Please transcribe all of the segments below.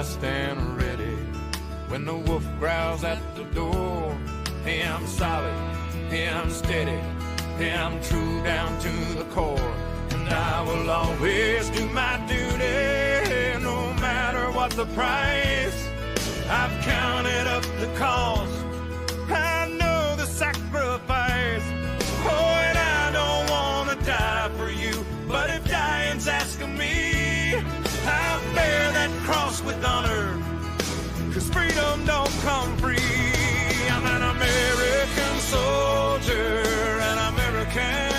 Stand ready when the wolf growls at the door. Hey, I'm solid, hey, I'm steady, hey, I'm true down to the core. And I will always do my duty, no matter what the price. I've counted up the cost, I know the sacrifice. Oh, and I don't want to die for you, but if dying's asking me, I'll bear that cross with honor, 'cause freedom don't come free. I'm an American soldier, an American.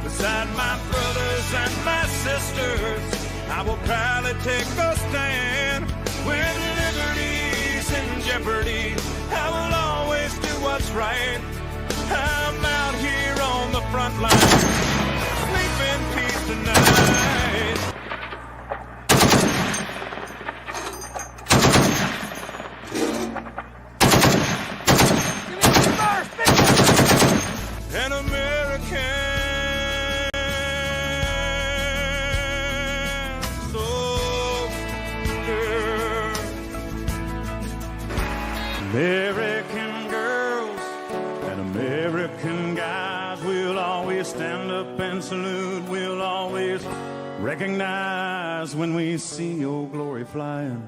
Beside my brothers and my sisters, I will proudly take a stand. When liberty's in jeopardy, I will always do what's right. I'm out here on the front line, sleep in peace tonight. An American soldier. American girls and American guys, we'll always stand up and salute. We'll always recognize when we see your glory flying.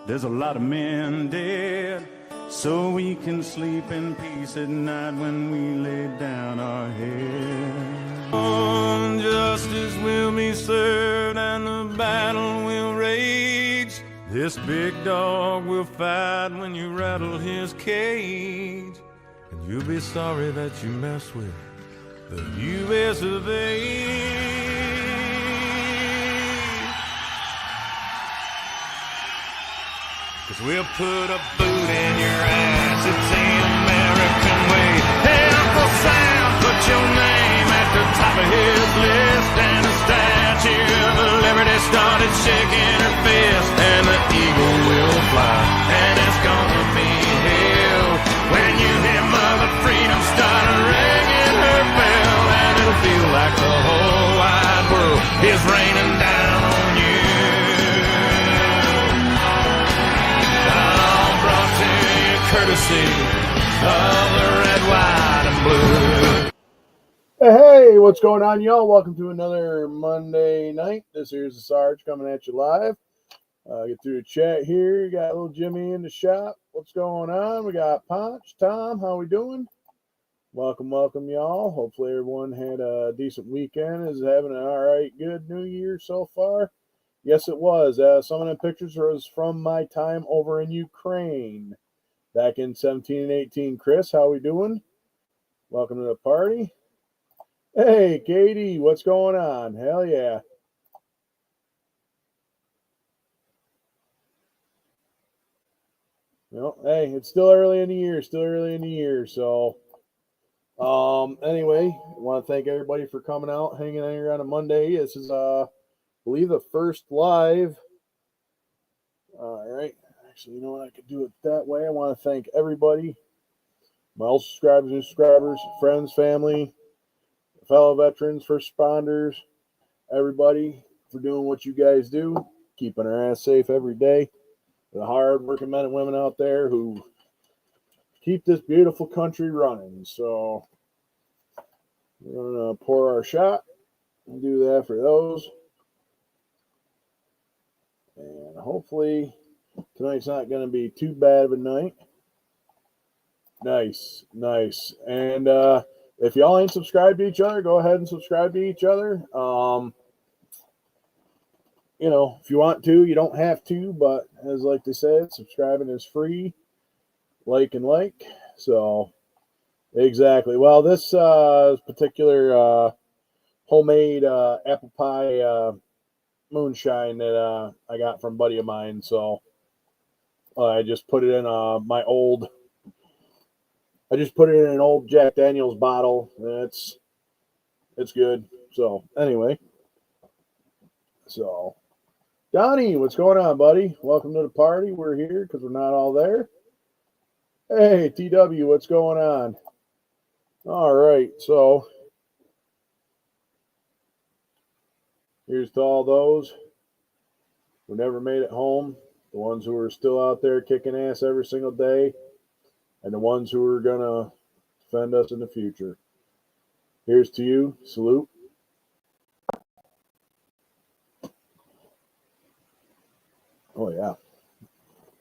There's a lot of men dead, so we can sleep in peace at night when we lay down our head. On justice will be served and the battle will rage. This big dog will fight when you rattle his cage. And you'll be sorry that you messed with the U.S. of A. 'Cause we'll put a boot in your ass, it's the American way. Hey, Uncle Sam, put your name at the top of his list. And the Statue of Liberty started shaking her fist. And the eagle will fly, and it's gonna be hell when you hear Mother Freedom start ringing her bell. And it'll feel like the whole wide world is raining down on you. Courtesy of the red, white, and blue. Hey, what's going on, y'all? Welcome to another Monday night. This here's the Sarge coming at you live. Get through the chat here. Got little Jimmy in the shop. What's going on? We got Ponch, Tom. How we doing? Welcome, y'all. Hopefully everyone had a decent weekend. Is having an all right, good New Year so far. Yes, it was. Some of the pictures was from my time over in Ukraine. Back in 17 and 18. Chris, how we doing? Welcome to the party. Hey, Katie, what's going on? Hell yeah. Well, hey, it's still early in the year. So, anyway, I want to thank everybody for coming out, hanging out here on a Monday. This is, I believe, the first live. All right. Actually, you know what? I could do it that way. I want to thank everybody, my old subscribers, new subscribers, friends, family, fellow veterans, first responders, everybody for doing what you guys do, keeping our ass safe every day. The hard-working men and women out there who keep this beautiful country running. So we're going to pour our shot and do that for those. And hopefully tonight's not going to be too bad of a night. Nice, nice. And if y'all ain't subscribed to each other, go ahead and subscribe to each other. You know, if you want to, you don't have to, but as like they said, subscribing is free. Like and like. So exactly. Well, this particular homemade apple pie moonshine that I got from a buddy of mine. So I just put it in my old. I just put it in an old Jack Daniel's bottle. And it's good. So anyway, so Donnie, what's going on, buddy? Welcome to the party. We're here because we're not all there. Hey, TW, what's going on? All right, so here's to all those who never made it home, the ones who are still out there kicking ass every single day, and the ones who are going to defend us in the future. Here's to you. Salute. Oh, yeah.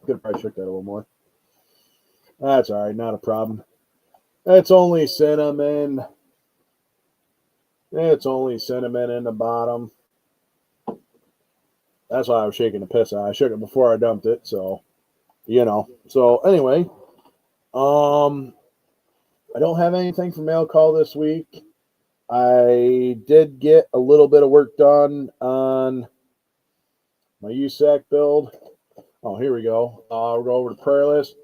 Could probably check that a little more. That's all right. Not a problem. It's only cinnamon. It's only cinnamon in the bottom. That's why I was shaking the piss out. I shook it before I dumped it, so you know. So anyway, I don't have anything for mail call this week. I did get a little bit of work done on my USAC build. Oh, here we go. We'll go over to prayer list.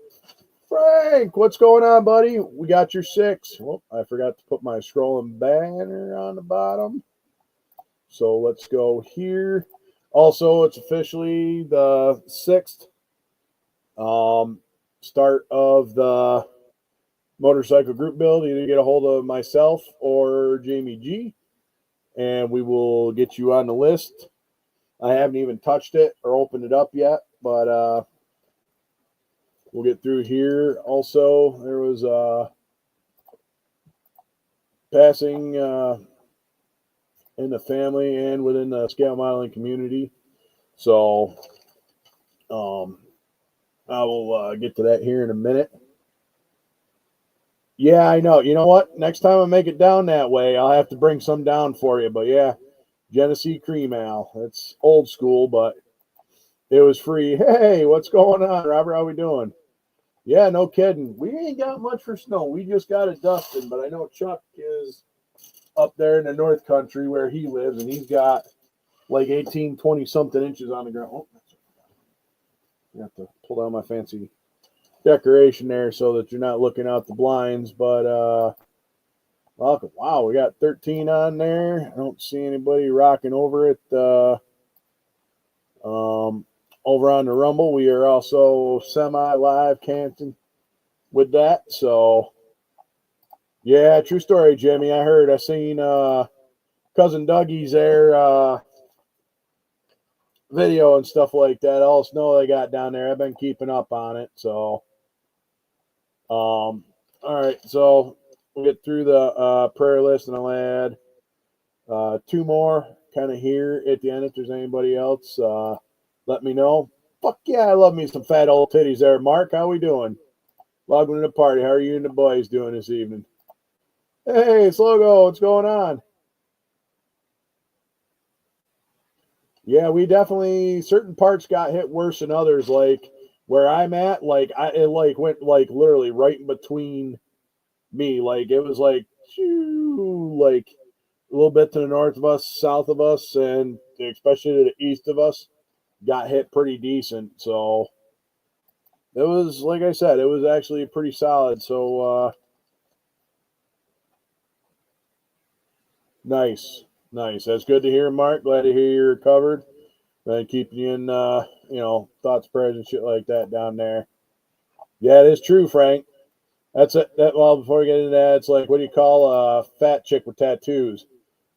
Frank, what's going on, buddy? We got your 6. Well, I forgot to put my scrolling banner on the bottom. So let's go here. Also, it's officially the 6th start of the motorcycle group build. Either get a hold of myself or Jamie G, and we will get you on the list. I haven't even touched it or opened it up yet, but we'll get through here. Also, there was passing in the family and within the scale modeling community. So I will get to that here in a minute. Yeah, I know. You know what? Next time I make it down that way, I'll have to bring some down for you. But yeah, Genesee Cream Ale. It's old school, but it was free. Hey, what's going on, Robert? How we doing? Yeah, no kidding. We ain't got much for snow. We just got it dusting, but I know Chuck is up there in the North Country where he lives, and he's got like 18, 20-something inches on the ground. Oh, I have to pull down my fancy decoration there so that you're not looking out the blinds. But welcome. Wow, we got 13 on there. I don't see anybody rocking over it. Over on the Rumble, we are also semi-live camping with that. So, yeah, true story, Jimmy. I heard. I seen cousin Dougie's there video and stuff like that. All the snow they got down there. I've been keeping up on it. So, all right. So we'll get through the prayer list, and I'll add 2 more kind of here at the end. If there's anybody else, let me know. Fuck yeah, I love me some fat old titties there. Mark, how we doing? Welcome to the party. How are you and the boys doing this evening? Hey, Slogo, what's going on? Yeah, we definitely, certain parts got hit worse than others. Like where I'm at, like it like went like literally right in between me. Like it was like like a little bit to the north of us, south of us, and especially to the east of us, got hit pretty decent. So it was, like I said, it was actually pretty solid. So nice. That's good to hear, Mark. Glad to hear you're recovered. And keeping you in, thoughts, prayers, and shit like that down there. Yeah, it is true, Frank. That's it. Well, before we get into that, it's like, what do you call a fat chick with tattoos,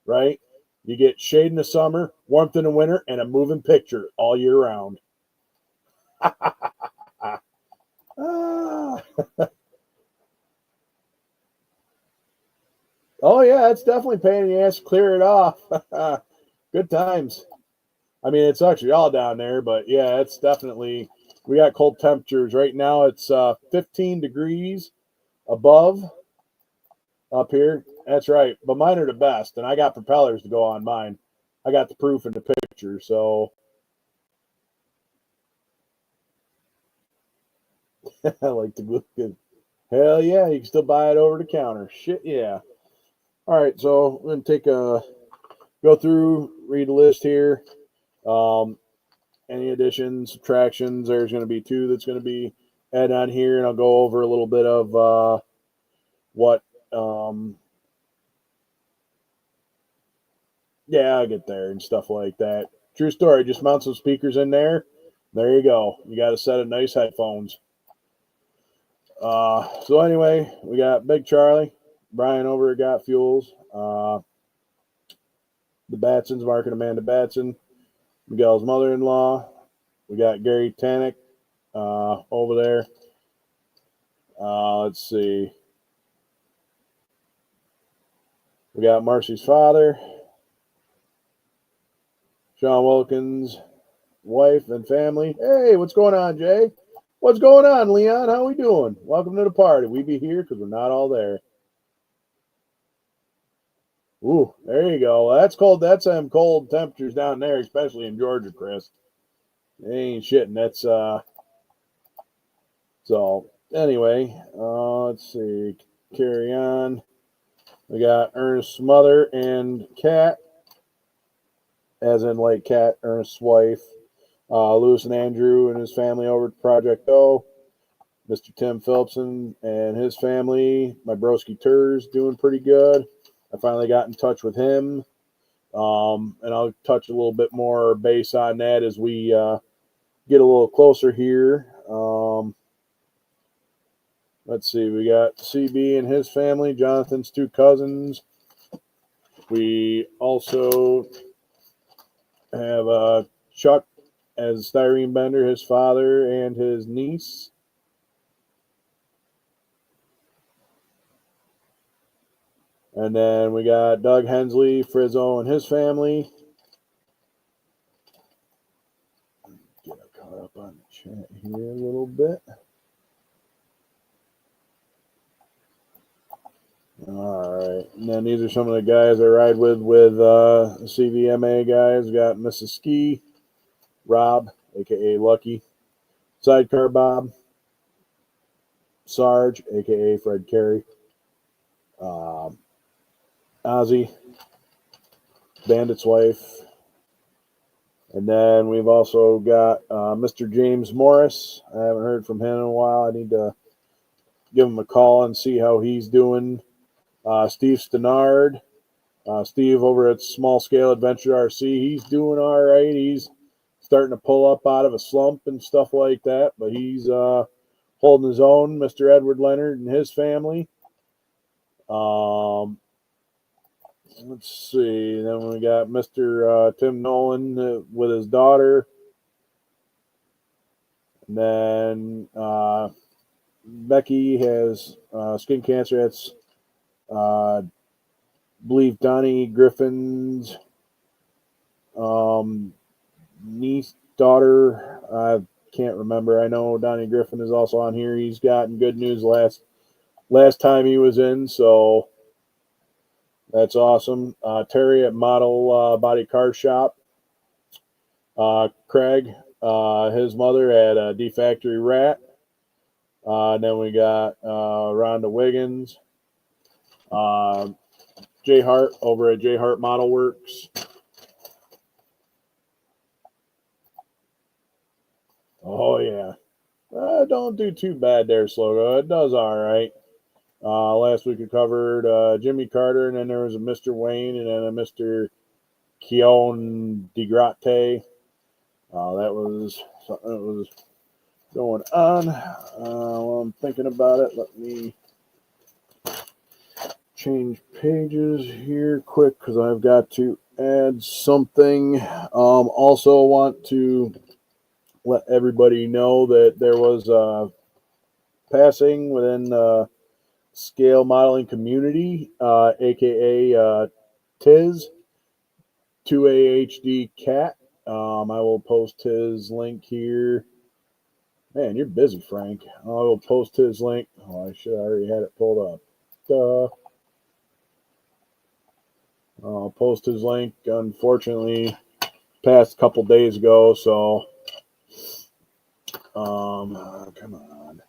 right? You get shade in the summer, warmth in the winter, and a moving picture all year round. Oh, yeah, it's definitely pain in the ass to clear it off. Good times. I mean, it's actually all down there, but yeah, it's definitely, we got cold temperatures. Right now it's 15 degrees above up here. That's right. But mine are the best, and I got propellers to go on mine. I got the proof in the picture, so I like to look good. Hell yeah, you can still buy it over the counter. Shit yeah. All right, so I'm gonna go through, read the list here. Any additions, subtractions? There's gonna be 2 that's gonna be added on here, and I'll go over a little bit of what. Yeah, I'll get there and stuff like that. True story. Just mount some speakers in there. There you go. You got a set of nice headphones. So anyway, we got Big Charlie, Brian over at Got Fuels, the Batsons, Mark and Amanda Batson, Miguel's mother-in-law. We got Gary Tannick over there. Let's see. We got Marcy's father, Sean Wilkins' wife and family. Hey, what's going on, Jay? What's going on, Leon? How we doing? Welcome to the party. We be here because we're not all there. Ooh, there you go. That's cold. That's them cold temperatures down there, especially in Georgia, Chris. They ain't shitting. That's so anyway, let's see. Carry on. We got Ernest's mother and Kat, as in like Kat, Ernest's wife. Lewis and Andrew and his family over at Project O. Mr. Tim Phillipson and his family. My broski Turs doing pretty good. I finally got in touch with him. And I'll touch a little bit more base on that as we get a little closer here. Let's see. We got CB and his family, Jonathan's 2 cousins. We also have Chuck as styrene bender, his father and his niece. And then we got Doug Hensley, Frizzo, and his family. Get caught up on the chat here a little bit. All right. And then these are some of the guys I ride with CVMA guys. We got Mrs. Ski, Rob, a.k.a. Lucky, Sidecar Bob, Sarge, a.k.a. Fred Carey, Ozzy, Bandit's wife, and then we've also got Mr. James Morris. I haven't heard from him in a while. I need to give him a call and see how he's doing. Steve Stenard, Steve over at Small Scale Adventure RC. He's doing all right. He's starting to pull up out of a slump and stuff like that, but he's holding his own. Mr. Edward Leonard and his family. Let's see. Then we got Mr. Tim Nolan with his daughter. And then Becky has skin cancer. That's believe Donnie Griffin's niece, daughter. I can't remember. I know Donnie Griffin is also on here. He's gotten good news last time he was in, so that's awesome. Terry at Model Body Car Shop. Craig, his mother at D Factory Rat. Then we got Rhonda Wiggins. Jay Hart over at Jay Hart Model Works. Oh, yeah. Don't do too bad there, Slogo. It does all right. Last week we covered Jimmy Carter, and then there was a Mr. Wayne, and then a Mr. Keon DeGratte. That was something that was going on. While I'm thinking about it, let me change pages here quick because I've got to add something. Also want to let everybody know that there was a passing within the scale modeling community, aka Tiz, 2AHD Cat. I will post his link here. Man, you're busy, Frank. I will post his link. Oh, I should have already had it pulled up. Duh. I'll post his link. Unfortunately, passed a couple days ago, so come on.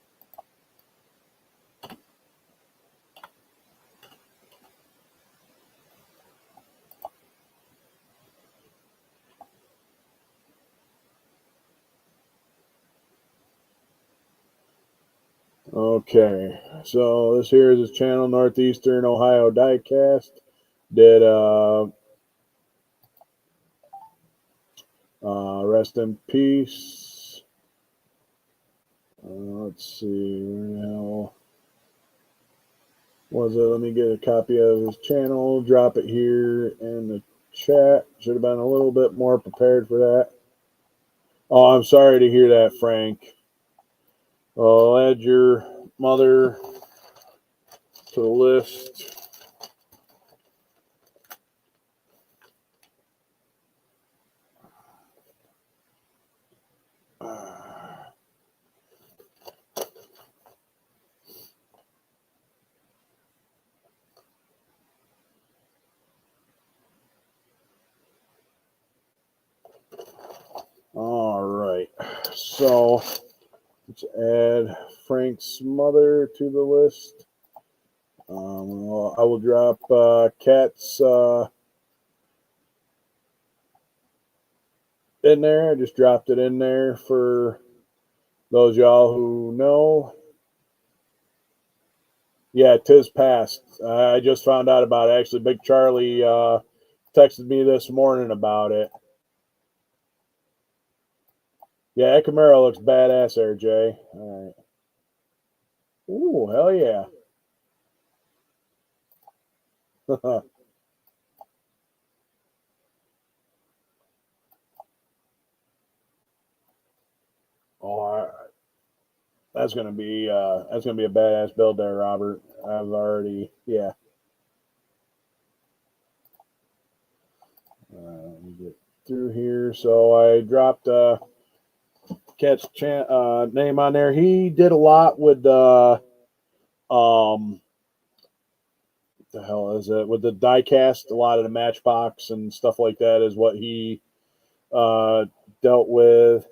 Okay, so this here is his channel, Northeastern Ohio Diecast. Did rest in peace. Let's see, where the hell was it? Let me get a copy of his channel, drop it here in the chat. Should have been a little bit more prepared for that. Oh, I'm sorry to hear that, Frank. I'll add your mother to the list. All right, so let's add Frank's mother to the list. I will drop Kat's in there. I just dropped it in there for those y'all who know. Yeah, tis past. I just found out about it. Actually, Big Charlie texted me this morning about it. Yeah, that Camaro looks badass there, Jay. All right. Ooh, hell yeah. Oh, that's gonna be a badass build there, Robert. I've already, yeah. Let me get through here. So I dropped Cat's name on there. He did a lot with what the hell is it? With the diecast, a lot of the Matchbox and stuff like that is what he dealt with.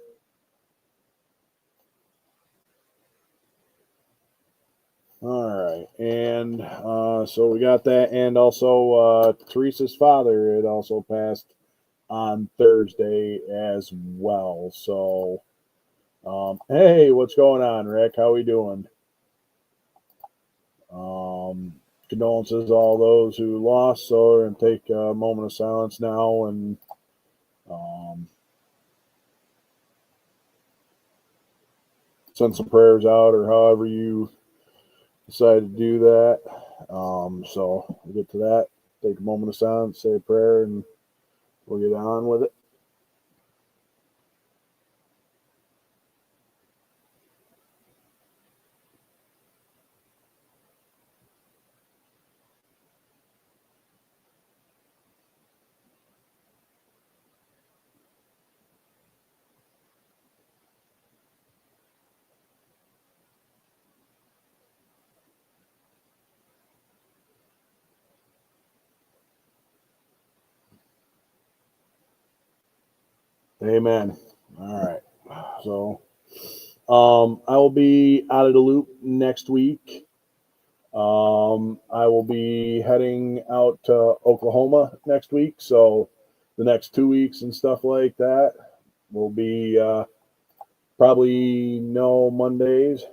All right, and so we got that, and also Teresa's father had also passed on Thursday as well. So, hey, what's going on, Rick? How we doing? Condolences to all those who lost. So we're going to take a moment of silence now and send some prayers out, or however you decide to do that. So we'll get to that. Take a moment of silence, say a prayer, and we'll get on with it. Amen. All right. So I will be out of the loop next week. I will be heading out to Oklahoma next week. So the next 2 weeks and stuff like that will be probably no Mondays.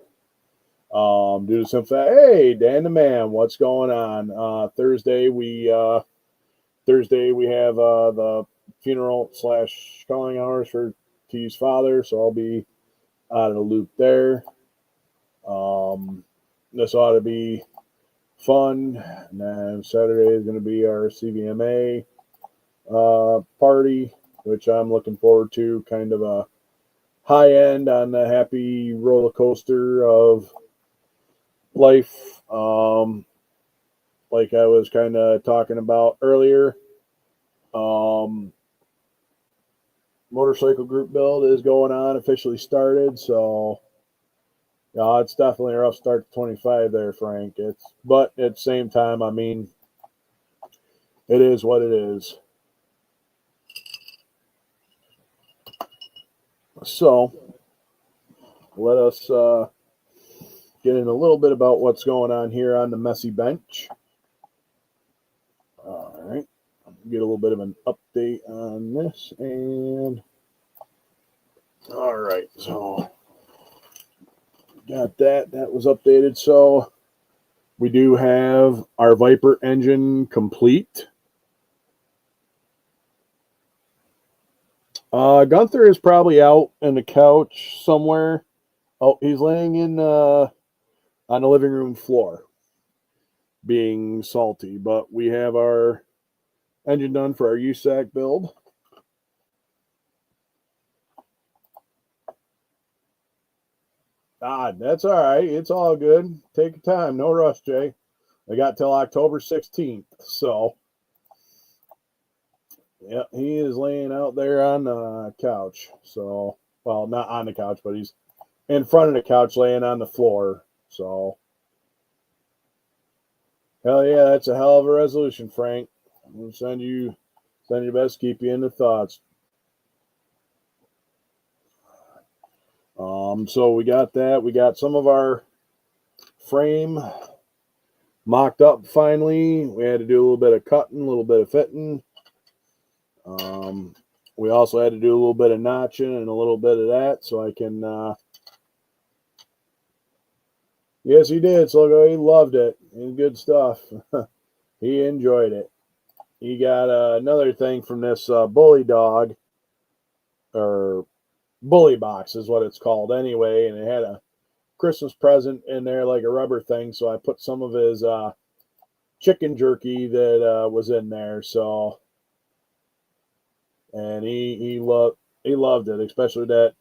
Due to some fact, hey, Dan the Man, what's going on? Thursday we have the funeral / calling hours for T's father, so I'll be out of the loop there. This ought to be fun. And then Saturday is going to be our CVMA party, which I'm looking forward to. Kind of a high end on the happy roller coaster of life. Like I was kind of talking about earlier. Motorcycle group build is going on, officially started. So Yeah, it's definitely a rough start to 25 there, Frank. But at the same time, I mean, it is what it is. So let us get in a little bit about what's going on here on the messy bench. All right, get a little bit of an update on this, and all right, so got that. That was updated. So we do have our Viper engine complete. Gunther is probably out on the couch somewhere. Oh, he's laying in on the living room floor, being salty. But we have our engine done for our USAC build. That's all right. It's all good. Take your time. No rush, Jay. I got till October 16th. So, yeah, he is laying out there on the couch. So, well, not on the couch, but he's in front of the couch laying on the floor. So, hell yeah, that's a hell of a resolution, Frank. I'm going to send your best, keep you in the thoughts. So we got that. We got some of our frame mocked up finally. We had to do a little bit of cutting, a little bit of fitting. We also had to do a little bit of notching and a little bit of that so I can. Yes, he did. So he loved it. And good stuff. He enjoyed it. He got another thing from this bully dog, or bully box is what it's called anyway, and it had a Christmas present in there, like a rubber thing. So I put some of his chicken jerky that was in there. So, and he loved it, especially that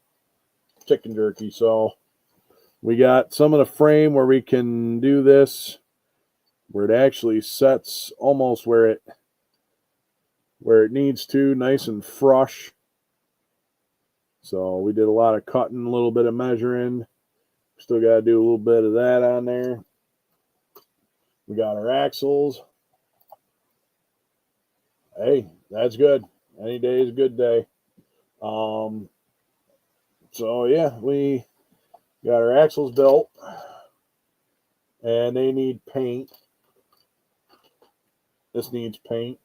chicken jerky. So we got some of the frame where we can do this, where it actually sets almost where it needs to, nice and flush. So we did a lot of cutting, a little bit of measuring. Still got to do a little bit of that on there. We got our axles. Hey, that's good. Any day is a good day. So yeah, we got our axles built, and they need paint. This needs paint.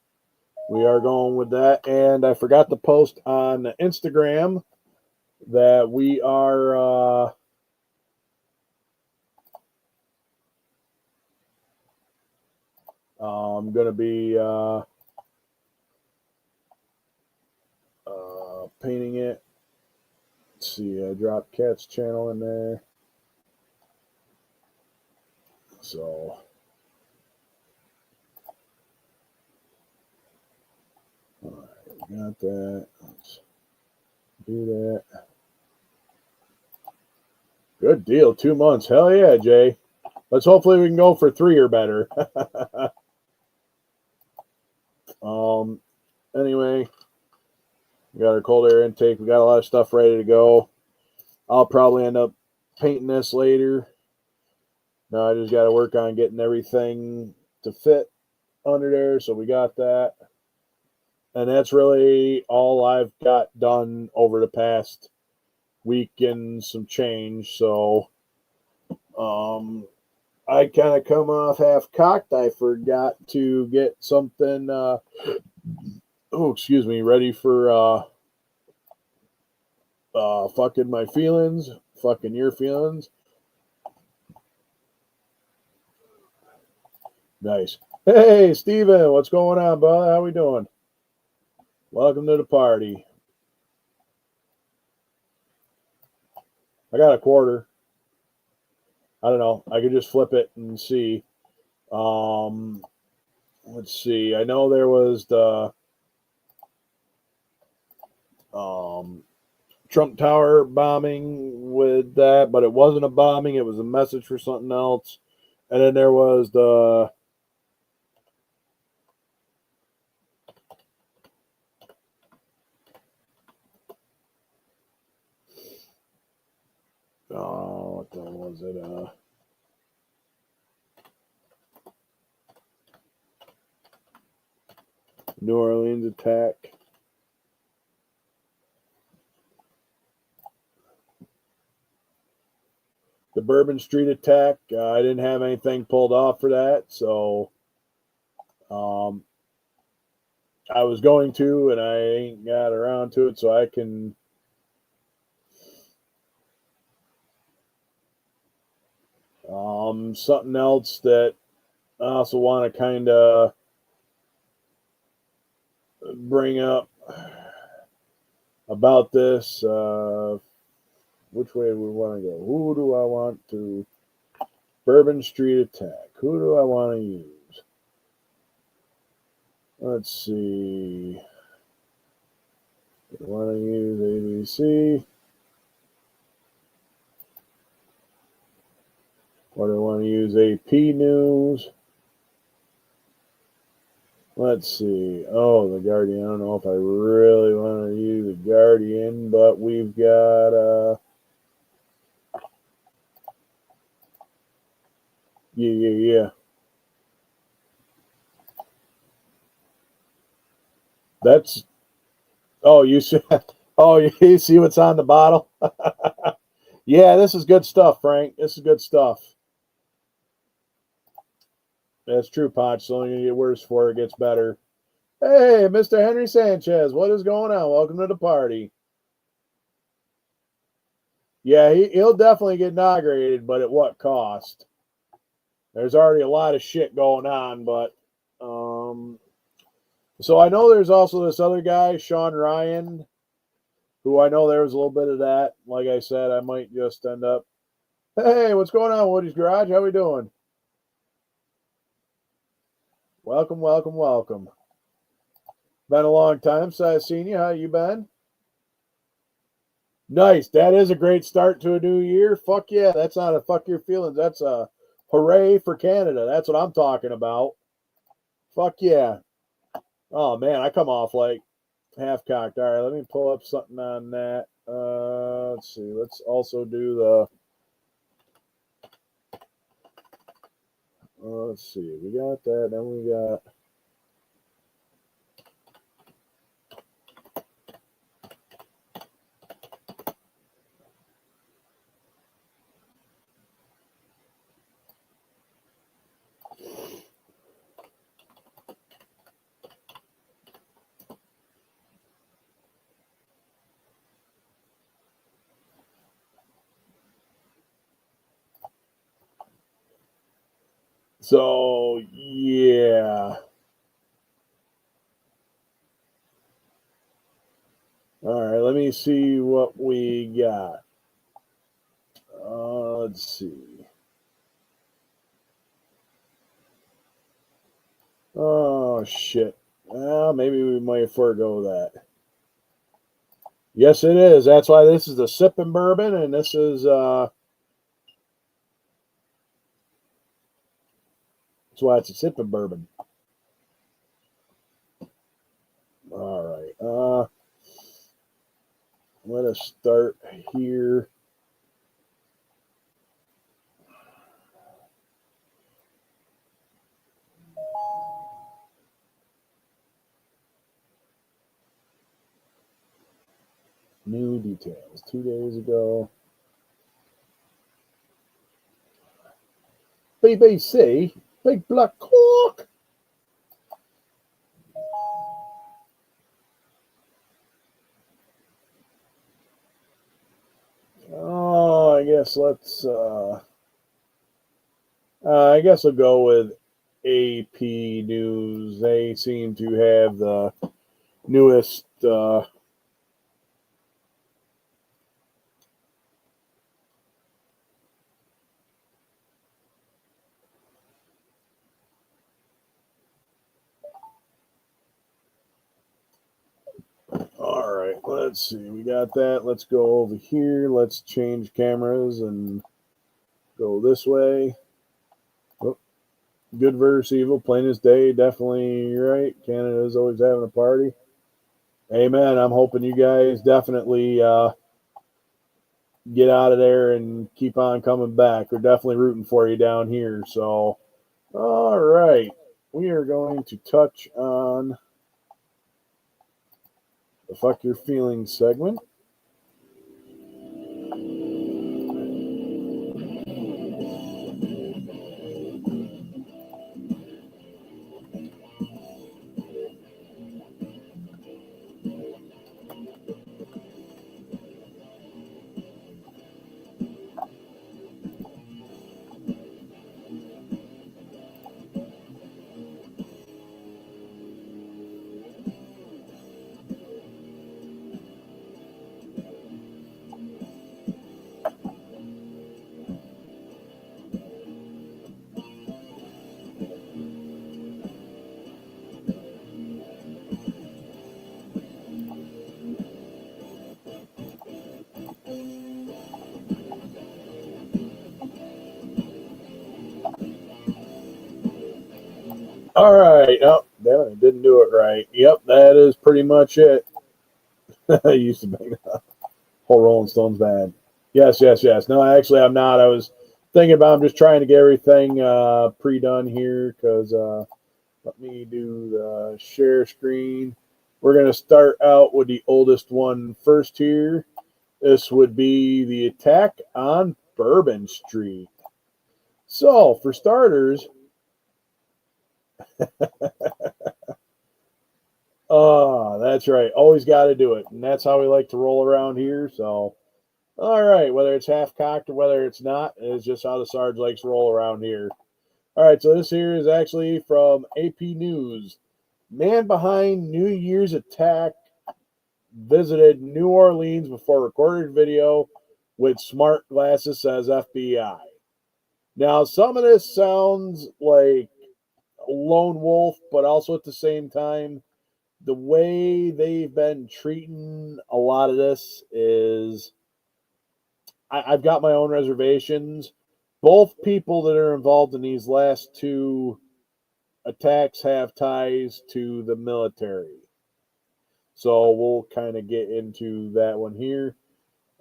We are going with that, and I forgot to post on Instagram that we are going to be painting it. Let's see, I dropped Cat's channel in there. So, all right, we got that. Let's do that. Good deal. 2 months. Hell yeah, Jay. Let's hopefully we can go for 3 or better. Anyway, we got our cold air intake. We got a lot of stuff ready to go. I'll probably end up painting this later. Now I just got to work on getting everything to fit under there. So we got that. And that's really all I've got done over the past week and some change. So I kind of come off half cocked. I forgot to get something ready for fucking my feelings, fucking your feelings. Nice. Hey, Steven, what's going on, bud? How we doing? Welcome to the party. I got a quarter. I don't know. I could just flip it and see. Let's see. I know there was the Trump Tower bombing with that, but it wasn't a bombing. It was a message for something else. And then there was the was it? New Orleans attack. The Bourbon Street attack. I didn't have anything pulled off for that, so I was going to, and I ain't got around to it, so I can. Something else that I also want to kind of bring up about this. Which way do we want to go? Who do I want to? Bourbon Street attack. Who do I want to use? Let's see. I want to use ABC. Or do I want to use AP News? Let's see. Oh, the Guardian. I don't know if I really want to use the Guardian, but we've got yeah. That's you see. Oh, you see what's on the bottle? Yeah, this is good stuff, Frank. This is good stuff. That's true, Potch. It's only going to get worse before it gets better. Hey, Mr. Henry Sanchez, what is going on? Welcome to the party. Yeah, he'll definitely get inaugurated, but at what cost? There's already a lot of shit going on, but so I know there's also this other guy, Sean Ryan, who I know there was a little bit of that. Like I said, I might just end up. Hey, what's going on, Woody's Garage? How we doing? Welcome. Been a long time since I've seen you. How you been? Nice. That is a great start to a new year. Fuck yeah. That's not a fuck your feelings. That's a hooray for Canada. That's what I'm talking about. Fuck yeah. Oh, man. I come off like half-cocked. All right. Let me pull up something on that. Let's see. Let's also do the... let's see. We got that. Then we got... So, yeah. All right, let me see what we got. Let's see. Oh, shit. Well, maybe we might forego that. Yes, it is. That's why this is the sipping bourbon, and this is... that's why it's a sipping bourbon. All right. Let us start here. New details. 2 days ago. BBC. Big Black Hawk. Oh, I guess let's... I guess I'll go with AP News. They seem to have the newest... All right, let's see. We got that. Let's go over here. Let's change cameras and go this way. Oh, good versus evil, plain as day. Definitely right. Canada's always having a party. Amen. I'm hoping you guys definitely get out of there and keep on coming back. We're definitely rooting for you down here. So, all right, we are going to touch on the Fuck Your Feelings segment. All right. Oh, damn it, I didn't do it right. Yep, that is pretty much it. I used to make the whole Rolling Stones bad. Yes, yes, yes. No, actually, I'm not. I was thinking about. I'm just trying to get everything pre-done here because let me do the share screen. We're gonna start out with the oldest one first here. This would be the attack on Bourbon Street. So, for starters, oh, that's right. Always got to do it. And that's how we like to roll around here. So, all right, whether it's half cocked or whether it's not, it's just how the Sarge likes to roll around here. All right, so this here is actually from AP News. Man behind New Year's attack visited New Orleans before recorded video with smart glasses, says FBI. Now, some of this sounds like a lone wolf, but also at the same time, the way they've been treating a lot of this is I've got my own reservations. Both people that are involved in these last two attacks have ties to the military. So we'll kind of get into that one here.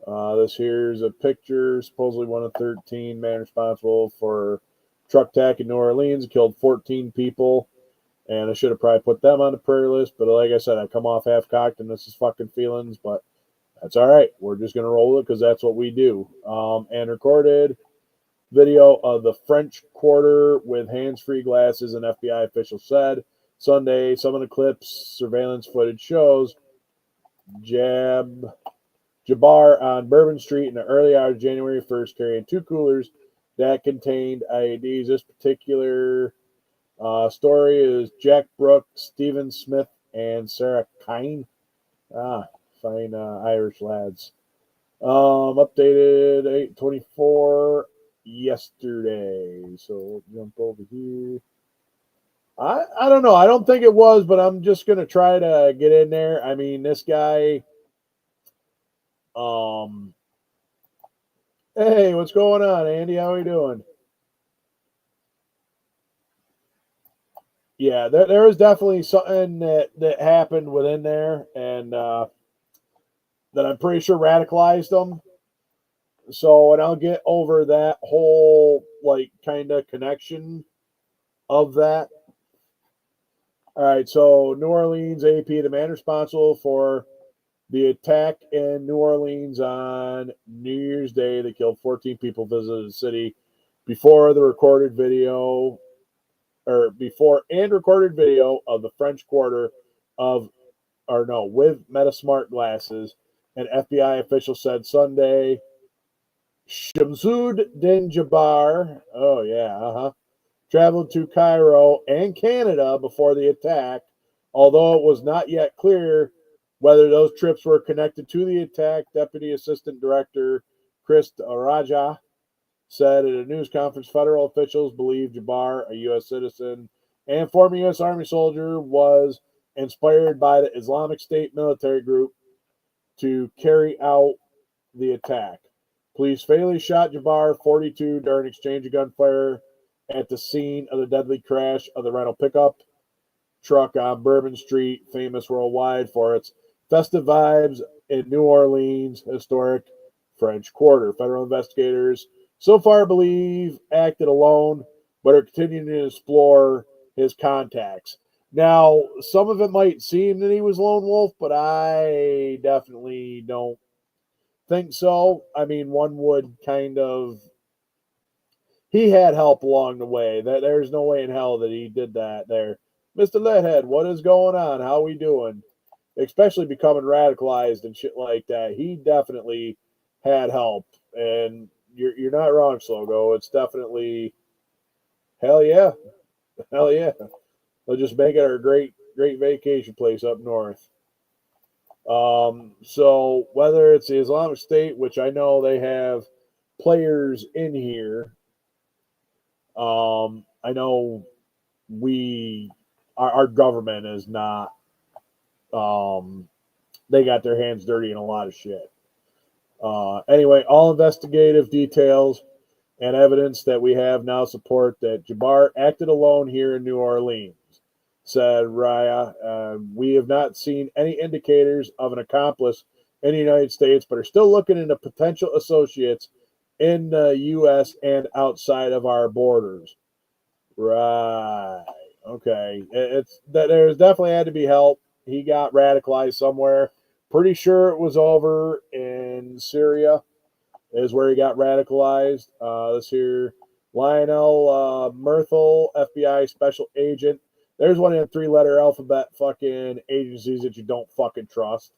This here's a picture, supposedly one of 13 men responsible for truck attack in New Orleans, killed 14 people. And I should have probably put them on the prayer list, but like I said, I come off half cocked, and this is fucking feelings, but that's all right. We're just gonna roll it because that's what we do. And recorded video of the French Quarter with hands-free glasses, an FBI official said Sunday. Some of the clips, surveillance footage shows Jabbar on Bourbon Street in the early hours of January 1st carrying two coolers that contained IEDs. This particular story is Jack Brooks, Stephen Smith, and Sarah Kine. Fine Irish lads. Updated 8/24 yesterday. So we'll jump over here. I don't know. I don't think it was, but I'm just gonna try to get in there. I mean, this guy. Hey, what's going on, Andy? How are you doing? Yeah, there was definitely something that happened within there, and that I'm pretty sure radicalized them. So, and I'll get over that whole like kind of connection of that. All right, so New Orleans AP, the man responsible for the attack in New Orleans on New Year's Day that killed 14 people, visited the city before the recorded video or before and recorded video of the French Quarter of, or no, with Metasmart glasses. An FBI official said Sunday. Shamsud Din Jabbar, oh yeah, traveled to Cairo and Canada before the attack, although it was not yet clear whether those trips were connected to the attack. Deputy Assistant Director Chris Raja said at a news conference federal officials believe Jabbar, a U.S. citizen and former U.S. Army soldier, was inspired by the Islamic State military group to carry out the attack. Police fatally shot Jabbar, 42, during exchange of gunfire at the scene of the deadly crash of the rental pickup truck on Bourbon Street, famous worldwide for its festive vibes in New Orleans' historic French Quarter. Federal investigators so far believe acted alone, but are continuing to explore his contacts. Now, some of it might seem that he was lone wolf, but I definitely don't think so. I mean, one would kind of. He had help along the way. There's no way in hell that he did that there. Mr. Leadhead, what is going on? How we doing? Especially becoming radicalized and shit like that. He definitely had help. And you're not wrong, Slogo. It's definitely hell yeah. Hell yeah. They'll just make it our great vacation place up north. So whether it's the Islamic State, which I know they have players in here, I know our government is not. They got their hands dirty in a lot of shit. Anyway, all investigative details and evidence that we have now support that Jabbar acted alone here in New Orleans, said Raya. We have not seen any indicators of an accomplice in the United States, but are still looking into potential associates in the U.S. and outside of our borders. Right. Okay. It's that there's definitely had to be help. He got radicalized somewhere. Pretty sure it was over in Syria is where he got radicalized. This here, Lionel Myrtle, FBI special agent. There's one of the 3-letter alphabet fucking agencies that you don't fucking trust.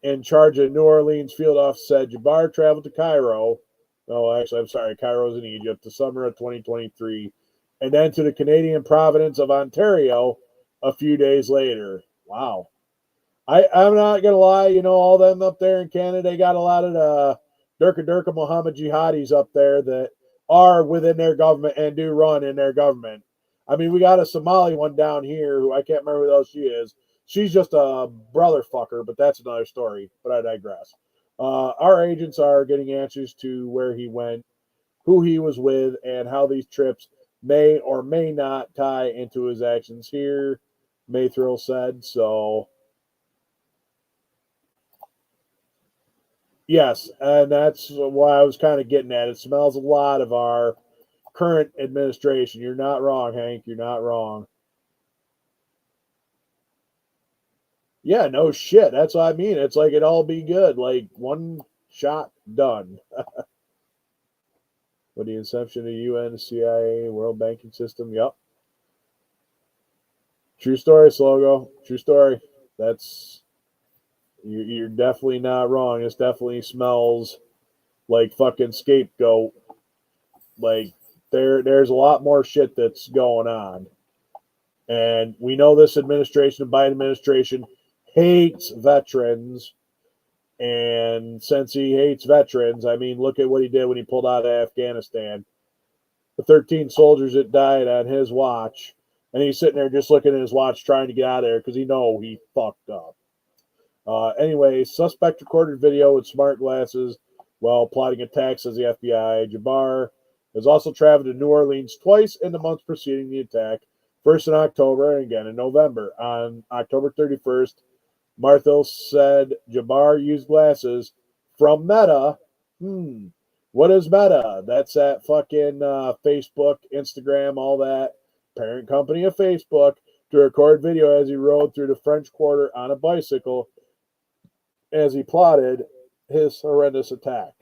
In charge of New Orleans field office said Jabbar traveled to Cairo. No, actually, I'm sorry. Cairo's in Egypt, the summer of 2023. And then to the Canadian province of Ontario a few days later. Wow. I'm not going to lie. You know, all them up there in Canada, they got a lot of the Durka Muhammad jihadis up there that are within their government and do run in their government. I mean, we got a Somali one down here who I can't remember who else she is. She's just a brother fucker, but that's another story. But I digress. Our agents are getting answers to where he went, who he was with, and how these trips may or may not tie into his actions here, Maythrill said. So, yes, and that's why I was kind of getting at. It smells a lot of our current administration. You're not wrong, Hank. You're not wrong. Yeah, no shit. That's what I mean. It's like it'd all be good. Like one shot done. With the inception of the UN, CIA, World Banking System. Yep. True story, Slogo. True story. That's you're definitely not wrong. This definitely smells like fucking scapegoat. Like there's a lot more shit that's going on. And we know this administration, the Biden administration, hates veterans. And since he hates veterans, I mean, look at what he did when he pulled out of Afghanistan. The 13 soldiers that died on his watch. And he's sitting there just looking at his watch trying to get out of there because he know he fucked up. Anyway, suspect recorded video with smart glasses while plotting attacks, says the FBI. Jabbar has also traveled to New Orleans twice in the months preceding the attack, first in October and again in November. On October 31st, Marthel said Jabbar used glasses from Meta. What is Meta? That's that fucking Facebook, Instagram, all that. Parent company of Facebook, to record video as he rode through the French Quarter on a bicycle as he plotted his horrendous attack.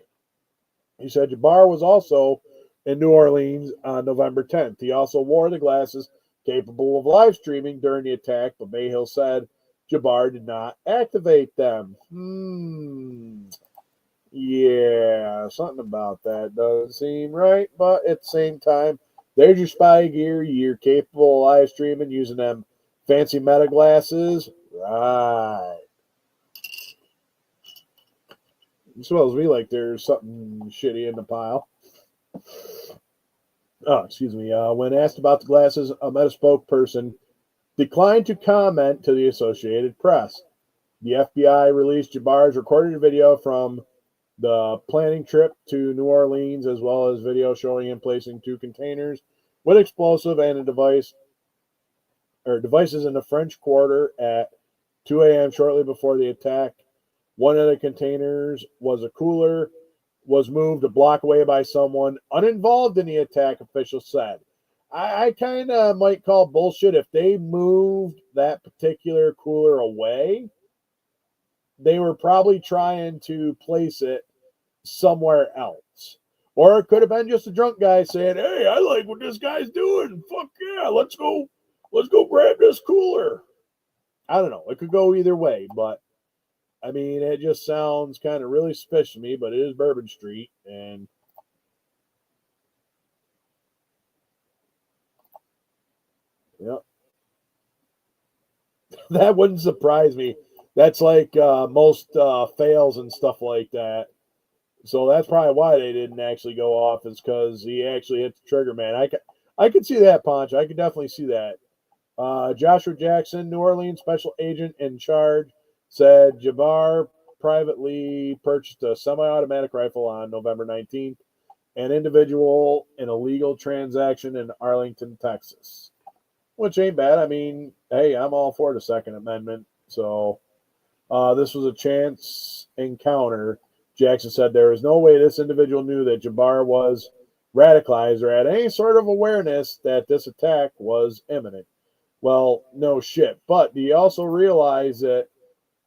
He said Jabbar was also in New Orleans on November 10th. He also wore the glasses capable of live streaming during the attack, but Mayhill said Jabbar did not activate them. Yeah, something about that doesn't seem right, but at the same time, there's your spy gear. You're capable of live streaming using them fancy Meta glasses. Right. It smells to me like there's something shitty in the pile. Oh, excuse me. When asked about the glasses, a Meta spokesperson declined to comment to the Associated Press. The FBI released Jabbar's recorded video from the planning trip to New Orleans, as well as video showing him placing 2 containers with explosive and a devices in the French Quarter at 2 a.m. shortly before the attack. One of the containers was a cooler, was moved a block away by someone uninvolved in the attack, officials said. I kind of might call bullshit if they moved that particular cooler away. They were probably trying to place it somewhere else. Or it could have been just a drunk guy saying, "Hey, I like what this guy's doing. Fuck yeah, let's go grab this cooler." I don't know. It could go either way, but I mean, it just sounds kind of really suspicious to me, but it is Bourbon Street, and yep. That wouldn't surprise me. That's like most fails and stuff like that. So that's probably why they didn't actually go off, is because he actually hit the trigger, man. I could see that, Ponch. I could definitely see that. Joshua Jackson, New Orleans special agent in charge, said Jabbar privately purchased a semi-automatic rifle on November 19th, an individual in a legal transaction in Arlington, Texas, which ain't bad. I mean, hey, I'm all for the Second Amendment. So this was a chance encounter. Jackson said there is no way this individual knew that Jabbar was radicalized or had any sort of awareness that this attack was imminent. Well, no shit. But do you also realize that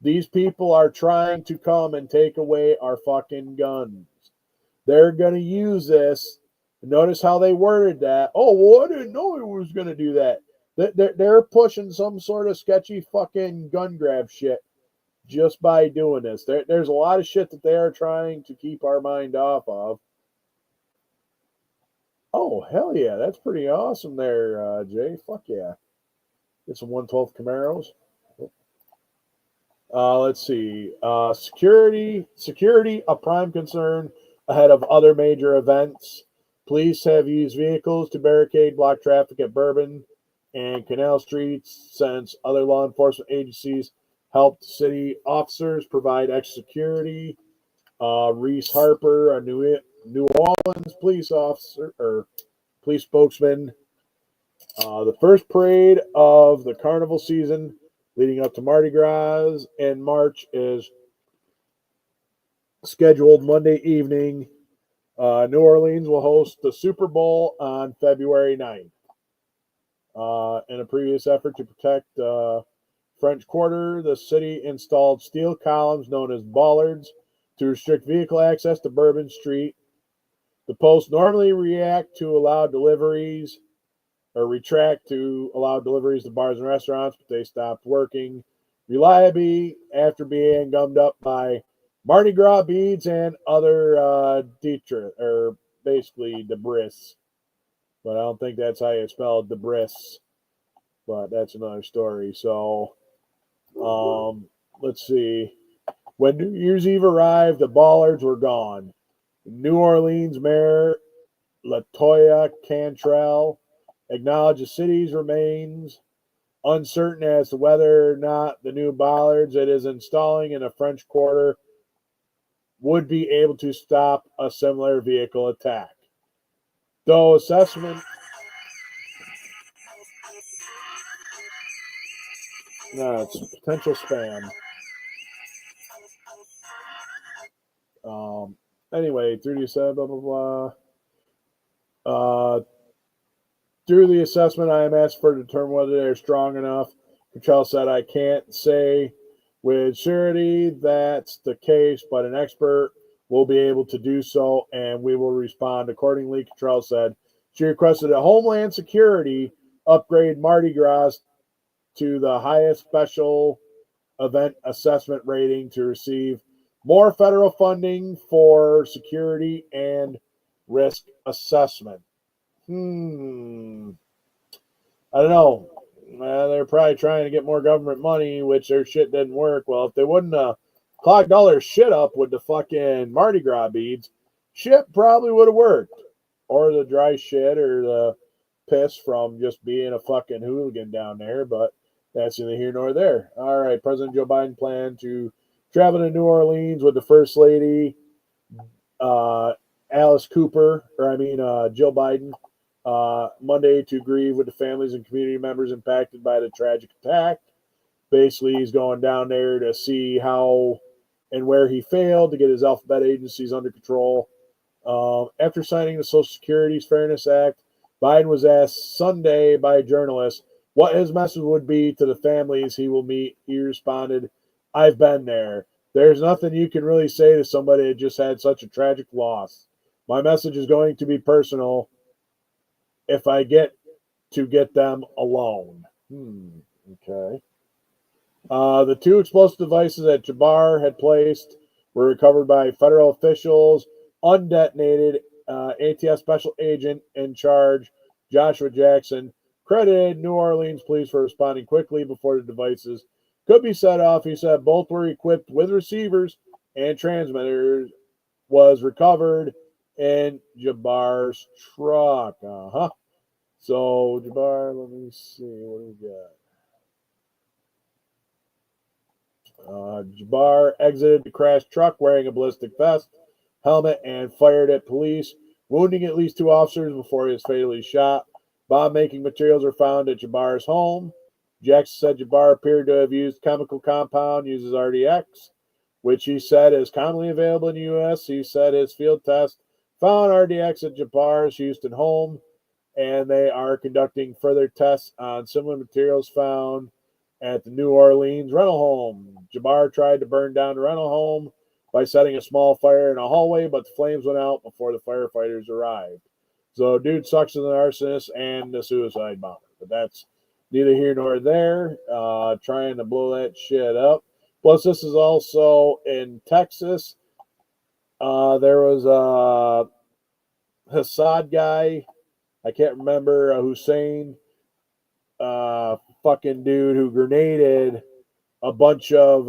these people are trying to come and take away our fucking guns? They're going to use this. Notice how they worded that. Oh, well, I didn't know he was going to do that. They're pushing some sort of sketchy fucking gun grab shit just by doing this. There's a lot of shit that they are trying to keep our mind off of. Oh, hell yeah. That's pretty awesome there, Jay. Fuck yeah. Get some 112 Camaros. Let's see. Security, a prime concern ahead of other major events. Police have used vehicles to barricade block traffic at Bourbon and Canal Streets since other law enforcement agencies helped city officers provide extra security. Reese Harper, a New Orleans police officer or police spokesman. The first parade of the carnival season leading up to Mardi Gras in March is scheduled Monday evening. New Orleans will host the Super Bowl on February 9th. In a previous effort to protect French Quarter, the city installed steel columns known as bollards to restrict vehicle access to Bourbon Street. The posts normally retract to allow deliveries to bars and restaurants, but they stopped working reliably after being gummed up by Mardi Gras beads and other basically debris. But I don't think that's how you spell debris. But that's another story. So, let's see. When New Year's Eve arrived, the bollards were gone. New Orleans Mayor LaToya Cantrell acknowledged the city's remains uncertain as to whether or not the new bollards it is installing in the French Quarter would be able to stop a similar vehicle attack. Though assessment it's potential spam. Anyway, through the assessment, I am asked for to determine whether they're strong enough. Cantrell said, "I can't say with surety that's the case, but an expert will be able to do so, and we will respond accordingly," Cantrell said. She requested a Homeland Security upgrade Mardi Gras to the highest special event assessment rating to receive more federal funding for security and risk assessment. I don't know. They're probably trying to get more government money, which their shit didn't work. Well, if they wouldn't clogged all their shit up with the fucking Mardi Gras beads, shit probably would have worked. Or the dry shit or the piss from just being a fucking hooligan down there, but that's neither here nor there. All right, President Joe Biden planned to travel to New Orleans with the First Lady, Jill Biden, Monday to grieve with the families and community members impacted by the tragic attack. Basically, he's going down there to see how and where he failed to get his alphabet agencies under control. After signing the Social Security's Fairness Act, Biden was asked Sunday by a journalist what his message would be to the families he will meet. He responded, "I've been there. There's nothing you can really say to somebody that just had such a tragic loss. My message is going to be personal if I get to get them alone." Okay. The two explosive devices that Jabbar had placed were recovered by federal officials. Undetonated ATF special agent in charge, Joshua Jackson, credited New Orleans police for responding quickly before the devices could be set off. He said both were equipped with receivers and transmitters. Was recovered in Jabbar's truck. So Jabbar, let me see what do we got. Jabbar exited the crashed truck wearing a ballistic vest, helmet, and fired at police, wounding at least 2 officers before he was fatally shot. Bomb-making materials were found at Jabbar's home. Jackson said Jabbar appeared to have used chemical compound, uses RDX, which he said is commonly available in the U.S. He said his field test found RDX at Jabbar's Houston home, and they are conducting further tests on similar materials found at the New Orleans rental home. Jabbar tried to burn down the rental home by setting a small fire in a hallway, but the flames went out before the firefighters arrived. So, dude sucks as an arsonist and a suicide bomber. But that's neither here nor there. Trying to blow that shit up. Plus, this is also in Texas. There was a Hassad guy. I can't remember, Hussein. Fucking dude who grenaded a bunch of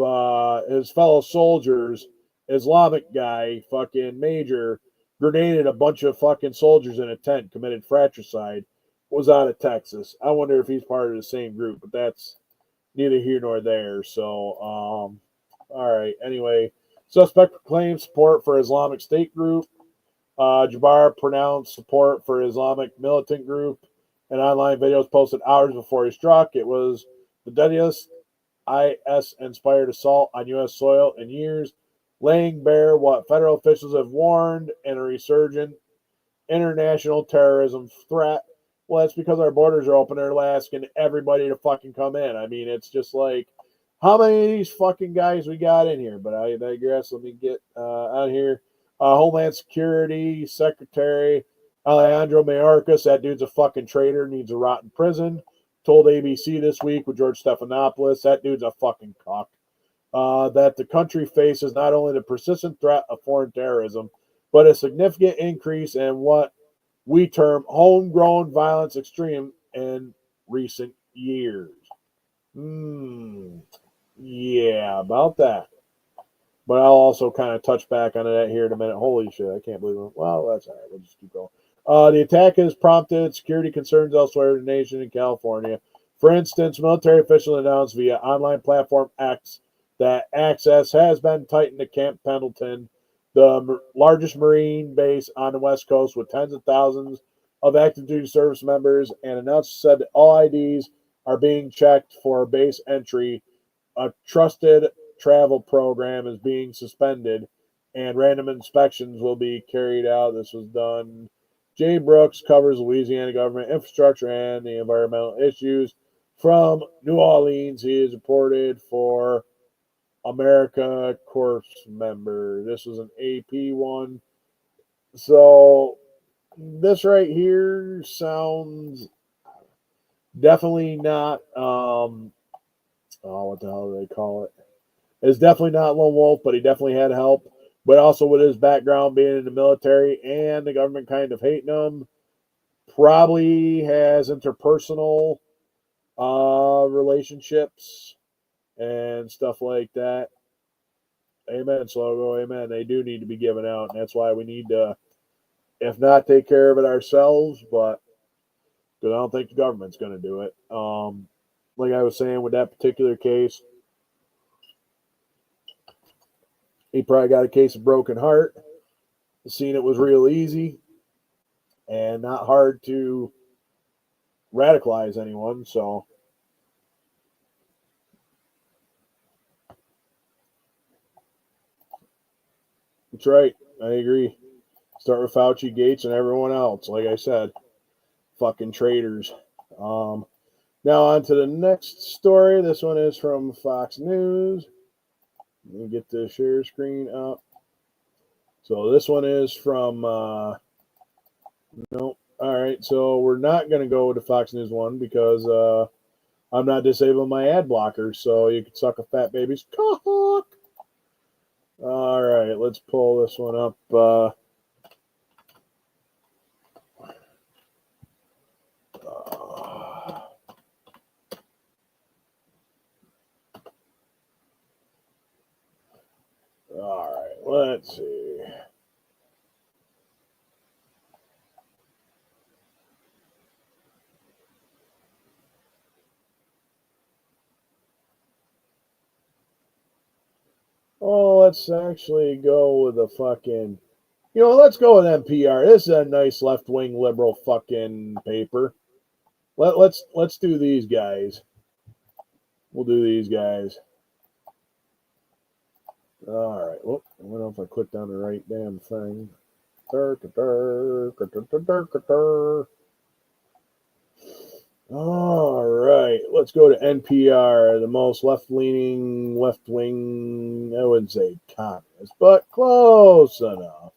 his fellow soldiers, Islamic guy, fucking major, grenaded a bunch of fucking soldiers in a tent, committed fratricide, was out of Texas. I wonder if he's part of the same group, but that's neither here nor there. So, all right. Anyway, suspect claims support for Islamic State group. Jabbar pronounced support for Islamic militant group. An online video was posted hours before he struck. It was the deadliest IS-inspired assault on U.S. soil in years, laying bare what federal officials have warned in a resurgent international terrorism threat. Well, that's because our borders are open. They're asking everybody to fucking come in. I mean, it's just like, how many of these fucking guys we got in here? But I digress. Let me get out here. Homeland Security Secretary Alejandro Mayorkas, that dude's a fucking traitor, needs a rot in prison. Told ABC this week with George Stephanopoulos, that dude's a fucking cock. That the country faces not only the persistent threat of foreign terrorism, but a significant increase in what we term homegrown violence extreme in recent years. Yeah, about that. But I'll also kind of touch back on that here in a minute. Holy shit, I can't believe it. Well, that's all right. We'll just keep going. The attack has prompted security concerns elsewhere in the nation in California. For instance, military officials announced via online platform X that access has been tightened to Camp Pendleton, the largest Marine base on the West Coast with tens of thousands of active duty service members, and announced said that all IDs are being checked for base entry. A trusted travel program is being suspended, and random inspections will be carried out. This was done. Jay Brooks covers Louisiana government infrastructure and the environmental issues from New Orleans. He is reported for America Corps member. This was an AP one. So this right here sounds definitely not what the hell do they call it? It's definitely not lone wolf, but he definitely had help. But also with his background being in the military and the government kind of hating him, probably has interpersonal relationships and stuff like that. Amen, Slogo. Amen. They do need to be given out, and that's why we need to, if not take care of it ourselves, but because I don't think the government's going to do it. Like I was saying with that particular case, he probably got a case of broken heart. Seeing it was real easy and not hard to radicalize anyone. So, That's right. I agree. Start with Fauci, Gates, and everyone else. Like I said, fucking traitors. Now on to the next story. This one is from Fox News. Let me get the share screen up. So this one is from no. All right, so we're not going to go with the Fox News one because I'm not disabling my ad blocker, so you can suck a fat baby's cock. All right, let's pull this one up. All right, let's see. Oh, let's actually go with a fucking. Let's go with NPR. This is a nice left-wing liberal fucking paper. Let's do these guys. We'll do these guys. All right. Well, I don't know if I clicked on the right damn thing. All right. Let's go to NPR, the most left-wing, I wouldn't say communist, but close enough.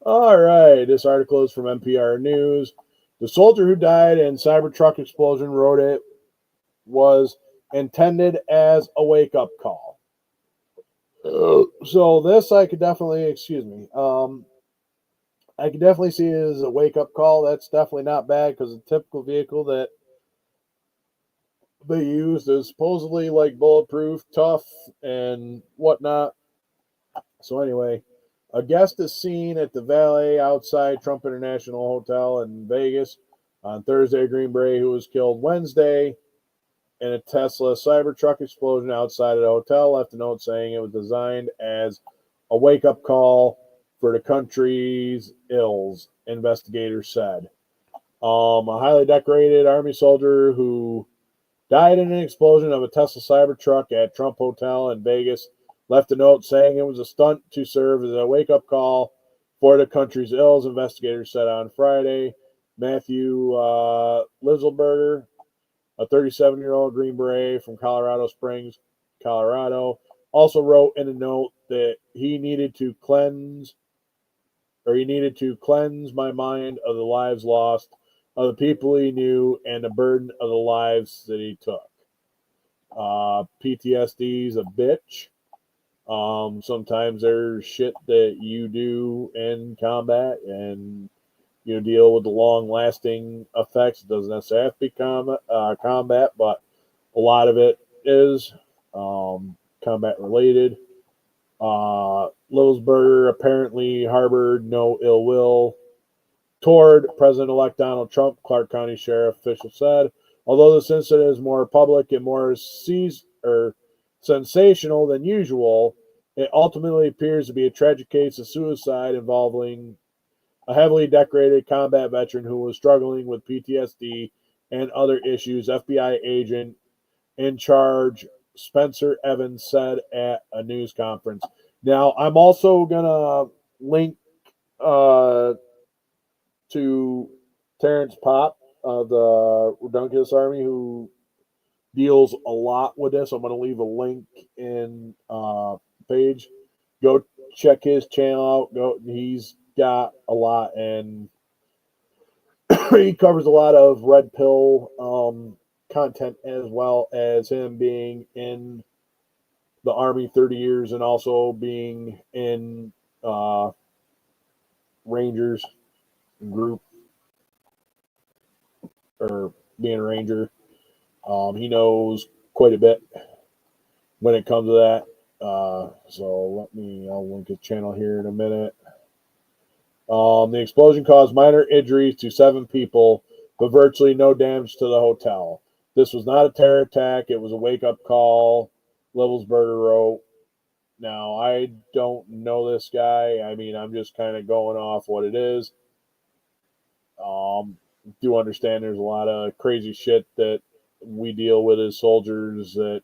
All right. This article is from NPR News. The soldier who died in Cybertruck explosion wrote it was intended as a wake-up call. So this I could definitely, I could definitely see it as a wake-up call. That's definitely not bad because the typical vehicle that they used is supposedly like bulletproof, tough, and whatnot. So anyway, a guest is seen at the valet outside Trump International Hotel in Vegas on Thursday. Green Beret, who was killed Wednesday in a Tesla Cybertruck explosion outside of the hotel, left a note saying it was designed as a wake-up call for the country's ills, investigators said. A highly decorated Army soldier who died in an explosion of a Tesla Cybertruck at Trump Hotel in Vegas left a note saying it was a stunt to serve as a wake-up call for the country's ills, investigators said on Friday. Matthew Lizzleberger, a 37-year-old Green Beret from Colorado Springs, Colorado, also wrote in a note that he needed to cleanse my mind of the lives lost, of the people he knew, and the burden of the lives that he took. PTSD is a bitch. Sometimes there's shit that you do in combat and you deal with the long-lasting effects. It doesn't necessarily have to be combat, but a lot of it is combat-related. Little'sburger apparently harbored no ill will toward President-elect Donald Trump, Clark County Sheriff official said. Although this incident is more public and more sensational than usual, it ultimately appears to be a tragic case of suicide involving a heavily decorated combat veteran who was struggling with PTSD and other issues, FBI agent in charge Spencer Evans said at a news conference. Now, I'm also going to link to Terrence Popp of the Redunculus Army, who deals a lot with this. I'm going to leave a link in page. Go check his channel out. He's got a lot, and he covers a lot of red pill content, as well as him being in the Army 30 years and also being in Rangers group, or being a Ranger. He knows quite a bit when it comes to that. So I'll link his channel here in a minute. The explosion caused minor injuries to 7 people, but virtually no damage to the hotel. This was not a terror attack. It was a wake-up call, Little'sburger wrote. Now, I don't know this guy. I mean, I'm just kind of going off what it is. Do understand there's a lot of crazy shit that we deal with as soldiers that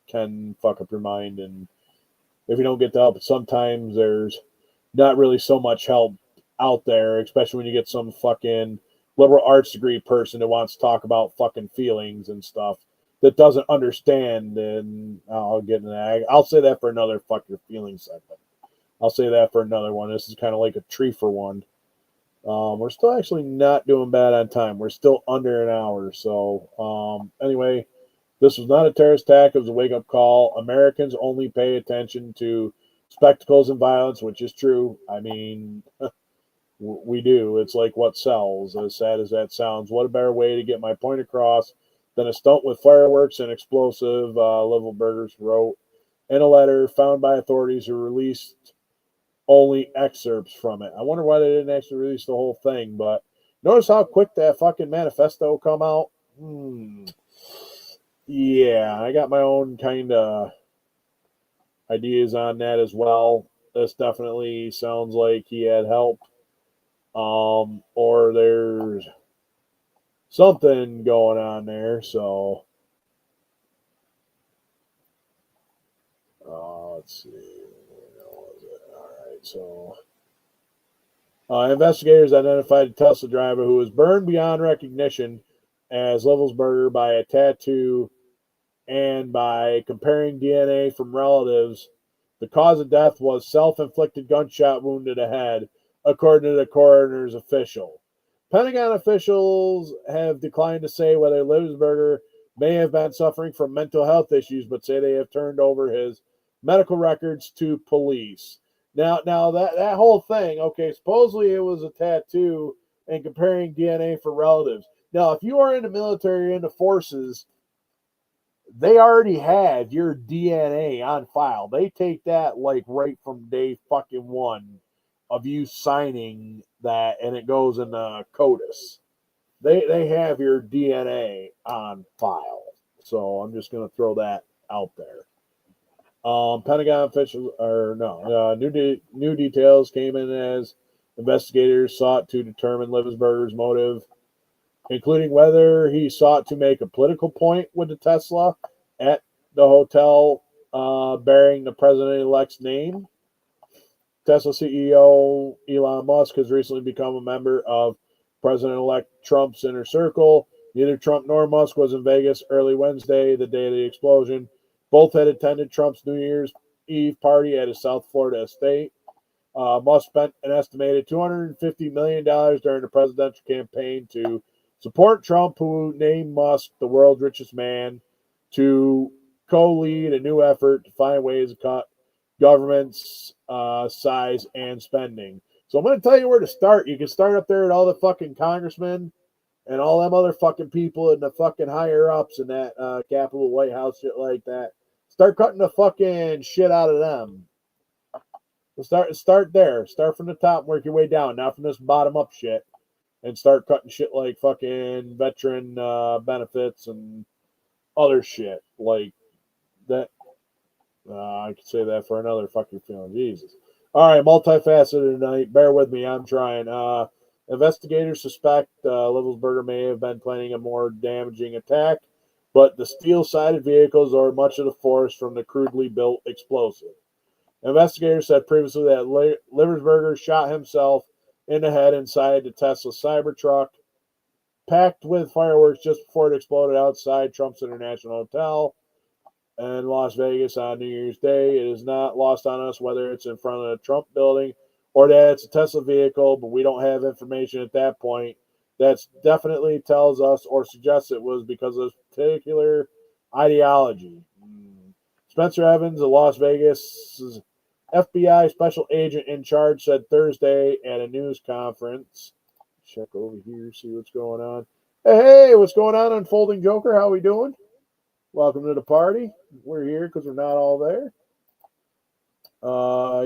can fuck up your mind and if you don't get the help. Sometimes there's not really so much help out there, especially when you get some fucking liberal arts degree person that wants to talk about fucking feelings and stuff that doesn't understand. And I'll get into that. I'll say that for another fuck your feelings segment. I'll say that for another one. This is kind of like a tree for one. We're still actually not doing bad on time. We're still under an hour. So anyway, this was not a terrorist attack. It was a wake-up call. Americans only pay attention to spectacles and violence, which is true. I mean, we do. It's like what sells, as sad as that sounds. What a better way to get my point across than a stunt with fireworks and explosive, Levelbergers wrote in a letter found by authorities who released only excerpts from it. I wonder why they didn't actually release the whole thing, but notice how quick that fucking manifesto come out? Yeah, I got my own kind of ideas on that as well. This definitely sounds like he had help. Or there's something going on there. So, let's see. All right, so investigators identified a Tesla driver who was burned beyond recognition as Levelsberger by a tattoo and by comparing DNA from relatives. The cause of death was self-inflicted gunshot wound to the head, according to the coroner's official. Pentagon officials have declined to say whether Levelsberger may have been suffering from mental health issues, but say they have turned over his medical records to police. Now that whole thing, okay, supposedly it was a tattoo and comparing DNA for relatives. Now, if you are in the military or in the forces, they already have your DNA on file. They take that like right from day fucking one of you signing that, and it goes in the CODIS. They have your DNA on file. So I'm just gonna throw that out there. Pentagon officials, new details came in as investigators sought to determine Levelsberger's motive, including whether he sought to make a political point with the Tesla at the hotel bearing the president-elect's name. Tesla CEO Elon Musk has recently become a member of President-elect Trump's inner circle. Neither Trump nor Musk was in Vegas early Wednesday, the day of the explosion. Both had attended Trump's New Year's Eve party at his South Florida estate. Musk spent an estimated $250 million during the presidential campaign to support Trump, who named Musk the world's richest man, to co-lead a new effort to find ways to cut government's size and spending. So I'm going to tell you where to start. You can start up there at all the fucking congressmen and all them other fucking people and the fucking higher ups in that Capitol, White House, shit like that. Start cutting the fucking shit out of them. Start there. Start from the top and work your way down, not from this bottom up shit. And start cutting shit like fucking veteran benefits and other shit like that. I could say that for another fucking film. Jesus. All right, multifaceted tonight. Bear with me. I'm trying. Investigators suspect Levelsberger may have been planning a more damaging attack, but the steel-sided vehicles are much of the force from the crudely built explosive. Investigators said previously that Levelsberger shot himself in the head inside the Tesla Cybertruck, packed with fireworks just before it exploded outside Trump's International Hotel in Las Vegas on New Year's Day. It is not lost on us whether it's in front of the Trump building or that it's a Tesla vehicle, but we don't have information at that point. That definitely tells us or suggests it was because of particular ideology. Spencer Evans, a Las Vegas FBI special agent in charge, said Thursday at a news conference. Check over here, see what's going on. Hey, what's going on, Unfolding Joker? How we doing? Welcome to the party. We're here because we're not all there.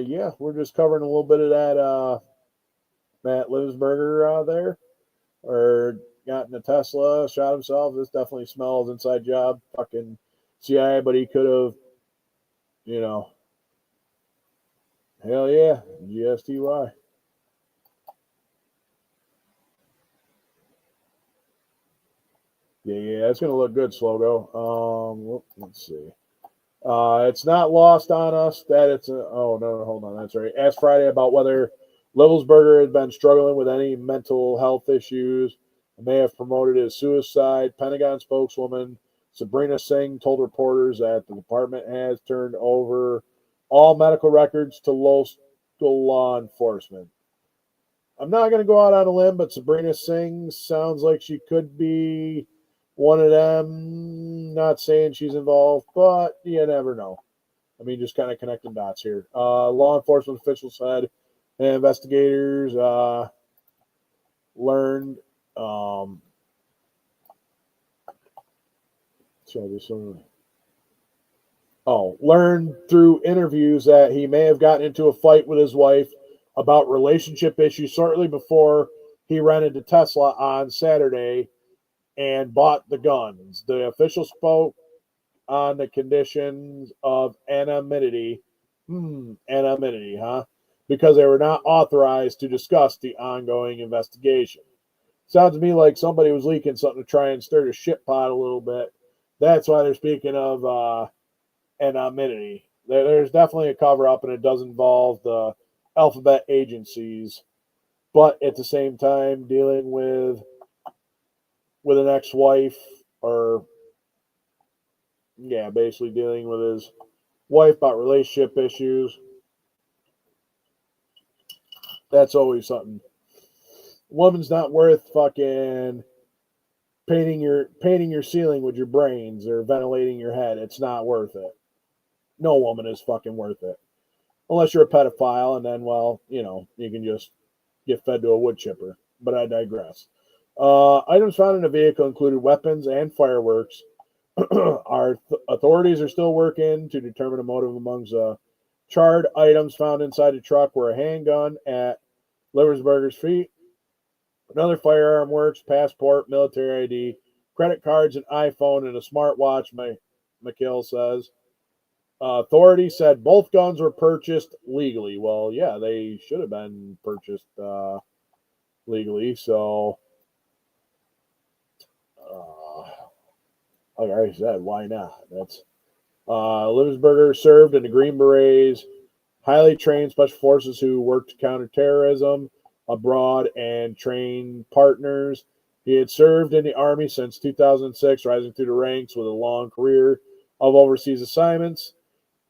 Yeah, we're just covering a little bit of that Matt Levelsberger there, or got in a Tesla, shot himself. This definitely smells inside job, fucking CIA, but he could have, hell yeah, GSTY. Yeah, it's gonna look good, Slogo. Let's see. It's not lost on us that it's oh no, hold on, that's right. Asked Friday about whether Livelsberger had been struggling with any mental health issues and may have promoted his suicide. Pentagon spokeswoman Sabrina Singh told reporters that the department has turned over all medical records to local law enforcement. I'm not going to go out on a limb, but Sabrina Singh sounds like she could be one of them. Not saying she's involved, but you never know. I mean, just kind of connecting dots here. Law enforcement officials said investigators learned. Learned through interviews that he may have gotten into a fight with his wife about relationship issues shortly before he rented a Tesla on Saturday and bought the guns. The official spoke on the conditions of anonymity. Anonymity, huh? Because they were not authorized to discuss the ongoing investigation. Sounds to me like somebody was leaking something to try and stir the shit pot a little bit. That's why they're speaking of anonymity. There's definitely a cover up, and it does involve the alphabet agencies, but at the same time, dealing with an ex-wife, or basically dealing with his wife about relationship issues. That's always something. Woman's not worth fucking painting your ceiling with your brains or ventilating your head. It's not worth it. No woman is fucking worth it. Unless you're a pedophile, and then, well, you can just get fed to a wood chipper. But I digress. Items found in the vehicle included weapons and fireworks. Authorities are still working to determine a motive amongst the charred items found inside the truck were a handgun at Livelsberger's feet, another firearm works, passport, military ID, credit cards, an iPhone, and a smartwatch, McKill says. Authorities said both guns were purchased legally. Well, yeah, they should have been purchased legally. So, like I said, why not? That's Livelsberger served in the Green Berets, highly trained special forces who worked to counter terrorism abroad and train partners. He had served in the Army since 2006, rising through the ranks with a long career of overseas assignments,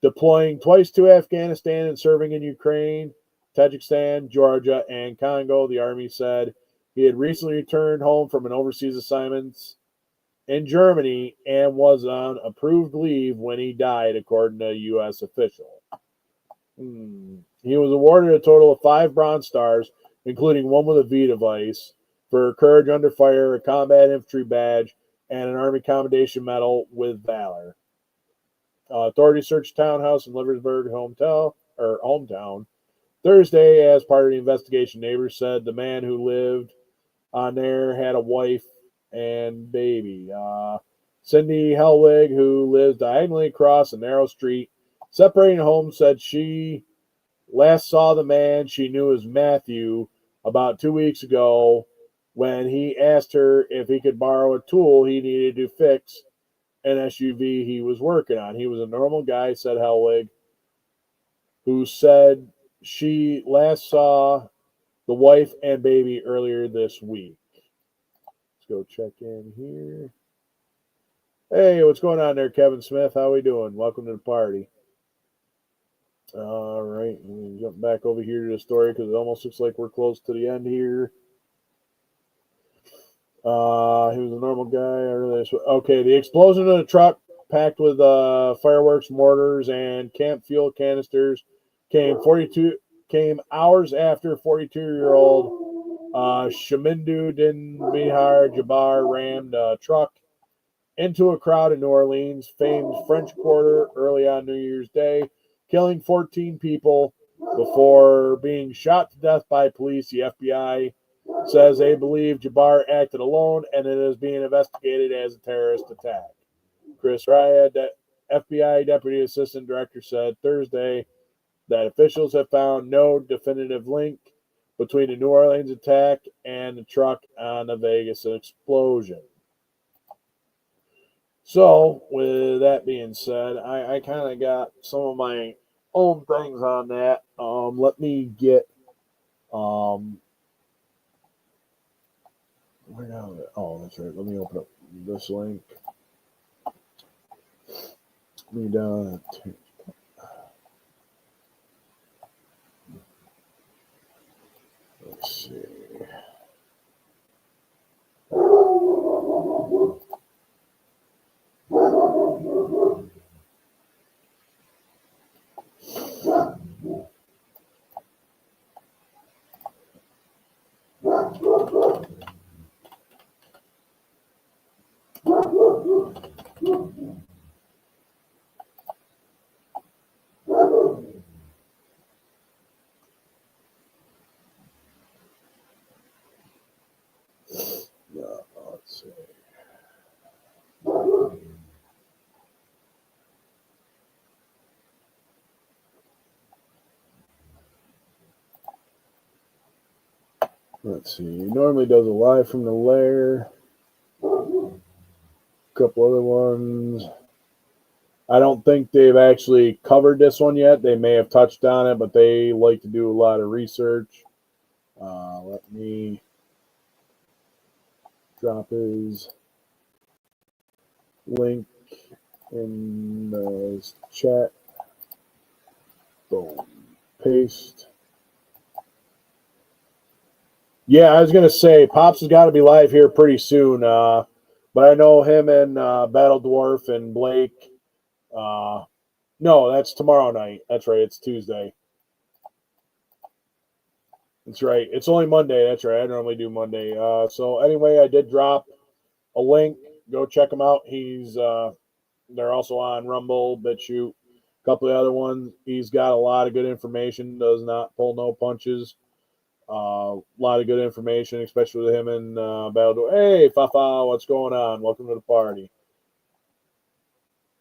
deploying twice to Afghanistan and serving in Ukraine, Tajikistan, Georgia, and Congo. The Army said he had recently returned home from an overseas assignment in Germany and was on approved leave when he died, according to a U.S. official. He was awarded a total of 5 Bronze Stars, including one with a V device, for courage under fire, a combat infantry badge, and an Army Commendation Medal with valor. Authorities searched townhouse in Livelsberg hometown Thursday as part of the investigation. Neighbors said the man who lived on there had a wife and baby. Cindy Hellwig, who lives diagonally across a narrow street separating homes, said she last saw the man she knew as Matthew about 2 weeks ago when he asked her if he could borrow a tool he needed to fix an SUV he was working on. He was a normal guy, said Hellwig, who said she last saw the wife and baby earlier this week. Let's go check in here. Hey, what's going on there, Kevin Smith? How we doing? Welcome to the party. All right, let me jump back over here to the story because it almost looks like we're close to the end here. He was a normal guy. Okay, the explosion of the truck packed with fireworks, mortars, and camp fuel canisters came hours after 42-year-old Shamindu Din Bihar Jabbar rammed a truck into a crowd in New Orleans, famed French Quarter, early on New Year's Day, killing 14 people before being shot to death by police. The FBI says they believe Jabbar acted alone and it is being investigated as a terrorist attack. Chris Raya, FBI Deputy Assistant Director, said Thursday that officials have found no definitive link between the New Orleans attack and the truck on the Vegas explosion. So, with that being said, I kind of got some of my own things on that. Let me get where now? Oh, that's right. Let me open up this link. Let me down. Let's see. Let's see. Let's see. He normally does a live from the lair. A couple other ones. I don't think they've actually covered this one yet. They may have touched on it, but they like to do a lot of research. Let me drop his link in the chat. Boom. Paste. Yeah, I was going to say, Pops has got to be live here pretty soon. But I know him and Battle Dwarf and Blake. No, that's tomorrow night. That's right. It's Tuesday. That's right. It's only Monday. That's right. I normally do Monday. So anyway, I did drop a link. Go check him out. They're also on Rumble, BitChute, a couple of other ones. He's got a lot of good information. Does not pull no punches. A lot of good information, especially with him and Battle. Hey, Fafa, what's going on? Welcome to the party.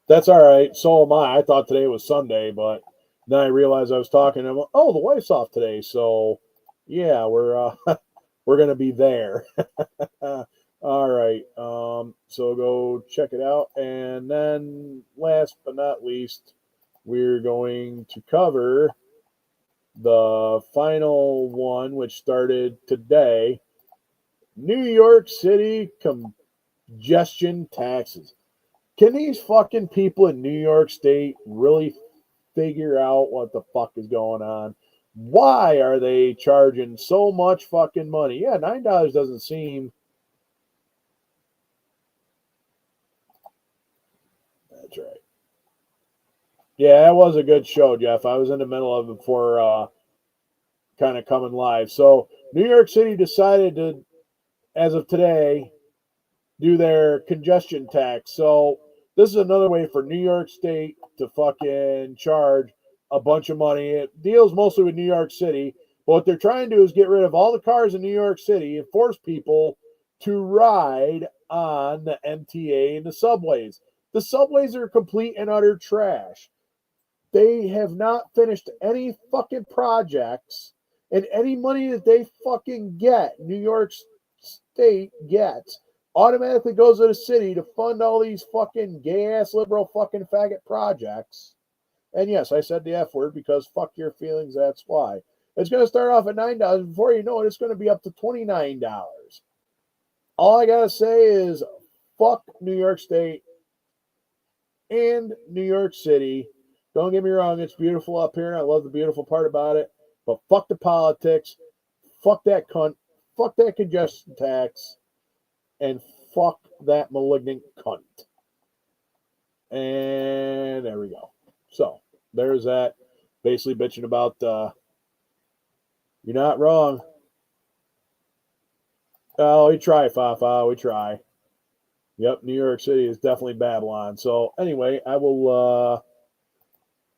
That's all right. So am I. I thought today was Sunday, but then I realized I was talking. And I'm like, oh, the wife's off today, so yeah, we're we're gonna be there. All right. So go check it out, and then last but not least, we're going to cover the final one, which started today. New York City congestion taxes. Can these fucking people in New York State really figure out what the fuck is going on? Why are they charging so much fucking money? Yeah, $9 doesn't seem. That's right. Yeah, that was a good show, Jeff. I was in the middle of it before kind of coming live. So New York City decided to, as of today, do their congestion tax. So this is another way for New York State to fucking charge a bunch of money. It deals mostly with New York City. But what they're trying to do is get rid of all the cars in New York City and force people to ride on the MTA and the subways. The subways are complete and utter trash. They have not finished any fucking projects, and any money that they fucking get, New York State gets, automatically goes to the city to fund all these fucking gay ass liberal fucking faggot projects. And yes, I said the F word because fuck your feelings, that's why. It's going to start off at $9. Before you know it, it's going to be up to $29. All I got to say is fuck New York State and New York City. Don't get me wrong, it's beautiful up here. I love the beautiful part about it. But fuck the politics. Fuck that cunt. Fuck that congestion tax. And fuck that malignant cunt. And there we go. So there's that. Basically bitching about you're not wrong. Oh, we try, Fafa. We try. Yep, New York City is definitely Babylon. So anyway, I will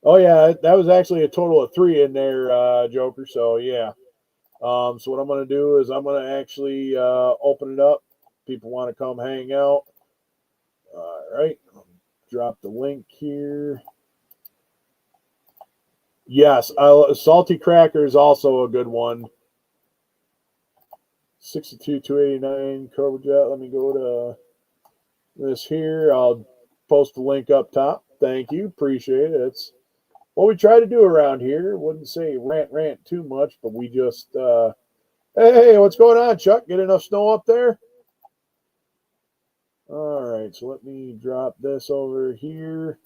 oh yeah, that was actually a total of 3 in there, Joker. So yeah. So what I'm gonna do is I'm gonna actually open it up. People want to come hang out. All right. Drop the link here. Yes, Salty Cracker is also a good one. 62,289 Cobra Jet. Let me go to this here. I'll post the link up top. Thank you. Appreciate it. It's what we try to do around here. Wouldn't say rant too much, but we just hey, what's going on, Chuck? Get enough snow up there? All right, so let me drop this over here.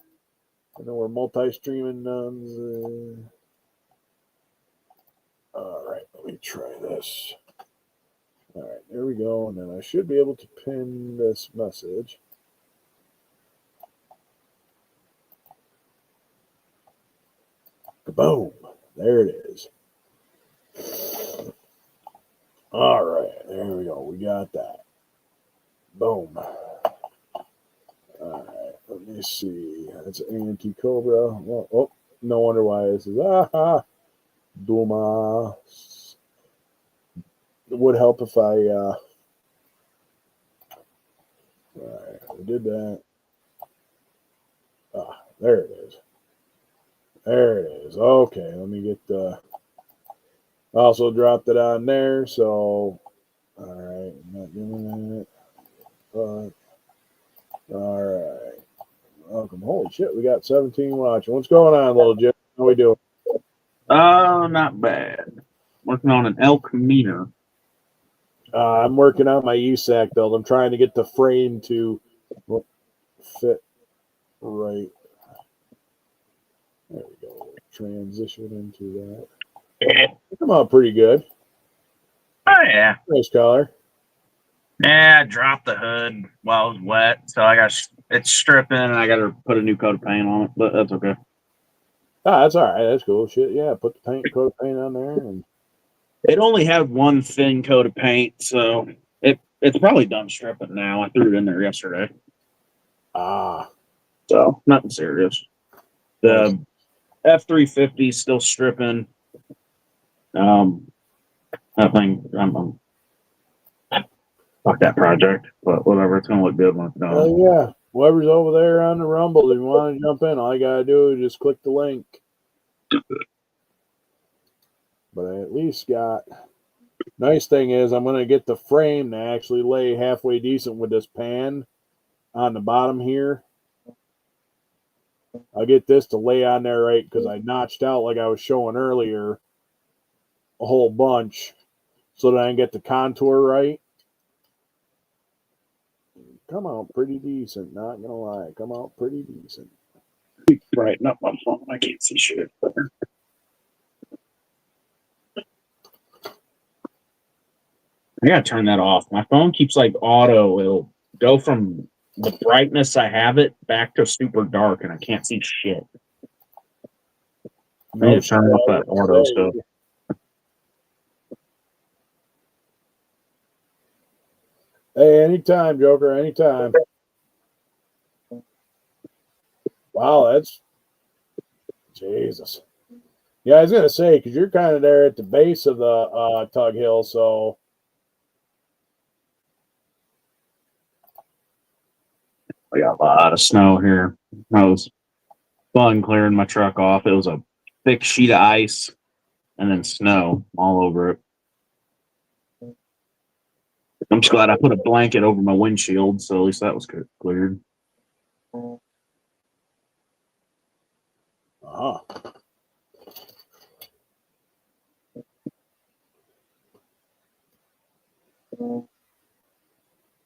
I know we're multi-streaming nuns. All right, let me try this. All right, there we go. And then I should be able to pin this message. Boom. There it is. All right, there we go. We got that. Boom. All right, let me see. That's anti-cobra. Well, oh, no wonder why this is. Duma. It would help if I. All right, we did that. There it is. There it is. Okay, let me get the. Also dropped it on there, so. All right, I'm not doing that. But. All right. Welcome. Holy shit, we got 17 watching. What's going on, little Jim? How we doing? Oh, not bad. Working on an El Camino. I'm working on my USAC build. I'm trying to get the frame to fit right. There we go. Transition into that. Come out pretty good. Oh, yeah. Nice color. Yeah, I dropped the hood while it was wet, so I got it's stripping, and I got to put a new coat of paint on it, but that's okay. That's all right. That's cool. Shit, yeah. Put the coat of paint on there, and It only had one thin coat of paint, so it's probably done stripping now. I threw it in there yesterday. So nothing serious. The F-350 is still stripping. I think fuck that project, but whatever. It's gonna look good when it's done. yeah. Whoever's over there on the Rumble, if you want to jump in, all you gotta do is just click the link. But I at least got. Nice thing is, I'm gonna get the frame to actually lay halfway decent with this pan on the bottom here. I'll get this to lay on there right because I notched out, like I was showing earlier, a whole bunch so that I can get the contour right. Come out pretty decent, not gonna lie. Come out pretty decent. Brighten up my phone. I can't see shit. I gotta turn that off. My phone keeps like auto. It'll go from the brightness I have it back to super dark, and I can't see shit. I need to turn off that auto stuff. Hey, anytime, Joker, anytime. Wow, that's Jesus. Yeah, I was gonna say because you're kind of there at the base of the Tug Hill, so I got a lot of snow here. I was fun clearing my truck off. It was a thick sheet of ice and then snow all over it. I'm just glad I put a blanket over my windshield, so at least that was cleared.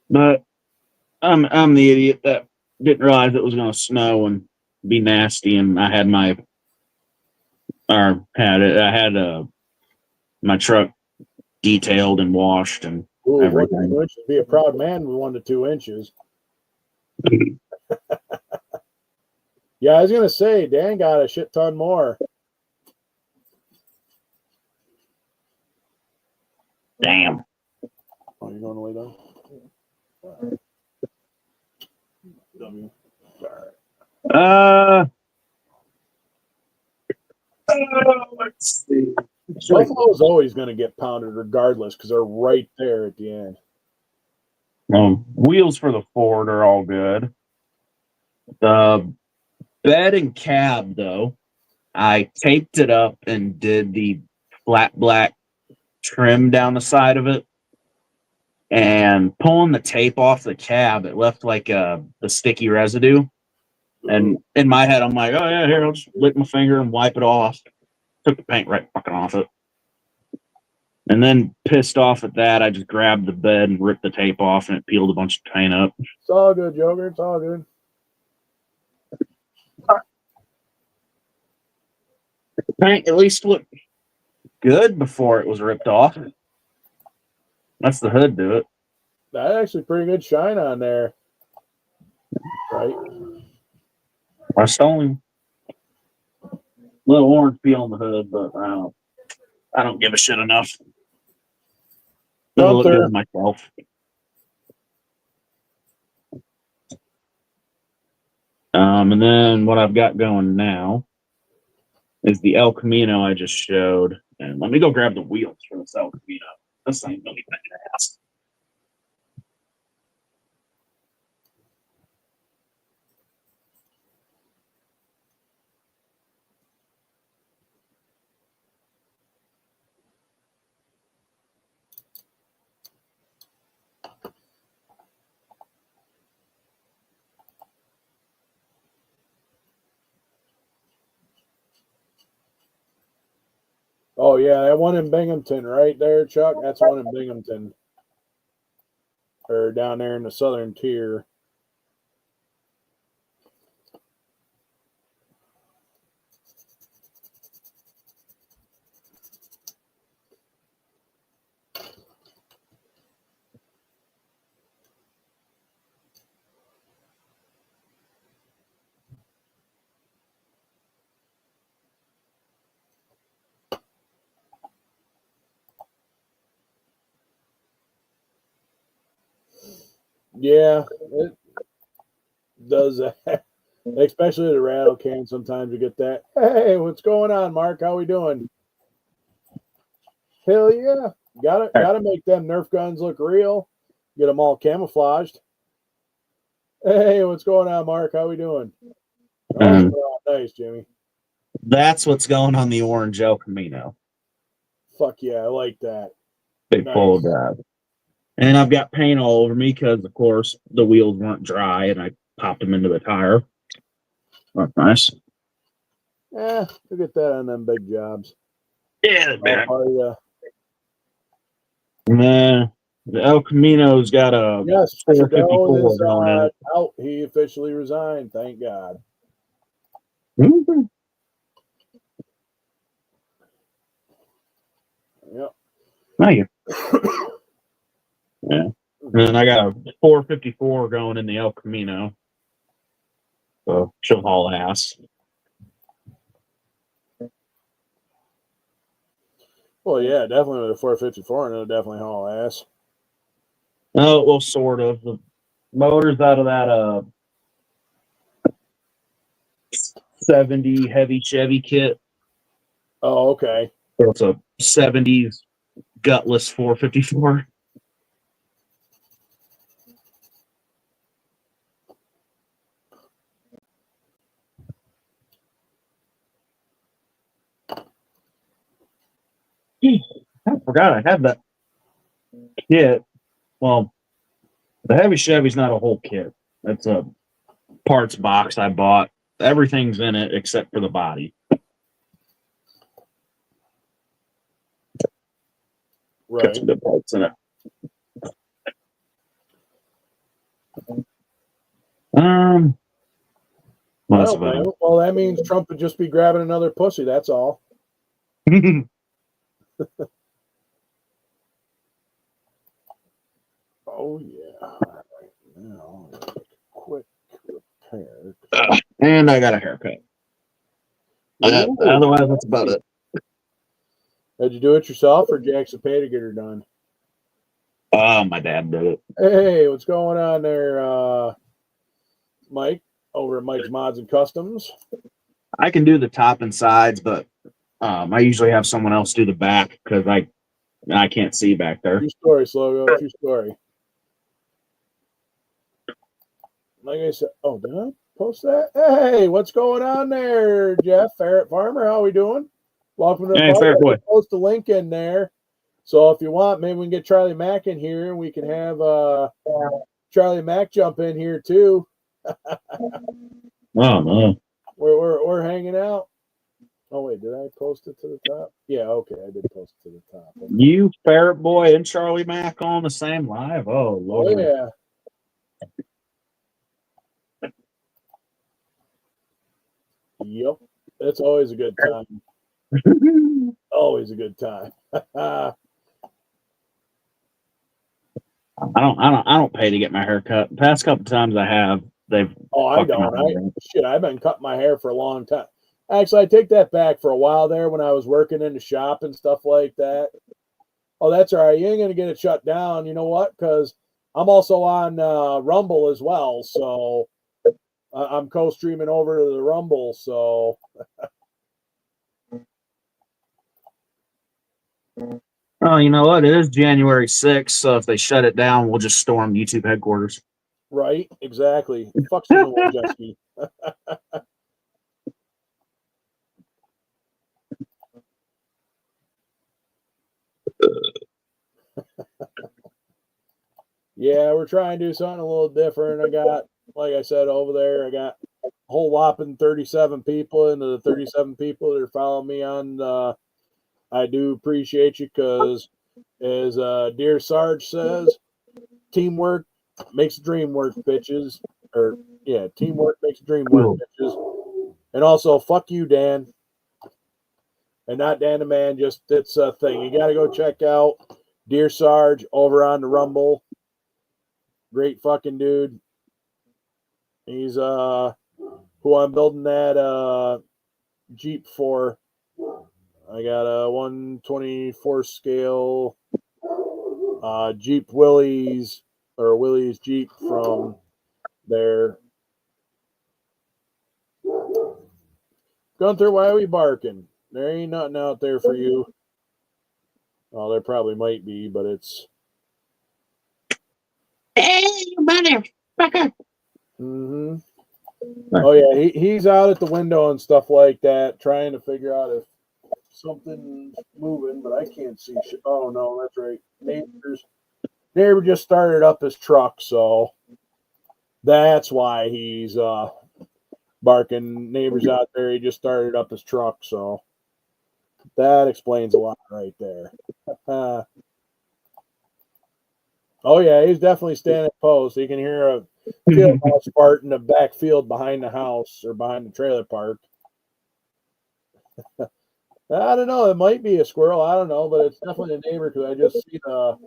But I'm the idiot that didn't realize it was going to snow and be nasty, and I had my my truck detailed and washed and everything. 1 2 inches. Be a proud man with 1 to 2 inches. Yeah, I was gonna say Dan got a shit ton more. Damn. Oh, you going to lay down? W. All right. Let's see. Buffalo's always going to get pounded regardless because they're right there at the end. Wheels for the Ford are all good. The bed and cab, though, I taped it up and did the flat black trim down the side of it. And pulling the tape off the cab, it left like the sticky residue. And in my head, I'm like, oh yeah, here, I'll just lick my finger and wipe it off. Took the paint right fucking off it. And then pissed off at that, I just grabbed the bed and ripped the tape off, and it peeled a bunch of paint up. It's all good, Joker. It's all good. The paint at least looked good before it was ripped off. That's the hood do it. That actually pretty good shine on there. Right? I only little orange peel on the hood, but I don't give a shit enough. It'll look good myself. And then what I've got going now is the El Camino I just showed. And let me go grab the wheels for this El Camino. This ain't really been an ass. Oh, yeah, that one in Binghamton right there, Chuck. That's one in Binghamton. Or down there in the southern tier. Yeah, it does that. Especially the rattle can. Sometimes you get that. Hey, what's going on, Mark? How we doing? Hell yeah. Gotta make them Nerf guns look real. Get them all camouflaged. Hey, what's going on, Mark? How we doing? Oh, nice, Jimmy. That's what's going on the orange El Camino. Fuck yeah, I like that. Big full drive. And I've got paint all over me because, of course, the wheels weren't dry and I popped them into the tire. That's nice. Yeah, you get that on them big jobs. Yeah, man. Oh, and then the El Camino's got a 454 going in it. Out. He officially resigned. Thank God. Mm-hmm. Yep. Thank you. Yeah. And then I got a 454 going in the El Camino. So she'll haul ass. Well, yeah, definitely with a 454, and it'll definitely haul ass. Oh, well, sort of. The motor's out of that 70 heavy Chevy kit. Oh, okay. So it's a 70s gutless 454. I forgot I had that kit. Well, the heavy Chevy's not a whole kit. That's a parts box I bought. Everything's in it except for the body. Right. Got some good parts in it. Well, that means Trump would just be grabbing another pussy. That's all. Oh yeah. All right. Now, quick repair. And I got a haircut. Otherwise, that's about it. Did you do it yourself, or Jackson pay to get her done? My dad did it. Hey, what's going on there, Mike? Over at Mike's Mods and Customs. I can do the top and sides, but I usually have someone else do the back because I can't see back there. True story, Slogo. True story. Like I said, oh, did I post that? Hey, what's going on there, Jeff? Ferret Farmer, how we doing? Welcome to the Ferret boy. Post a link in there. So if you want, maybe we can get Charlie Mack in here, and we can have Charlie Mack jump in here too. Oh no. We're hanging out. Oh wait, did I post it to the top? Yeah, okay, I did post it to the top. Okay. You, Ferret Boy, and Charlie Mack on the same live? Oh Lord. Oh yeah. Yep. It's always a good time. Always a good time. I don't pay to get my hair cut. The past couple times I have, they've I don't. I've been cutting my hair for a long time. Actually, I take that back. For a while there, when I was working in the shop and stuff like that. Oh, that's all right. You ain't gonna get it shut down. You know what? Because I'm also on Rumble as well, so I'm co-streaming over to the Rumble. So. Oh, you know what? It is January 6th, so if they shut it down, we'll just storm YouTube headquarters. Right, exactly. Fuck Susan Wojcicki. Yeah, we're trying to do something a little different. I got, like I said, over there, I got a whole whopping 37 people, and the 37 people that are following me on, I do appreciate you because, as dear Sarge says, teamwork makes the dream work, bitches. Or, yeah, teamwork makes the dream work, bitches. And also, fuck you, Dan. And not Dan the Man, just it's a thing. You got to go check out Dear Sarge over on the Rumble. Great fucking dude. He's who I'm building that Jeep for. I got a 124 scale Jeep Willys or Willys Jeep from there. Gunther, why are we barking? There ain't nothing out there for you. Oh, there probably might be, but it's. Hey, you motherfucker! Mm-hmm. Oh yeah, he's out at the window and stuff like that, trying to figure out if something's moving, but I can't see shit. Oh no, that's right. Neighbor just started up his truck, so that's why he's barking. Neighbor's out there. He just started up his truck, so that explains a lot right there. Oh yeah, he's definitely standing post. You can hear a field mouse fart in the back field behind the house or behind the trailer park. I don't know. It might be a squirrel. I don't know, but it's definitely a neighbor because I just see the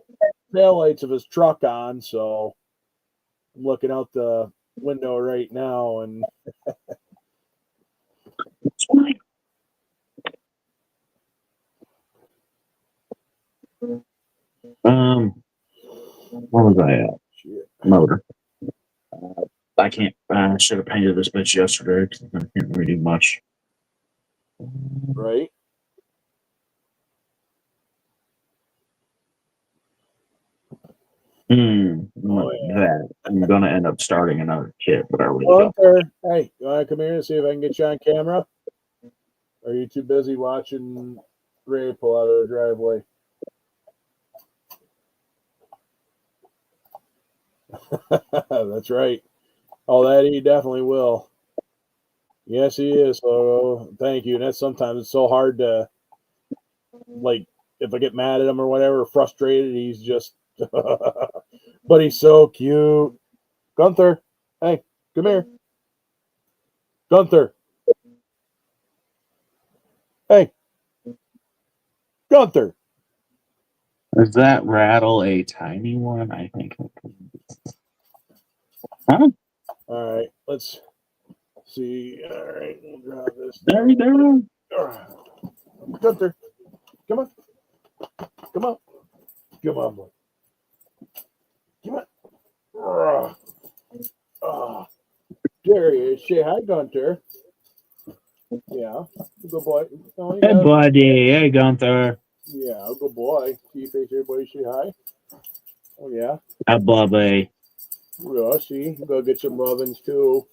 tail lights of his truck on. So I'm looking out the window right now, and where was I at? shit. Motor. I can't. I should have painted this bitch yesterday because I can't really do much. Right. That I'm gonna end up starting another kit, but I really Hunter, hey, you want to come here and see if I can get you on camera? Or are you too busy watching Ray pull out of the driveway? That's right. Oh, that he definitely will. Yes, he is. So thank you. And that's sometimes it's so hard to, like, if I get mad at him or whatever, frustrated, he's just, but he's so cute. Gunther, hey, come here. Gunther. Hey. Gunther. Is that rattle a tiny one? I think. Huh? All right, let's see. All right, we'll drop this. There. Gunther, come on. Come on. Come on, boy. Come on. There he is. Say hi, Gunther. Yeah, good boy. Oh, Hey, buddy. Hey, Gunther. Yeah, good boy. See you face everybody. Say hi. Oh yeah. Hi, Bubby. Yeah. See, go get some rubbins too.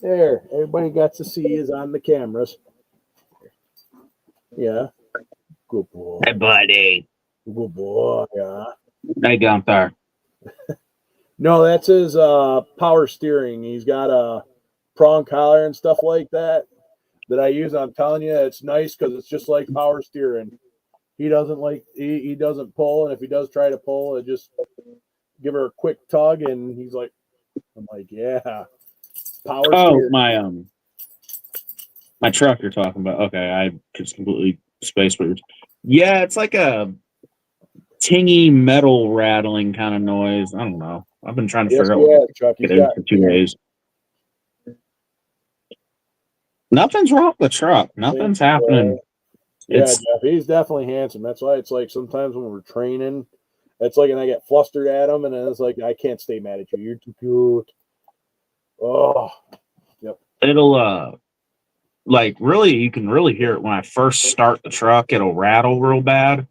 There, everybody got to see is on the cameras. Yeah. Good boy. Hey, buddy. Good boy. Yeah. Hey, Gunther. No, that's his power steering. He's got a prong collar and stuff like that I use. I'm telling you, it's nice because it's just like power steering. He doesn't he doesn't pull, and if he does try to pull, it just give her a quick tug, and he's like, I'm like, yeah, power steering. My truck you're talking about. Okay, I just completely spaced what you're. Yeah, it's like a tingy metal rattling kind of noise. I don't know. I've been trying to figure out what Chuck. it is for 2 days. Nothing's wrong with the truck. Nothing's happening. Yeah, Jeff, he's definitely handsome. That's why it's like sometimes when we're training, it's like, and I get flustered at him, and then it's like, I can't stay mad at you. You're too cute. Oh, yep. It'll like really, you can really hear it when I first start the truck. It'll rattle real bad,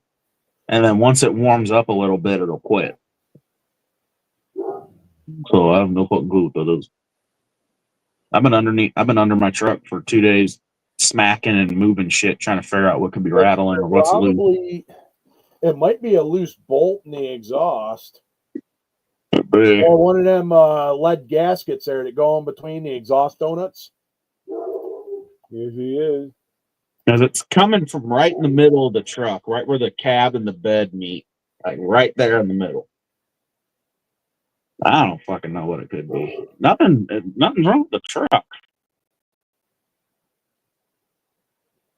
and then once it warms up a little bit, it'll quit. So I have no fucking clue what that is. I've been under my truck for 2 days, smacking and moving shit, trying to figure out what could be rattling or what's loose. It might be a loose bolt in the exhaust, or one of them lead gaskets there that go in between the exhaust donuts. Here he is. Because it's coming from right in the middle of the truck, right where the cab and the bed meet, like right there in the middle. I don't fucking know what it could be. Nothing's wrong with the truck.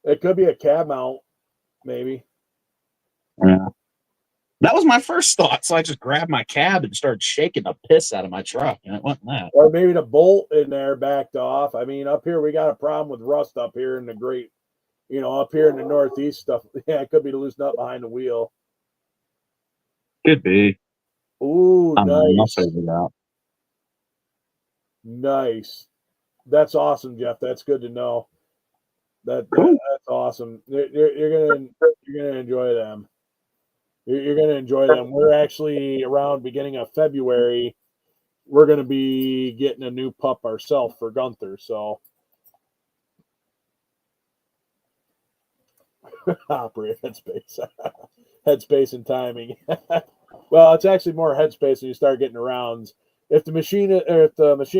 It could be a cab mount, maybe. Yeah. That was my first thought. So I just grabbed my cab and started shaking the piss out of my truck, and it wasn't that. Or maybe the bolt in there backed off. I mean, up here we got a problem with rust up here in the great, up here in the Northeast stuff. Yeah, it could be the loose nut behind the wheel. Could be. Ooh, nice. I'll figure it out. Nice. That's awesome, Jeff. That's good to know. That's awesome. You're gonna enjoy them. You're gonna enjoy them. We're actually around beginning of February. We're gonna be getting a new pup ourselves for Gunther. So operate headspace, headspace and timing. Well, it's actually more headspace when you start getting around. If the machine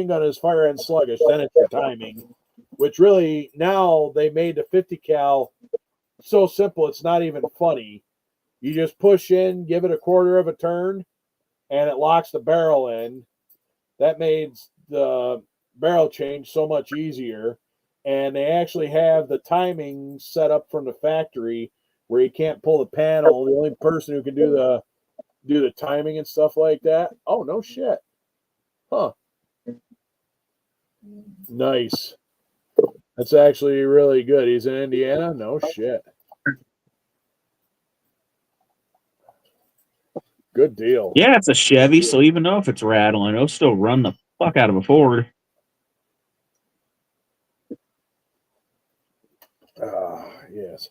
gun is fire end sluggish, then it's your timing. Which really now they made the 50 cal so simple it's not even funny. You just push in, give it a quarter of a turn, and it locks the barrel in. That made the barrel change so much easier. And they actually have the timing set up from the factory where you can't pull the panel. The only person who can do the timing and stuff like that. Oh, no shit. Huh. Nice. That's actually really good. He's in Indiana? No shit. Good deal. Yeah, it's a Chevy, so even though if it's rattling, it'll still run the fuck out of a Ford. Yes.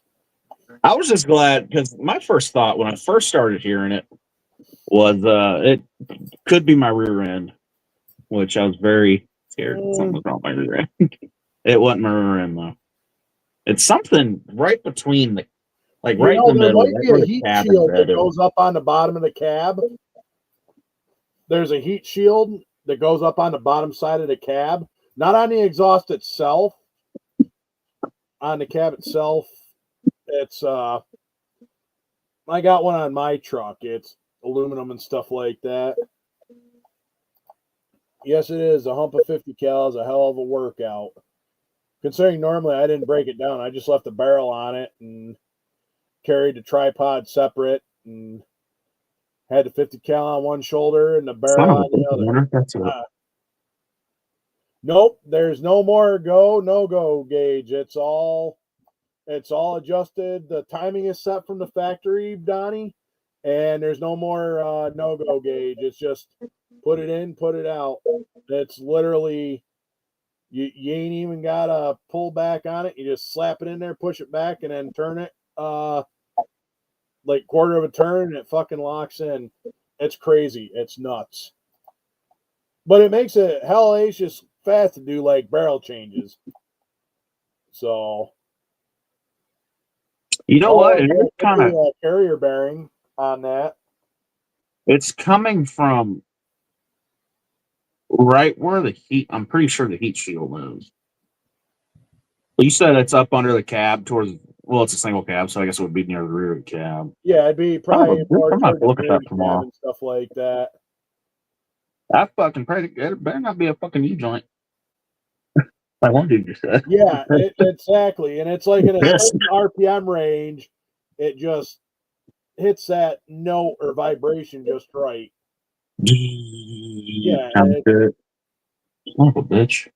I was just glad because my first thought when I first started hearing it was it could be my rear end, which I was very scared something was wrong with my rear end. It wasn't my rear end though. It's something right between the, like right in the middle. There might be a heat shield that goes up on the bottom of the cab. There's a heat shield that goes up on the bottom side of the cab, not on the exhaust itself. On the cab itself, it's I got one on my truck. It's aluminum and stuff like that. Yes, it is. A hump of 50 cal is a hell of a workout. Considering normally I didn't break it down. I just left the barrel on it and carried the tripod separate and had the 50 cal on one shoulder and the barrel on the other. Nope, there's no more no-go gauge. It's all adjusted. The timing is set from the factory, Donnie, and there's no more no-go gauge. It's just put it in, put it out. It's literally you ain't even got to pull back on it. You just slap it in there, push it back, and then turn it like quarter of a turn, and it fucking locks in. It's crazy. It's nuts. But it makes it hellacious fast to do like barrel changes. So you know what? It's kind of carrier bearing on that. It's coming from right where the heat. I'm pretty sure the heat shield is. You said it's up under the cab towards. Well, it's a single cab, so I guess it would be near the rear of the cab. Yeah, it'd be probably more I'm about toward to the look at rear that of the cab tomorrow. and stuff like that. I fucking pray it better not be a fucking U joint. Like one dude just said. Yeah, exactly. And it's like in a Yes. certain RPM range, it just hits that note or vibration just right. Yeah, Sounds good. Son of a bitch.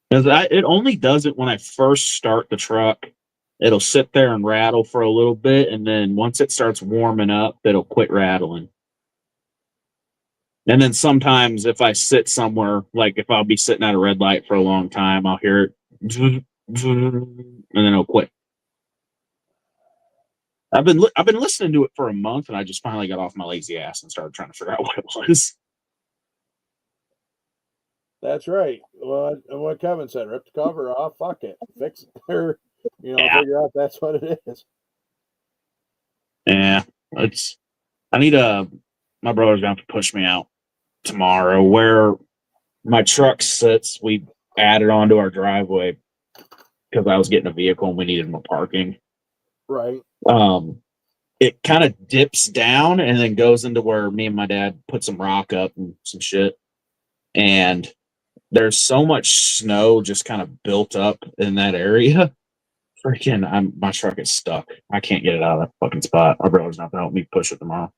Because it only does it when I first start the truck. It'll sit there and rattle for a little bit, and then once it starts warming up, it'll quit rattling. And then sometimes if I sit somewhere, like if I'll be sitting at a red light for a long time, I'll hear it, and then it'll quit. I've been listening to it for a month, and I just finally got off my lazy ass and started trying to figure out what it was. that's right. Well, and what Kevin said, rip the cover off, fuck it, fix it, or Yeah. figure out that's what it is. Yeah, I need my brother's going to push me out tomorrow where my truck sits. We added onto our driveway because I was getting a vehicle and we needed more parking. Right. It kind of dips down and then goes into where me and my dad put some rock up and some shit. And there's so much snow just kind of built up in that area. Freaking, my truck is stuck. I can't get it out of that fucking spot. My brother's not going to help me push it tomorrow.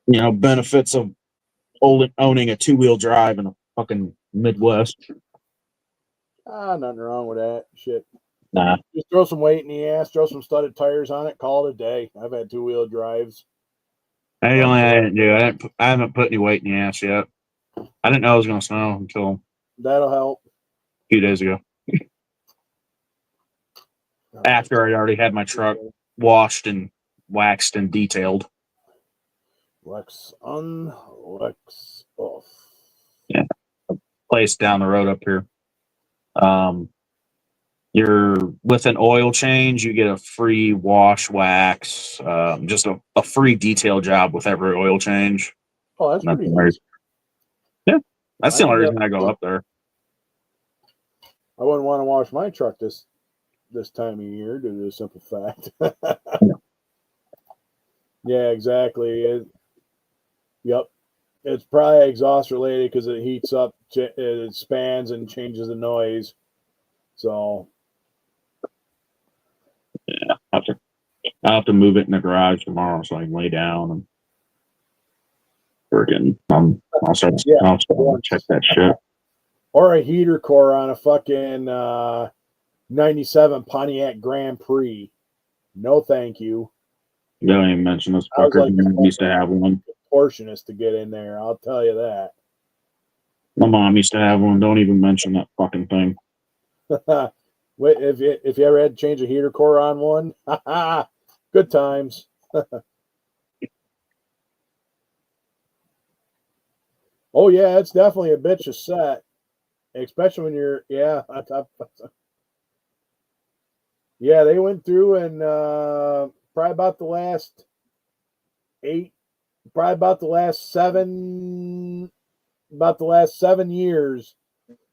Benefits of owning a 2-wheel drive in a fucking Midwest. Nothing wrong with that. Shit. Nah. Just throw some weight in the ass, throw some studded tires on it, call it a day. I've had 2-wheel drives. I didn't do. I haven't put any weight in the ass yet. I didn't know it was going to snow until That'll help. a few days ago. After I already had my truck washed and waxed and detailed. Lex on, Lex off. Yeah. Place down the road up here. You're with an oil change, you get a free wash, wax, just a free detail job with every oil change. Oh, that's pretty nice. Yeah, that's the only reason I go up there. I wouldn't want to wash my truck this time of year due to the simple fact. Yeah, exactly. Yep. It's probably exhaust related because it heats up, it spans and changes the noise. So yeah, I'll have to move it in the garage tomorrow so I can lay down and freaking I'll start check that shit. Or a heater core on a fucking 97 Pontiac Grand Prix. No, thank you. Don't even mention this fucker. I used to have one. Contortionist to get in there, I'll tell you that. My mom used to have one. Don't even mention that fucking thing. Wait, if you ever had to change a heater core on one, good times. Oh yeah, it's definitely a bitch to set, especially when you're yeah. Yeah, they went through and probably about the last 7 years,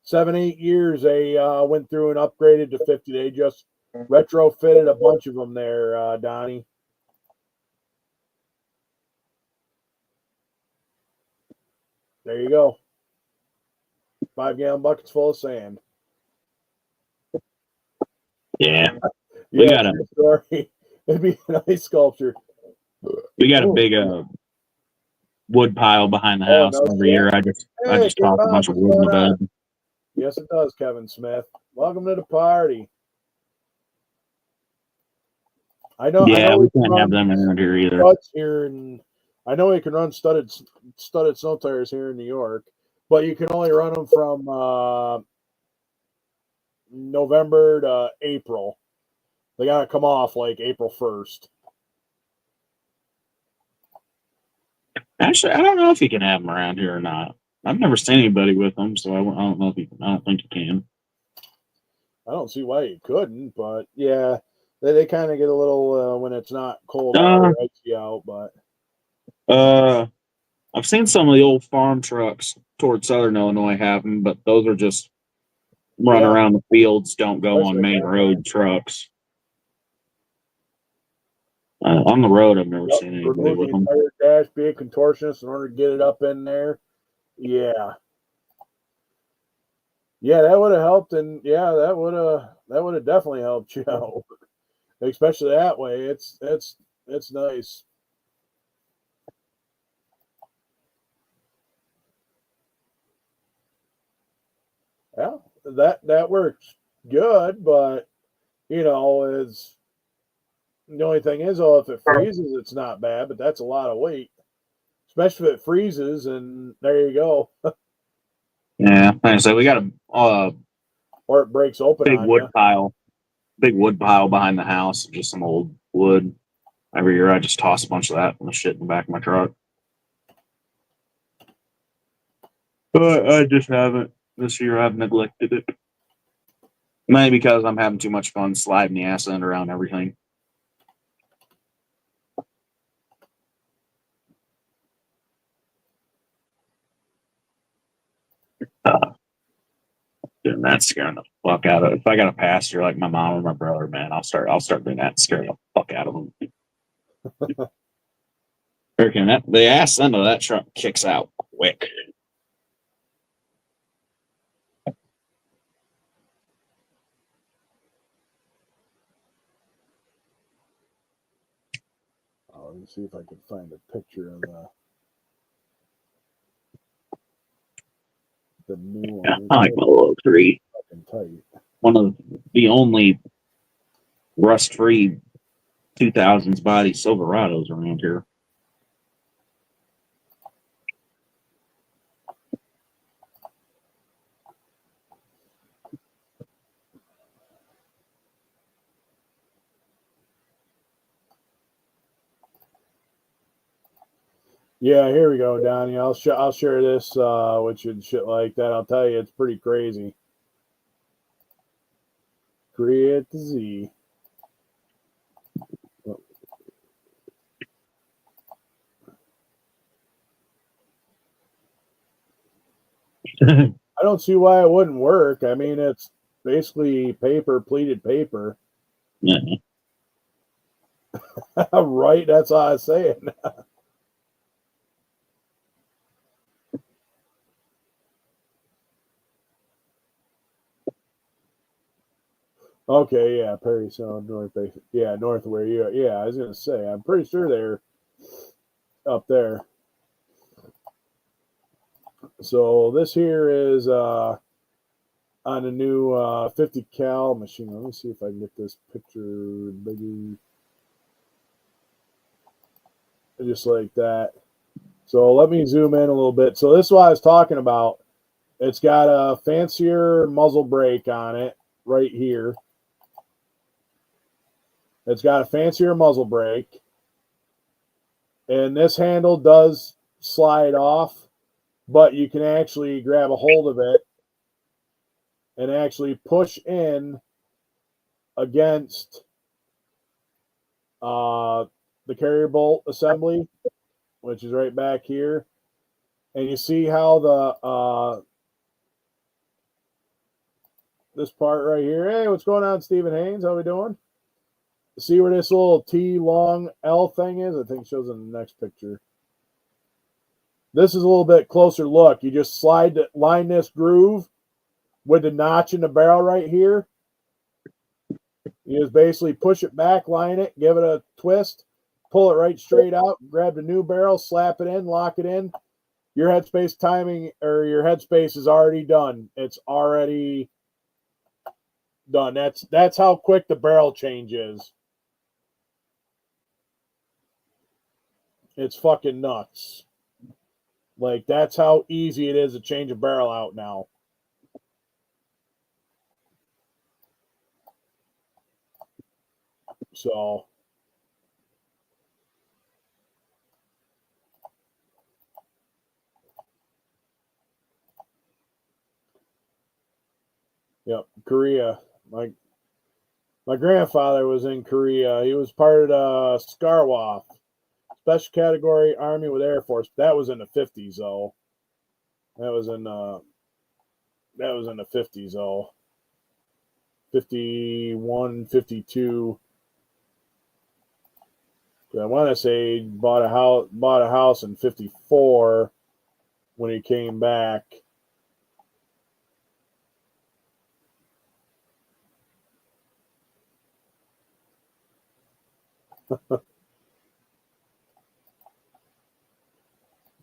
7-8 years, they went through and upgraded to 50. They just retrofitted a bunch of them there, Donnie. There you go. 5-gallon buckets full of sand. Yeah. Yeah, story. It'd be a nice sculpture. We got a big wood pile behind the house every year. I just toss a bunch of wood in the bed. Yes, it does, Kevin Smith. Welcome to the party. I know. Yeah, I know we can't have them around here either. I know we can run studded snow tires here in New York, but you can only run them from November to April. They gotta come off like April 1st. Actually, I don't know if you can have them around here or not. I've never seen anybody with them, so I don't know if you can. I don't think you can. I don't see why you couldn't, but yeah, they kind of get a little when it's not cold out or icy out. But I've seen some of the old farm trucks towards southern Illinois have them, but those are just run around the fields, don't go on main road trucks. On the road, I've never seen anybody with them. Dash, be a contortionist in order to get it up in there. Yeah. Yeah, that would have helped, and yeah, that would have definitely helped you out, especially that way. It's nice. Yeah, that works good, but you know, is the only thing is, oh, if it freezes, it's not bad, but that's a lot of weight, especially if it freezes, and there you go. Yeah, like I said, we got a or it breaks open big on wood you. pile behind the house, just some old wood. Every year, I just toss a bunch of that and the shit in the back of my truck. But I just haven't. This year, I've neglected it. Maybe because I'm having too much fun sliding the ass end around everything. Doing that, scaring the fuck out of it. If I got a passenger like my mom or my brother, man, I'll start doing that and scaring the fuck out of them. Freaking that the ass end of that truck kicks out quick. Let me see if I can find a picture of the new one. Yeah, I like my little 3. One of the only rust-free 2000s body Silverados around here. Yeah, here we go, Donnie. I'll share this with you and shit like that. I'll tell you, it's pretty crazy. Create the Z. I don't see why it wouldn't work. I mean, it's basically paper, pleated paper. Yeah. Right? That's all I was saying. Okay, yeah, Perry Sound, North Bay. Yeah, north of where you are. Yeah, I was going to say, I'm pretty sure they're up there. So this here is on a new 50 cal machine. Let me see if I can get this picture bigger. Just like that. So let me zoom in a little bit. So this is what I was talking about. It's got a fancier muzzle brake on it right here. It's got a fancier muzzle brake. And this handle does slide off, but you can actually grab a hold of it and actually push in against the carrier bolt assembly, which is right back here. And you see how the this part right here. Hey, what's going on, Stephen Haynes? How we doing? See where this little T long L thing is? I think it shows in the next picture. This is a little bit closer look. You just line this groove with the notch in the barrel right here. You just basically push it back, line it, give it a twist, pull it right straight out, grab the new barrel, slap it in, lock it in. Your headspace timing or your headspace is already done. It's already done. That's how quick the barrel change is. It's fucking nuts. Like, that's how easy it is to change a barrel out now. So, yep, Korea. My grandfather was in Korea. He was part of the Skarwoth. special category Army with Air Force. That was in the 50s, though. That was in the 50s, though. 51, 52. I want to say bought a house in 54 when he came back.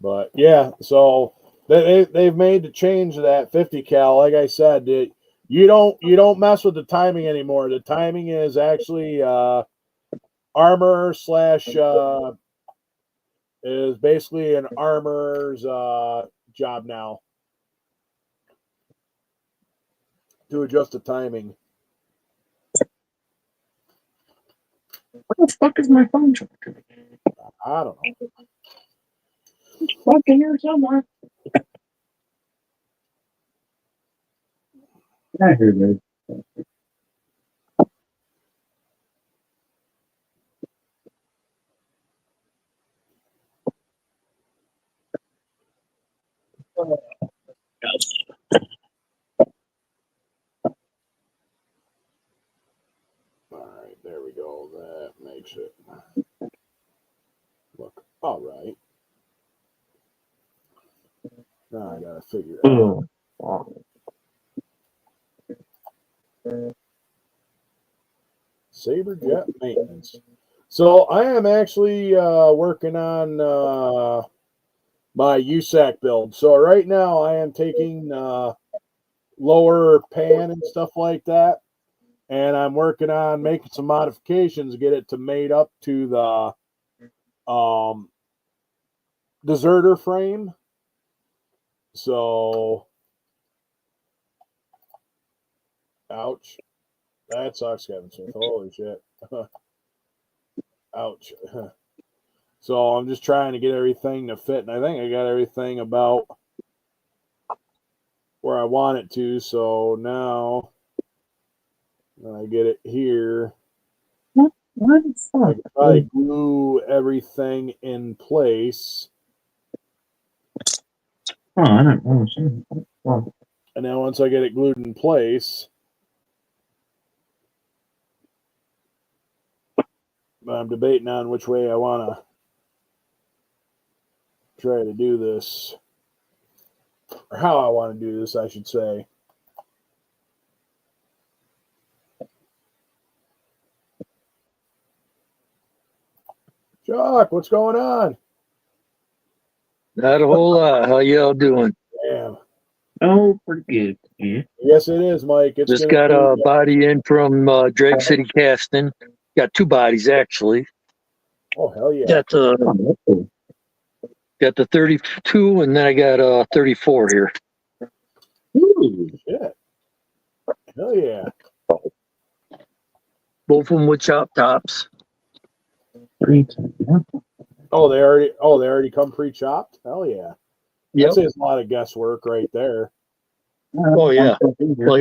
But yeah, so they've made the change to that 50 cal. Like I said, you don't mess with the timing anymore. The timing is actually armor slash is basically an armor's job now to adjust the timing. What the fuck is my phone charger? I don't know. It's fucking here somewhere. I heard it. All right, there we go. That makes it look all right. Now I gotta figure out. Saber jet maintenance. So I am actually working on my USAC build. So right now I am taking lower pan and stuff like that, and I'm working on making some modifications to get it to made up to the deserter frame. So, ouch. That sucks, Kevin Smith. Holy shit. Ouch. So I'm just trying to get everything to fit, and I think I got everything about where I want it to. So now when I get it here, I can probably glue everything in place. Oh, I don't know. And then once I get it glued in place, I'm debating on which way I want to try to do this, or how I want to do this, I should say. Chuck, what's going on? Not a whole lot. How y'all doing? Damn. Oh, pretty good. Yeah. Yes, it is, Mike. It's Just got a body in from Drake City Casting. Got two bodies actually. Oh, hell yeah. Got the 32 and then I got 34 here. Ooh, shit. Hell yeah. Both of them with chop tops. Oh, they already come pre-chopped? Hell yeah. Yep. That saves a lot of guesswork right there. Oh yeah. Well,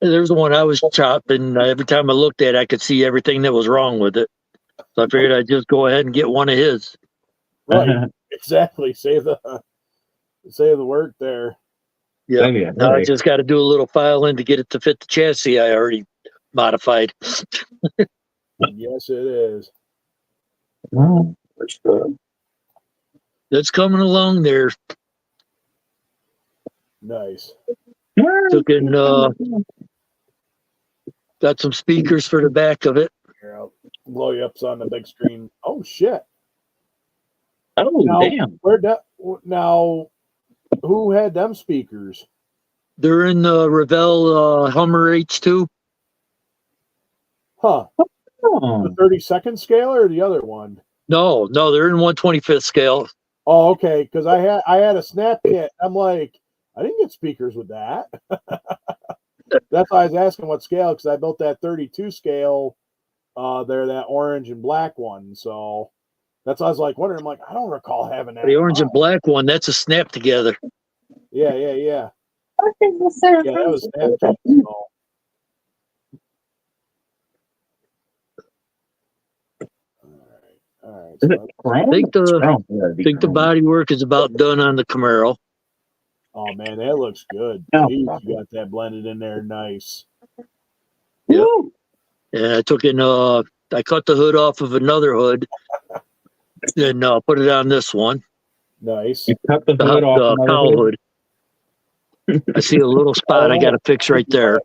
there's the one I was chopping. Every time I looked at it, I could see everything that was wrong with it. So I figured I'd just go ahead and get one of his. Right. Exactly. Save the work there. Yeah. Yeah. Now I just got to do a little filing to get it to fit the chassis I already modified. Yes, it is. Well, That's coming along there. Nice. Took in, got some speakers for the back of it. Here, I'll blow you up on the big screen. Oh shit. Oh, damn. Now, who had them speakers? They're in the Revell Hummer H2. Huh. Oh. The 32nd scale or the other one? No, they're in 125th scale. Oh, okay. Because I had a snap kit. I'm like, I didn't get speakers with that. That's why I was asking what scale, because I built that 32 scale. They're that orange and black one. So that's why I was like wondering. I'm like, I don't recall having that. The orange and black one, that's a snap together. Yeah. Yeah, that was snap kit. So. All right. Is it chrome? Think the- It's chrome. Yeah, it'd be think the chrome. body work is about done on the Camaro. Oh man, that looks good. Oh, Jeez, fuck you got that blended in there, nice. Yep. Woo! And I took in I cut the hood off of another hood and put it on this one. Nice. You cut the The, hood off the another cow hood? hood. I see a little spot I got to fix right there.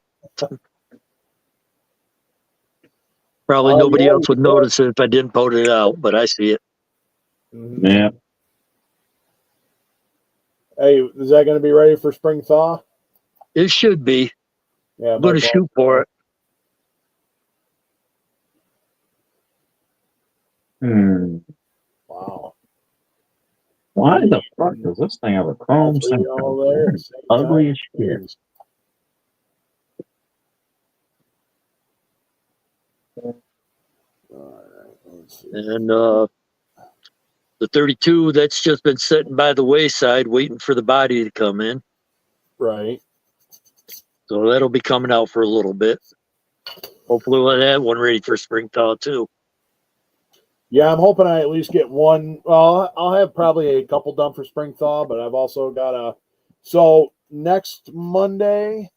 Probably Oh, nobody yeah, else would you did. notice it if I didn't put it out, but I see it. Mhm. Yeah. Hey, is that going to be ready for spring thaw? It should be. Yeah, I'm going to shoot for it. Wow. Why the fuck does this thing have a chrome All three center? all there at the same Ugly time? as shit. Jeez. All right, let's see. And the 32, that's just been sitting by the wayside waiting for the body to come in. Right. So that'll be coming out for a little bit. Hopefully we'll have one ready for spring thaw too. Yeah, I'm hoping I at least get one. Well, I'll have probably a couple done for spring thaw, but I've also got a. So next Monday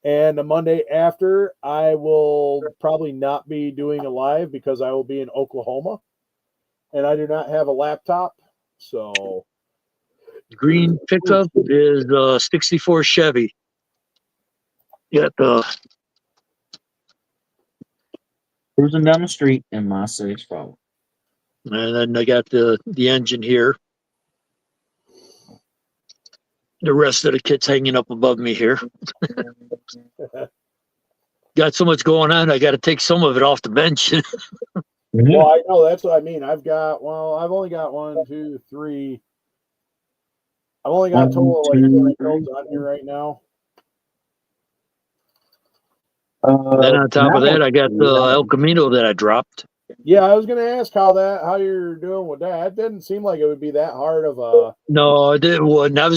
and the Monday after, I will probably not be doing a live because I will be in Oklahoma, and I do not have a laptop. So Green pickup is 64 Chevy. Got the Cruising down the street in my six follow. and then I got the engine here. The rest of the kit's hanging up above me here. Got so much going on, I got to take some of it off the bench. well, I know that's what I mean. I've only got 1, 2, 3. I've only got a total of like 4 builds on here right now. Then on top of that, I got the El Camino that I dropped. Yeah, I was going to ask how you're doing with that. It didn't seem like it would be that hard of a. No, it wasn't. I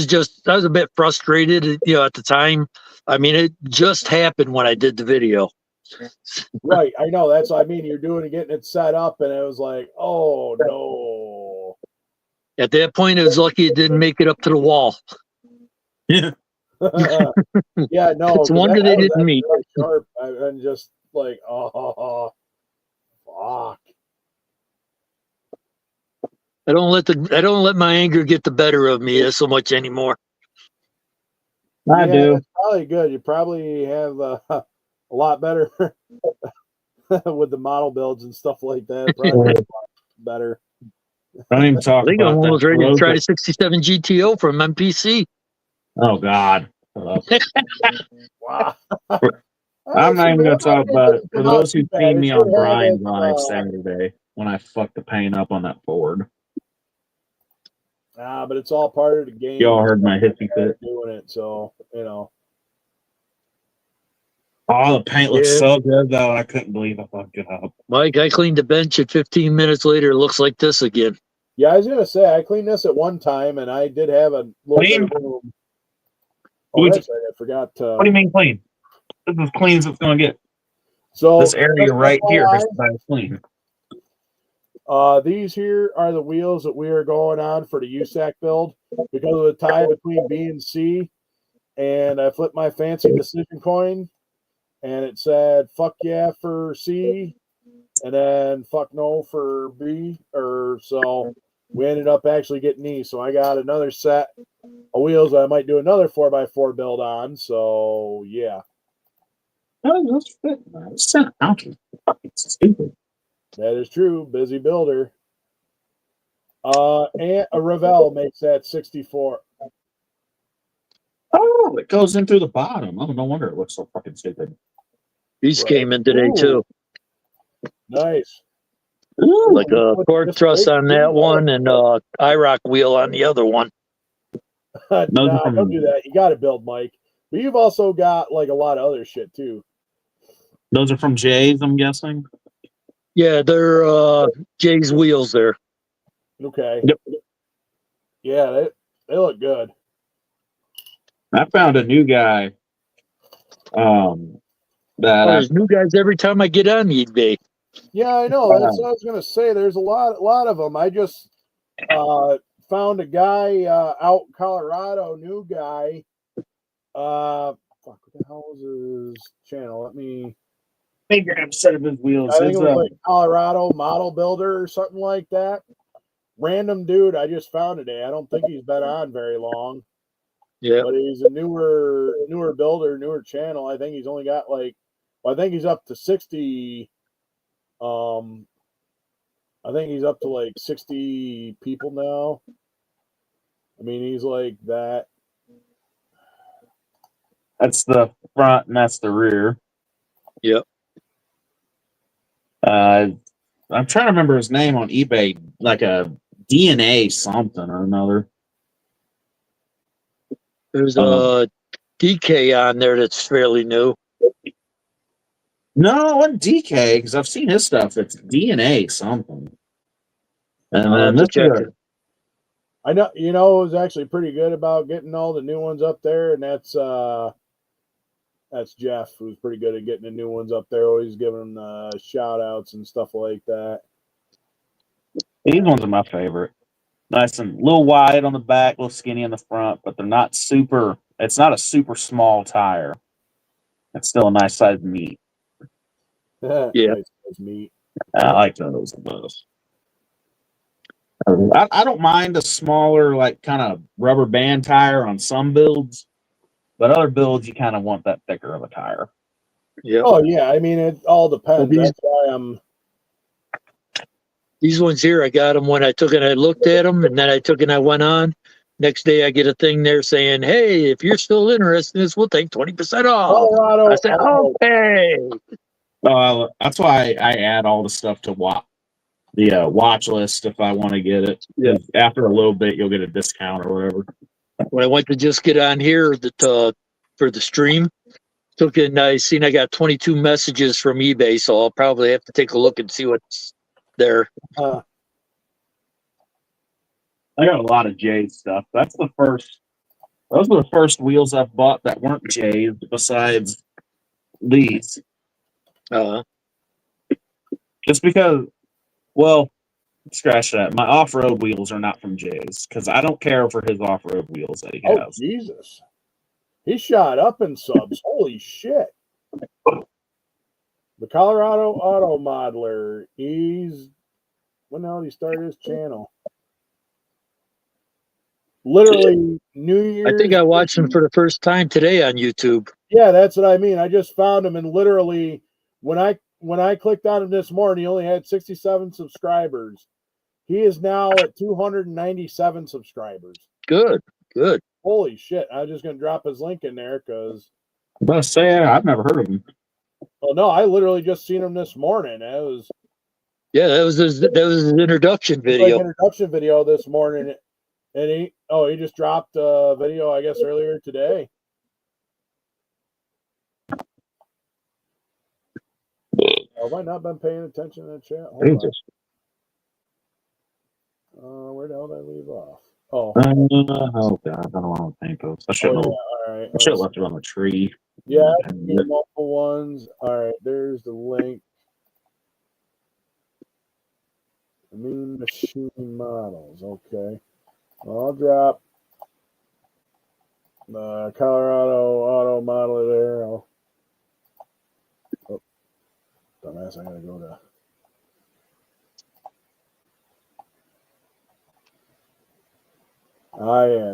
was a bit frustrated, at the time. I mean, it just happened when I did the video. Right, I know. That's what I mean. You're doing it, getting it set up, and it was like, oh no. At that point, it was lucky it didn't make it up to the wall. Yeah. Yeah, no. It's a wonder they didn't meet. Really sharp. I'm just like, oh, fuck. I don't let my anger get the better of me so much anymore. I do. It's probably good. You probably have a lot better with the model builds and stuff like that. Probably a lot better. Don't even talk I think about I'm that. almost ready to try the 67 GTO from MPC. Oh, God. Wow. I'm not even going to talk about it. For those who bad. seen me It on should have Brian's it, live Saturday when I fucked the paint up on that Ford. But it's all part of the game. Y'all heard my hissy fit. Doing it, so Oh, the paint looks Yeah. so good, though. I couldn't believe I fucked it up. Mike, I cleaned the bench and 15 minutes later, it looks like this again. Yeah, I was gonna say I cleaned this at one time, and I did have a little bit of room. Oh, Would that's right. I forgot. What do you mean clean? This is as clean as it's going to get. So This area just right here FYI, is about clean. these here are the wheels that we are going on for the USAC build because of the tie between B and C. And I flipped my fancy decision coin, and it said "fuck yeah" for C, and then "fuck no" for B. So we ended up actually getting these. So I got another set of wheels that I might do another 4x4 build on. So yeah, Oh, that's fit. It's fucking stupid. that is true. Busy builder. And a Revell makes that 64. Oh, it goes in through the bottom. Oh, no wonder it looks so fucking stupid. These Right. came in today too. Nice. Ooh, Like a torque truss on that one and a IROC wheel on the other one. Nah, from- don't do that. You got to build, Mike. But you've also got like a lot of other shit too. those are from Jay's, I'm guessing. Yeah, they're Jay's wheels there. Okay. Yep. Yeah, they look good. I found a new guy. That There's new guys every time I get on eBay. Yeah, I know. That's what I was gonna say. There's a lot of them. I just found a guy out in Colorado, new guy. Fuck, what the hell was his channel? Let me. They grab a set of his wheels. I think it was like Colorado Model Builder or something like that. Random dude I just found today. I don't think he's been on very long. Yeah. But he's a newer builder, newer channel. I think he's only got like, well, I think he's up to 60. I think he's up to like 60 people now. I mean, he's like that. That's the front and that's the rear. Yep. I'm trying to remember his name on eBay, like a DNA something or another. There's a DK on there that's fairly new. No, it wasn't DK because I've seen his stuff. It's DNA something. And I'll then have to check it. I know, it was actually pretty good about getting all the new ones up there, and that's Jeff, who's pretty good at getting the new ones up there, always giving shout outs and stuff like that. These ones are my favorite. Nice and a little wide on the back, a little skinny on the front, but they're not super. It's not a super small tire. It's still a nice sized meat. Yeah, nice meat. I like those the most. I don't mind a smaller, like kind of rubber band tire on some builds, but other builds you kind of want that thicker of a tire. Yeah. Oh yeah, I mean it all depends. That's why I'm. These ones here, I got them when I took it. I looked at them, and then I took it and I went on. Next day, I get a thing there saying, "Hey, if you're still interested in this, we'll take 20% off." Colorado, I said, "Okay." That's why I add all the stuff to the watch list if I want to get it. Yeah. After a little bit, you'll get a discount or whatever. When I went to just get on here for the stream, took it and I seen I got 22 messages from eBay, so I'll probably have to take a look and see what's there. I got a lot of Jay's stuff. Those were the first wheels I've bought that weren't Jay's besides these. Just because, well, scratch that. My off-road wheels are not from Jay's because I don't care for his off-road wheels that he has. Oh, Jesus. He shot up in subs. Holy shit. The Colorado Auto Modeler. When the hell did he start his channel? Literally New Year's. I think I watched him for the first time today on YouTube. Yeah, that's what I mean. I just found him, and literally when I clicked on him this morning, he only had 67 subscribers. He is now at 297 subscribers. Good. Holy shit. I was just going to drop his link in there because. I'm going to say, I've never heard of him. Oh, no, I literally just seen him this morning. That was his introduction video. Like introduction video this morning. And he just dropped a video, I guess, earlier today. Have I not been paying attention to the chat? Hold on. Where the hell did I leave off? Oh. Oh God, I don't want to paint those. I should have left it on the tree. Yeah, multiple ones. All right, there's the link. Mean Machine Models. Okay. I'll drop the Colorado Auto Modeler there. Dumbass, I gotta go to.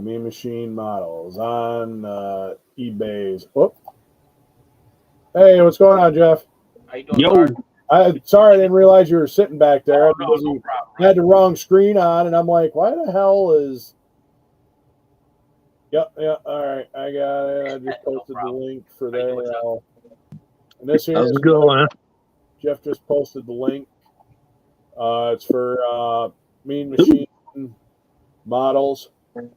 Mean Machine Models on eBay's. Oh. Hey, what's going on, Jeff? How you doing? Yo. Sorry, I didn't realize you were sitting back there. No problem. I had the wrong screen on, and I'm like, why the hell is... Yep, all right, I got it. I just posted the link for there. And this here is going. Jeff just posted the link. It's for Mean Machine Models. Let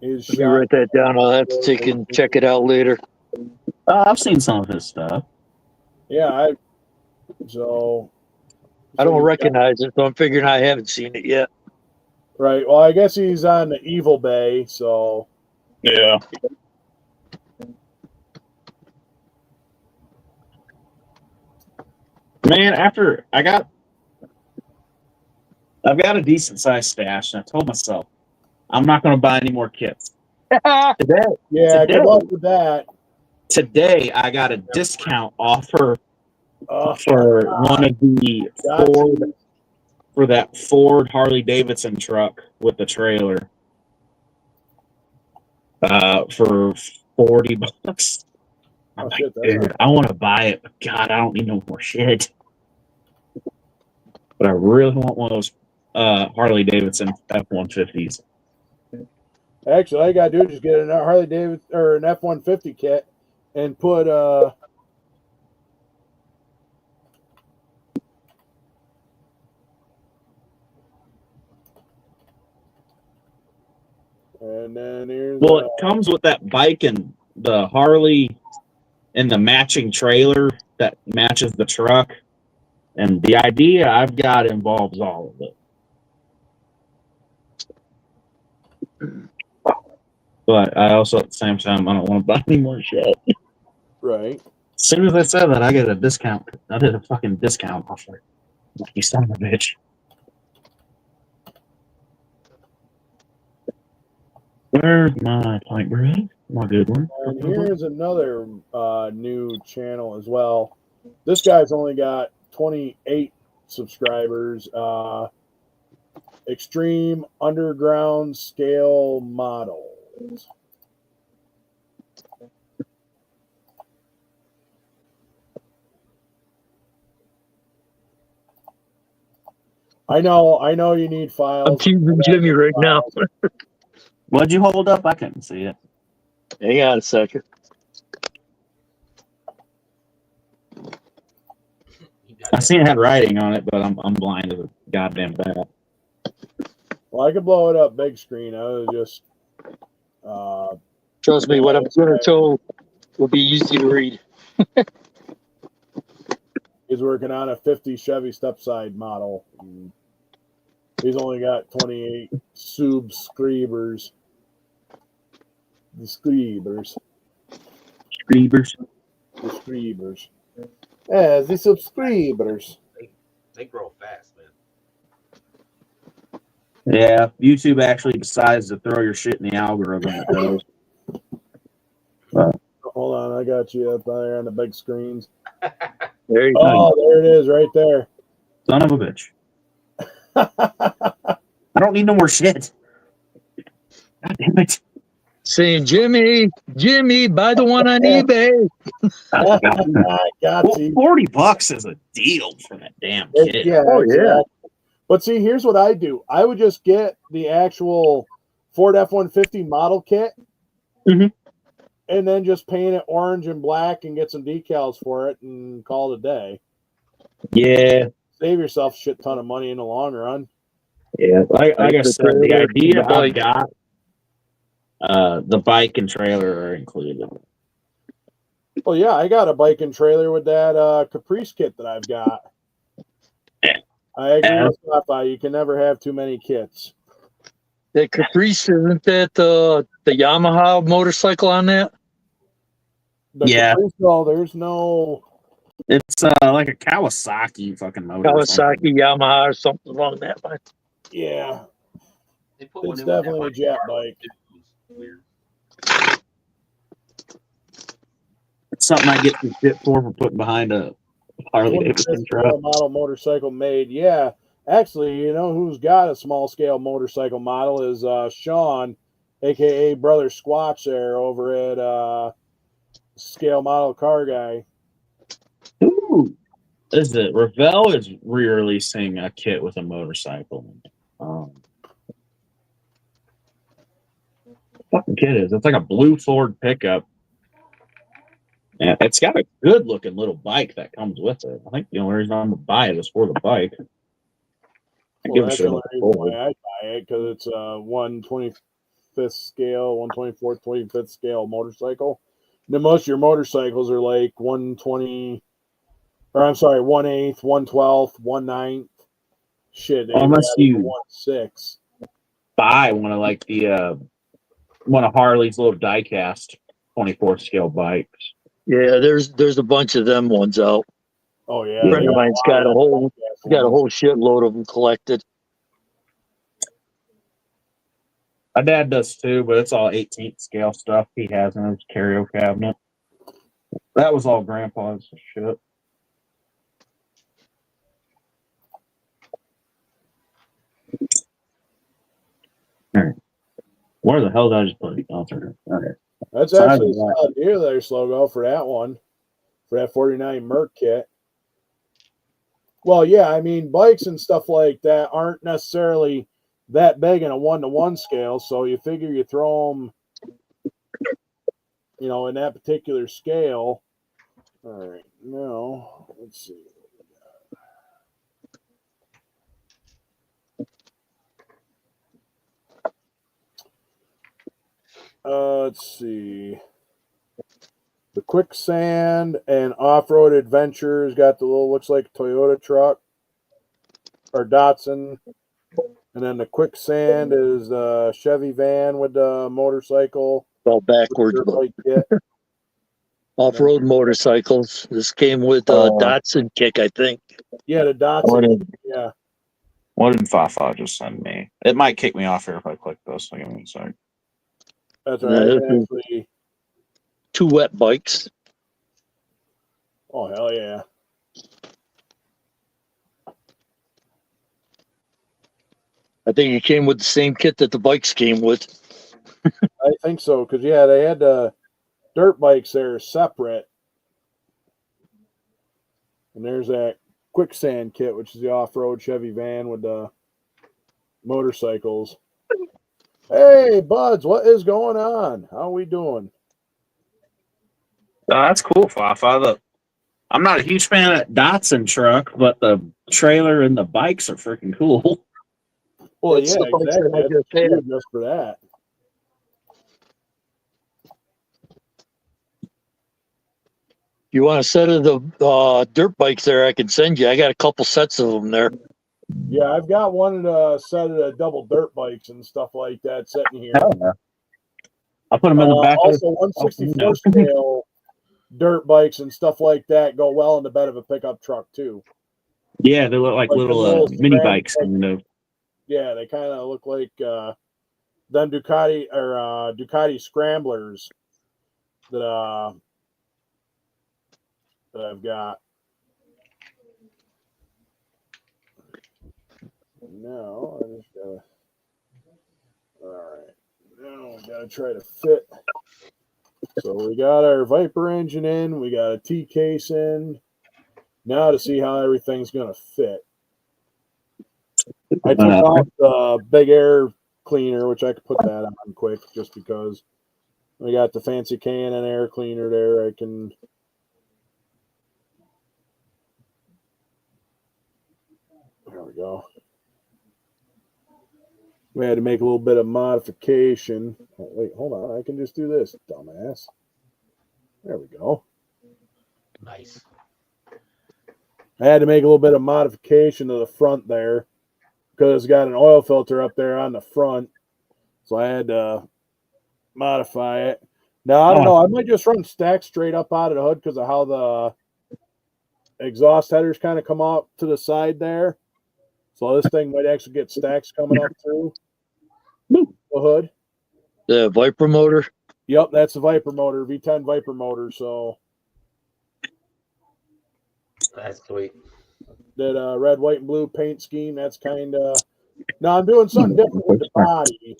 me write that down. I'll have to take and check it out later. I've seen some of his stuff. Yeah, I don't recognize it, so I'm figuring I haven't seen it yet. Right. Well, I guess he's on the Evil Bay, so yeah. Man, after I've got a decent sized stash, and I told myself I'm not going to buy any more kits. Today, Yeah, good luck with that. Today I got a discount offer Oh, for one of the Ford, for that Ford Harley Davidson truck with the trailer, for $40. I'm like, shit, dude, I want to buy it, but God, I don't need no more shit. But I really want one of those Harley Davidson F-150s. Actually, all you gotta do is just get an Harley Davidson or an F-150 kit and put and then here's Well, it comes with that bike and the Harley and the matching trailer that matches the truck. And the idea I've got involves all of it. But I also, at the same time, I don't want to buy any more shit. right. As soon as I said that, I get a discount. I did a fucking discount offer. Like, you son of a bitch. Where's my pint bread? My good one. And here's another new channel as well. This guy's only got 28 subscribers. Extreme Underground Scale Models. I know you need files. I'm teasing Jimmy right now. What'd you hold up? I couldn't see it. Hang on a second. I seen it had writing on it, but I'm blind as a goddamn bat. Well, I could blow it up big screen. I was just Trust me, what I'm going to tell will be easy to read. He's working on a 50 Chevy stepside model. He's only got 28 subscribers. The Screebers. The Screebers. Yeah, the subscribers. They grow fast, man. Yeah, YouTube actually decides to throw your shit in the algorithm. It does. Hold on, I got you up there on the big screens. There you go. Oh, there it is, right there. Son of a bitch. I don't need no more shit. God damn it. Saying, Jimmy, buy the one on eBay. I got you. $40 is a deal for that damn kit. Yeah, Oh, exactly. yeah. But see, here's what I do. I would just get the actual Ford F-150 model kit, Mhm. and then just paint it orange and black and get some decals for it and call it a day. Yeah. Save yourself a shit ton of money in the long run. Yeah. Like I said, the idea the I've got, the bike and trailer are included. Well, yeah, I got a bike and trailer with that Caprice kit that I've got. I agree with Rafa. You can never have too many kits. The Caprice, isn't that the Yamaha motorcycle on that? The Caprice, no, there's no. It's like a Kawasaki fucking motor. Kawasaki, Yamaha, or something along that line. Yeah, They put one it's in with that definitely a bike jet bar. bike. Weird. It's something I get some shit for putting behind a Harley Davidson truck. Model motorcycle made. Yeah, actually, you know who's got a small scale motorcycle model is Sean, aka Brother Squatch, there over at Scale Model Car Guy. Ooh. Is it Revell is re-releasing a kit with a motorcycle? Fucking kit is. It's like a blue Ford pickup. And it's got a good looking little bike that comes with it. I think the only reason I'm gonna buy it is for the bike. Well, that's the only reason why I buy it, because it's a 1/25th scale, 1/24th, 25th scale motorcycle. Now, most of your motorcycles are like 1/20, or I'm sorry, 1/8, 1/12, 1/9. Shit, unless you 1/6. buy one of like the one of Harley's little diecast 24th scale bikes. Yeah, there's a bunch of them ones out. Oh yeah, A friend of mine's got a whole shitload of them collected. My dad does too, but it's all 18th scale stuff he has in his curio cabinet. That was all Grandpa's shit. All right. Where the hell did I just put it? Oh, okay. That's actually a solid deal there, Slogo, for that one. For that 49 Merc kit. Well, yeah, I mean, bikes and stuff like that aren't necessarily that big in a 1-to-1 scale, so you figure you throw them, you know, in that particular scale. All right, now let's see. Let's see. The Quicksand and Off-Road Adventures got the little, looks like a Toyota truck or Datsun. And then the Quicksand is the Chevy van with the motorcycle. All backwards, but off-road motorcycles. This came with a Datsun kick, I think. Yeah, the Datsun. Yeah. What did Fafa just send me? It might kick me off here if I click this. Give me a second. That's right. Actually, 2 wet bikes. Oh, hell yeah. I think it came with the same kit that the bikes came with. I think so, because, yeah, they had dirt bikes there separate. And there's that Quicksand kit, which is the off-road Chevy van with the motorcycles. Hey, buds, what is going on? How are we doing? That's cool, Fafa. I'm not a huge fan of that Datsun truck, but the trailer and the bikes are freaking cool. Well, yeah, exactly. Just for that. You want a set of the dirt bikes there? I can send you. I got a couple sets of them there. Yeah, I've got one set of the double dirt bikes and stuff like that sitting here. Yeah. I'll put them in the back. Also, 164 scale dirt bikes and stuff like that go well in the bed of a pickup truck too. Yeah, they look like little mini bikes, kind of. Yeah, they kind of look like them Ducati scramblers that I've got. Now I just gotta. All right, now we gotta try to fit. So we got our Viper engine in, we got a T case in. Now to see how everything's gonna fit. I took off the big air cleaner, which I could put that on quick just because we got the fancy can and air cleaner there. I can. There we go. We had to make a little bit of modification. Oh, wait, hold on. I can just do this, dumbass. There we go. Nice. I had to make a little bit of modification to the front there because it's got an oil filter up there on the front. So I had to modify it. Now, I don't know. I might just run stack straight up out of the hood because of how the exhaust headers kind of come out to the side there. So this thing might actually get stacks coming up through the hood. The Viper motor? Yep, that's the Viper motor, V10 Viper motor. So that's sweet. That red, white, and blue paint scheme, that's kind of... Now, I'm doing something different with the body.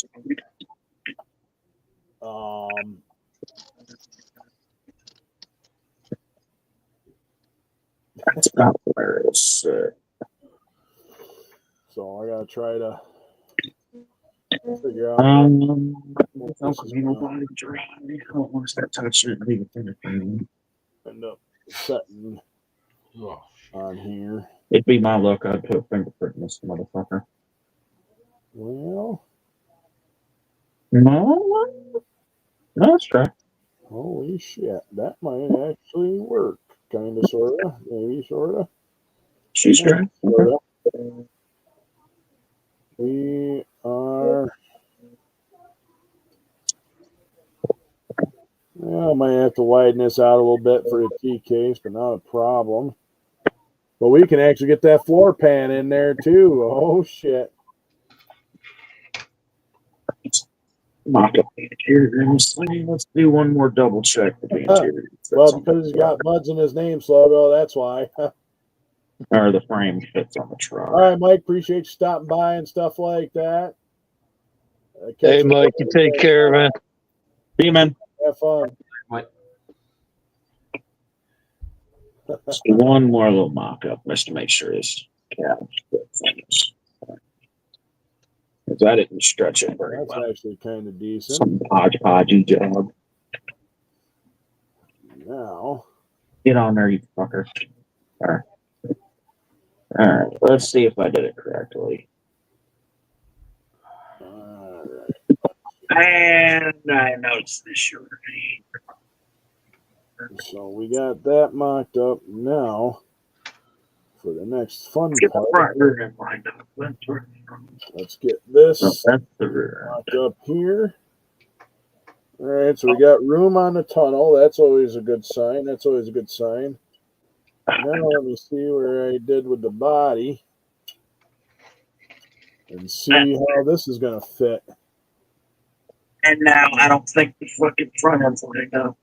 That's not hilarious. So I got to try to figure out... I don't want to start touching it. End up setting on here. It'd be my luck. I'd put a fingerprint in this motherfucker. Well, no, let's try. Holy shit, that might actually work. Kind of, sort of, maybe, sort of. She's trying. Sort of. We are... Yeah, I might have to widen this out a little bit for the T case, but not a problem. But we can actually get that floor pan in there too. Oh shit. Mock up the interior. Let's do one more double check with the interior. Well, because he's got Muds in his name logo, that's why. Or the frame fits on the truck. All right, Mike, appreciate you stopping by and stuff like that. Hey, Mike, you take care, man. See you, man. Have fun. Just one more little mock-up just to make sure this cab fits. Because I didn't stretch it very That's well. actually kind of decent. Some podgy job. Now, Get on there, you fucker. All right, let's see if I did it correctly. all And I noticed this short. right. So we got that mocked up. Now, for the next fun Get the part, front rear end lined up. let's get this That's the rear. mocked up here. All right, so we got room on the tunnel. That's always a good sign. That's always a good sign. Now let me see where I did with the body and see how this is going to fit. And now I don't think the fucking front end's lined up.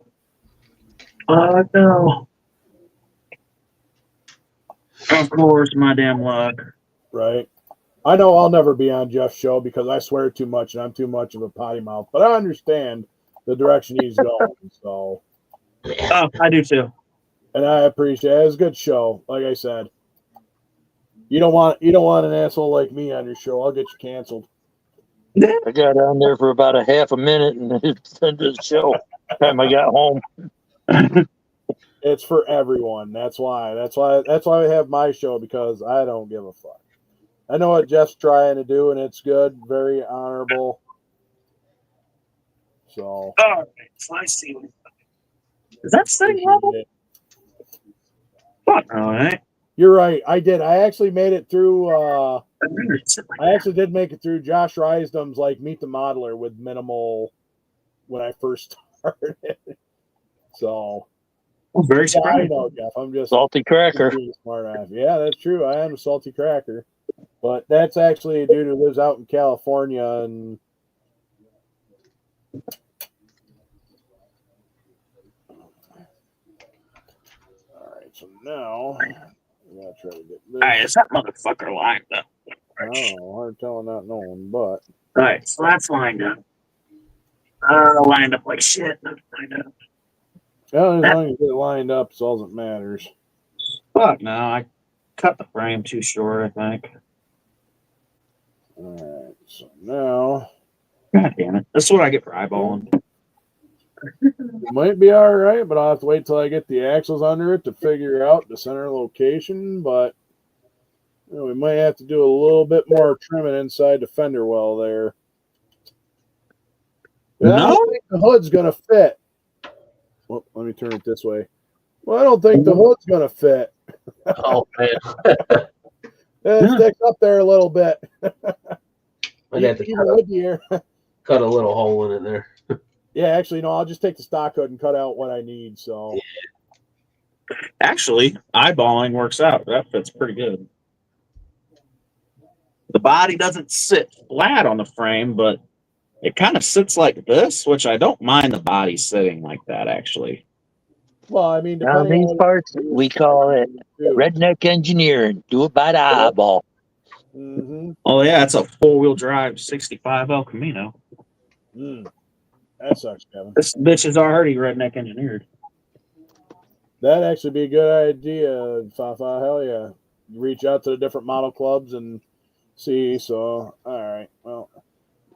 Oh no. Of course, my damn luck. Right. I know I'll never be on Jeff's show because I swear too much and I'm too much of a potty mouth, but I understand the direction he's going. So, Oh, I do too. and I appreciate it. It's a good show. Like I said, you don't want an asshole like me on your show. I'll get you canceled. I got on there for about a half a minute and it's the end of the show. Time I got home. It's for everyone. That's why I have my show, because I don't give a fuck. I know what Jeff's trying to do, and it's good, very honorable. So, All right, so I see. Is that thing level? Fuck, all right. You're right. I did. I actually made it through. I actually did make it through Josh Rysdom's like Meet the Modeler with minimal when I first started. So, Very yeah, I surprised. know, Jeff. I'm just Salty cracker. being smart ass. Yeah, that's true. I am a salty cracker, but that's actually a dude who lives out in California and. So now, I gotta try to get this. All right, is that motherfucker lined up? I don't know, hard telling, not knowing, but. All right, so that's lined up. Lined up like shit. Not lined up. Well, as long as you get it lined up, it's all that matters. Fuck no, I cut the frame too short, I think. All right, so now. God damn it. This is what I get for eyeballing. It might be all right, but I'll have to wait till I get the axles under it to figure out the center location. But you know, we might have to do a little bit more trimming inside the fender well there. I don't think the hood's going to fit. Well, let me turn it this way. Well, I don't think the hood's going to fit. Oh, man. It sticks up there a little bit. I'd have to cut a little hole in it there. Yeah, actually, no, I'll just take the stock hood and cut out what I need. So, Actually, eyeballing works out. That fits pretty good. The body doesn't sit flat on the frame, but it kind of sits like this, which I don't mind the body sitting like that, actually. well, I mean, Now these parts, we call it redneck engineering. Do it by the eyeball. Mm-hmm. Oh, yeah, it's a four-wheel drive 65 El Camino. That sucks, Kevin. This bitch is already redneck engineered. That'd actually be a good idea, Fafa. Hell yeah. Reach out to the different model clubs and see. So, all right. Well,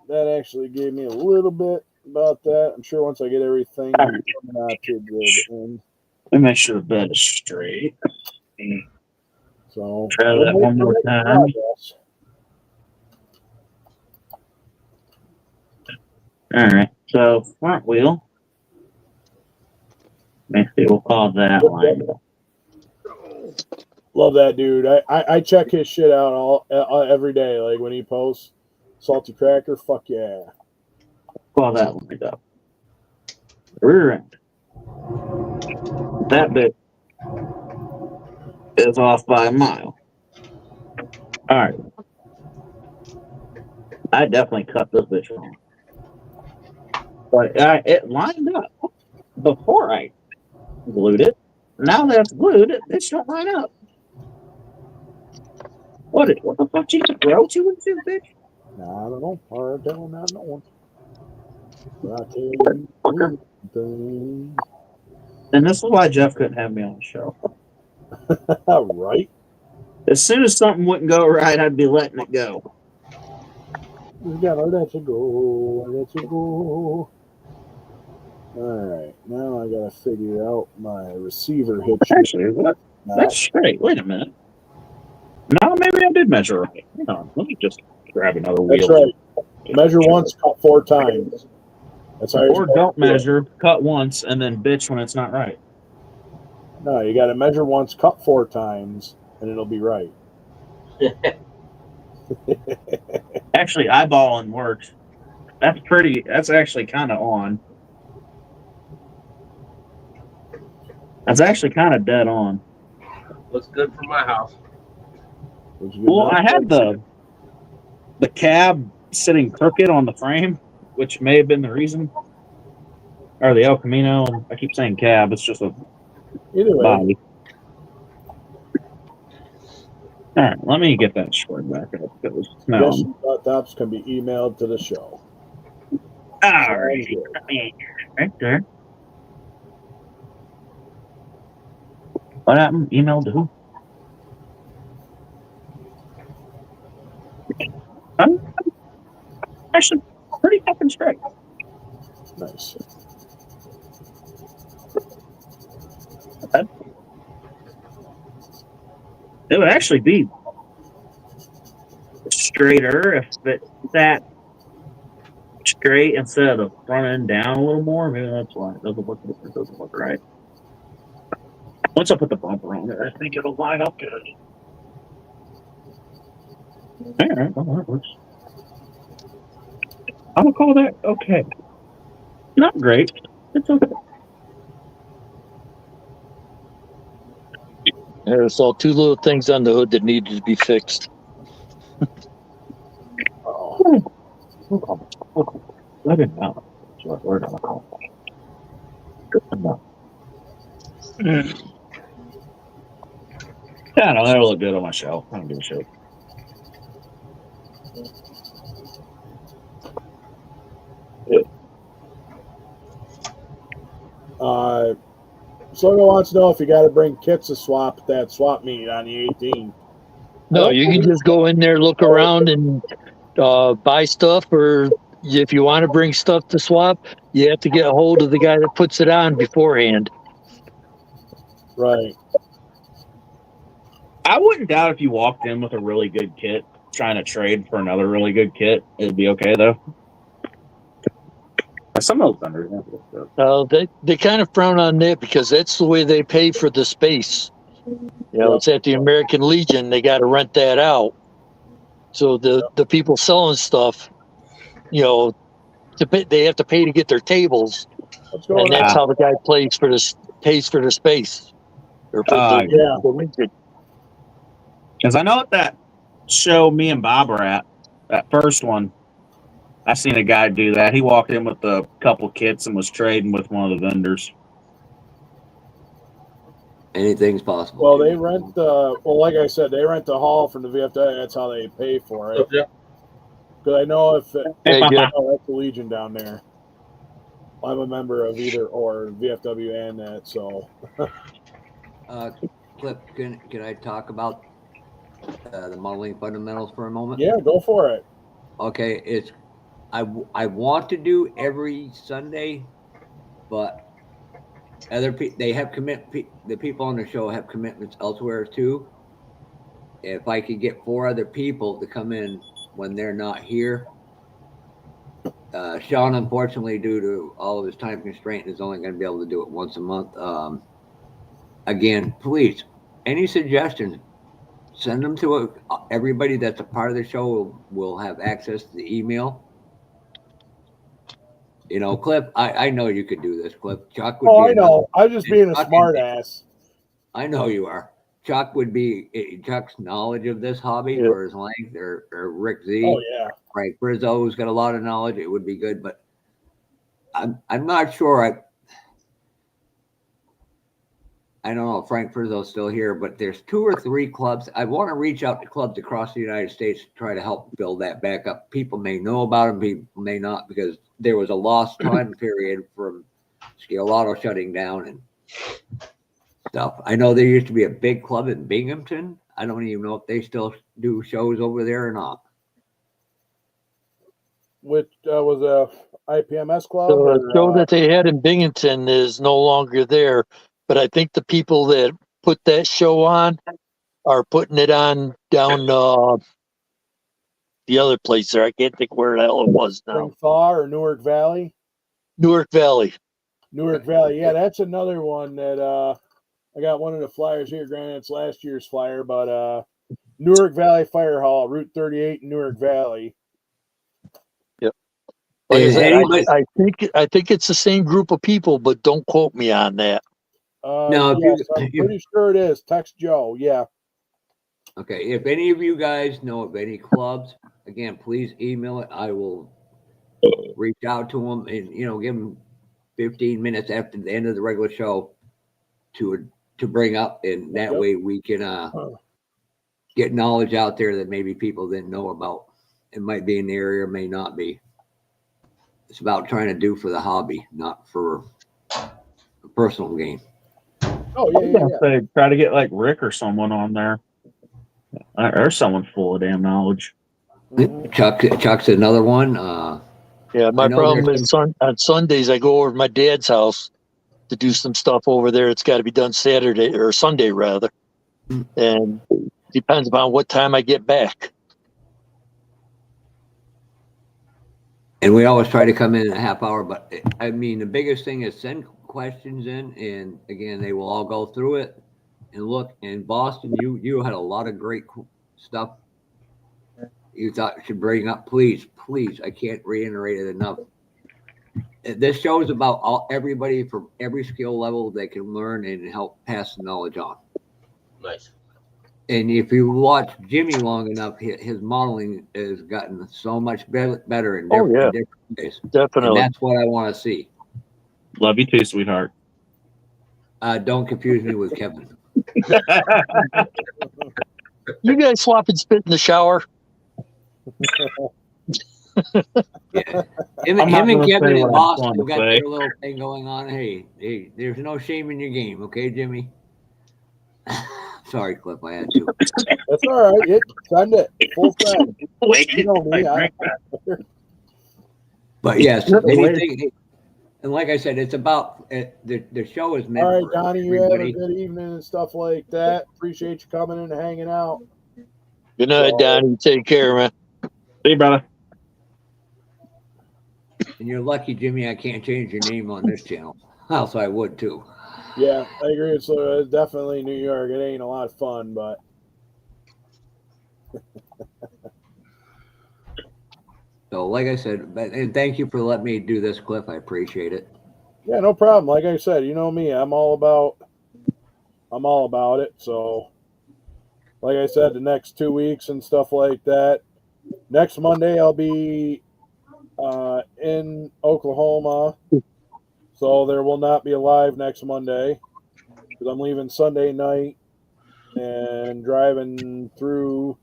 that actually gave me a little bit about that. I'm sure once I get everything not too good in. Let me make sure the bed is straight. So, Try that one more time. All right. So, front wheel. Maybe we'll call that line. Love that dude. I check his shit out every day. Like when he posts Salty Cracker, fuck yeah. Call that lined up. Rear end. That bit is off by a mile. All right. I definitely cut this bitch wrong. But it lined up before I glued it. Now that it's glued, it don't line up. What the fuck you throw to into, bitch? Nah, I don't know. Hard telling, not knowing. But I tell you anything. And this is why Jeff couldn't have me on the show. Right? As soon as something wouldn't go right, I'd be letting it go. You gotta let it go. Let it go. Alright, now I gotta figure out my receiver hitch. Actually, that's straight. Wait a minute. No, maybe I did measure right. Hang on. Let me just grab another wheel. That's right. Measure once, cut 4 times. That's how or don't measure, cut once, and then bitch when it's not right. No, you gotta measure once, cut 4 times, and it'll be right. Actually, eyeballing works. That's actually kind of on. That's actually kind of dead on. Looks good for my house. Well, I had the cab sitting crooked on the frame, which may have been the reason. Or the El Camino. I keep saying cab. It's just a body. All right, let me get that short back up. Yes, tops can be emailed to the show. All right. Right there. What happened? Emailed to who? I'm actually pretty fucking straight. Nice. It would actually be straighter if it sat straight instead of the front end down a little more. Maybe that's why it doesn't look right. Once I put the bumper on it, I think it'll line up good. All right, well, that works. I'm gonna call that okay. Not great. It's okay. There's all 2 little things on the hood that needed to be fixed. Let it know. We're gonna call that. Good enough. Yeah, no, that'll look good on my shelf. I don't give a shit. Someone wants to know if you got to bring kits to swap at that swap meet on the 18th. No, you can just go in there, look around, and buy stuff. Or if you want to bring stuff to swap, you have to get a hold of the guy that puts it on beforehand. Right. I wouldn't doubt if you walked in with a really good kit, trying to trade for another really good kit, it'd be okay though. Some of those vendors, they kind of frown on that because that's the way they pay for the space. You know, it's at the American Legion. They got to rent that out. So the people selling stuff, you know, they have to pay to get their tables, and that's how the guy pays for the space. Or because I know at that show me and Bob were at, that first one, I seen a guy do that. He walked in with a couple kits and was trading with one of the vendors. Anything's possible. Well, they rent like I said, they rent the hall from the VFW. That's how they pay for it. Yeah. Because I know if that's the Legion down there. I'm a member of either or VFW and that. So, Clip, can I talk about the modeling fundamentals for a moment? Yeah, go for it. Okay, I want to do every Sunday, but they have the people on the show have commitments elsewhere too. If I could get 4 other people to come in when they're not here, Sean, unfortunately, due to all of his time constraint, is only going to be able to do it once a month. Again, please, any suggestions, send them to everybody that's a part of the show will have access to the email. You know, Clip, I know you could do this, Clip. Chuck would I know. I'm just being a smart ass. I know you are. Chuck would be Chuck's knowledge of this hobby Yeah. for his length, or Rick Z. Oh yeah. Frank Brizzo, who's got a lot of knowledge. It would be good, but I'm not sure. I don't know if Frank Frizzo's still here, but there's 2 or 3 clubs. I want to reach out to clubs across the United States to try to help build that back up. People may know about them, people may not, because there was a lost time period from Scale Auto shutting down and stuff. I know there used to be a big club in Binghamton. I don't even know if they still do shows over there or not. Which was a IPMS club. The show that they had in Binghamton is no longer there, but I think the people that put that show on are putting it on down the other place there. I can't think where the hell it was now. Spring Thaw or Newark Valley. Newark Valley. Newark Valley. Yeah, that's another one that I got one of the flyers here. Granted, it's last year's flyer, but Newark Valley Fire Hall, Route 38 in Newark Valley. Like I think it's the same group of people, but don't quote me on that. No, yes, I'm pretty sure it is. Text Joe. Yeah. Okay. If any of you guys know of any clubs, again, please email it. I will reach out to them and give them 15 minutes after the end of the regular show to bring up, and that way we can get knowledge out there that maybe people didn't know about. It might be in the area, may not be. It's about trying to do for the hobby, not for a personal gain. Oh yeah. Say, try to get like Rick or someone on there, or someone full of damn knowledge. Mm-hmm. Chuck's another one. Yeah, my problem is on Sundays I go over to my dad's house to do some stuff over there. It's got to be done Saturday or Sunday rather, and depends upon what time I get back. And we always try to come in a half hour, but I mean, the biggest thing is send questions in, and again, they will all go through it and look. In Boston, you had a lot of great stuff you thought you should bring up. Please, I can't reiterate it enough. This show is about everybody from every skill level they can learn and help pass the knowledge on. Nice. And if you watch Jimmy long enough, his modeling has gotten so much better in different ways. Definitely. And that's what I want to see. Love you too, sweetheart. Don't confuse me with Kevin. You guys swap and spit in the shower? Yeah. Him and Kevin in Boston got their little thing going on. Hey, there's no shame in your game, okay, Jimmy? Sorry, Cliff, I had to. That's all right. Send it. Full send. You know me. But yes, anything. And like I said, it's about the show is meant. All right, Donnie, you have a good evening and stuff like that. Appreciate you coming in and hanging out. Good night, Donnie. Take care, man. See you, brother. And you're lucky, Jimmy, I can't change your name on this channel. Else I would too. Yeah, I agree. It's definitely New York. It ain't a lot of fun, but. So, like I said, and thank you for letting me do this, Cliff. I appreciate it. Yeah, no problem. Like I said, you know me. I'm all about it. So, like I said, the next 2 weeks and stuff like that. Next Monday, I'll be in Oklahoma. So there will not be a live next Monday because I'm leaving Sunday night and driving through,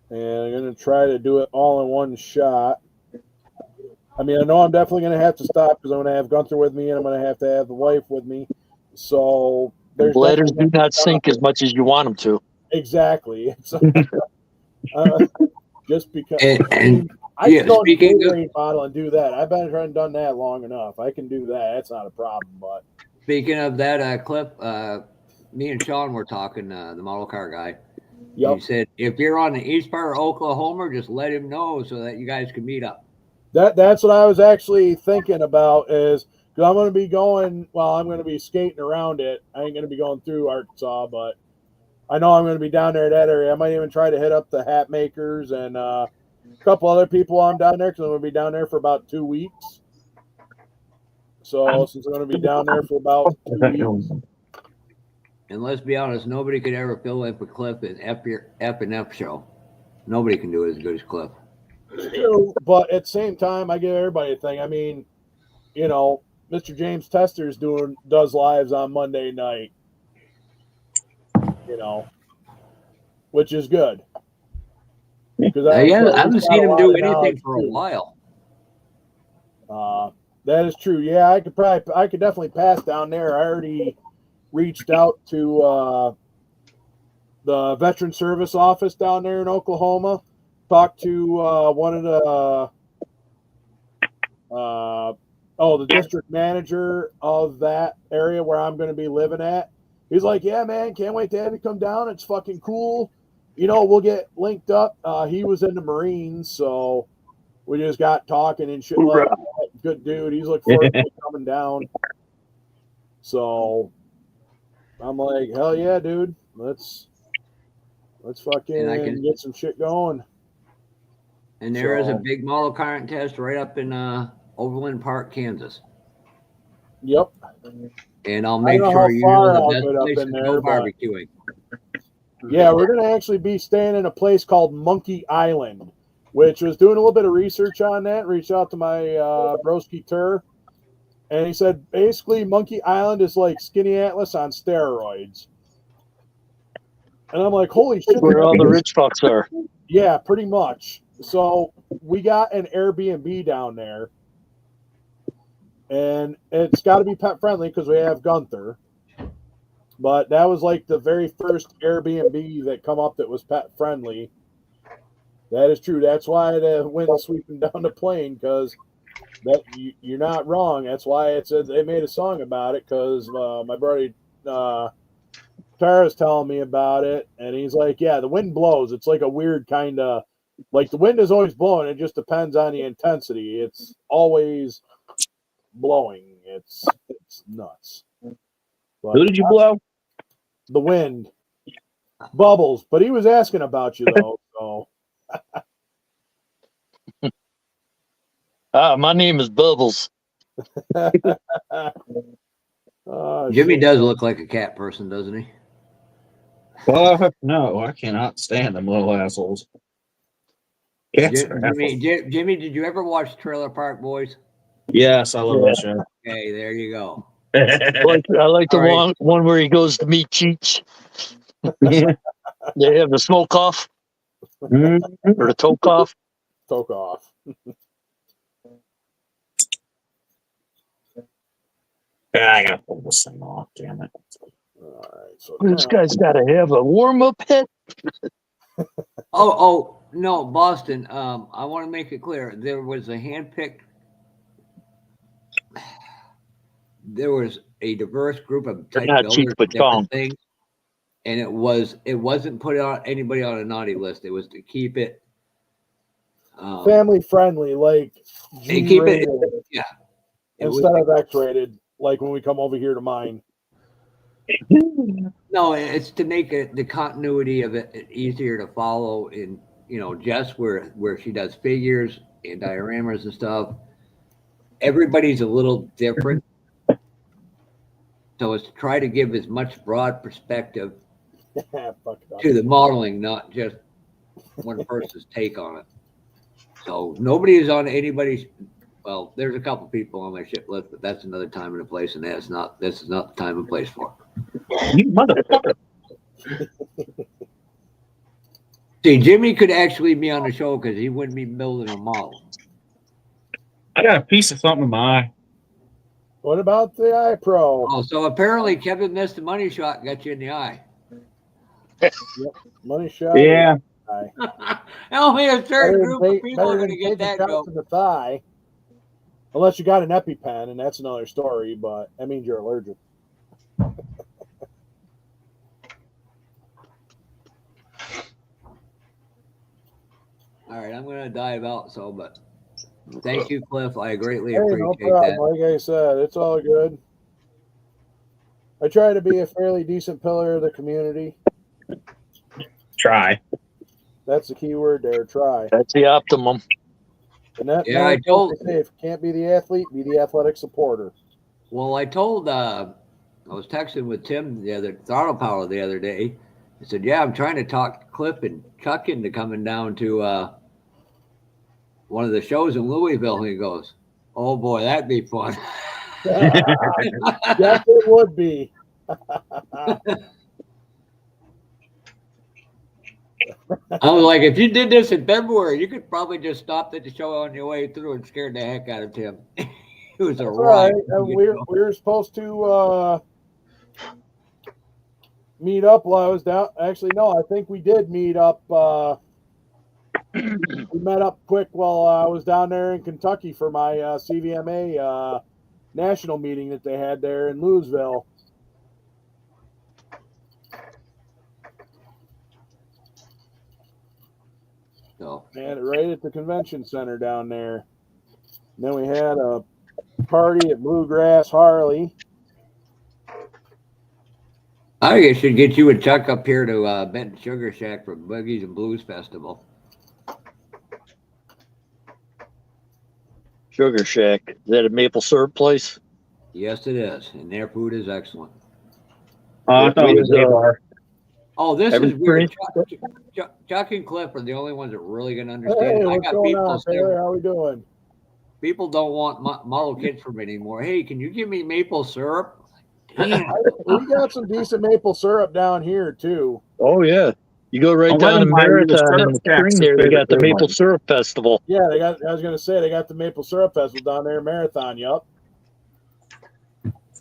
and I'm going to try to do it all in one shot. I mean, I know I'm definitely going to have to stop because I'm going to have Gunther with me and I'm going to have the wife with me. So there's bladders do not sink as much as you want them to. Exactly. Just because. I can go to bottle and do that. I've been trying to done that long enough. I can do that. That's not a problem. But speaking of that, Cliff, me and Sean were talking, the model car guy. Yep. He said, if you're on the east part of Oklahoma, just let him know so that you guys can meet up. That's what I was actually thinking about is because I'm going to be going, I'm going to be skating around it. I ain't going to be going through Arkansas, but I know I'm going to be down there in that area. I might even try to hit up the hat makers and a couple other people I'm down there because I'm going to be down there for about 2 weeks. So since I'm going to be down there for about 2 weeks, And let's be honest, nobody could ever fill in for Cliff in F and F show. Nobody can do it as good as Cliff. True, but at the same time, I give everybody a thing. I mean, you know, Mr. James Tester's does lives on Monday night, you know, which is good. Because I haven't seen him do anything for a while. That is true. Yeah, I could definitely pass down there. I already reached out to the Veteran Service Office down there in Oklahoma. Talked to one of the district manager of that area where I'm going to be living at. He's like, yeah, man, can't wait to have you come down. It's fucking cool. You know, we'll get linked up. He was in the Marines, so we just got talking and shit like that. Good dude. He's looking forward to coming down. So I'm like, hell yeah, dude. Let's fucking get some shit going. And there is a big model contest right up in Overland Park, Kansas. Yep. And I'll make sure you know the best place to go barbecuing. Yeah, we're going to actually be staying in a place called Monkey Island, which was doing a little bit of research on that. Reached out to my broski Tur, and he said basically Monkey Island is like Skinny Atlas on steroids. And I'm like, holy shit. Where all the rich fucks are. Yeah, pretty much. So we got an Airbnb down there, and it's got to be pet friendly because we have Gunther. But that was like the very first Airbnb that come up that was pet friendly. That is true. That's why the wind sweeping down the plane, because that you're not wrong. That's why it said they made a song about it, because my buddy Tara's telling me about it, and he's like, yeah, the wind blows. It's like a weird kind of, like the wind is always blowing. It just depends on the intensity. It's always blowing. It's nuts. But who did you blow? The wind. Bubbles. But he was asking about you, though. So. My name is Bubbles. Jimmy does look like a cat person, doesn't he? No, I cannot stand them little assholes. Jimmy, did you ever watch Trailer Park Boys? Yes, I love that show. Okay, there you go. I like the one where he goes to meet Cheech. They have the smoke off or the toke off. Toke off. I gotta pull this thing off, damn it. All right, so This guy's got to have a warm-up hit. Oh no, Boston. I want to make it clear. There was a handpicked. There was a diverse group of type builders, different things, and it wasn't put on anybody on a naughty list. It was to keep it family friendly, like G-rated, instead of X-rated, like when we come over here to mine. No, it's to make the continuity of it easier to follow. In Jess, where she does figures and dioramas and stuff, everybody's a little different. So it's to try to give as much broad perspective to the modeling, not just one person's take on it. So nobody is on anybody's. Well, there's a couple people on my ship list, but that's another time and a place, and this is not the time and place for it. You motherfucker. See, Jimmy could actually be on the show because he wouldn't be building a model. I got a piece of something in my eye. What about the eye pro? Oh, so apparently Kevin missed the money shot and got you in the eye. Yep. Money shot. Yeah. Only a certain group of people are going to get that joke. To the thigh, unless you got an EpiPen, and that's another story. But that means you're allergic. All right, I'm going to dive out. But thank you, Cliff. I greatly No appreciate problem. that. Like I said, it's all good. I try to be a fairly decent pillar of the community. Try. That's the key word there. Try. That's the optimum. And that, Yeah, I told. If you can't be the athlete, be the athletic supporter. Well, I told I was texting with Tim Throttle Power the other day. He said, "Yeah, I'm trying to talk Cliff and Chuck into coming down to one of the shows in Louisville." And he goes, "Oh boy, that'd be fun." Yes, it would be. I was like, if you did this in February, you could probably just stop at the show on your way through and scared the heck out of Tim. It was a ride. Right. We were supposed to meet up while I was down. Actually, no, I think we did meet up. We met up quick while I was down there in Kentucky for my CVMA national meeting that they had there in Louisville. So, And right at the convention center down there. And then we had a party at Bluegrass Harley. I think I should get you and Chuck up here to Benton Sugar Shack for Boogies and Blues Festival. Sugar Shack. Is that a maple syrup place? Yes, it is, and their food is excellent. I thought it was AR. Oh, this Every is weird. Chuck and Cliff are the only ones that are really going to understand. Hey, I what's got going people on, Taylor? How we doing? People don't want model kits from me anymore. Hey, can you give me maple syrup? Damn. We got some decent maple syrup down here too. Oh yeah. You go right down to Marathon in the spring there, they got the Maple Syrup Festival. Yeah, they got. I was going to say they got the Maple Syrup Festival down there in Marathon. Yup.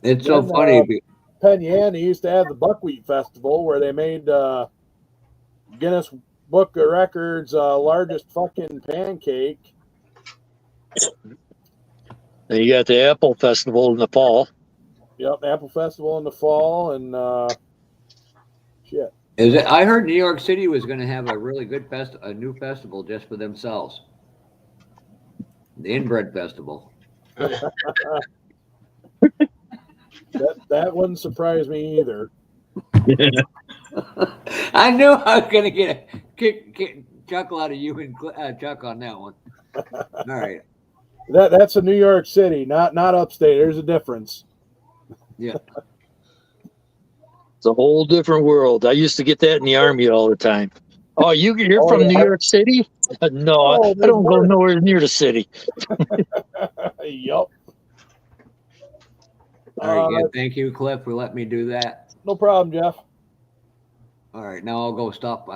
It's so funny. Penn Yan, they used to have the Buckwheat Festival where they made Guinness Book of Records largest fucking pancake. And you got the Apple Festival in the fall. Yep, Apple Festival in the fall and shit. Is it? I heard New York City was going to have a really good a new festival just for themselves. The Inbred Festival. That wouldn't surprise me either. I knew I was going to get a chuckle out of you and Chuck on that one. All right. That's a New York City, not upstate. There's a difference. Yeah. It's a whole different world. I used to get that in the Army all the time. Oh, you're from New York City? No, I don't go nowhere near the city. Yup. All right, thank you, Cliff, for letting me do that. No problem, Jeff. All right, now I'll go stop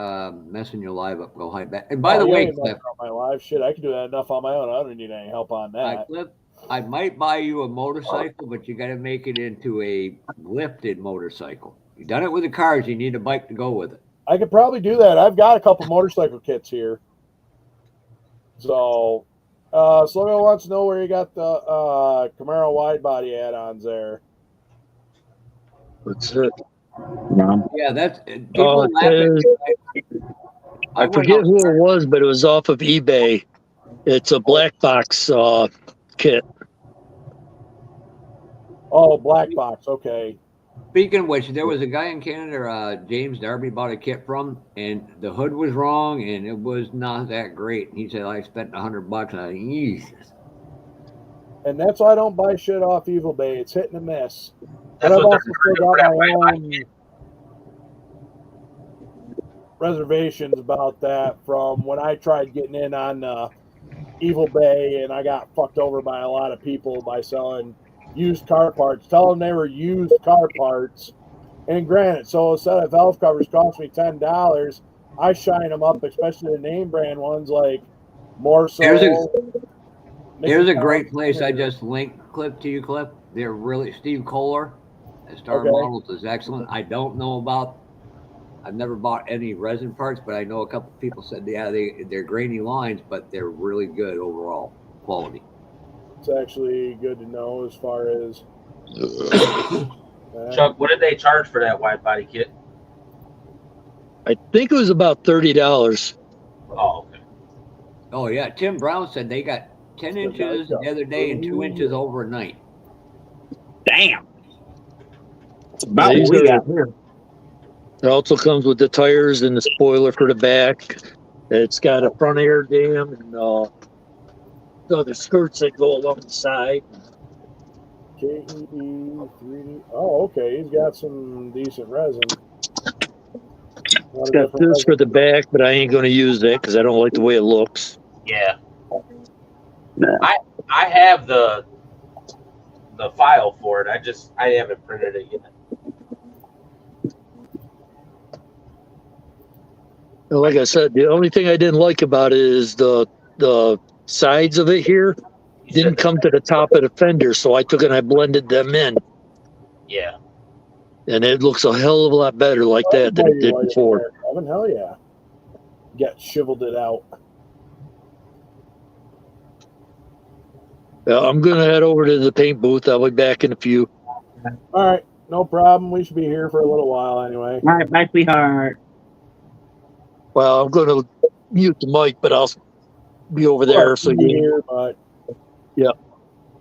messing your live up. Go hide back. And by the way, Cliff, my live shit, I can do that enough on my own. I don't need any help on that. Cliff, I might buy you a motorcycle, but you got to make it into a lifted motorcycle. You done it with the cars. You need a bike to go with it. I could probably do that. I've got a couple motorcycle kits here. So, Slogo wants to know where you got the Camaro wide body add-ons there. That's it. Yeah, that's. I forget who it was, but it was off of eBay. It's a black box kit. Oh, black box. Okay. Speaking of which, there was a guy in Canada, James Darby, bought a kit from, and the hood was wrong, and it was not that great. He said, I spent $100. And I said, Jesus. And that's why I don't buy shit off Evil Bay. It's hit and a miss. But I've also still got my own reservations about that from when I tried getting in on Evil Bay, and I got fucked over by a lot of people by selling used car parts. Tell them they were used car parts. And granted, so a set of valve covers cost me $10. I shine them up, especially the name brand ones like Morso. Here's a great place I just linked Cliff to you, Cliff. They're really Steve Kohler at Star Models is excellent. I don't know about. I've never bought any resin parts, but I know a couple people said they're grainy lines, but they're really good overall quality. It's actually good to know as far as. Chuck, what did they charge for that wide body kit? I think it was about $30. Oh, okay. Oh yeah, Tim Brown said they got 10 inches the other day and 2 inches overnight. Damn. It's about what we got here. It also comes with the tires and the spoiler for the back. It's got a front air dam and the skirts that go along the side. KED 3D. Oh, okay. He's got some decent resin. It's got this for the back, but I ain't going to use that because I don't like the way it looks. Yeah. I have the file for it. I haven't printed it yet. Like I said, the only thing I didn't like about it is the sides of it here didn't come to the top of the fender, so I took and I blended them in. Yeah. And it looks a hell of a lot better like that than it did before. Hell yeah. Get chiseled it out. I'm going to head over to the paint booth. I'll be back in a few. All right. No problem. We should be here for a little while anyway. All right, bye, sweetheart. Well, I'm going to mute the mic, but I'll be over there. So yeah.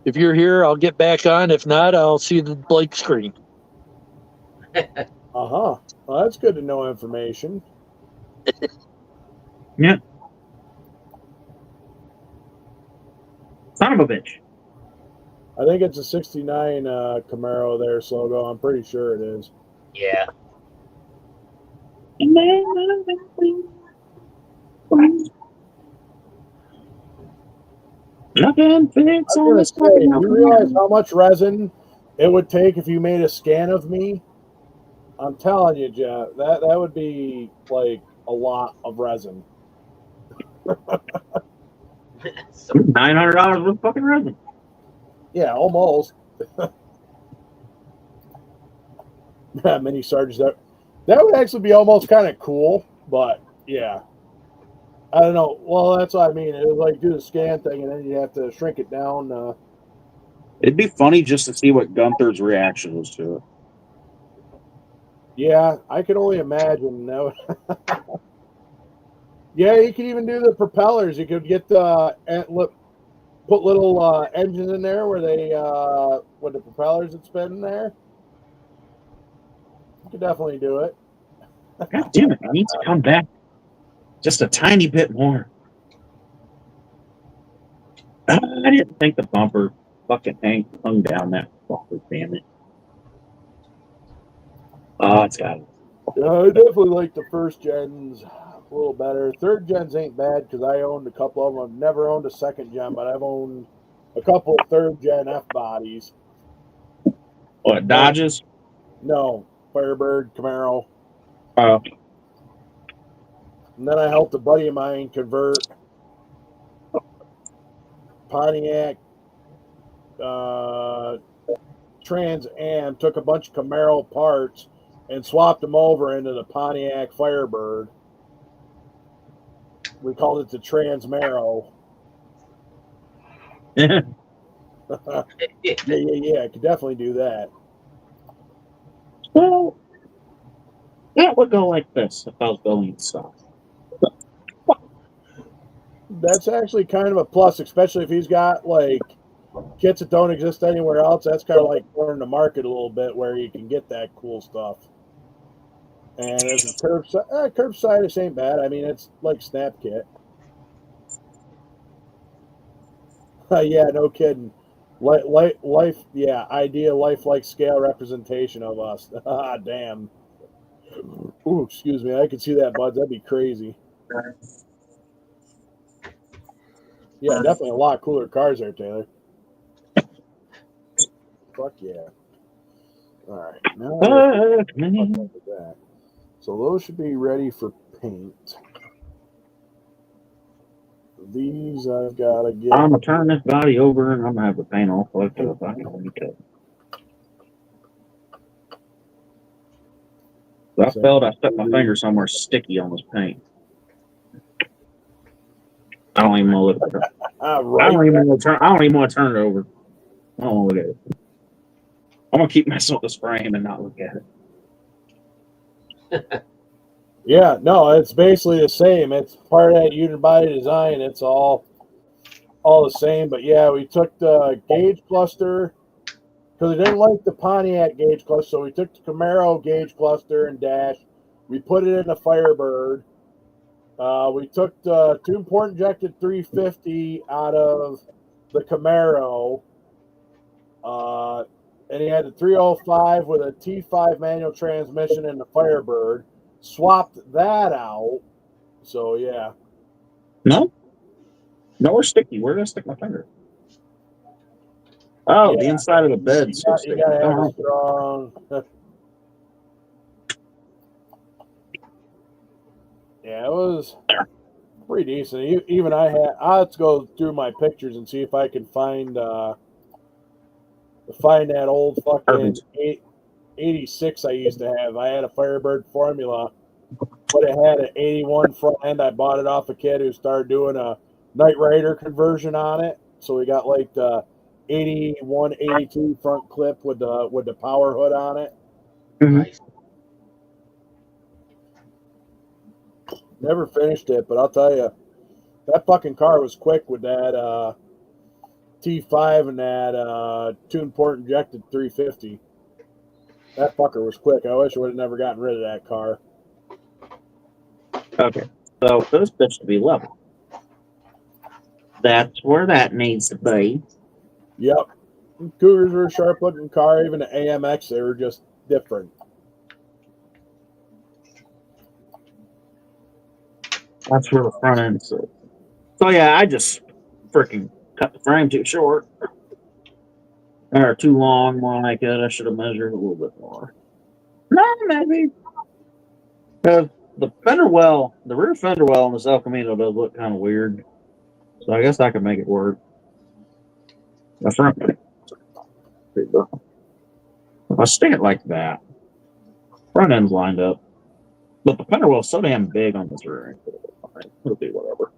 If you're here, I'll get back on. If not, I'll see the blank screen. Well, that's good to know information. Yeah. Son of a bitch. I think it's a 69 Camaro there, Slogo. I'm pretty sure it is. Yeah. Nothing fits on this. You realize how much resin it would take if you made a scan of me? I'm telling you, Jeff, that would be like a lot of resin. $900 worth of fucking resin. Yeah, almost. Mini Sarges. That would actually be almost kind of cool, but yeah. I don't know. Well, that's what I mean. It would like do the scan thing, and then you have to shrink it down. It'd be funny just to see what Gunther's reaction was to it. Yeah, I could only imagine. Yeah, you could even do the propellers. You could get put little engines in there where they with the propellers that spin in there. You could definitely do it. God damn it! I need to come back just a tiny bit more. I didn't think the bumper fucking hung down that fucker. Damn it! Oh, it's got it. Yeah, I definitely like the first gens a little better. Third gens ain't bad because I owned a couple of them. I've never owned a second gen, but I've owned a couple of third gen F bodies. What, Dodges? No, Firebird, Camaro. Oh. And then I helped a buddy of mine convert Pontiac Trans Am, took a bunch of Camaro parts and swapped them over into the Pontiac Firebird. We called it the Transmaro. Yeah. I could definitely do that. Well, that would go like this if I was building stuff. That's actually kind of a plus, especially if he's got like kits that don't exist anywhere else. That's kind of like cornering the market a little bit where you can get that cool stuff. And as a curbside, this ain't bad. I mean, it's like Snap Kit. Yeah, no kidding. Life, yeah, idea, lifelike scale representation of us. Damn. Ooh, excuse me. I can see that, bud. That'd be crazy. Yeah, definitely a lot cooler cars there, Taylor. Fuck yeah. All right. Now that. So those should be ready for paint. These I've got to get. I'm going to turn this body over and I'm going to have the paint all collected if I can need to. I felt I stuck my finger somewhere sticky on this paint. I don't even want to look at it. I don't even want to turn it over. I don't want to look at it. I'm going to keep messing with this frame and not look at it. Yeah, no, it's basically the same. It's part of that unit body design. It's all the same. But yeah, we took the gauge cluster because we didn't like the Pontiac gauge cluster, so we took the Camaro gauge cluster and dash. We put it in the Firebird. We took the two port injected 350 out of the Camaro And he had the 305 with a T5 manual transmission and the Firebird. Swapped that out. So, yeah. No, we're sticky. Where did I stick my finger? Oh, the inside of the bed. You gotta have a strong. Yeah, it was pretty decent. Even I'll have to go through my pictures and see if I can find that old fucking 86 I used to have. I had a Firebird Formula, but it had an 81 front end. I bought it off a kid who started doing a Knight Rider conversion on it. So we got like the 81, 82 front clip with the power hood on it. Nice. Never finished it, but I'll tell you, that fucking car was quick with that T5 and that tuned port injected 350. That fucker was quick. I wish I would have never gotten rid of that car. Okay, so for this bitch to be level, that's where that needs to be. Yep. Cougars were a sharp-looking car. Even the AMX, they were just different. That's where the front end is. So yeah, I just freaking cut the frame too short. Or too long, more like it. I should have measured a little bit more. No, maybe. Because the fender well, the rear fender well on this El Camino does look kind of weird. So I guess I could make it work. The front. If I stick it like that, front end's lined up. But the fender well's so damn big on this rear end. It'll be whatever.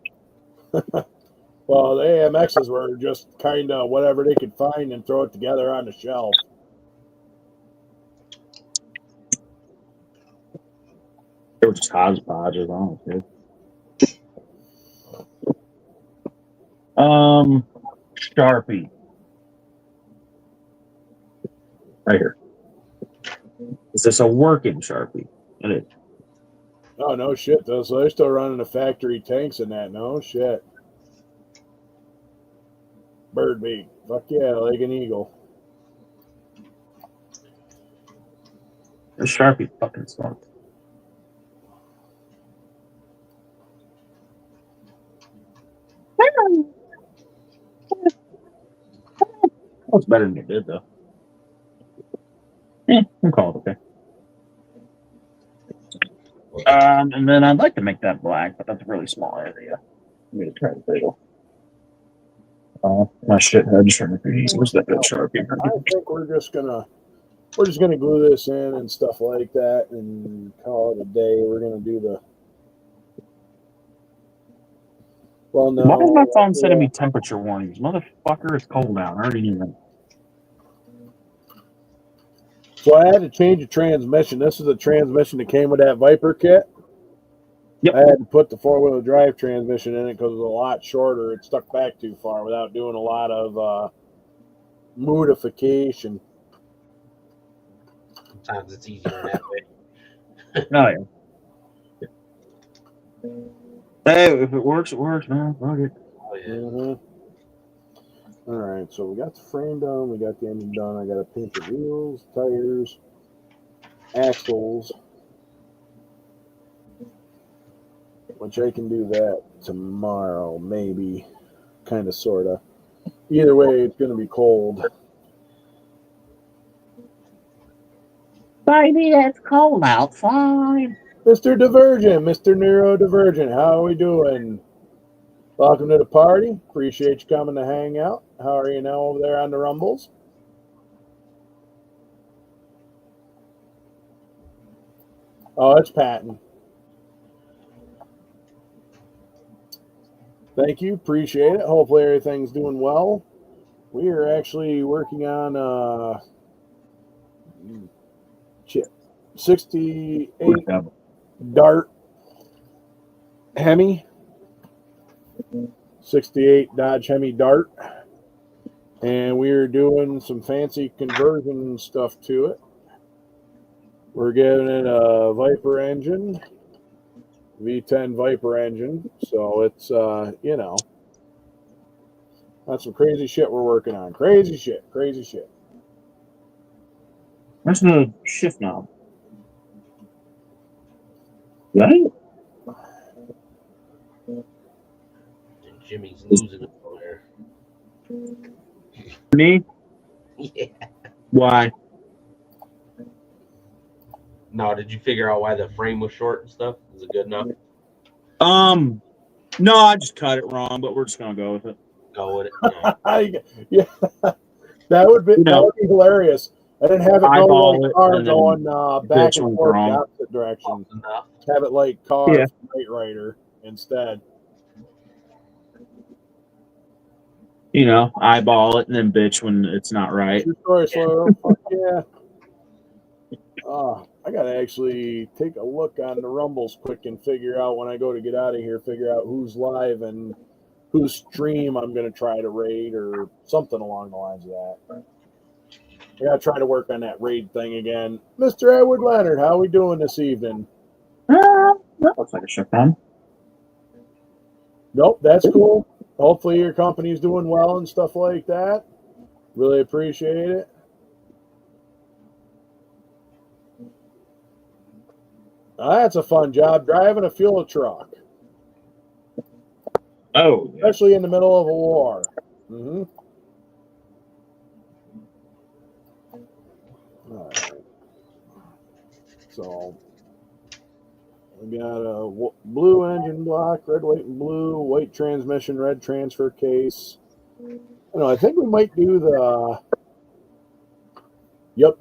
Well, the AMXs were just kind of whatever they could find and throw it together on the shelf. They were just hodgepodges, honestly. Sharpie. Right here. Is this a working Sharpie? It is. Oh, no shit, though. So they're still running the factory tanks and that. No shit. Bird beak. Fuck yeah, like an eagle. The Sharpie fucking sucks. It's better than it did, though. We'll call it okay. And then I'd like to make that black, but that's a really small area. I'm gonna try to fail. My shit head Sharpie. Where's that good Sharpie? I think we're just gonna glue this in and stuff like that and call it a day. We're gonna do the. Well, no. Why is my phone sending me temperature warnings? Motherfucker, it's cold out. I already knew that. So I had to change the transmission. This is the transmission that came with that Viper kit. Yep. I had to put the four-wheel drive transmission in it because it was a lot shorter. It stuck back too far without doing a lot of modification. Sometimes it's easier that way. Oh, yeah. Hey, if it works, it works, man. Fuck it. Oh, yeah. Mm-hmm. All right, so we got the frame done. We got the engine done. I got to paint the wheels, tires, axles, which I can do that tomorrow, maybe, kind of, sort of. Either way, it's going to be cold. Baby, it's cold outside. Mr. Divergent, Mr. Neurodivergent, how are we doing? Welcome to the party. Appreciate you coming to hang out. How are you now over there on the Rumbles? Oh, it's Patton. Thank you. Appreciate it. Hopefully everything's doing well. We are actually working on 68 Dart Hemi. 68 Dodge Hemi Dart. And we are doing some fancy conversion stuff to it. We're giving it a Viper engine, V10 Viper engine. So it's, you know, that's some crazy shit we're working on. Crazy shit. Where's the shift knob? Right? And Jimmy's losing it over there. Me? Yeah. Why? No, did you figure out why the frame was short and stuff? Is it good enough? No, I just cut it wrong, but we're just gonna go with it. Go with it. Yeah. Yeah, that would be hilarious. I didn't have it go Eyeball like it car and then going back bitch and went forth wrong. the opposite direction. Enough. Have it like car Yeah. Knight Rider instead. You know, eyeball it and then bitch when it's not right. True story, so fuck yeah. I gotta actually take a look on the Rumbles quick and figure out when I go to get out of here, figure out who's live and whose stream I'm gonna try to raid or something along the lines of that. I gotta try to work on that raid thing again. Mr. Edward Leonard, how we doing this evening? That looks like a shift knob. Nope, that's cool. Hopefully your company's doing well and stuff like that. Really appreciate it. That's a fun job, driving a fuel truck. Oh, yeah. Especially in the middle of a war. Mm-hmm. All right. So we got a blue engine block, red, white, and blue, white transmission, red transfer case. I think we might do the Yup,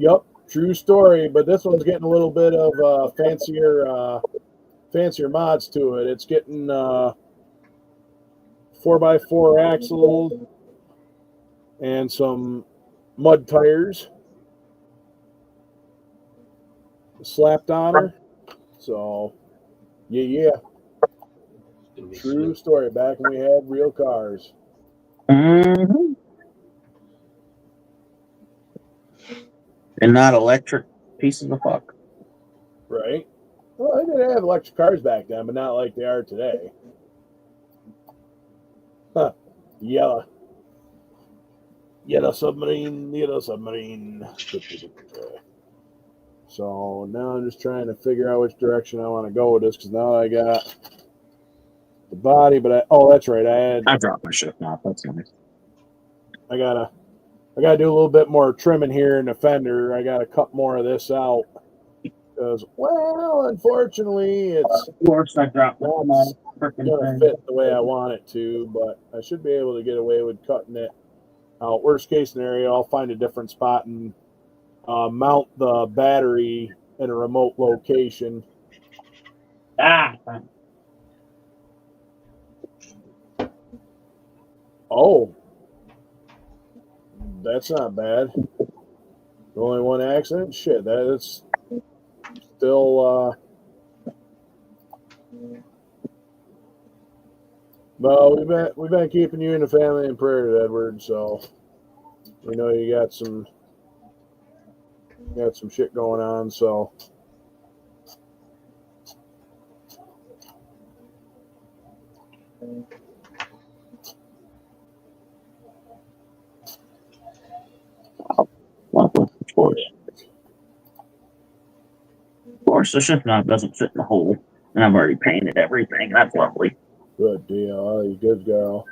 true story, but this one's getting a little bit of fancier mods to it. It's getting 4x4 axles and some mud tires slapped on her. So, yeah. True story. Back when we had real cars. Mm-hmm. And not electric pieces of fuck. Right. Well, they did have electric cars back then, but not like they are today. Huh. Yellow submarine. So now I'm just trying to figure out which direction I want to go with this, because now I got the body, but that's right. I dropped my shift knob. That's nice. I gotta do a little bit more trimming here in the fender. I gotta cut more of this out because, well, unfortunately, it's Of course, I dropped my not freaking gonna fit the way I want it to, but I should be able to get away with cutting it out. Worst case scenario, I'll find a different spot and mount the battery in a remote location. Oh, that's not bad. Only one accident? Shit, that's still well, we've been keeping you and the family in prayer, Edward, so we know you got some shit going on, so Of course, the shift knob doesn't fit in the hole, and I've already painted everything. That's lovely. good deal. Oh, you good girl.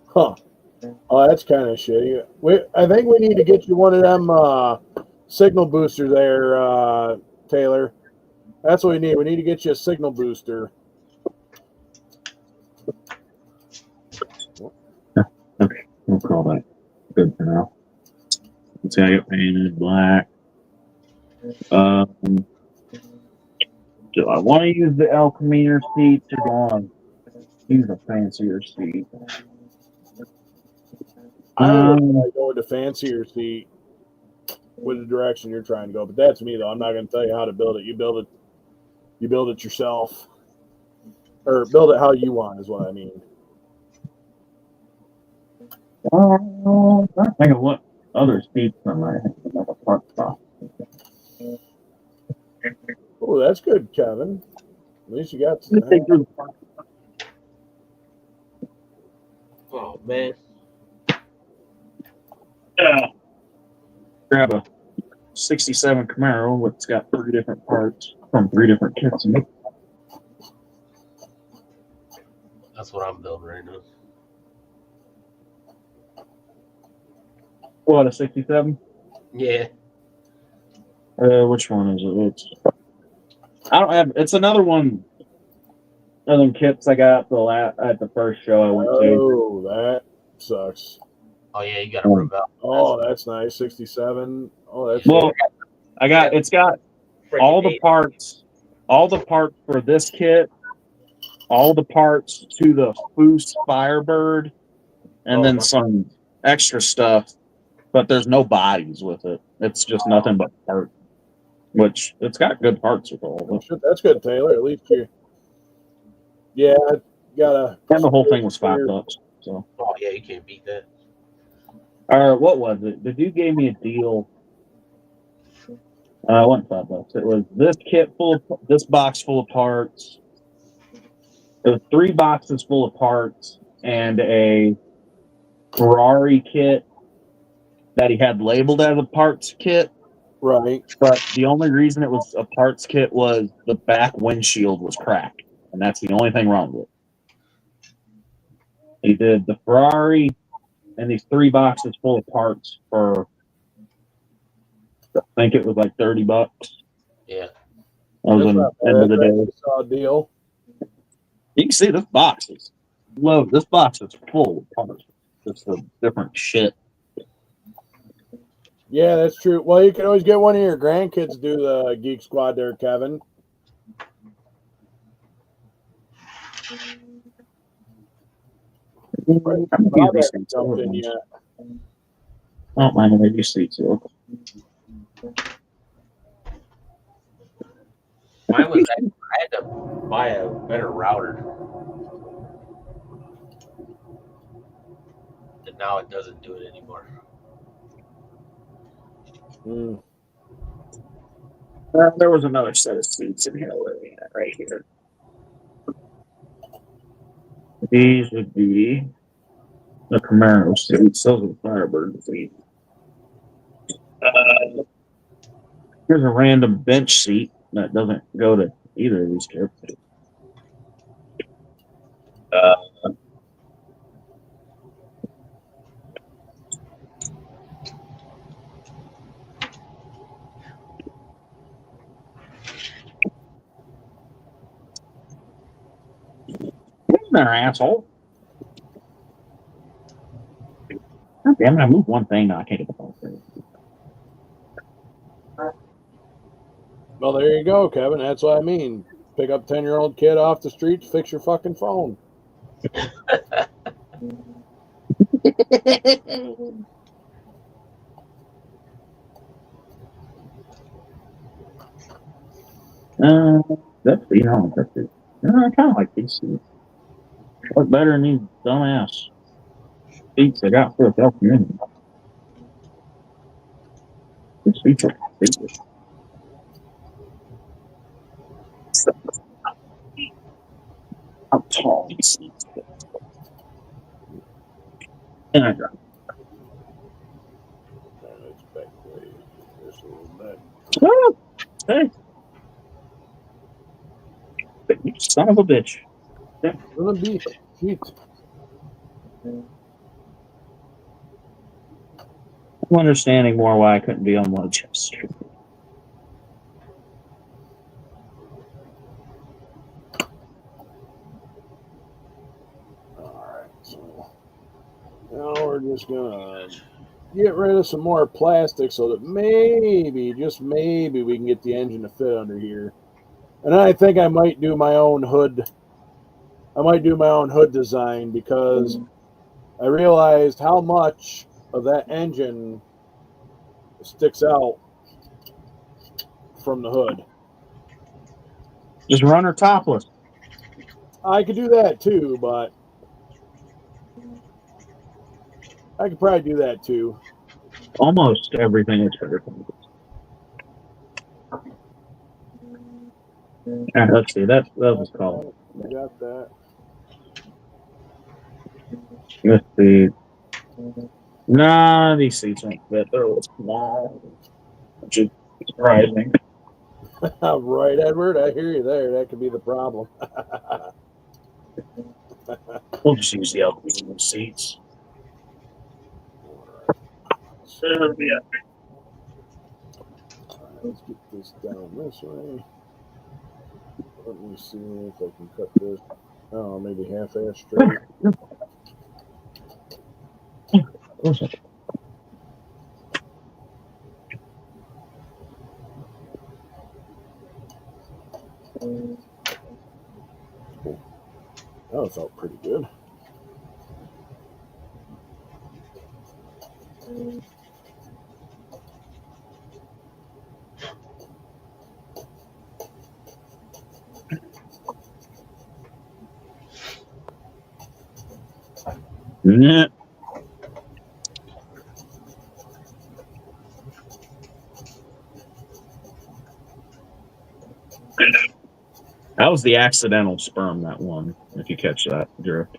Huh. Oh, that's kind of shitty. I think we need to get you one of them signal boosters there, Taylor. That's what we need. We need to get you a signal booster. Okay, we'll call that good for now. Let's see, I got painted black. Do I want to use the Alcheminer seat or do I want to use a fancier seat? I would go with the fancier seat with the direction you're trying to go, but that's me though. I'm not going to tell you how to build it. You build it yourself, or build it how you want is what I mean. I'm thinking of what other seats I might have like a front stop. Oh, that's good, Kevin. At least you got Oh man, Grab a 67 Camaro. It's got 3 different parts from 3 different kits. That's what I'm building right now. What, a 67? Yeah. Which one is it? I don't have. It's another one of them kits I got at the first show I went to. Oh, that sucks. Oh yeah, you got a Rebel. Oh, that's nice. 67. Oh, that's Well, I got. It's got all the parts for this kit, all the parts to the Foose Firebird, and then some extra stuff. But there's no bodies with it. It's just nothing but parts. Which it's got good parts with all of it. That's good, Taylor. At least you. Yeah, gotta. And the whole thing was $5. So. Oh yeah, you can't beat that. What was it? The dude gave me a deal. It wasn't $5. It was this kit this box full of parts. It was 3 boxes full of parts and a Ferrari kit that he had labeled as a parts kit. Right. But the only reason it was a parts kit was the back windshield was cracked. And that's the only thing wrong with it. He did the Ferrari and these 3 boxes full of parts for, I think it was like $30. Yeah. That was the end of the day. Solid deal. You can see this box is full of parts. Just a different shit. Yeah, that's true. Well, you can always get one of your grandkids to do the Geek Squad there, Kevin. I don't mind if I use seats. Mine was I had to buy a better router. And now it doesn't do it anymore. There was another set of seats in here. Where are we at? Right here. These would be the Camaro seats. Those are the Firebird seats. Here's a random bench seat that doesn't go to either of these kits. There, asshole. God damn it, I moved one thing. No, I can't get the phone thing. Well, there you go, Kevin. That's what I mean. Pick up 10-year-old kid off the street to fix your fucking phone. That's the I kind of like these seats. What better than these dumbass seats I got for the community? These seats are stupid. How tall these seats are. And I got oh, hey. You son of a bitch. It's gonna be shit. I'm understanding more why I couldn't be on Montage. Alright, so now we're just gonna get rid of some more plastic so that maybe, just maybe, we can get the engine to fit under here. And I think I might do my own hood. I might do my own hood design because I realized how much of that engine sticks out from the hood. Just run her topless. I could do that too, but I could probably do that too. Almost everything is better. Let's see. That was called. I got that. Let's see. Nah, these seats aren't fit. They're a little small, which is surprising. Right, Edward. I hear you there. That could be the problem. We'll just use the aluminum seats. Yeah. Let's get this down this way. Let me see if I can cut this. Oh, maybe half-ass straight. That felt pretty good. Yeah. That was the accidental sperm, that one, if you catch that drift.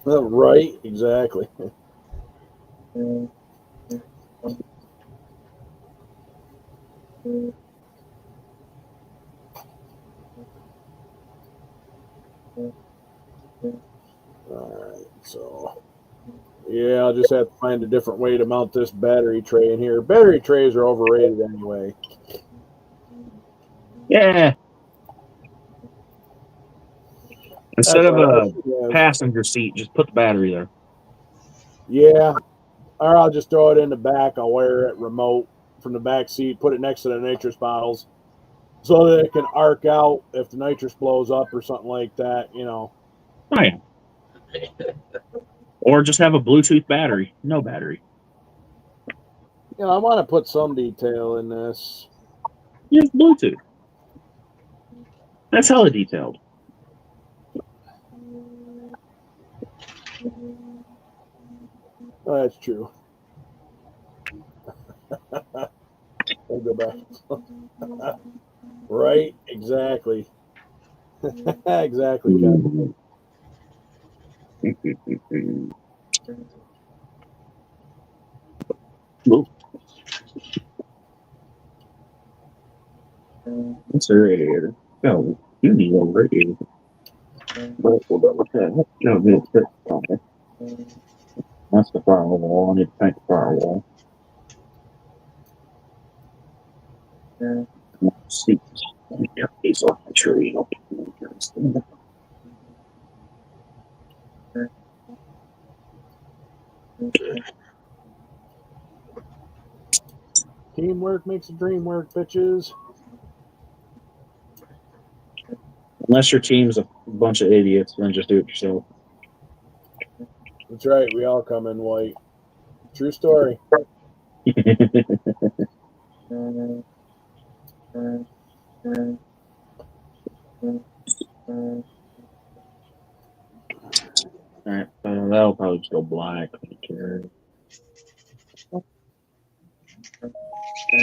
Right, exactly. Alright, so yeah, I'll just have to find a different way to mount this battery tray in here. Battery trays are overrated anyway. Yeah. Instead That's of all a right. passenger seat, just put the battery there. Yeah, or I'll just throw it in the back. I'll wire it remote from the back seat, put it next to the nitrous bottles so that it can arc out if the nitrous blows up or something like that, you know. Oh, yeah. Or just have a Bluetooth battery. No battery. You know, I want to put some detail in this. Use Bluetooth. That's hella detailed. Oh, that's true. I'll go back. Right, exactly. Exactly, Kevin. It's a radiator. No, you need a radiator. No, that's the firewall. I need to paint the firewall. Seats. These off the tree. Teamwork makes the dream work, bitches. Unless your team's a bunch of idiots, then just do it yourself. That's right. We all come in white. True story. Alright, that'll probably just go black.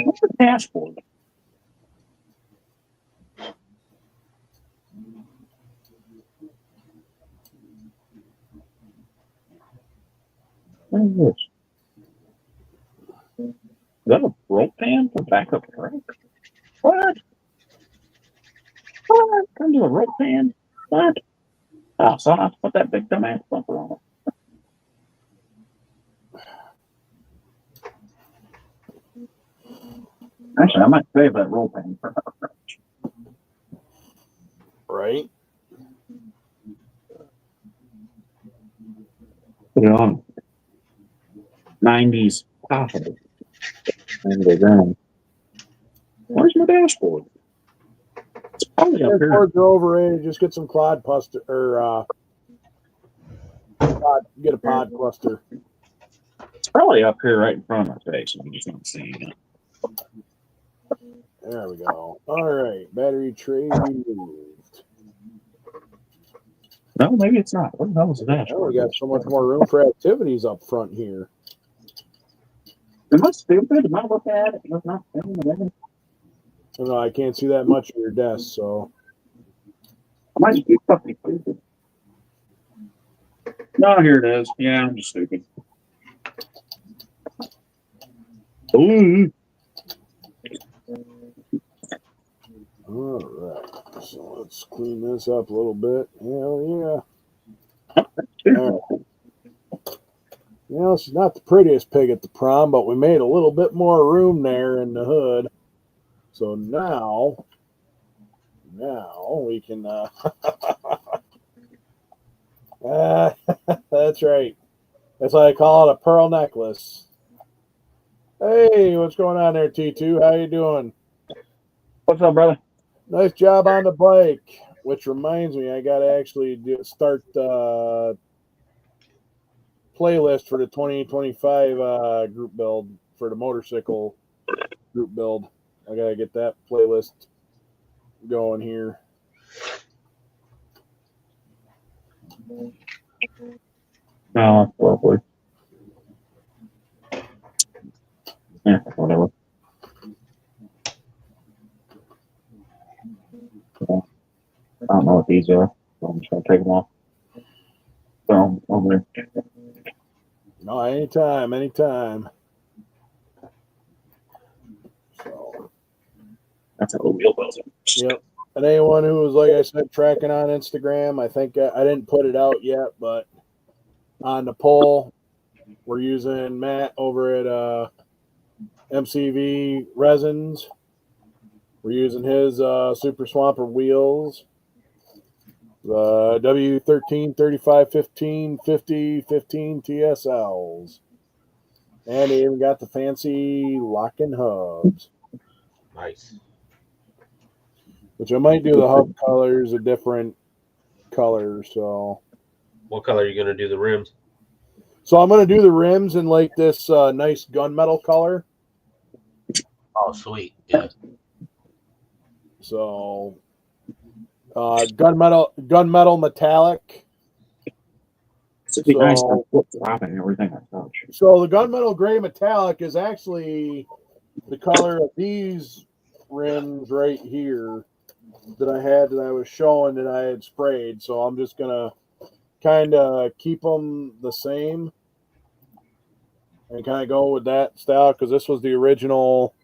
What's the dashboard? What is this? Is that a rope pan for backup track? What? What? Come to a rope pan? What? Oh, so I have to put that big dumbass bumper on it. Actually, I might save that roll pan for Right? put it on. 90s possible. And go down. Where's my dashboard? It's probably up here. Dashboards are overrated. Just get some clod cluster or get a pod cluster. It's probably up here right in front of my face. I'm just not seeing it. There we go. All right. Battery tray removed. No, maybe it's not. What the hell is the dashboard? Oh, we got so much more room for activities up front here. Am I stupid? Am I looking at it? It's not No, I can't see that much of your desk, so. Am I stupid? No, here it is. Yeah, I'm just stupid. Ooh. All right, so let's clean this up a little bit. Hell yeah. All right. You know, she's not the prettiest pig at the prom, but we made a little bit more room there in the hood. So now we can, that's right. That's why I call it a pearl necklace. Hey, what's going on there, T2? How you doing? What's up, brother? Nice job on the bike. Which reminds me, I got to actually start the playlist for the 2025 group build for the motorcycle group build. I got to get that playlist going here. No, lovely. Yeah, whatever. Yeah. I don't know what these are. So I'm just gonna take them off. So over there. No, anytime. So That's a wheel well. yep. And anyone who was, like I said, tracking on Instagram, I think I didn't put it out yet, but on the poll, we're using Matt over at MCV Resins. We're using his Super Swamper wheels, the W13, 35, 15, 50, 15 TSLs. And they even got the fancy locking hubs. Nice. Which I might do the hub colors a different color. So What color are you going to do the rims? So I'm going to do the rims in like this nice gunmetal color. Oh, sweet. Yeah. So gunmetal metallic. It'd be nice to flip flop and everything I touch. So the gunmetal gray metallic is actually the color of these rims right here that I had that I was showing that I had sprayed. So I'm just gonna kind of keep them the same and kind of go with that style because this was the original.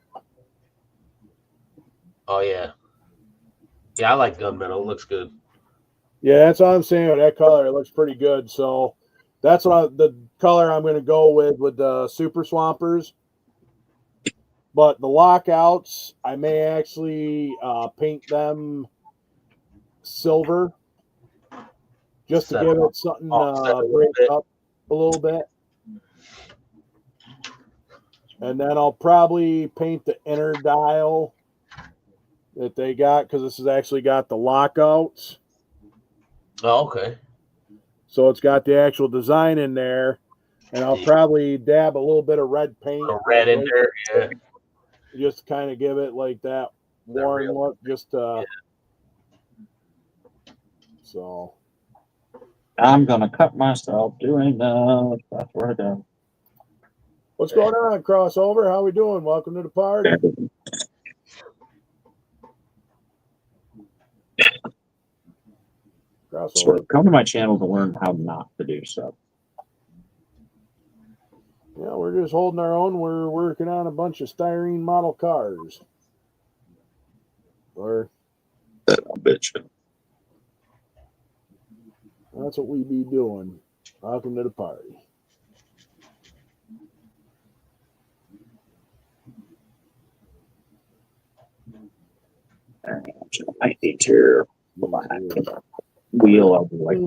Oh, yeah. Yeah, I like gunmetal. It looks good. Yeah, that's what I'm saying with that color. It looks pretty good. So that's the color I'm going to go with the Super Swampers. But the lockouts, I may actually paint them silver just to give it something break up a little bit. And then I'll probably paint the inner dial that they got because this has actually got the lockouts. Oh, okay. So it's got the actual design in there. And I'll probably dab a little bit of red paint. A red in there, yeah. Just to kind of give it like that worn look. Just yeah. So I'm gonna cut myself doing that. That's where I go. What's going on, Crossover? How we doing? Welcome to the party. So come to my channel to learn how not to do stuff. Yeah, we're just holding our own. We're working on a bunch of styrene model cars. Or bitch. That's what we be doing. Welcome to the party. I interior black wheel of like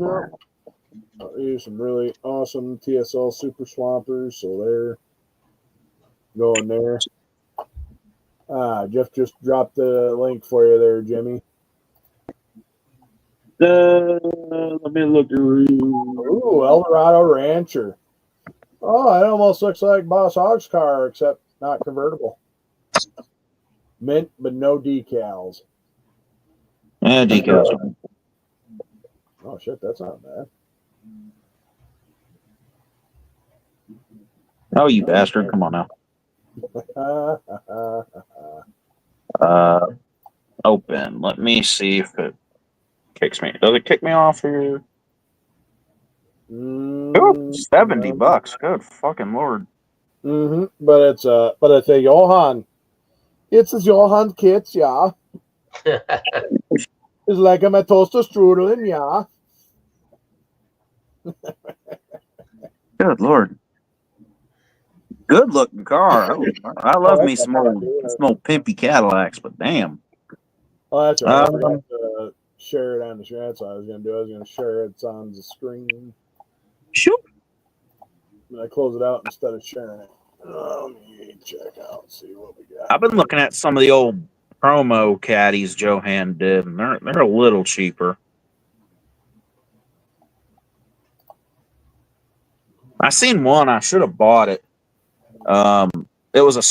Here's some really awesome TSL Super Swampers, so they're going there. Jeff just dropped the link for you there, Jimmy. Let me look. Ooh, Eldorado Rancher. Oh, it almost looks like Boss Hogg's car, except not convertible. Mint, but no decals. Yeah, decals. Oh, shit, that's not bad. Oh, you bastard. Come on now. Open. Let me see if it kicks me. Does it kick me off here? Ooh, $70. Good fucking lord. But it's a Johann. It's a Johann kits, yeah. It's like I'm a toaster strudel, yeah. Good lord. Good looking car. I love me some old pimpy Cadillacs, but damn. Oh, that's right. I forgot to share it on the screen. That's what I was going to do. I was going to share it on the screen. Shoot. And I close it out instead of sharing it. Let me check out, see what we got. I've been looking at some of the old promo caddies Johan did, and they're a little cheaper. I seen one. I should have bought it. It was a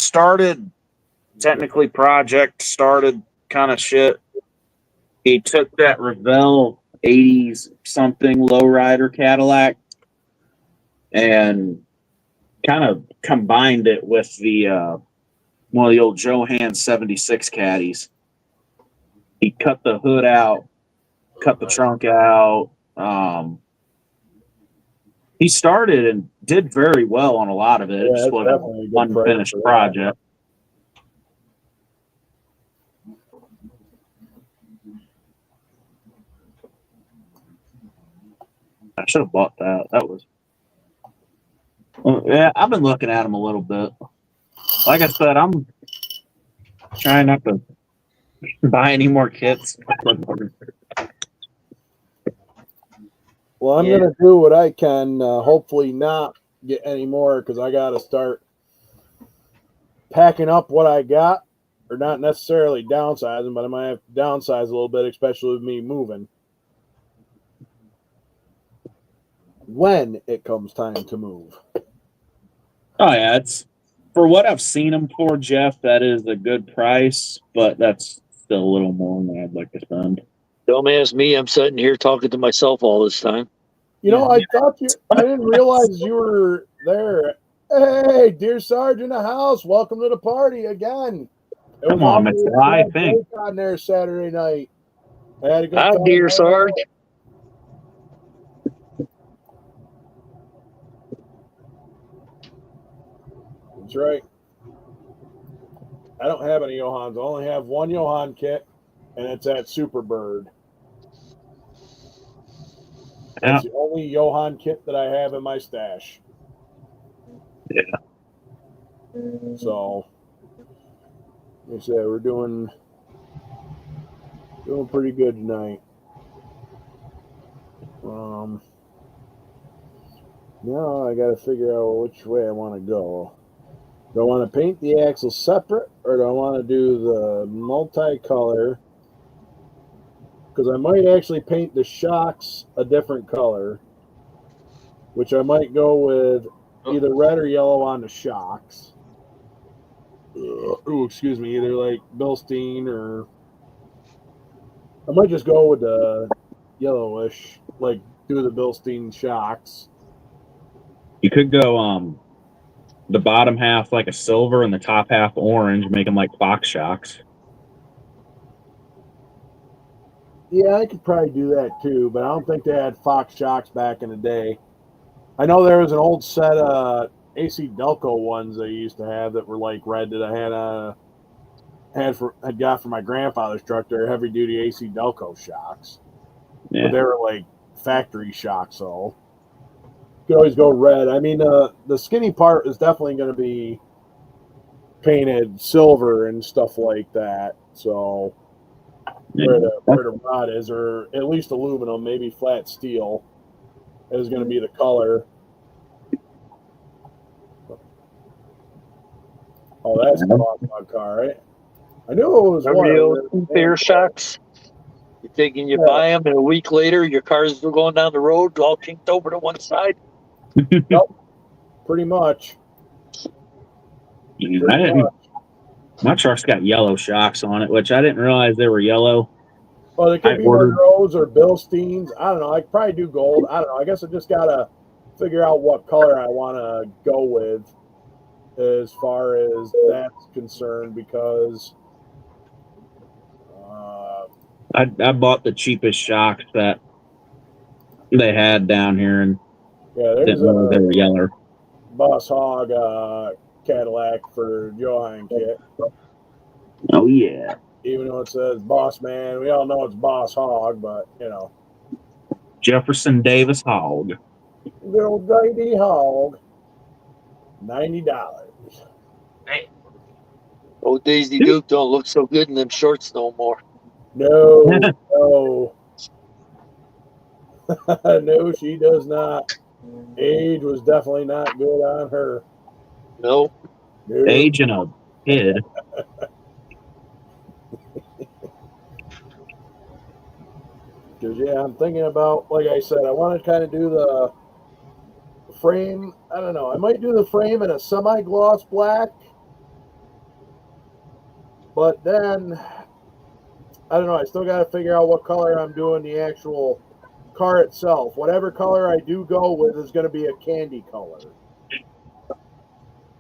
technically project started kind of shit. He took that Revell 80s something lowrider Cadillac and kind of combined it with the one of the old Johan 76 caddies. He cut the hood out, cut the trunk out. He started and did very well on a lot of it. It just wasn't an unfinished project. I should have bought that. That was... yeah, I've been looking at them a little bit. Like I said, I'm trying not to buy any more kits. Well, I'm going to do what I can, hopefully not get any more, because I got to start packing up what I got, or not necessarily downsizing, but I might have to downsize a little bit, especially with me moving. When it comes time to move. Oh, yeah, it's for what I've seen them for, Jeff, that is a good price, but that's still a little more than I'd like to spend. Don't ask me. I'm sitting here talking to myself all this time. You know, I didn't realize you were there. Hey, dear Sarge in the house, welcome to the party again. It Come on, Mr. I think on there Saturday night. I had a good time. Dear Sarge. That's right. I don't have any Johans. I only have one Johan kit, and it's at Superbird. That's the only Johan kit that I have in my stash. Yeah. So, like I said, we're doing pretty good tonight. Now I got to figure out which way I want to go. Do I want to paint the axles separate, or do I want to do the multicolor? Because I might actually paint the shocks a different color, which I might go with either red or yellow on the shocks. Oh, excuse me, either like Bilstein, or I might just go with the yellowish, like do the Bilstein shocks. You could go the bottom half like a silver and the top half orange, make them like Fox shocks. Yeah, I could probably do that too, but I don't think they had Fox shocks back in the day. I know there was an old set of AC Delco ones they used to have that were like red that I had got for my grandfather's truck. They're heavy duty AC Delco shocks, but they were like factory shocks. So you could always go red. I mean, the skinny part is definitely going to be painted silver and stuff like that. So where the rod is, or at least aluminum, maybe flat steel, is going to be the color. Oh, that's a Dog car, right? I knew it was one. Bear shocks. You're thinking you buy them, and a week later, your car's still going down the road, all kinked over to one side. Yep, pretty much. My truck's got yellow shocks on it, which I didn't realize they were yellow. Well, they could be Monroes or Bilsteins. I don't know. I could probably do gold. I don't know. I guess I just got to figure out what color I want to go with as far as that's concerned, because I bought the cheapest shocks that they had down here, and Yeah, there's didn't know they were yellow. Boss Hog Cadillac for Johan kit. Oh yeah, Even though it says Boss Man, we all know it's Boss Hog, but you know, Jefferson Davis Hog. little baby hog, $90. Old Daisy Duke don't look so good in them shorts no more. No, no, no, she does not. Age was definitely not good on her. No. No. Age and a kid. Because, yeah, I'm thinking about, like I said, I want to kind of do the frame. I don't know. I might do the frame in a semi-gloss black. But then, I don't know. I still got to figure out what color I'm doing the actual car itself. Whatever color I do go with is going to be a candy color.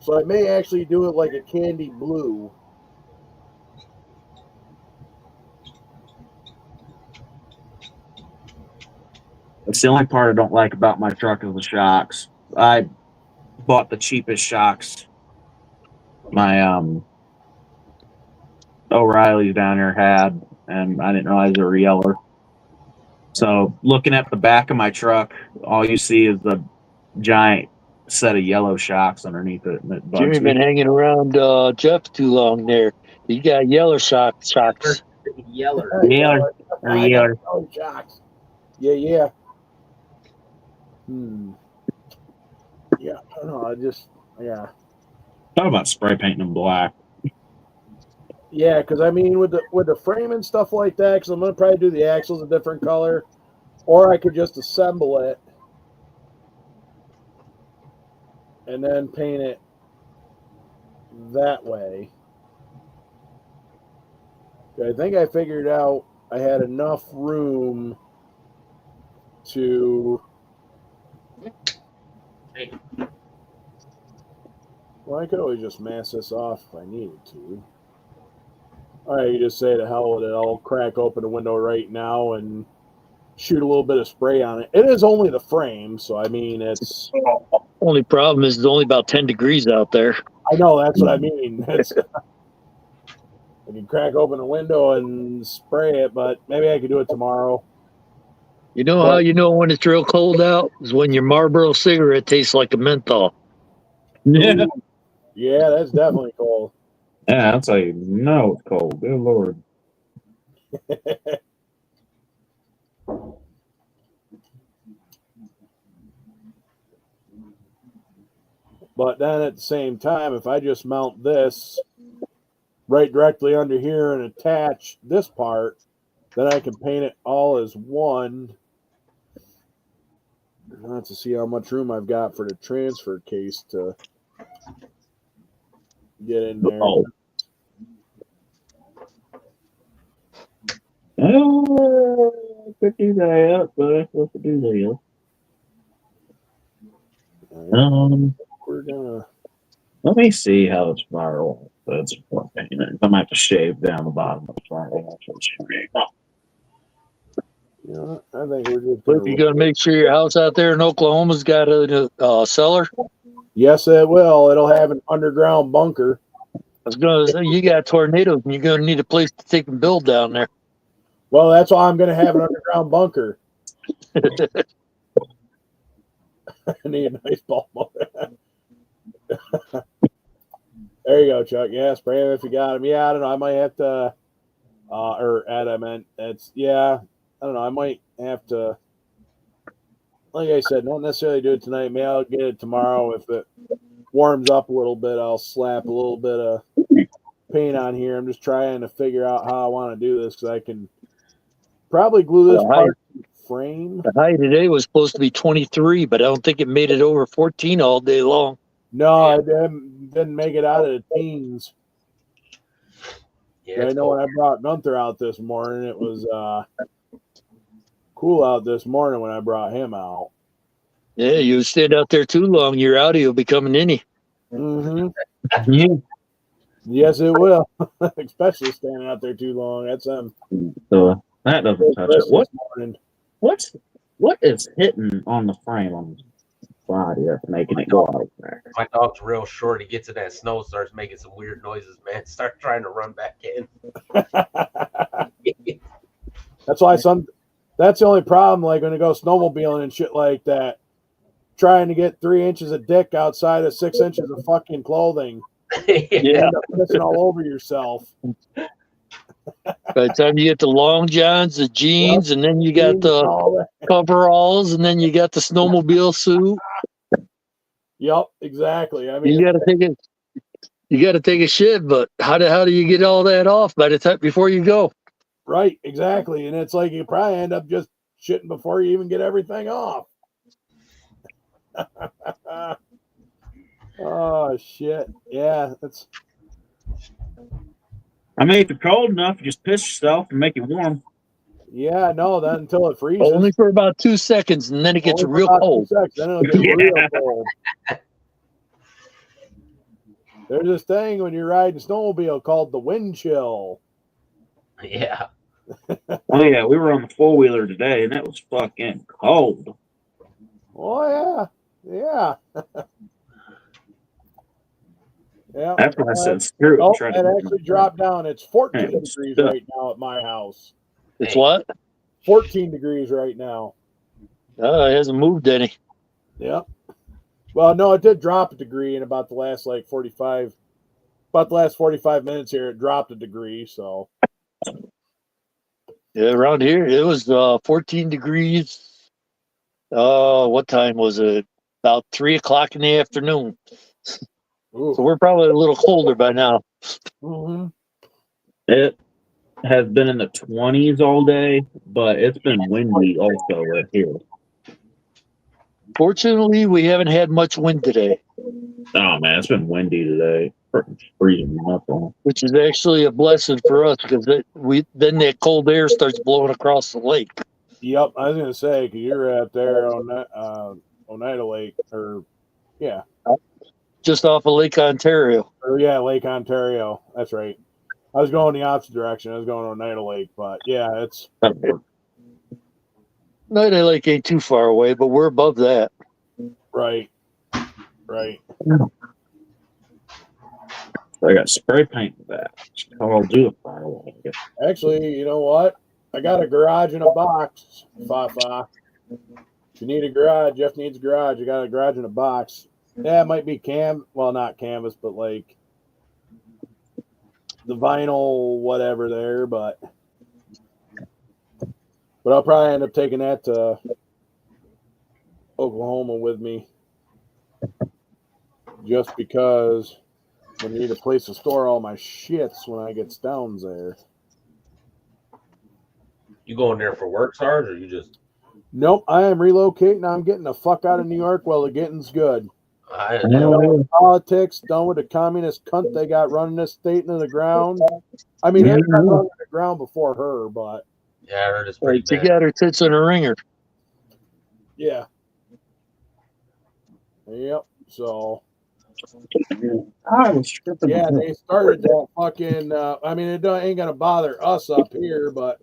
So I may actually do it like a candy blue. That's the only part I don't like about my truck is the shocks. I bought the cheapest shocks my O'Reilly's down here had, and I didn't realize they were yellow. So looking at the back of my truck, all you see is the giant set of yellow shocks underneath it. And it bugs Jimmy me. been hanging around Jeff too long there. He got yellow shocks. Yeller. Yeah, or I yeah. got no shocks. Yeah. Yeah, I don't know. Yeah. Thought about spray painting them black. Yeah, because I mean, with the frame and stuff like that, because I'm gonna probably do the axles a different color, or I could just assemble it and then paint it that way. I think I figured out I had enough room to. Well, I could always just mask this off if I needed to. All right, you just say to hell with it. I'll crack open the window right now and shoot a little bit of spray on it. It is only the frame, so I mean, it's. Only problem is it's only about 10 degrees out there. I know, that's what I mean. I can crack open the window and spray it, but maybe I could do it tomorrow. You know how you know when it's real cold out? Is when your Marlboro cigarette tastes like a menthol. Yeah, Yeah, that's definitely cold. yeah, that's how you know it's cold. Good Lord. But then at the same time, if I just mount this right directly under here and attach this part, then I can paint it all as one. I'll have to see how much room I've got for the transfer case to get in there. Oh. I could do that, but I'm supposed to do that. We're gonna. Let me see how this firewall is. I might have to shave down the bottom of the firewall. You know, I think we're just. But you got to make sure your house out there in Oklahoma's got a cellar. Yes, it will. It'll have an underground bunker. I was going to say, you got tornadoes and you're going to need a place to take and build down there. Well, that's why I'm going to have an underground bunker. I need a nice ball motor. There you go, Chuck. Yeah, spray them if you got them. Yeah, I don't know. I might have to, or Ed, I meant, it's, yeah, I don't know. I might have to, like I said, not necessarily do it tonight. Maybe I'll get it tomorrow. If it warms up a little bit, I'll slap a little bit of paint on here. I'm just trying to figure out how I want to do this because I can probably glue this part to the frame. The high today was supposed to be 23, but I don't think it made it over 14 all day long. No, I didn't make it out of the teens. Yeah, I know when I brought Gunther out this morning, it was cool out this morning when I brought him out. Yeah, you stand out there too long, your Audi will become an innie. Mm-hmm. Yeah. Yes, it will. Especially standing out there too long. That's So That doesn't touch it. What? What is hitting on the frame on the body that's making it go out there? My dog's real short. He gets in that snow, starts making some weird noises, man. Start trying to run back in. That's why that's the only problem, like when you go snowmobiling and shit like that. Trying to get 3 inches of dick outside of 6 inches of fucking clothing. You end up pissing all over yourself. By the time you get the long johns, the jeans, and then you got the coveralls, and then you got the snowmobile suit. Yep, exactly. I mean, you got to take a shit, but how do you get all that off by the time before you go? Right, exactly. And it's like you probably end up just shitting before you even get everything off. Oh shit! Yeah, that's. I mean, if you're cold enough, you just piss yourself and make it warm. Yeah, no, then until it freezes. Only for about 2 seconds, and then it gets real cold. Then it'll get real cold. There's this thing when you're riding snowmobile called the wind chill. Yeah. Oh yeah, we were on the 4-wheeler today, and it was fucking cold. Oh yeah. Yeah. That's when I said screw it. Oh, it actually dropped down. It's 14 degrees right now at my house. It's what? 14 degrees right now. It hasn't moved any. Yep. Well, no, it did drop a degree in about the last 45 minutes here. It dropped a degree, so. Yeah, around here it was 14 degrees. What time was it? About 3 o'clock in the afternoon. Ooh. So we're probably a little colder by now. Mm-hmm. It has been in the 20s all day, but it's been windy also right here. Fortunately, we haven't had much wind today. Oh man, it's been windy today. Freezing up on. Which is actually a blessing for us because then that cold air starts blowing across the lake. Yep, I was gonna say because you're out there on Oneida Lake, or yeah, just off of Lake Ontario. Or yeah, Lake Ontario. That's right. I was going the opposite direction. I was going to Oneida Lake, but yeah, it's. Oneida Lake ain't too far away, but we're above that. Right. Right. I got spray paint for that. That's how I'll do a firewall. Actually, you know what? I got a garage in a box. Fa. If you need a garage, Jeff needs a garage. I got a garage in a box. Yeah, it might be not canvas, but like the vinyl, whatever there, but I'll probably end up taking that to Oklahoma with me just because I need a place to store all my shits when I get down there. You going there for work, Sarge, or you just? Nope, I am relocating. I'm getting the fuck out of New York while the getting's good. I done with politics, done with the communist cunt they got running this state into the ground. I mean, they got running the ground before her, but yeah, I heard it's pretty bad. She got her tits in a ringer. Yeah. Yep. So. Yeah, they started that fucking. I mean, it ain't gonna bother us up here, but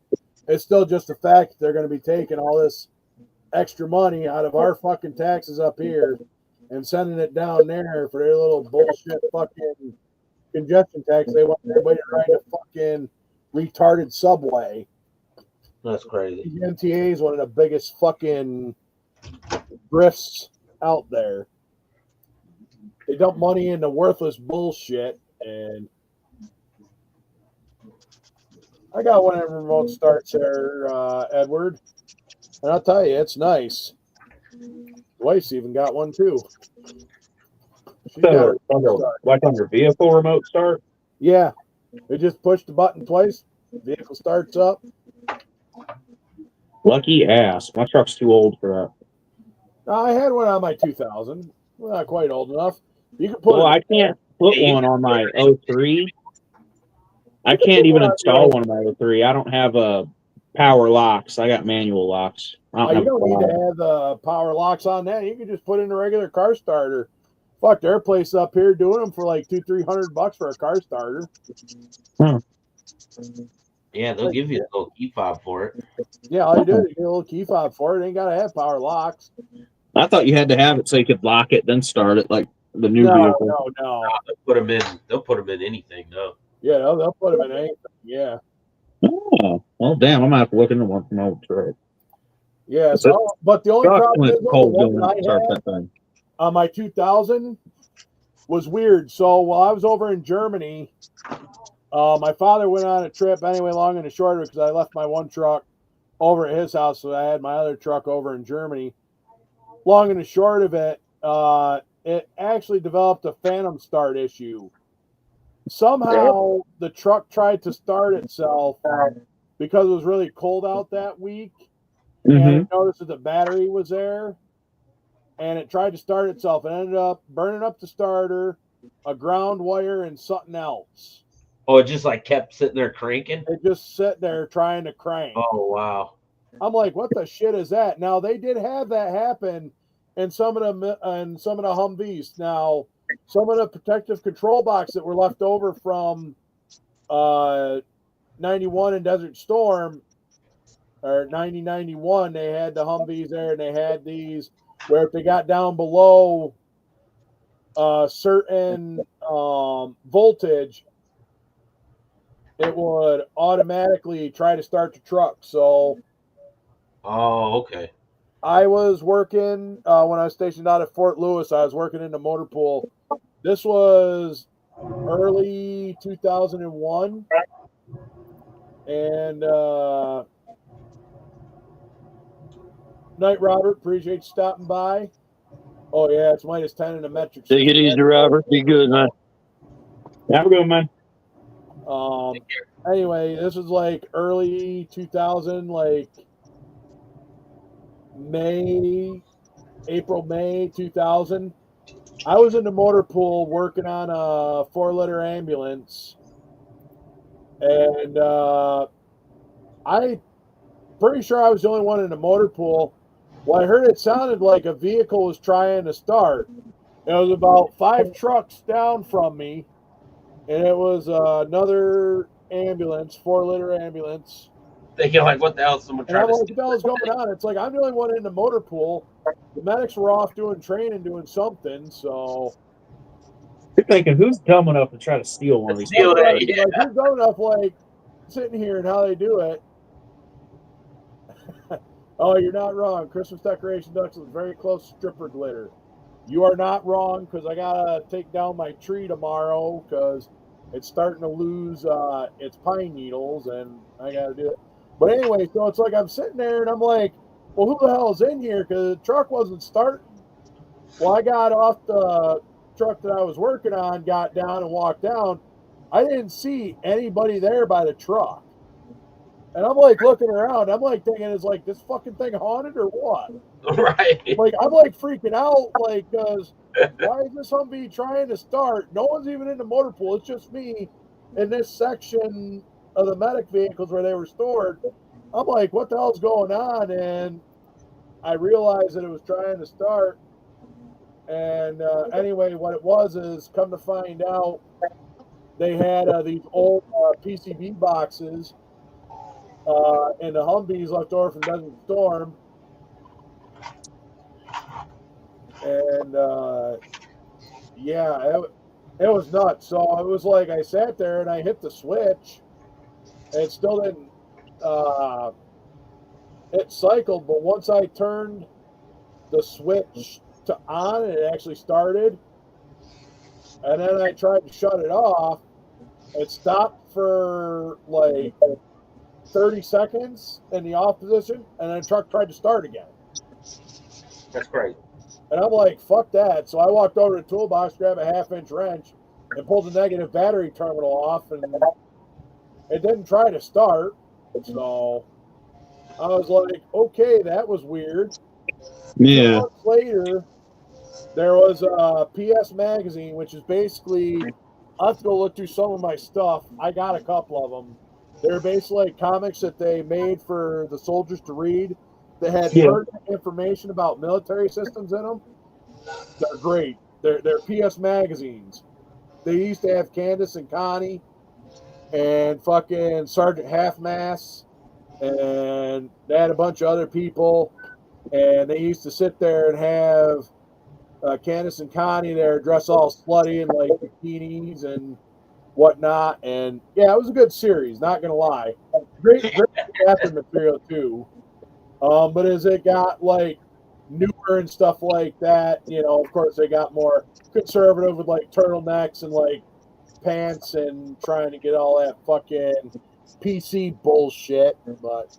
it's still just the fact that they're gonna be taking all this extra money out of our fucking taxes up here and sending it down there for their little bullshit fucking congestion tax. They want everybody to ride a fucking retarded subway. That's crazy. The MTA is one of the biggest fucking grifts out there. They dump money into worthless bullshit, and I got one of them remote starts there, Edward. And I'll tell you, it's nice. The wife's even got one too. So, like on your vehicle remote start? Yeah. They just push the button twice, the vehicle starts up. Lucky ass. My truck's too old for that. I had one on my 2000. Well, not quite old enough. You can put. Well, I can't put one on my 03. I can't even install one on my 03. I don't have power locks. I got manual locks. You don't need to have the power locks on that. You can just put in a regular car starter. Fuck, their place up here doing them for like $200-300 for a car starter. Yeah, they'll give you a little key fob for it. Yeah, all you do is you get a little key fob for it. It ain't got to have power locks. I thought you had to have it so you could lock it, then start it like the new vehicle. No. They'll put them in. They'll put them in anything. No. Yeah, they'll put them in anything. Yeah. Oh, well, damn! I'm gonna have to look into one from my old truck. Yeah. So, but the only problem is the cold one going I to start had that thing. on my 2000 was weird. So while I was over in Germany, my father went on a trip anyway, long and short of it, because I left my one truck over at his house, so I had my other truck over in Germany. Long and the short of it, it actually developed a phantom start issue. Somehow the truck tried to start itself because it was really cold out that week, and I noticed that the battery was there, and it tried to start itself and ended up burning up the starter, a ground wire, and something else. Oh, it just like kept sitting there cranking? It just sat there trying to crank. Oh, wow. I'm like, what the shit is that? Now, they did have that happen in some of the Humvees. Now, some of the protective control box that were left over from 91 and Desert Storm, or 90-91, they had the Humvees there, and they had these where if they got down below a certain voltage, it would automatically try to start the truck. So, oh, okay. I was working when I was stationed out at Fort Lewis. I was working in the motor pool. This was early 2001, and night, Robert. Appreciate you stopping by. Oh yeah, it's -10 in the metric. Take it easy, Robert. Be good, man. Have a good one, man. Anyway, this was like early 2000, like April, May 2000. I was in the motor pool working on a 4-liter ambulance, and I'm pretty sure I was the only one in the motor pool. Well, I heard it sounded like a vehicle was trying to start. It was about 5 trucks down from me, and it was another ambulance, 4-liter ambulance. Thinking like, what the hell is someone And I'm trying like, to what the hell is going on? It's like, I'm the only one in the motor pool. The medics were off doing training, doing something, so... You're thinking, who's dumb enough to try to steal one of these? steal that, Like, yeah. who's dumb enough, like, sitting here and how they do it? Oh, you're not wrong. Christmas decoration ducks is very close to stripper glitter. You are not wrong, because I got to take down my tree tomorrow, because it's starting to lose its pine needles, and I got to do it. But anyway, so it's like I'm sitting there, and I'm like, well, who the hell is in here? Because the truck wasn't starting. Well, I got off the truck that I was working on, got down and walked down. I didn't see anybody there by the truck. And I'm like looking around. I'm like thinking, is like this fucking thing haunted or what? Right. Like, I'm like freaking out, like, because why is this Humvee trying to start? No one's even in the motor pool. It's just me in this section of the medic vehicles where they were stored. I'm like, what the hell's going on? And I realized that it was trying to start. And anyway, what it was is, come to find out, they had these old PCB boxes and the Humvees left over from Desert Storm. And yeah, it was nuts. So it was like I sat there and I hit the switch, and it still didn't. It cycled, but once I turned the switch to on, it actually started. And then I tried to shut it off. It stopped for like 30 seconds in the off position, and then the truck tried to start again. That's great. And I'm like, fuck that. So I walked over to the toolbox, grabbed a 1/2-inch wrench, and pulled the negative battery terminal off, and it didn't try to start. So I was like, okay, that was weird. Yeah. 2 months later, there was a PS magazine, which is basically, I have to go look through some of my stuff. I got a couple of them. They're basically comics that they made for the soldiers to read that had pertinent information about military systems in them. They're great. They're PS magazines. They used to have Candace and Connie. and fucking Sergeant Half-Mast, and they had a bunch of other people, and they used to sit there and have Candace and Connie there dressed all slutty in like bikinis and whatnot. And yeah, it was a good series, not gonna lie. Great bathroom material too. But as it got like newer and stuff like that, you know, of course they got more conservative with like turtlenecks and like pants and trying to get all that fucking PC bullshit. But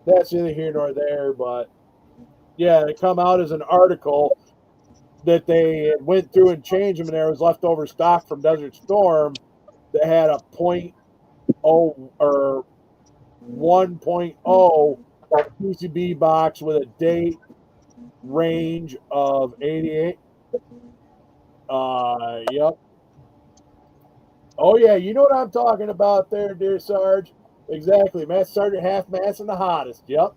that's neither here nor there. But yeah, they come out as an article that they went through and changed them, and there was leftover stock from Desert Storm that had a 0.0 or 1.0 PCB box with a date range of 88. Yep. Oh yeah, you know what I'm talking about there, dear Sarge. Exactly. Master Sergeant Half-Mast and the hottest. Yep.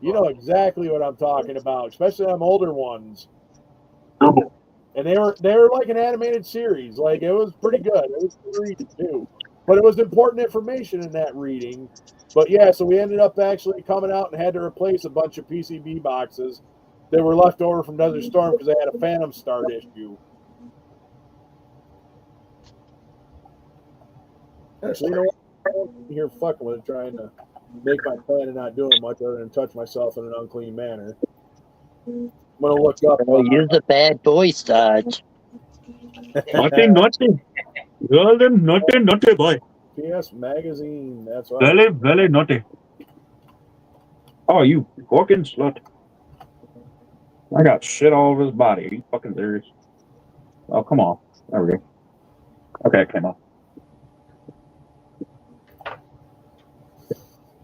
You know exactly what I'm talking about, especially them older ones. And they were like an animated series. Like it was pretty good. It was good reading too. But it was important information in that reading. But yeah, so we ended up actually coming out and had to replace a bunch of PCB boxes that were left over from Desert Storm because they had a Phantom Start issue. Actually, you know what? I'm here fucking with it, trying to make my plan and not doing much other than touch myself in an unclean manner. I'm gonna look up. Oh, you're the bad boy, Sarge. Naughty, naughty. Well, then, naughty boy. PS Magazine. That's right. Very, very naughty. Oh, you fucking slut. I got shit all over his body. Are you fucking serious? Oh, come on. There we go. Okay, it came off.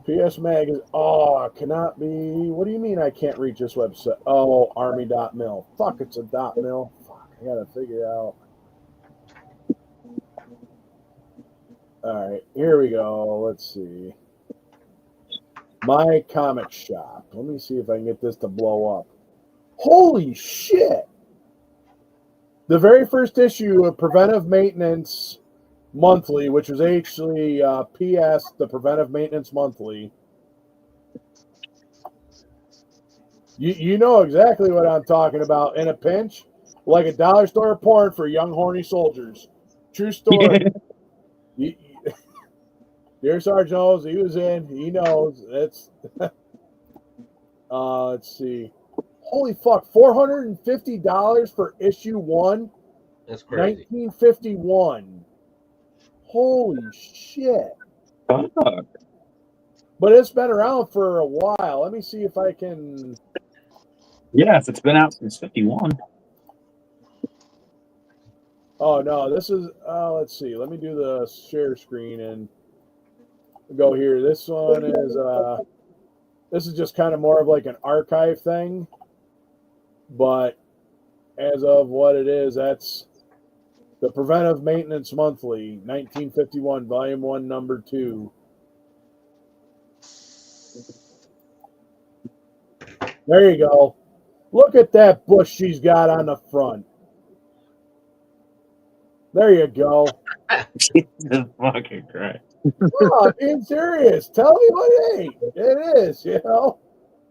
PS Magazine. Oh, cannot be. What do you mean I can't reach this website? Oh, army.mil. Fuck, it's a .mil. Fuck, I gotta figure out. All right, here we go. Let's see. My Comic Shop. Let me see if I can get this to blow up. Holy shit! The very first issue of Preventive Maintenance Monthly, which was actually PS, the Preventive Maintenance Monthly. You know exactly what I'm talking about. In a pinch, like a dollar store porn for young horny soldiers. True story. Dear Sarge knows he was in. He knows. It's let's see. Holy fuck, $450 for issue 1. That's crazy. 1951. Holy shit. Fuck. But it's been around for a while. Let me see if I can. Yes, it's been out since 51. Oh, no, this is. Let's see. Let me do the share screen and go here. This one is. This is just kind of more of like an archive thing. But as of what it is, that's the Preventive Maintenance Monthly, 1951, Volume 1, Number 2. There you go. Look at that bush she's got on the front. There you go. Jesus fucking Christ. Oh, I'm being serious. Tell me what it ain't. It is, you know.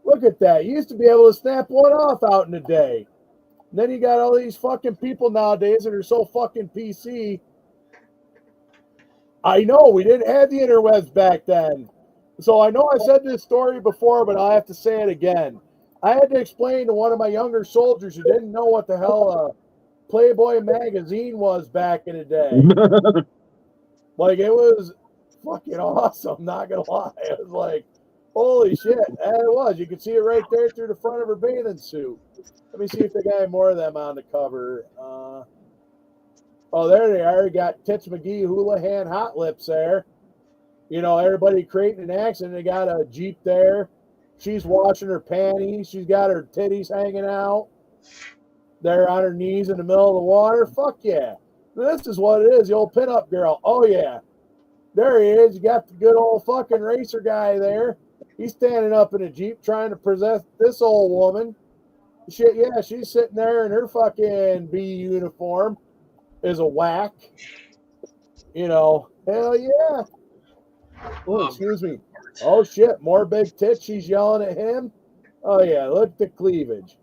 Look at that. You used to be able to snap one off out in the day. And then you got all these fucking people nowadays that are so fucking PC. I know, we didn't have the interwebs back then. So I know I said this story before, but I have to say it again. I had to explain to one of my younger soldiers who didn't know what the hell a Playboy magazine was back in the day. Like, it was fucking awesome, not gonna lie. It was like, holy shit. And it was. You can see it right there through the front of her bathing suit. Let me see if they got more of them on the cover. Oh, there they are. You got Tits McGee, Houlihan, Hot Lips there. You know, everybody creating an accident. They got a Jeep there. She's washing her panties. She's got her titties hanging out. They're on her knees in the middle of the water. Fuck yeah. This is what it is, the old pinup girl. Oh, yeah. There he is. You got the good old fucking racer guy there. He's standing up in a Jeep trying to possess this old woman. Shit, yeah, she's sitting there in her fucking B uniform. Is a whack. You know, hell yeah. Oh, excuse me. Oh shit, more big tits. She's yelling at him. Oh yeah, look at the cleavage.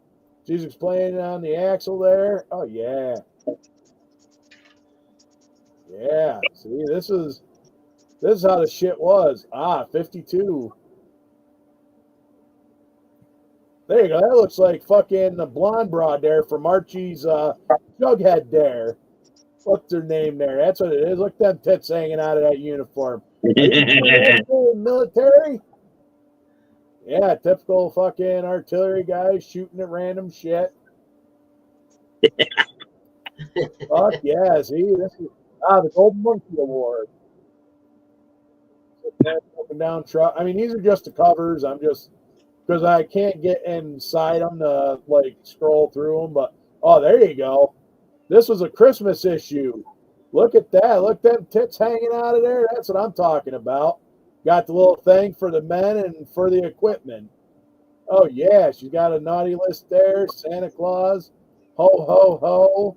She's explaining on the axle there. Oh yeah. Yeah. See, this is how the shit was. 52. There you go. That looks like fucking the blonde broad there from Archie's Jughead there. What's her name there? That's what it is. Look at them tits hanging out of that uniform. Are you military? Yeah, typical fucking artillery guys shooting at random shit. Fuck yeah, see, this is the Golden Monkey Award. Down truck. I mean, these are just the covers. I'm just because I can't get inside them to like scroll through them. But oh, there you go. This was a Christmas issue. Look at that. Look at them tits hanging out of there. That's what I'm talking about. Got the little thing for the men and for the equipment. Oh yeah, she's got a naughty list there. Santa Claus, ho ho ho.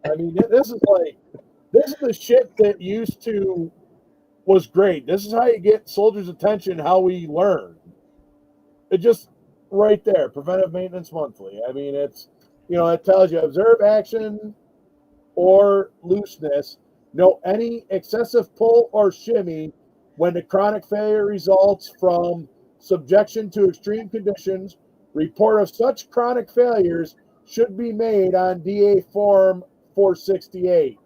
I mean, this is the shit that used to was great. This is how you get soldiers' attention. How we learn. It just right there. Preventive maintenance monthly. I mean, it's it tells you observe action or looseness. Note any excessive pull or shimmy when the chronic failure results from subjection to extreme conditions. Report of such chronic failures should be made on DA Form 468.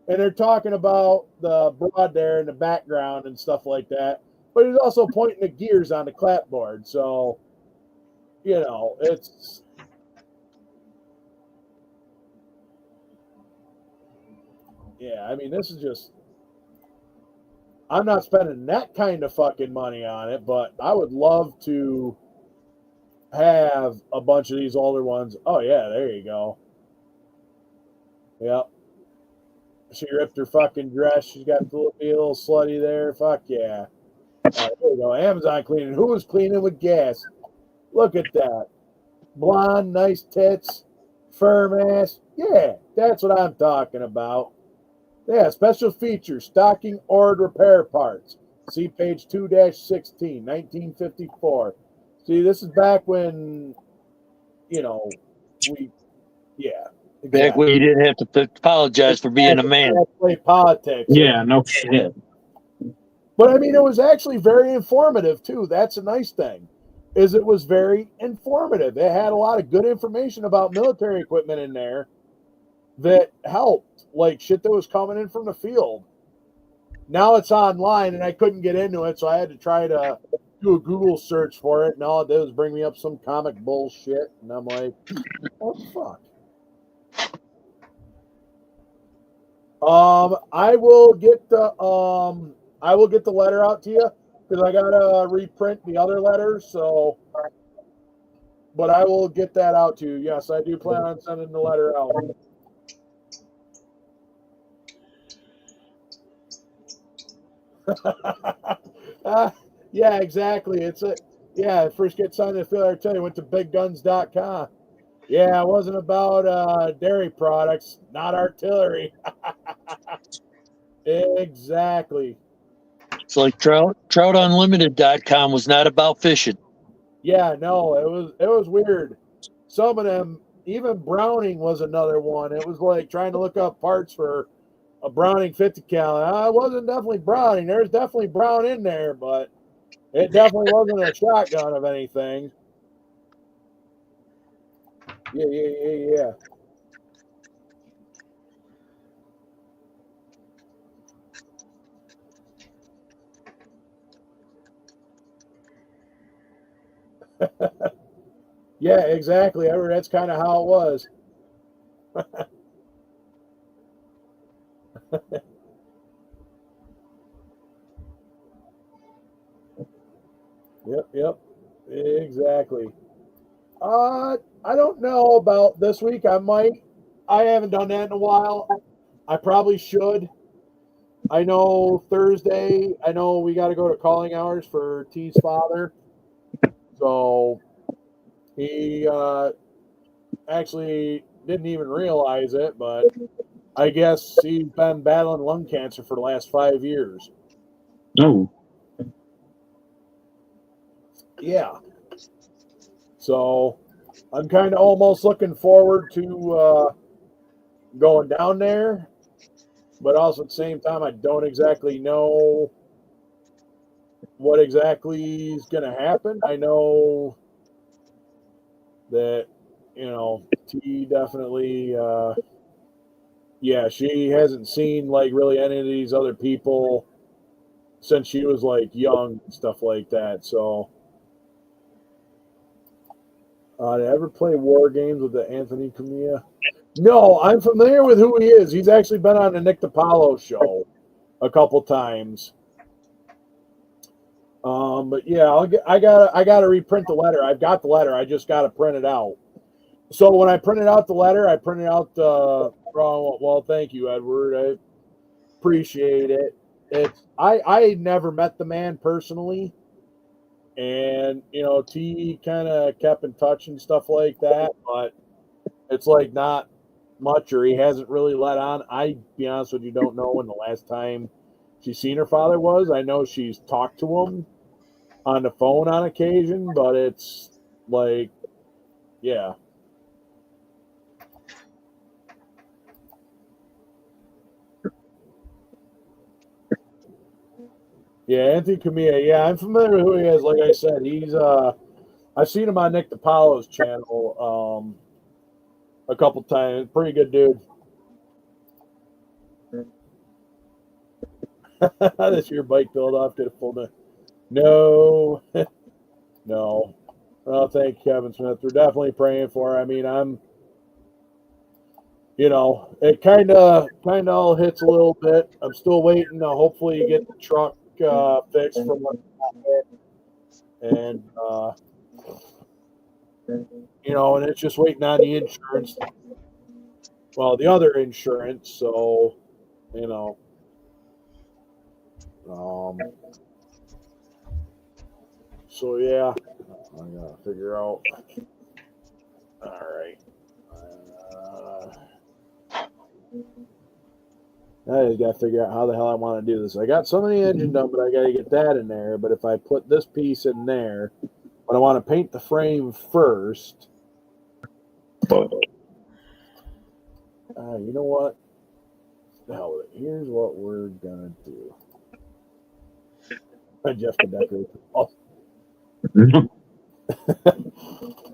And they're talking about the broad there in the background and stuff like that. But he's also pointing the gears on the clapboard. So, it's... Yeah, I mean, this is just... I'm not spending that kind of fucking money on it, but I would love to have a bunch of these older ones. Oh, yeah, there you go. Yep. She ripped her fucking dress. She's got to be a little slutty there. Fuck yeah. There you go. Amazon cleaning. Who was cleaning with gas? Look at that. Blonde, nice tits, firm ass. Yeah, that's what I'm talking about. Yeah, special features, stocking ordered repair parts. See page 2-16, 1954. See, this is back when, Exactly. Back when you didn't have to apologize for being a man. Play politics. Yeah, no shit. But I mean, it was actually very informative too. That's a nice thing, is it was very informative. It had a lot of good information about military equipment in there that helped, like shit that was coming in from the field. Now it's online, and I couldn't get into it, so I had to try to do a Google search for it, and all it did was bring me up some comic bullshit, and I'm like, what the fuck? I will get the letter out to you because I gotta reprint the other letter. So, but I will get that out to you. Yes, I do plan on sending the letter out. Yeah, exactly. First get signed in the field artillery. Went to bigguns.com. Yeah, it wasn't about dairy products, not artillery. Exactly. It's like troutunlimited.com was not about fishing. Yeah, no, it was weird. Some of them, even Browning was another one. It was like trying to look up parts for a Browning 50 cal. It wasn't definitely Browning. There's definitely Brown in there, but it definitely wasn't a shotgun of anything. Yeah. Yeah, exactly. That's kind of how it was. Yep. Exactly. I don't know about this week. I might. I haven't done that in a while. I probably should. I know Thursday. I know we got to go to calling hours for T's father. So he actually didn't even realize it, but I guess he's been battling lung cancer for the last 5 years. No. Yeah. So I'm kind of almost looking forward to going down there, but also at the same time, I don't exactly know what exactly is going to happen. I know that, T definitely, she hasn't seen like really any of these other people since she was like young and stuff like that. So, did I ever play War Games with the Anthony Cumia? No, I'm familiar with who he is. He's actually been on the Nick DiPaolo show a couple times. But yeah, I gotta reprint the letter. I've got the letter. I just gotta print it out. So when I printed out the letter, I printed out well, thank you, Edward. I appreciate it. I never met the man personally, and T kind of kept in touch and stuff like that, but it's like not much, or he hasn't really let on. I, be honest with you, don't know when the last time she's seen her father was. I know she's talked to him on the phone on occasion, but it's like, yeah. Yeah, Anthony Cumia. Yeah, I'm familiar with who he is. Like I said, he's I've seen him on Nick DiPaolo's channel a couple times. Pretty good dude. This your bike build off to the full day. No. No. Oh, thank you, Kevin Smith. We're definitely praying for her. I mean, it kind of all hits a little bit. I'm still waiting to hopefully get the truck fixed from what and and it's just waiting on the insurance. Well, the other insurance, so so yeah, I gotta figure out. All right. I just got to figure out how the hell I want to do this. I got some of the engine done, but I got to get that in there. But if I put this piece in there, but I want to paint the frame first. You know what? The hell with it. Here's what we're going to do. I just decorate. Oh. All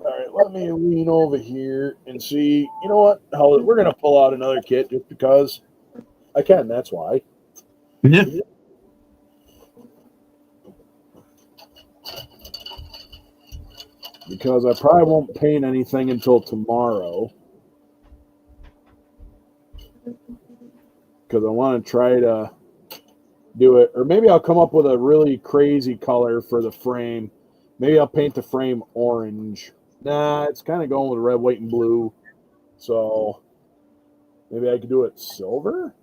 right, let me lean over here and see. You know what? Hell, we're going to pull out another kit just because I can. That's why. Yeah. Because I probably won't paint anything until tomorrow. Because I want to try to do it. Or maybe I'll come up with a really crazy color for the frame. Maybe I'll paint the frame orange. Nah, it's kind of going with red, white, and blue. So maybe I could do it silver?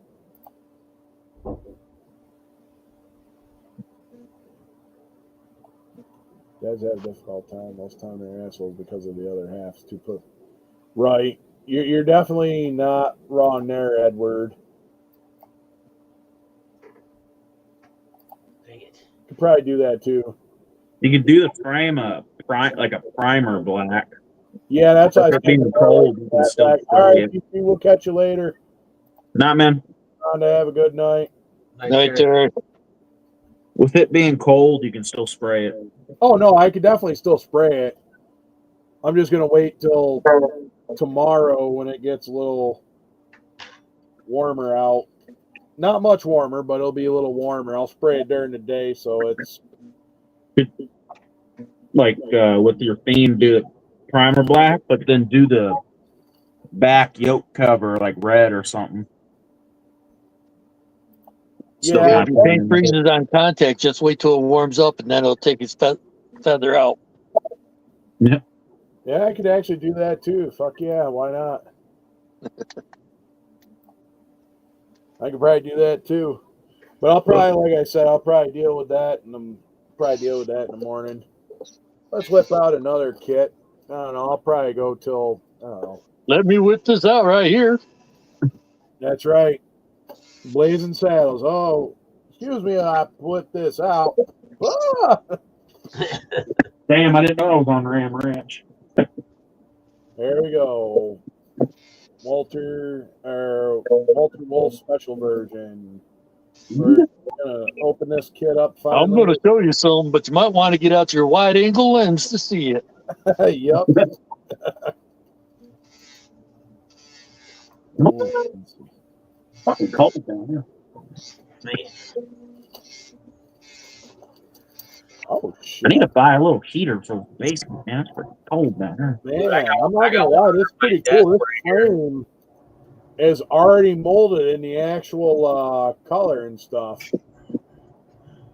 Guys have a difficult time. Most time they're assholes because of the other halves to put. Right. You're definitely not wrong there, Edward. Dang it. You could probably do that too. You could do the frame like a primer black. Yeah, that's how I being cold. You can still all right, we'll catch you later. Nah, man. Have a good night. Night, Terry. With it being cold, you can still spray it. Oh no, I could definitely still spray it. I'm just gonna wait till tomorrow when it gets a little warmer out. Not much warmer, but it'll be a little warmer. I'll spray it during the day, so it's like with your theme, do the primer black, but then do the back yoke cover like red or something. Yeah, if your paint freezes on contact, just wait till it warms up, and then it'll take its feather out. Yeah. Yeah, I could actually do that too. Fuck yeah, why not? I could probably do that too. But I'll probably, like I said, I'll probably deal with that in the morning. Let's whip out another kit. I don't know. I'll probably go till, I don't know. Let me whip this out right here. That's right. Blazing Saddles. Oh, excuse me, I put this out. Ah! Damn, I didn't know I was on Ram Ranch. There we go. Walter Wolf special version. We're gonna open this kit up finally. I'm going to show you some, but you might want to get out your wide angle lens to see it. Yep. Fucking cold down here. Oh shit! I need to buy a little heater for the basement, man. It's pretty cold down here. Man, I'm not gonna lie, this is pretty cool. This frame is already molded in the actual color and stuff.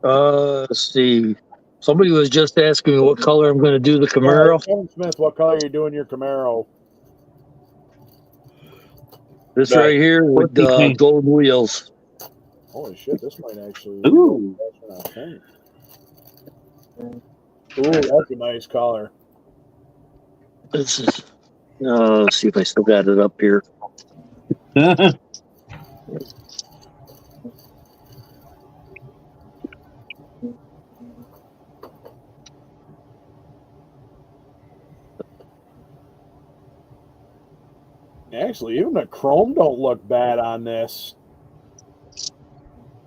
Let's see. Somebody was just asking me what color I'm going to do the Camaro. Kevin Smith, what color are you doing your Camaro? This right here with gold wheels. Holy shit, this might actually. Ooh. Ooh, that's a nice color. This is. Let's see if I still got it up here. Actually, even the chrome don't look bad on this.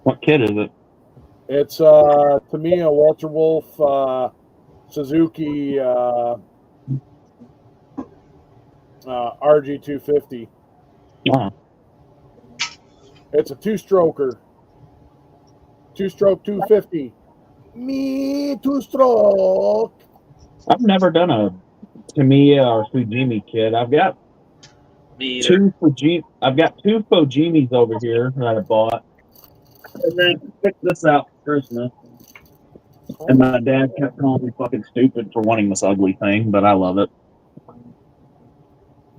What kit is it? It's to me a Walter Wolf Suzuki RG250. Wow. It's a two-stroker. Two-stroke 250. Me two-stroke. I've never done a Tamiya or Fujimi kit. I've got two Fujimis over here that I bought. And then picked this out for Christmas. And my dad kept calling me fucking stupid for wanting this ugly thing, but I love it.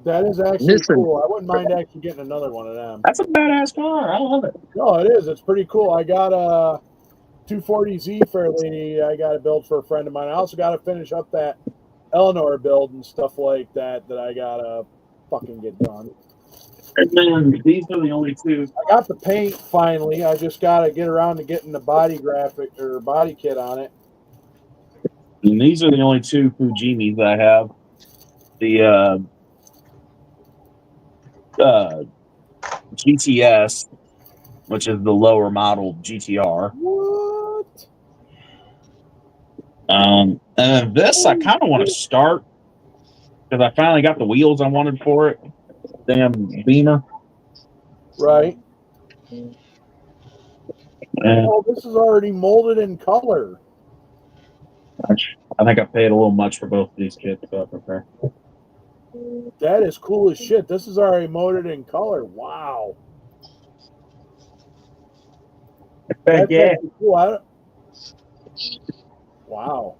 That is actually cool. I wouldn't mind actually getting another one of them. That's a badass car. I love it. No, it is. It's pretty cool. I got a 240Z Fairlady. I got to build for a friend of mine. I also got to finish up that Eleanor build and stuff like that I got to fucking get done. And then these are the only two. I got the paint finally. I just got to get around to getting the body graphic or body kit on it. And these are the only two Fujimis I have. The GTS, which is the lower model GTR. What? And then this I kind of want to start because I finally got the wheels I wanted for it. Damn Beamer. Right. And oh, this is already molded in color. I think I paid a little much for both of these kits, but okay. That is cool as shit. This is already molded in color. Wow. That's Yeah. cool. Wow.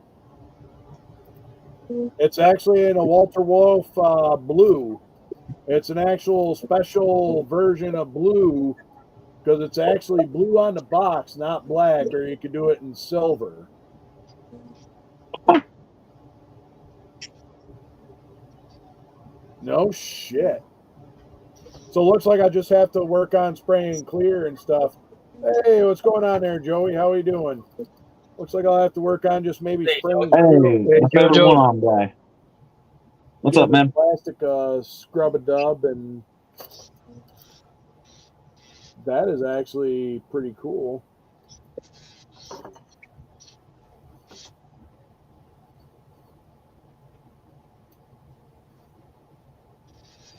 It's actually in a Walter Wolf blue. It's an actual special version of blue because it's actually blue on the box, not black, or you could do it in silver. No shit. So it looks like I just have to work on spraying clear and stuff. Hey, what's going on there, Joey? How are you doing? Looks like I'll have to work on just maybe spraying. Hey, Joe. Guy. What's up, man? Plastic scrub a dub, and that is actually pretty cool.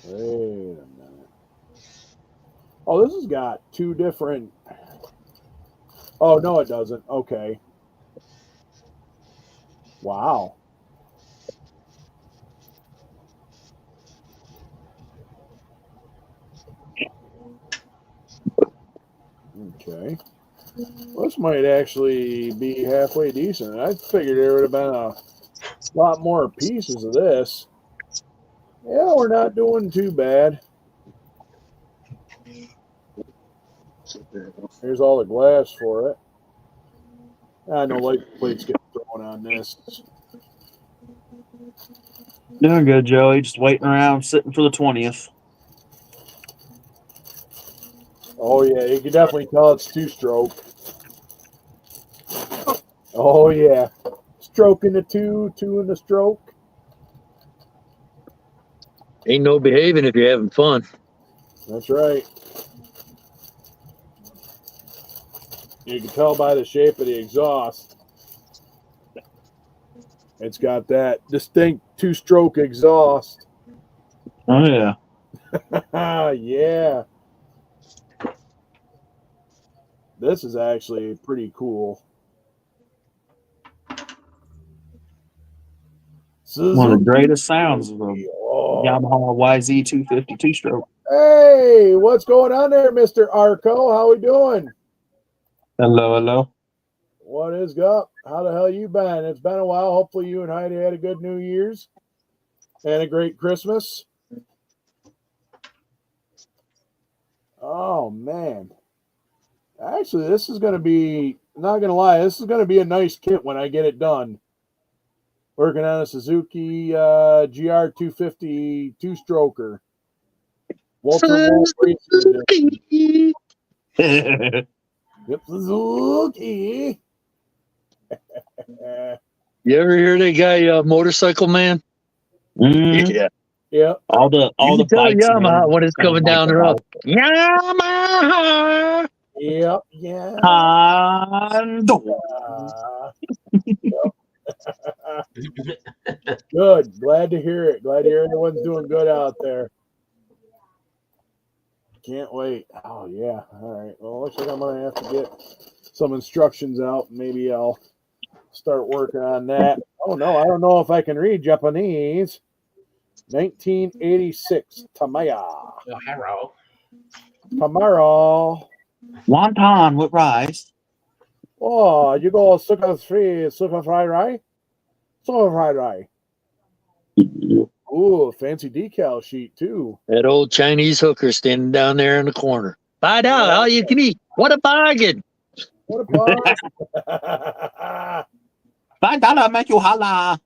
Wait a minute. Oh, this has got two different. Oh, no, it doesn't. Okay. Wow. Okay. Well, this might actually be halfway decent. I figured there would have been a lot more pieces of this. Yeah, we're not doing too bad. Here's all the glass for it. I know light plates get thrown on this. Doing good, Joey. Just waiting around, sitting for the 20th. Oh yeah, you can definitely tell it's two-stroke. Oh yeah, stroke in the two in the stroke. Ain't no behaving if you're having fun. That's right. You can tell by the shape of the exhaust. It's got that distinct two-stroke exhaust. Oh yeah. Yeah. This is actually pretty cool. One of the greatest sounds of a Oh. Yamaha YZ250 two-stroke. Hey, what's going on there, Mr. Arco? How we doing? Hello, hello. What is up? How the hell you been? It's been a while. Hopefully you and Heidi had a good New Year's and a great Christmas. Oh, man. Actually, this is going to be, not going to lie, this is going to be a nice kit when I get it done. Working on a Suzuki GR250 two-stroker. Walter Suzuki. Yep, Suzuki. You ever hear that guy, Motorcycle Man? Mm, Yeah. all the You can tell bikes Yamaha when it's sound coming like down the road. Yamaha. Yep. Yeah. Hondo. Good. Glad to hear it. Glad to hear everyone's doing good out there. Can't wait. Oh, yeah. All right. Well, looks like I'm going to have to get some instructions out. Maybe I'll start working on that. Oh, no. I don't know if I can read Japanese. 1986. Tamaya. Oh, hello. Tamaro. Wonton with rice. Oh, you go super fried rice? Super fried rice. Ooh, fancy decal sheet, too. That old Chinese hooker standing down there in the corner. $5, all you can eat. What a bargain. What a bargain. $5 make you holla.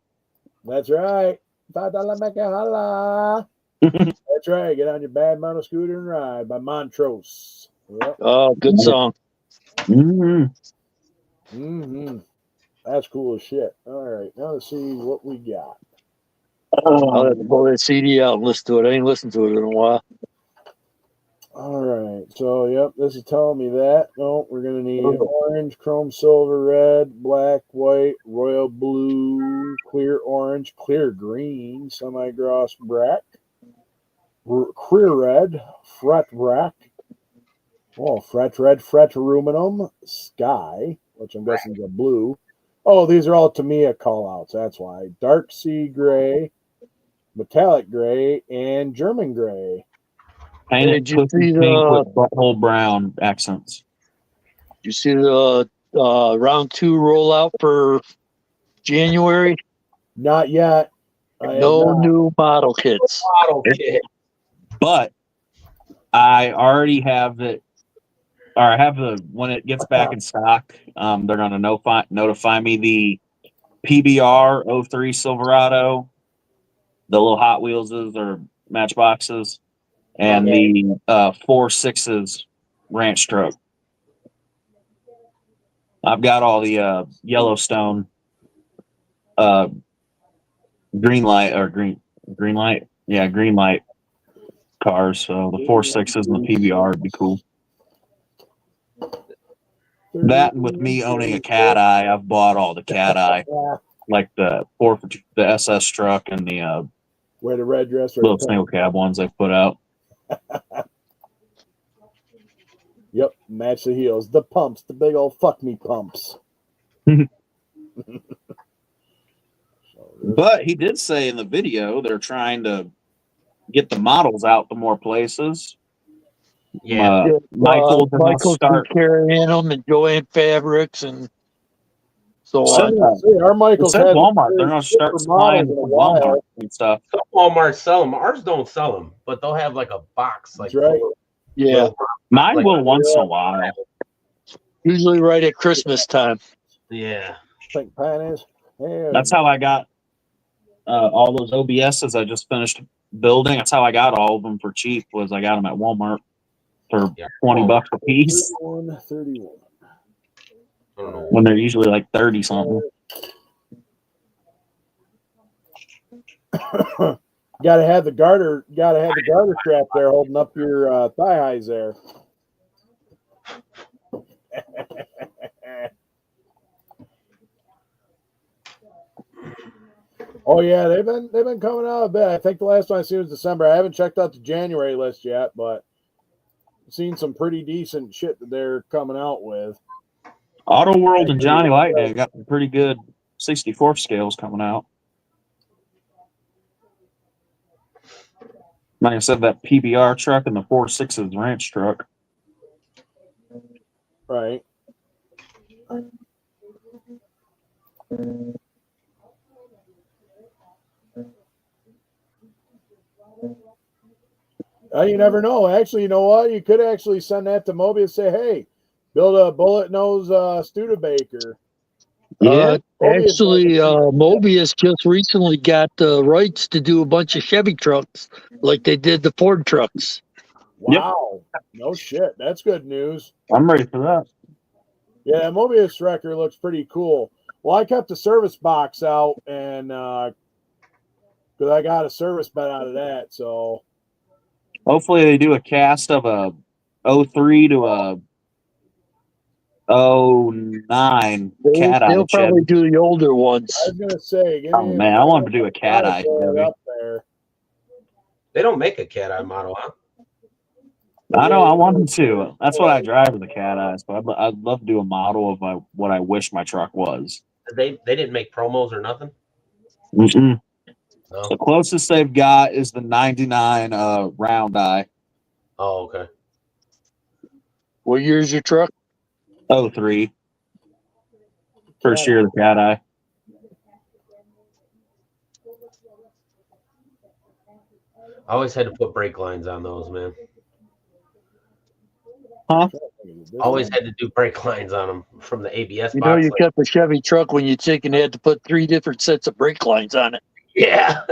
That's right. $5 make a holla. That's right. Get on your bad motor scooter and ride by Montrose. Yep. Oh, good song. Mm-hmm. Mm-hmm. That's cool as shit. All right. Now let's see what we got. I'll have to pull that CD out and listen to it. I ain't listened to it in a while. All right. So, yep, this is telling me that. No, we're going to need orange, chrome silver, red, black, white, royal blue, clear orange, clear green, semi-gloss black, clear red, fret black, fret red, fret aluminum, sky, which I'm guessing is a blue. Oh, these are all Tamiya callouts. That's why. Dark sea gray, metallic gray, and German gray. Paint Hey, it twisted pink with butthole brown accents. You see the round 2 rollout for January? Not yet. No new model kits. Model kit. But I already have it, or I have the, when it gets back in stock, they're going to notify me the PBR 03 Silverado, the little Hot Wheelses or Matchboxes, and the 4.6s ranch truck. I've got all the Yellowstone green light cars. So the 4.6s and the PBR would be cool. That, and with me owning a Cat Eye, I've bought all the Cat Eye, like the SS truck and the where the red dress little single cab ones they put out. Yep, match the heels, the pumps, the big old fuck me pumps. But he did say in the video they're trying to get the models out to more places. Yeah, Michael's carrying them and Joanne Fabrics and so on. Our Michael's had Walmart. They're going to start supplying Walmart and stuff. Some Walmart sell them. Ours don't sell them, but they'll have like a box. Like, that's right. Yeah, mine will once in a while. Usually right at Christmas time. Yeah. Think panties. Yeah. That's how I got all those OBSs I just finished building. That's how I got all of them for cheap. Was I got them at Walmart. for Yeah. $20 a piece 31. I don't know. when they're usually like 30 something. Gotta have the garter strap there holding up your thigh highs there. Oh yeah, they've been coming out a bit. I think the last one I seen was December. I haven't checked out the January list yet, but I've seen some pretty decent shit that they're coming out with. Auto World and Johnny Lightning got some pretty good 64th scales coming out. Like I said, that PBR truck and the 4.6's ranch truck. Right. You never know. Actually, you know what? You could actually send that to Moby and say, "Hey, build a bullet nose Studebaker." Yeah, actually, Mobius just recently got the rights to do a bunch of Chevy trucks, like they did the Ford trucks. Wow, no shit. That's good news. I'm ready for that. Yeah, that Mobius wrecker looks pretty cool. Well, I kept the service box out, and because I got a service bed out of that, so. Hopefully they do a cast of a 03 to a 09 cat eye. They'll probably do the older ones. I was gonna say, oh man, I want to do a cat eye. Up there. They don't make a cat eye model, huh? I know I wanted to. That's what I drive with the cat eyes, but I'd love to do a model of what I wish my truck was. They didn't make promos or nothing. Mm-mm. No. The closest they've got is the 99 round eye. Oh, okay. What year's your truck? 03. First year of the cat eye. I always had to put brake lines on those, man. Huh? Always had to do brake lines on them from the ABS You box. know, you kept a Chevy truck when you chicken had to put 3 different sets of brake lines on it. Yeah.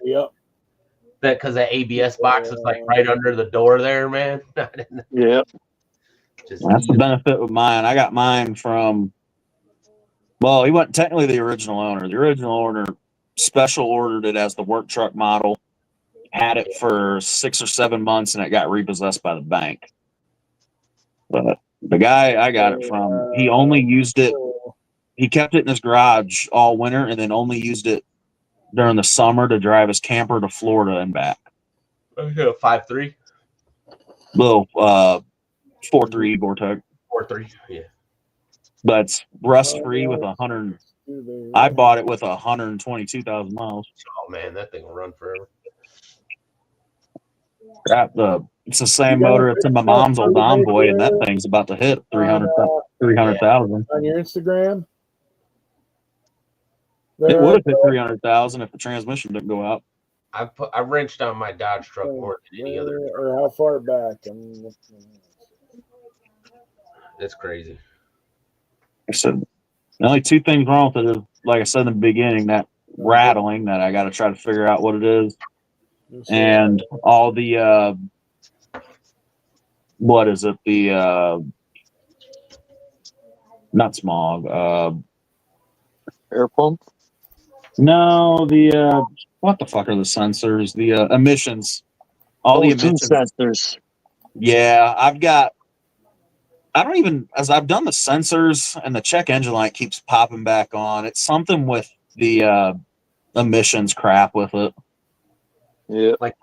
Yep. That because that ABS box is like right under the door there, man. Yeah. That's the benefit with mine. I got mine from, well, he wasn't technically the original owner. The original owner special ordered it as the work truck model, had it for 6 or 7 months, and it got repossessed by the bank. But the guy I got it from, he only used it. He kept it in his garage all winter and then only used it during the summer to drive his camper to Florida and back. 5.3? Little 4.3 Vortex. 4.3, yeah. But it's rust-free with 100. I bought it with 122,000 miles. Oh, man, that thing will run forever. Crap, it's the same motor that's in my mom's old Envoy, and that thing's about to hit 300,000. On your Instagram? It would have hit 300,000 if the transmission didn't go out. I wrenched on my Dodge truck more than any other truck. Or how far back? It's crazy. I said, the only 2 things wrong with it is, like I said in the beginning, that rattling that I got to try to figure out what it is. And all the what is it? The not smog. Air pump? No, the what the fuck are the sensors? The emissions. All the emissions sensors. Yeah, as I've done the sensors and the check engine light keeps popping back on. It's something with the emissions crap with it. Yeah, like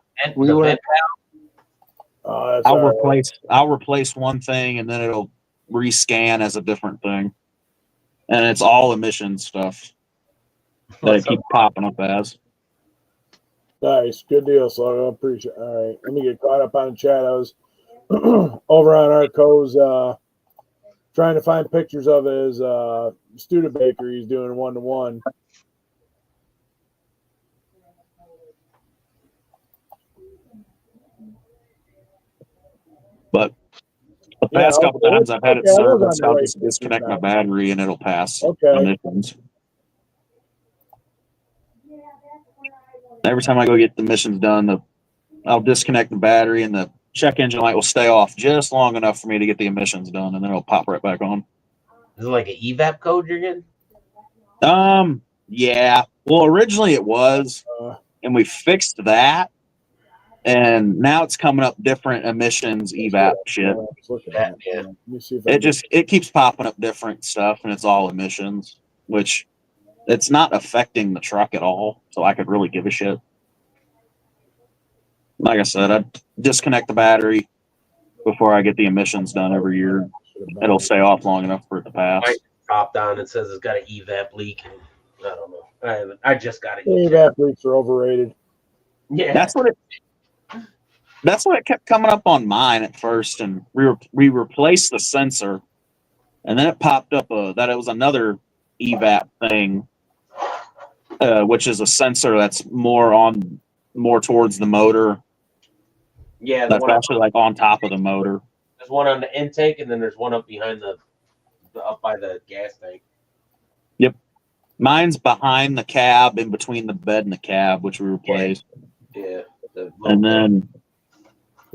I'll replace one thing and then it'll rescan as a different thing, and it's all emission stuff that it keeps popping up as. Nice, good deal. So I appreciate. All right, let me get caught up on the chat. I was over on Arco's trying to find pictures of his Studebaker. He's doing 1-to-1. But the past couple times I've had it serviced, I'll just disconnect my battery and it'll pass emissions. Every time I go get the emissions done, I'll disconnect the battery and the check engine light will stay off just long enough for me to get the emissions done, and then it'll pop right back on. Is it like an evap code you're getting? Yeah. Well, originally it was, and we fixed that, and now it's coming up different emissions evap shit. Let me see if It keeps popping up different stuff, and it's all emissions, which it's not affecting the truck at all, so I could really give a shit. Like I said, I'd disconnect the battery before I get the emissions done every year. It'll stay off long enough for it to pass. I popped on and says it's got an evap leak. And I don't know. I just got it. evap leaks are overrated. Yeah, That's what it kept coming up on mine at first, and we replaced the sensor, and then it popped up that it was another evap thing, which is a sensor that's more towards the motor. Yeah, That's actually like on top of the motor. There's one on the intake, and then there's one up behind up by the gas tank. Yep, mine's behind the cab, in between the bed and the cab, which we replaced. Yeah, and then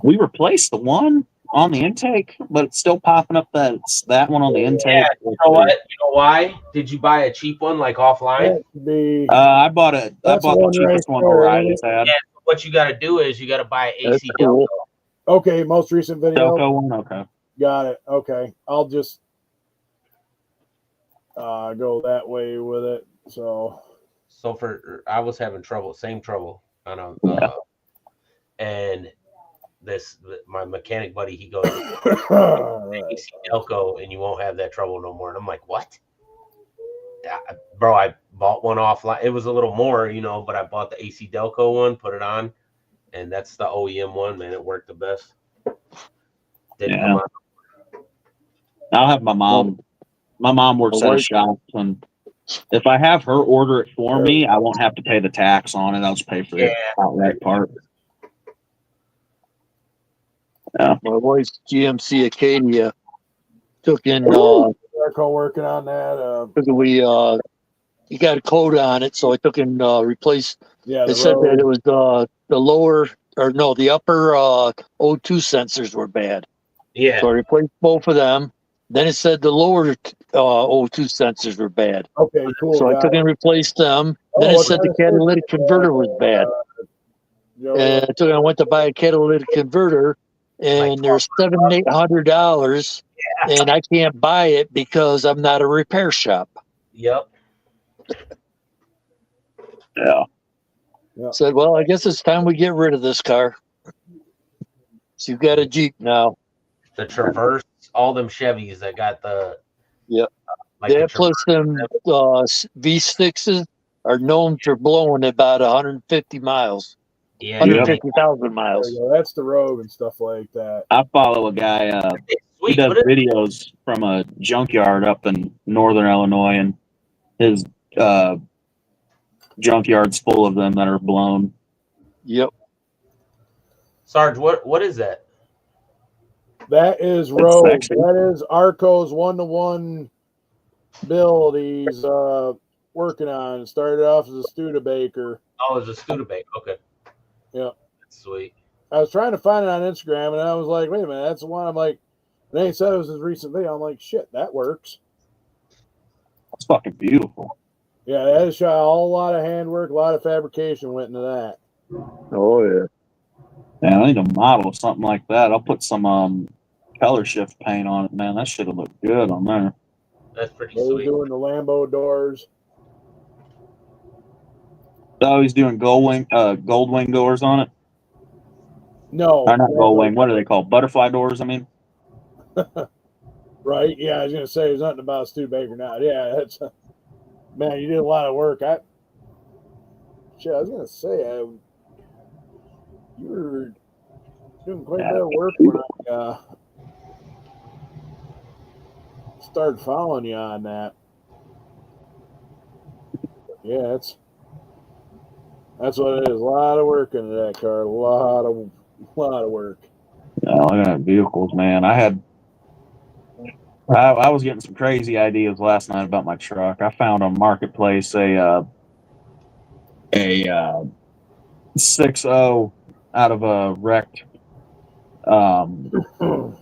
we replaced the one on the intake, but it's still popping up that it's that one on the intake. Yeah, you know what? You know why? Did you buy a cheap one like offline? I bought the cheapest one O'Reilly's had. Yeah, what you got to do is you got to buy an AC Delco. Okay, most recent video. Delco one, okay. Got it. Okay, I'll just go that way with it. So I was having same trouble on a, and my mechanic buddy, he goes, AC Delco, and you won't have that trouble no more. And I'm like, what? Bro, I bought one offline. It was a little more, but I bought the AC Delco one, put it on, and that's the OEM one, man. It worked the best. Didn't come out. I'll have my mom. My mom works at a shop, and if I have her order it for me, I won't have to pay the tax on it. I'll just pay for the outright part. Yeah. My wife's GMC Acadia took in. Working on that. You got a code on it, so I took and replaced. Yeah, it said that it was the upper O2 sensors were bad. Yeah. So I replaced both of them. Then it said the lower O2 sensors were bad. Okay, cool. So I took and replaced them. Then it said the catalytic converter was bad. And I took and went to buy a catalytic converter, and they're $700-800, and I can't buy it because I'm not a repair shop. Yep. Yeah. Said, well, I guess it's time we get rid of this car. So you've got a Jeep now. The Traverse, all them Chevys that got the plus them V6s are known for blowing about 150 miles. Yeah, 150,000 miles. That's the Rogue and stuff like that. I follow a guy. He does videos from a junkyard up in northern Illinois, and his junkyard's full of them that are blown. Yep. Sarge, what is that? That is Rogue. That is Arco's 1-to-1 build he's working on. Started off as a Studebaker. Oh, it's a Studebaker. Okay. Yeah. That's sweet. I was trying to find it on Instagram, and I was like, wait a minute, that's the one. I'm like, they said it was his recent video. I'm like, shit, that works. That's fucking beautiful. Yeah, that is a lot of handwork, a lot of fabrication went into that. Oh, yeah. Yeah, I need a model of something like that. I'll put some color shift paint on it, man. That should have looked good on there. That's pretty they sweet. Doing the Lambo doors. Oh, he's doing gold wing doors on it? No. Or not gold wing. What are they called? Butterfly doors, I mean? Right? Yeah, I was going to say there's nothing about Studebaker now. Yeah, that's... man, you did a lot of work. I was going to say, you were doing quite a bit of work when I started following you on that. Yeah, that's what it is. A lot of work into that car. A lot of work. Yeah, look at that vehicles, man. I was getting some crazy ideas last night about my truck. I found on Marketplace a 6.0 out of a wrecked Denali,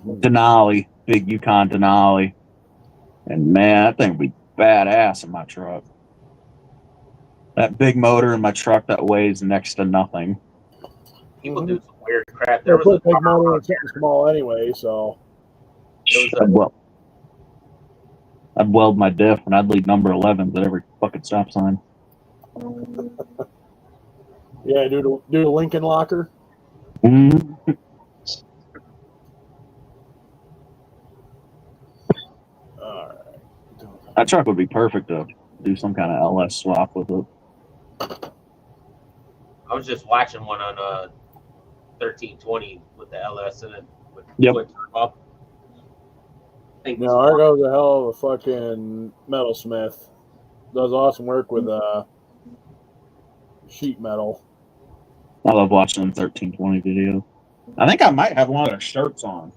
big Yukon Denali. And man, that thing would be badass in my truck. That big motor in my truck that weighs next to nothing. People do some weird crap. They'll There was put a big motor in something small anyway, so. I'd weld my diff and I'd leave number 11s at every fucking stop sign. Yeah, do the Lincoln locker. Mm-hmm. All right. That truck would be perfect to do some kind of LS swap with it. I was just watching one on 1320 with the LS in it. With Yep. up. No, Argo's a hell of a fucking metalsmith. Does awesome work with sheet metal. I love watching them 1320 videos. I think I might have one of their shirts on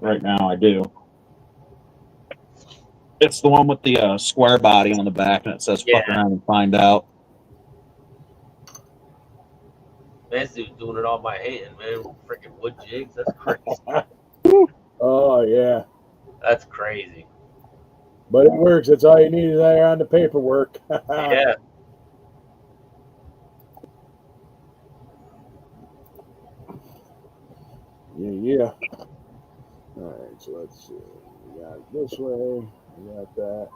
right now. I do. It's the one with the square body on the back, and it says "Fuck around and find out." This dude's doing it all by hand, man. Freaking wood jigs. That's crazy. Oh yeah, that's crazy. But it works. That's all you need there on the paperwork. Yeah. Yeah. All right, so let's see. We got it this way. We got that.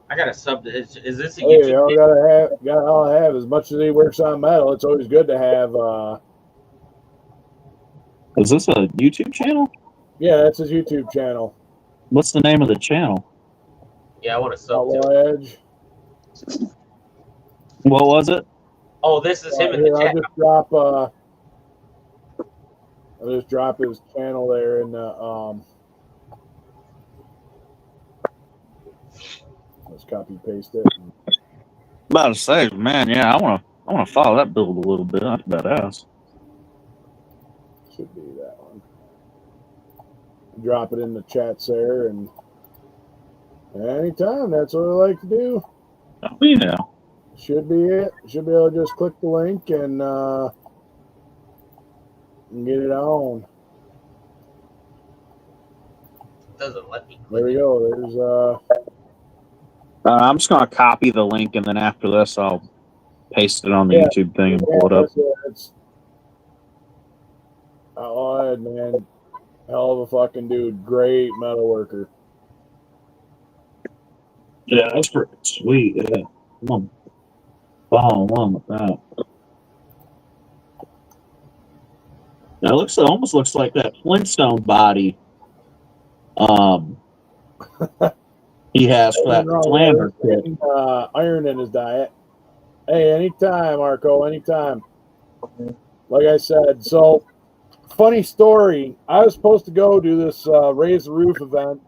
I got a sub. Is this a Hey, YouTube? y'all gotta all have as much as he works on metal. It's always good to have. Is this a YouTube channel? Yeah, that's his YouTube channel. What's the name of the channel? Yeah, I want to sub Outlaw to. Edge. What was it? Oh, this is him in the chat. I'll just drop his channel there in the let's copy paste it. About to say, man, yeah, I wanna follow that build a little bit. That's badass. Should be that one. Drop it in the chats there, and anytime, that's what I like to do. Oh yeah. Should be it. Should be able to just click the link and get it on. Doesn't let me. There we go. There's I'm just gonna copy the link, and then after this, I'll paste it on the YouTube thing and pull it up. Outlaw Ed, man. Hell of a fucking dude. Great metal worker. Yeah, that's pretty sweet. Yeah. Come on. Follow along with that. That almost looks like that Flintstone body. He has for that slammer kit. Iron in his diet. Hey, anytime, Marco, anytime. Like I said, so funny story. I was supposed to go do this Raise the Roof event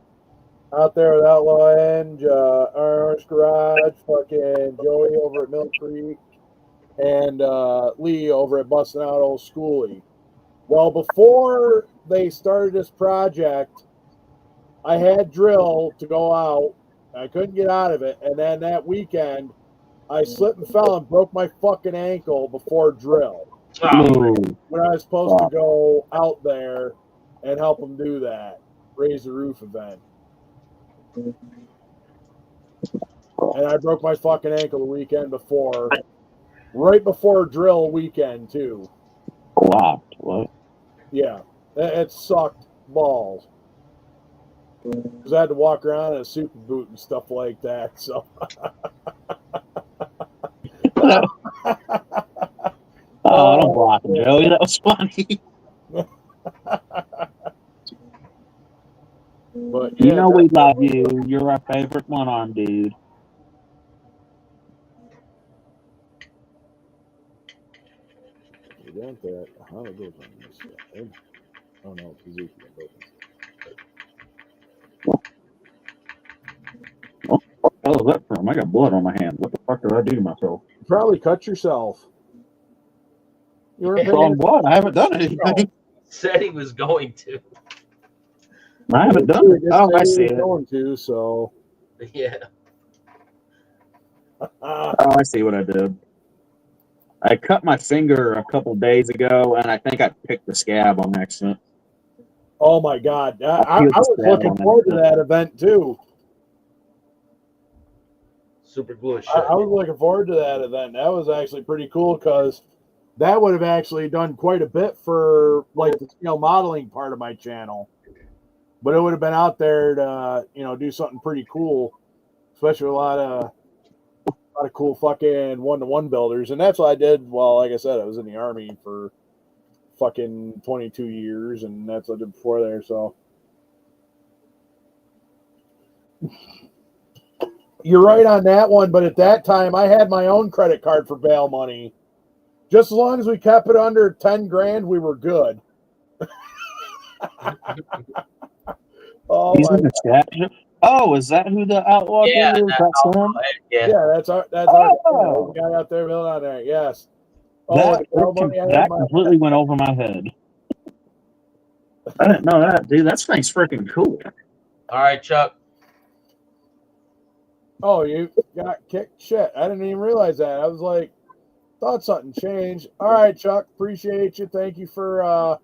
out there with Outlaw Edge, Orange Garage, fucking Joey over at Mill Creek, and Lee over at Bustin' Out Old Schoolie. Well, before they started this project, I had drill to go out. I couldn't get out of it. And then that weekend, I slipped and fell and broke my fucking ankle before drill. When I was supposed to go out there and help them do that, Raise the Roof event. And I broke my fucking ankle the weekend before, right before drill weekend, too. What? Yeah, it sucked balls. Because I had to walk around in a super boot and stuff like that. So, don't block him, Joey. That was funny. But you know we love you. You're our favorite one-arm dude. You got that? How it goes on this side? Oh no, Ezekiel. What the hell is that from? I got blood on my hand. What the fuck did I do to myself? You probably cut yourself. You weren't on what? I haven't done anything. Said he was going to. I haven't done it. Oh, I see it. Going to, so. Yeah. Oh, I see what I did. I cut my finger a couple days ago, and I think I picked the scab on accident. Oh my God. I peeled the was scab looking on forward to accident. that event too. Super glue is I shit. was looking forward to that event. That was actually pretty cool because that would have actually done quite a bit for like the scale modeling part of my channel. But it would have been out there to, do something pretty cool, especially with a lot of cool fucking one-to-one builders. And that's what I did. Well, like I said, I was in the Army for fucking 22 years, and that's what I did before there. So you're right on that one. But at that time, I had my own credit card for bail money. Just as long as we kept it under 10 grand, we were good. Oh, He's in the chat. Oh, is that who the outlaw Yeah, is? That's him? yeah. that's our Oh. guy out there building on there. Yes. Oh, That, the bail money I had that my completely went over my head. I didn't know that, dude. That thing's freaking cool. All right, Chuck. Oh, you got kicked? Shit, I didn't even realize that. I was like, thought something changed. All right, Chuck, appreciate you. Thank you for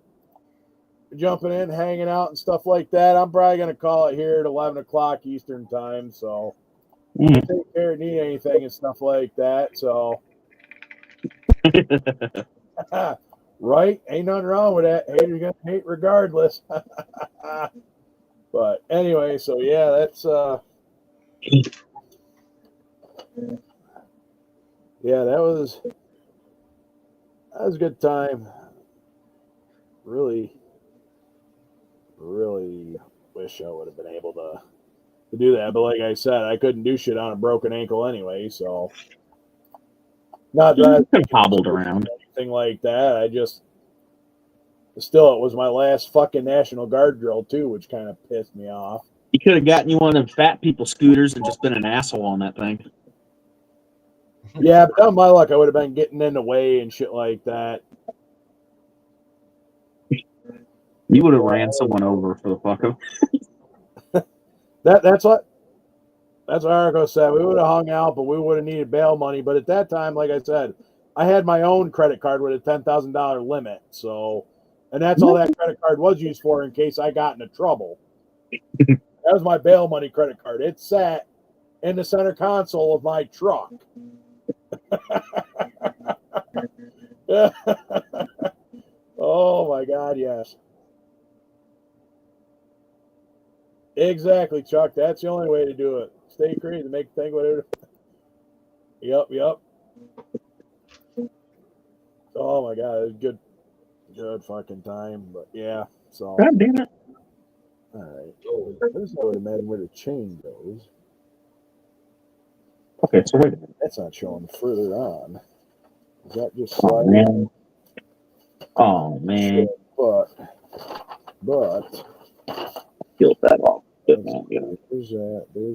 jumping in, hanging out, and stuff like that. I'm probably gonna call it here at 11 o'clock Eastern time. So take care, need anything and stuff like that. So right, ain't nothing wrong with that. Haters gonna hate regardless. But anyway, so yeah, that's yeah, that was a good time. Really wish I would have been able to do that. But like I said, I couldn't do shit on a broken ankle anyway. So not that I hobbled around. anything like that. I just still, it was my last fucking National Guard drill too, which kind of pissed me off. You could have gotten you one of them fat people scooters and just been an asshole on that thing. Yeah, but on my luck, I would have been getting in the way and shit like that. You would have ran someone over for the fuck of That's what Arco said. We would have hung out, but we would have needed bail money. But at that time, like I said, I had my own credit card with a $10,000 limit. So, and that's all that credit card was used for in case I got into trouble. That was my bail money credit card. It sat in the center console of my truck. Oh my God, yes. Exactly, Chuck. That's the only way to do it. Stay crazy, make think whatever. Yep. Oh my God, it was good fucking time. But yeah, so. God damn it. All right. This is how the man where the chain goes. Okay, so wait a minute. That's not showing further on. Is that just Oh, sliding? man. Oh, man. But. Peeled that off. There's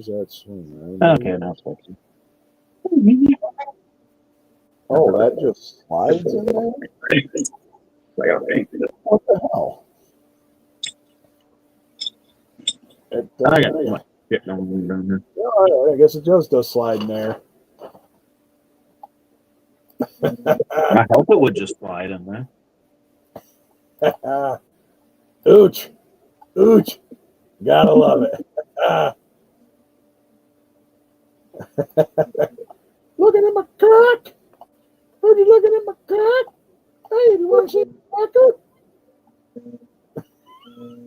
that swing. Right? Okay, now it's working. Oh, that just slides in there? What the hell? I got one. Down here. I guess it just does slide in there. I hope it would just slide in there. Ooch. Gotta love it. Looking at my cock. Are you looking at my cock? Hey, you want to see my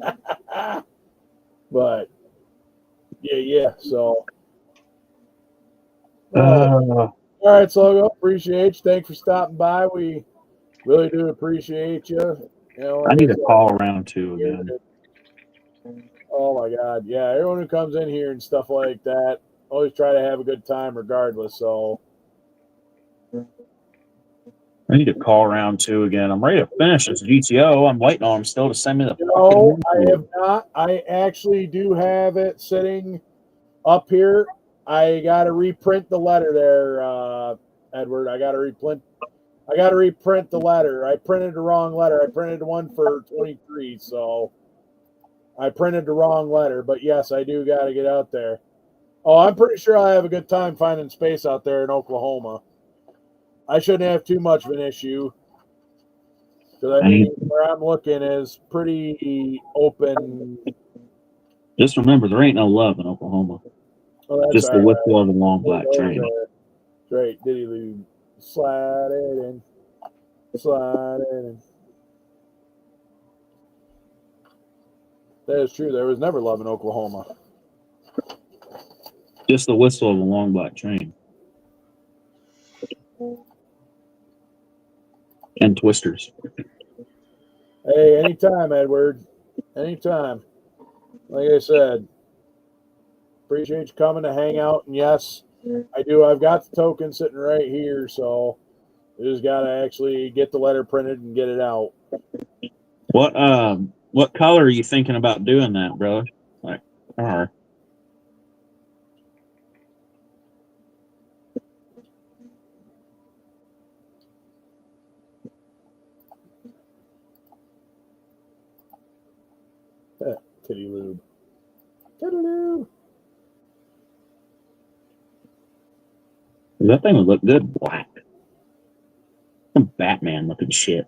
cock? But yeah. So, all right, Slogo. Appreciate you. Thanks for stopping by. We really do appreciate you. I need to call around too again. Oh my God, yeah! Everyone who comes in here and stuff like that, always try to have a good time, regardless. So. I need to call around too again. I'm ready to finish this GTO. I'm waiting on him still to send me the. No, I have not. I actually do have it sitting up here. I got to reprint the letter there, Edward. I got to reprint the letter. I printed the wrong letter. I printed the one for 23, so I printed the wrong letter. But yes, I do got to get out there. Oh, I'm pretty sure I have a good time finding space out there in Oklahoma. I shouldn't have too much of an issue. Because I mean, where I'm looking is pretty open. Just remember, there ain't no love in Oklahoma. Oh, that's Just the whistle of a long black train. Great, Diddy Lube. Slide it in. Slide it in. That is true. There was never love in Oklahoma. Just the whistle of a long black train. And twisters. Hey, anytime, Edward. Anytime. Like I said, appreciate you coming to hang out. And yes, I do. I've got the token sitting right here, so I just got to actually get the letter printed and get it out. What color are you thinking about doing that, brother? Like, or Titty lube. Titty lube. that thing would look good black. Some Batman looking shit.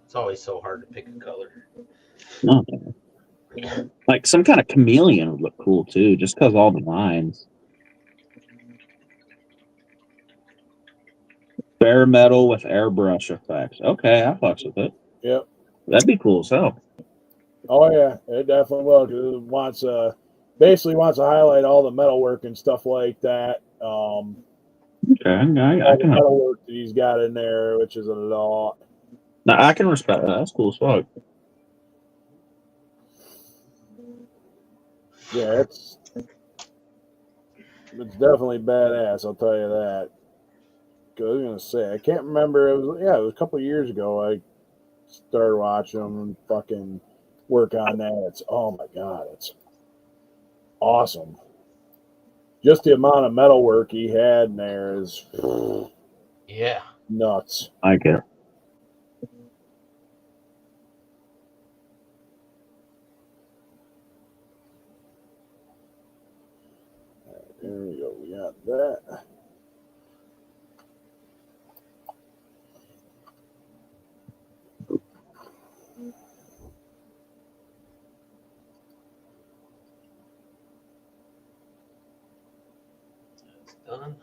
It's always so hard to pick a color. No. Like some kind of chameleon would look cool too, just because all the lines. Bare metal with airbrush effects. Okay, I fucks with it. Yep. That'd be cool as hell. Oh yeah, it definitely will. Cause it wants basically wants to highlight all the metalwork and stuff like that. Okay, I can. Metalwork that he's got in there, which is a lot. No, I can respect that. That's cool as fuck. Yeah, it's definitely badass. I'll tell you that. I was gonna say I can't remember. It was a couple of years ago. I started watching them and fucking work on that. It's oh my god, it's awesome. Just the amount of metal work he had in there is Yeah, nuts. I get it. There we go. We got that. it's done.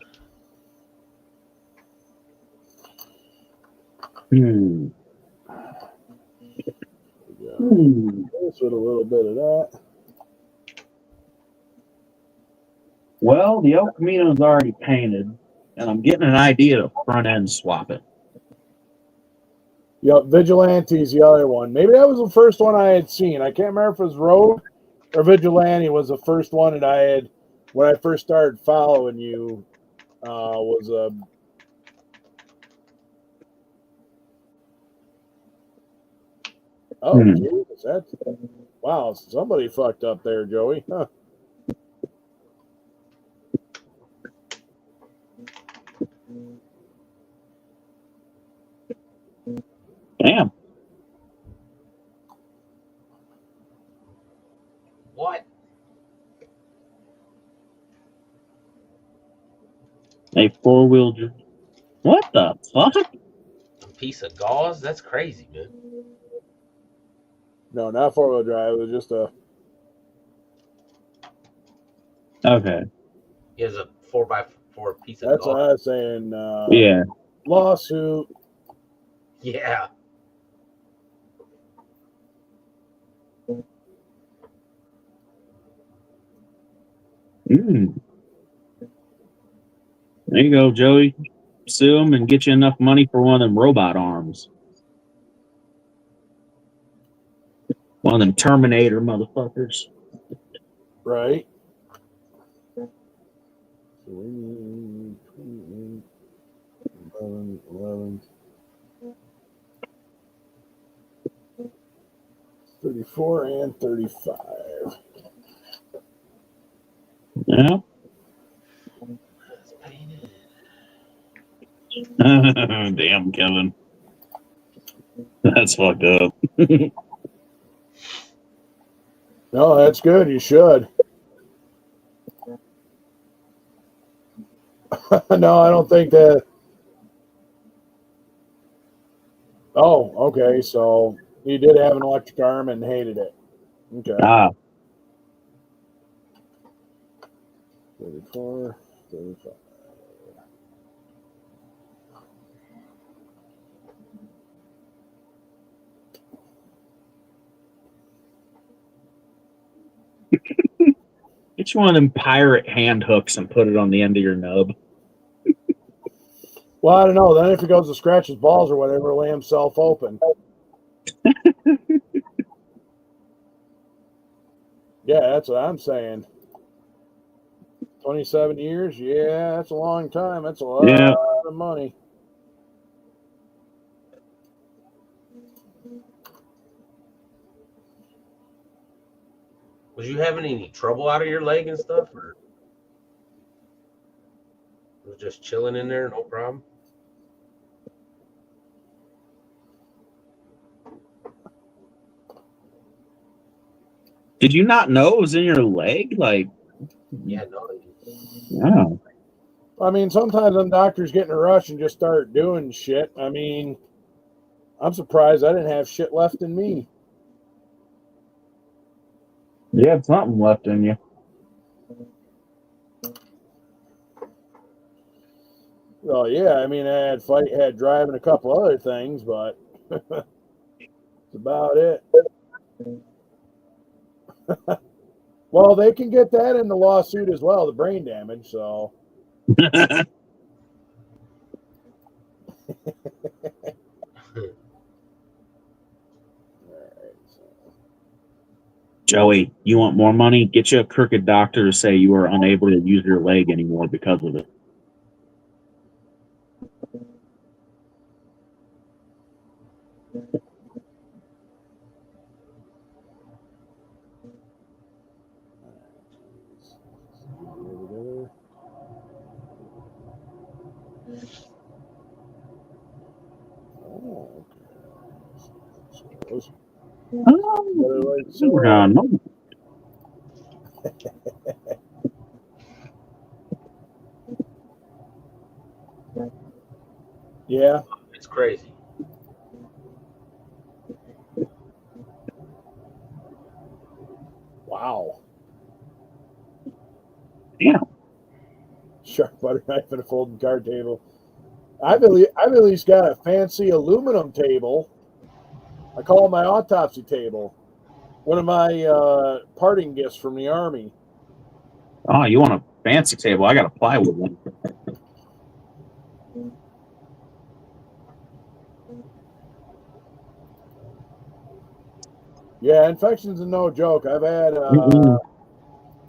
This with a little bit of that. Well, the El Camino's already painted, and I'm getting an idea to front end swap it. Yep, Vigilante's the other one. Maybe that was the first one I had seen. I can't remember if it was Road or Vigilante was the first one that I had when I first started following you. Was a Jesus, that's wow. Somebody fucked up there, Joey. Huh. Damn. What? A 4-wheel. What the fuck? A piece of gauze? That's crazy, man. No, not 4-wheel drive. It was just a. Okay. He has a 4x4 piece of That's gauze. what I was saying. Yeah. Lawsuit. Yeah. There you go, Joey. Sue him and get you enough money for one of them robot arms. One of them Terminator motherfuckers. Right. 11, 34 and 35. Yeah. Damn, Kevin. That's fucked up. No, that's good. You should. No, I don't think that. Oh, okay. So he did have an electric arm and hated it. Okay. Ah, 34, 35. get you one of them pirate hand hooks and put it on the end of your nub. Well, I don't know. Then if he goes to scratch his balls or whatever, lay himself open. Yeah, that's what I'm saying. 27 years? Yeah, that's a long time. That's a lot Yeah. of money. Was you having any trouble out of your leg and stuff, or it was just chilling in there, no problem? Did you not know it was in your leg? Like, Yeah, no. wow. I mean, sometimes them doctors get in a rush and just start doing shit. I mean, I'm surprised I didn't have shit left in me. You had something left in you. Well, yeah, I mean, I had drive and a couple other things, but that's about it. Well, they can get that in the lawsuit as well, the brain damage. So, Joey, you want more money? Get you a crooked doctor to say you are unable to use your leg anymore because of it. oh, okay. No. Yeah. It's crazy. Wow. Yeah. Sharp butter knife and a folding card table. I've at least got a fancy aluminum table. I call it my autopsy table. One of my parting gifts from the Army. Oh, you want a fancy table? I got a plywood one. Yeah, infections are no joke. I've had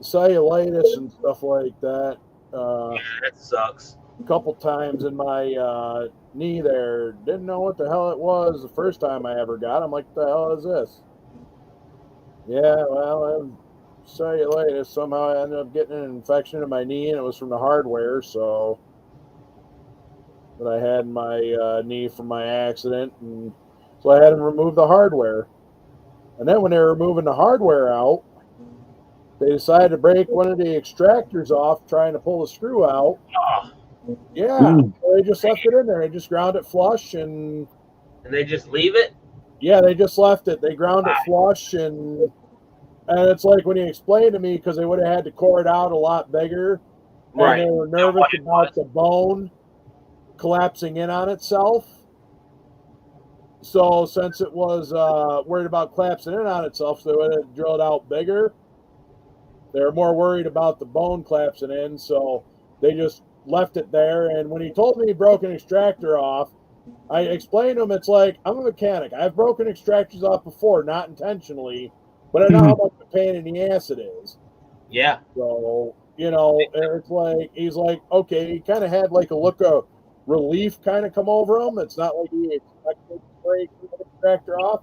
cellulitis and stuff like that. That sucks. A couple times in my knee there. Didn't know what the hell it was the first time I ever got. I'm like, what the hell is this? Yeah, well, cellulitis. Somehow I ended up getting an infection in my knee, and it was from the hardware. So that I had in my knee from my accident, and so I had them remove the hardware. And then when they were removing the hardware out, they decided to break one of the extractors off, trying to pull the screw out. Oh, Yeah, so they just left it in there. They just ground it flush, and they just leave it? yeah, they just left it. They ground it flush, and it's like when he explained to me, because they would have had to core it out a lot bigger, Right. and they were nervous about the bone collapsing in on itself. So since it was worried about collapsing in on itself, so they would have drilled out bigger. They were more worried about the bone collapsing in, so they just left it there. And when he told me he broke an extractor off, I explained to him, it's like, I'm a mechanic. I've broken extractors off before, not intentionally, but I know how much a pain in the ass it is. Yeah. So, you know, it's like, he's like, okay, he kind of had like a look of relief kind of come over him. It's not like he expected to break the extractor off.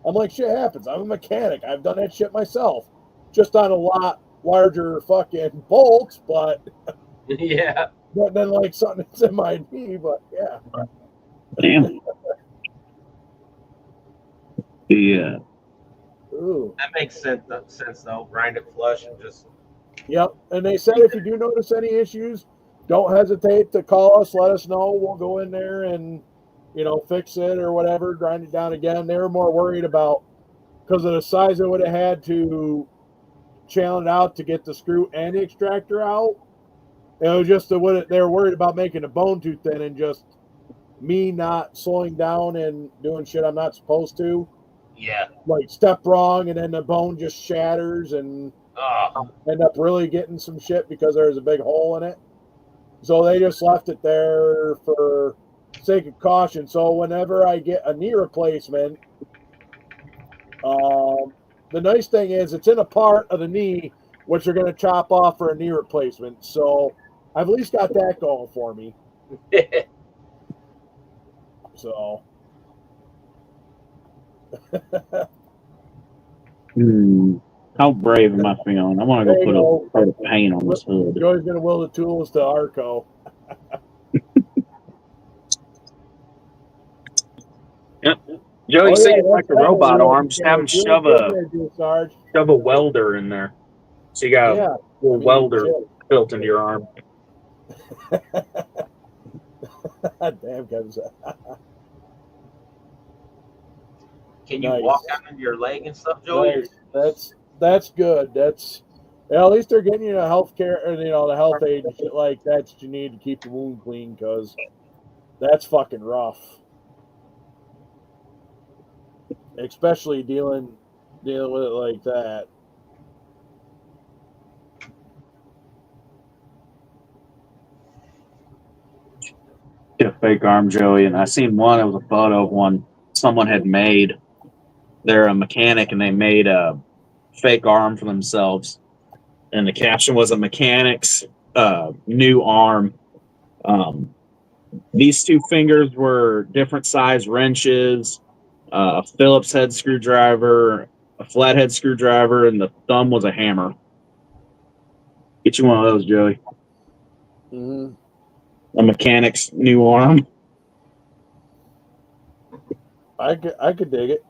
I'm like, shit happens. I'm a mechanic. I've done that shit myself. Just on a lot larger fucking bolts, but Yeah. but then like something that's in my knee, but yeah. Damn. Yeah. Ooh. That makes sense though. Grind it flush and just. Yep. And they said if you do notice any issues, don't hesitate to call us. Let us know. We'll go in there and, fix it or whatever, grind it down again. They were more worried about, because of the size it would have had to channel it out to get the screw and the extractor out. It was just they were worried about making the bone too thin and just me not slowing down and doing shit I'm not supposed to. Yeah. Like step wrong and then the bone just shatters and end up really getting some shit because there's a big hole in it. So they just left it there for sake of caution. So whenever I get a knee replacement, the nice thing is it's in a part of the knee which you're going to chop off for a knee replacement. So I've at least got that going for me. So. How brave am I feeling? I want to go put a coat of paint on this hood. Joey's going to will the tools to Arco. Yep. Joey said like a robot arm. Just have him shove a welder in there. So you got a little welder built into your arm. Damn, Kevin. Can you walk down your leg and stuff, Joey? Nice. That's good. That's at least they're getting you the health care or the health aid and shit like that you need to keep the wound clean, because that's fucking rough. Especially dealing with it like that. Get a fake arm, Joey, and I seen one. It was a photo of one someone had made. They're a mechanic, and they made a fake arm for themselves. And the caption was a mechanic's new arm. These two fingers were different size wrenches, a Phillips head screwdriver, a flathead screwdriver, and the thumb was a hammer. Get you one of those, Joey. Mm-hmm. A mechanic's new arm. I could dig it.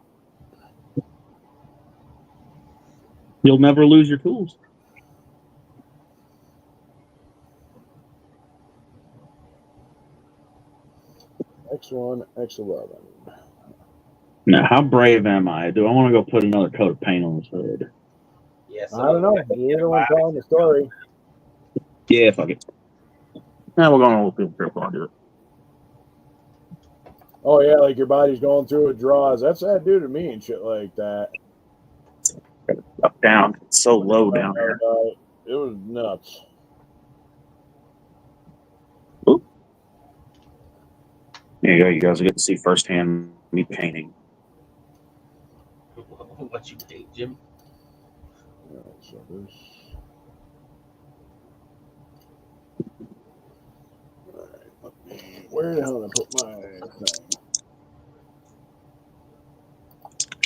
You'll never lose your tools. X1, X11. Now, how brave am I? Do I want to go put another coat of paint on this hood? Yes. I don't know. You're the one telling the story. Yeah, fuck it. Now we're going to look for it. Oh yeah, like your body's going through withdrawals. That's what that do to me and shit like that. Up down. It's so low down there. It was nuts. Oop. There you go. You guys will get to see firsthand me painting. What you think, Jim? All right, so this. All right, where the hell did I put my thing?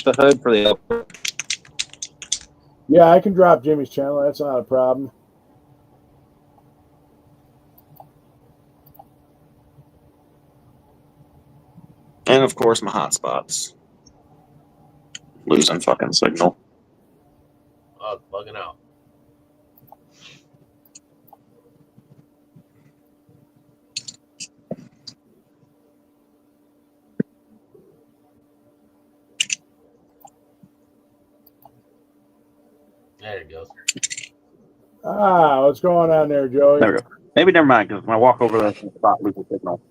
The hood for the upper. Yeah, I can drop Jimmy's channel. That's not a problem. And of course, my hotspots. Losing fucking signal. Oh, it's bugging out. There it goes. Ah, what's going on there, Joey? There we go. Maybe never mind, because when I walk over that spot, lose the signal.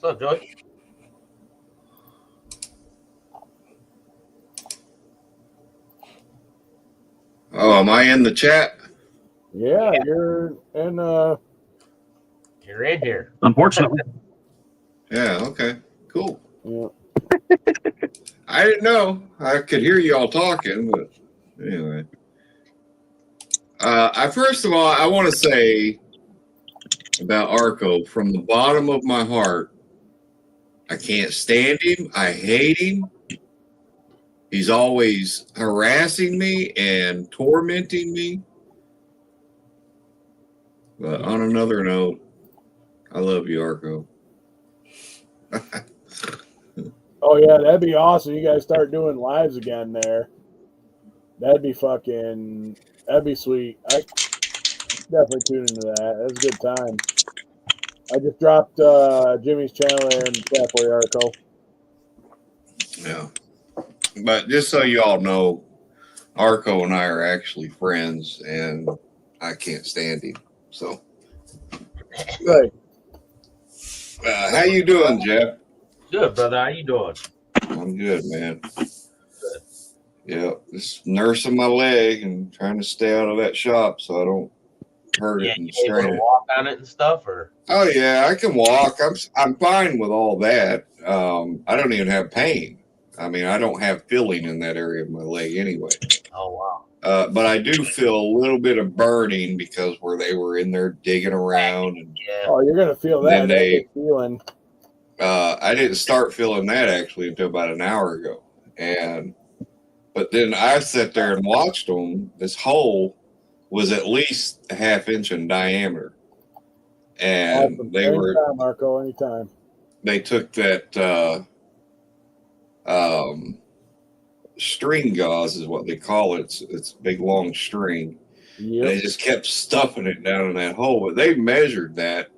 What's up, Joey? Oh, am I in the chat? Yeah, you're in. You're in here. Unfortunately. Yeah, okay. Cool. Yeah. I didn't know. I could hear you all talking, but anyway. First of all, I want to say about Arco, from the bottom of my heart, I can't stand him. I hate him. He's always harassing me and tormenting me. But on another note, I love you, Arco. Oh yeah, that'd be awesome. You guys start doing lives again there. That'd be fucking That'd be sweet. I definitely tune into that. That's a good time. I just dropped Jimmy's channel there in the chat for you, Arco. Yeah. But just so you all know, Arco and I are actually friends, and I can't stand him. So, Right. how you doing, Jeff? Good, brother. How you doing? I'm good, man. Yeah, just nursing my leg and trying to stay out of that shop so I don't hurt Yeah, it and you able strain to it. walk on it and stuff, or? Oh yeah, I can walk. I'm fine with all that. I don't even have pain. I mean, I don't have feeling in that area of my leg anyway. Oh wow. But I do feel a little bit of burning because where they were in there digging around, and Yeah. Oh, you're gonna feel that. Then That's they- a feeling. I didn't start feeling that actually until about an hour ago. But then I sat there and watched them. This hole was at least a half inch in diameter, and Awesome. they were. Anytime, Marco. Anytime. They took that string gauze is what they call it. It's a big long string. Yep. And they just kept stuffing it down in that hole. But they measured that,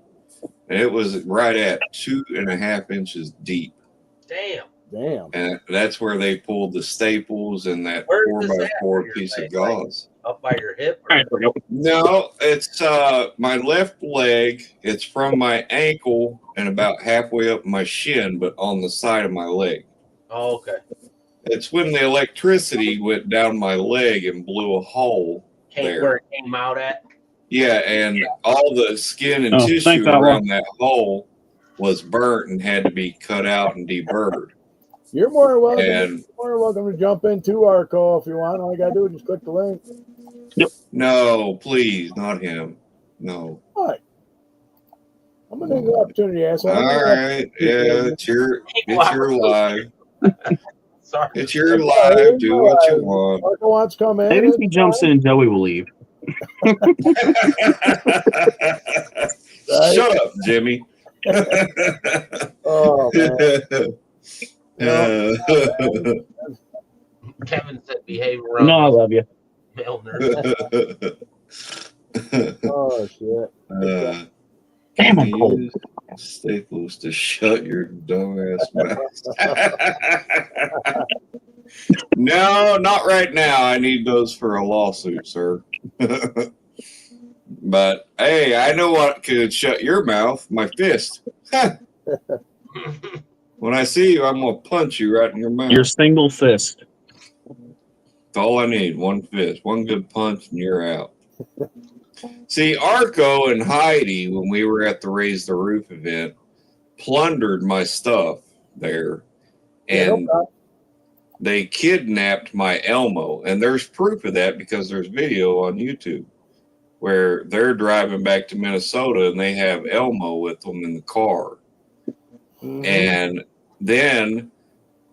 and it was right at 2.5 inches deep. Damn. Damn. And that's where they pulled the staples and that Where is this at? 4x4 piece of Like, gauze. up by your hip? All right, there we go. No, it's my left leg. It's from my ankle and about halfway up my shin, but on the side of my leg. Oh, okay. It's when the electricity went down my leg and blew a hole there. Where it came out at? Yeah, and all the skin and Oh, thanks, tissue Outlaw. around that hole was burnt and had to be cut out and deburred. You're more than welcome. And More than welcome to jump into Arco if you want. All you gotta do is just click the link. no, please, not him. No. What? I'm gonna take the opportunity, asshole. All right, yeah, it's your live. Sorry. It's your live. Do what you want. Arco wants to come in. Maybe if he jumps in, Joey will leave. Shut up, Jimmy. Oh man. Kevin said behave around No, I love you. male nerd. Oh shit. Damn, I'm cold. Use staples to shut your dumbass mouth. No, not right now. I need those for a lawsuit, sir. But hey, I know what could shut your mouth. My fist. When I see you, I'm gonna punch you right in your mouth. Your single fist. That's all I need. One fist, one good punch, and you're out. See, Arco and Heidi, when we were at the Raise the Roof event, plundered my stuff there, and they kidnapped my Elmo. And there's proof of that because there's video on YouTube where they're driving back to Minnesota and they have Elmo with them in the car. Mhm. And then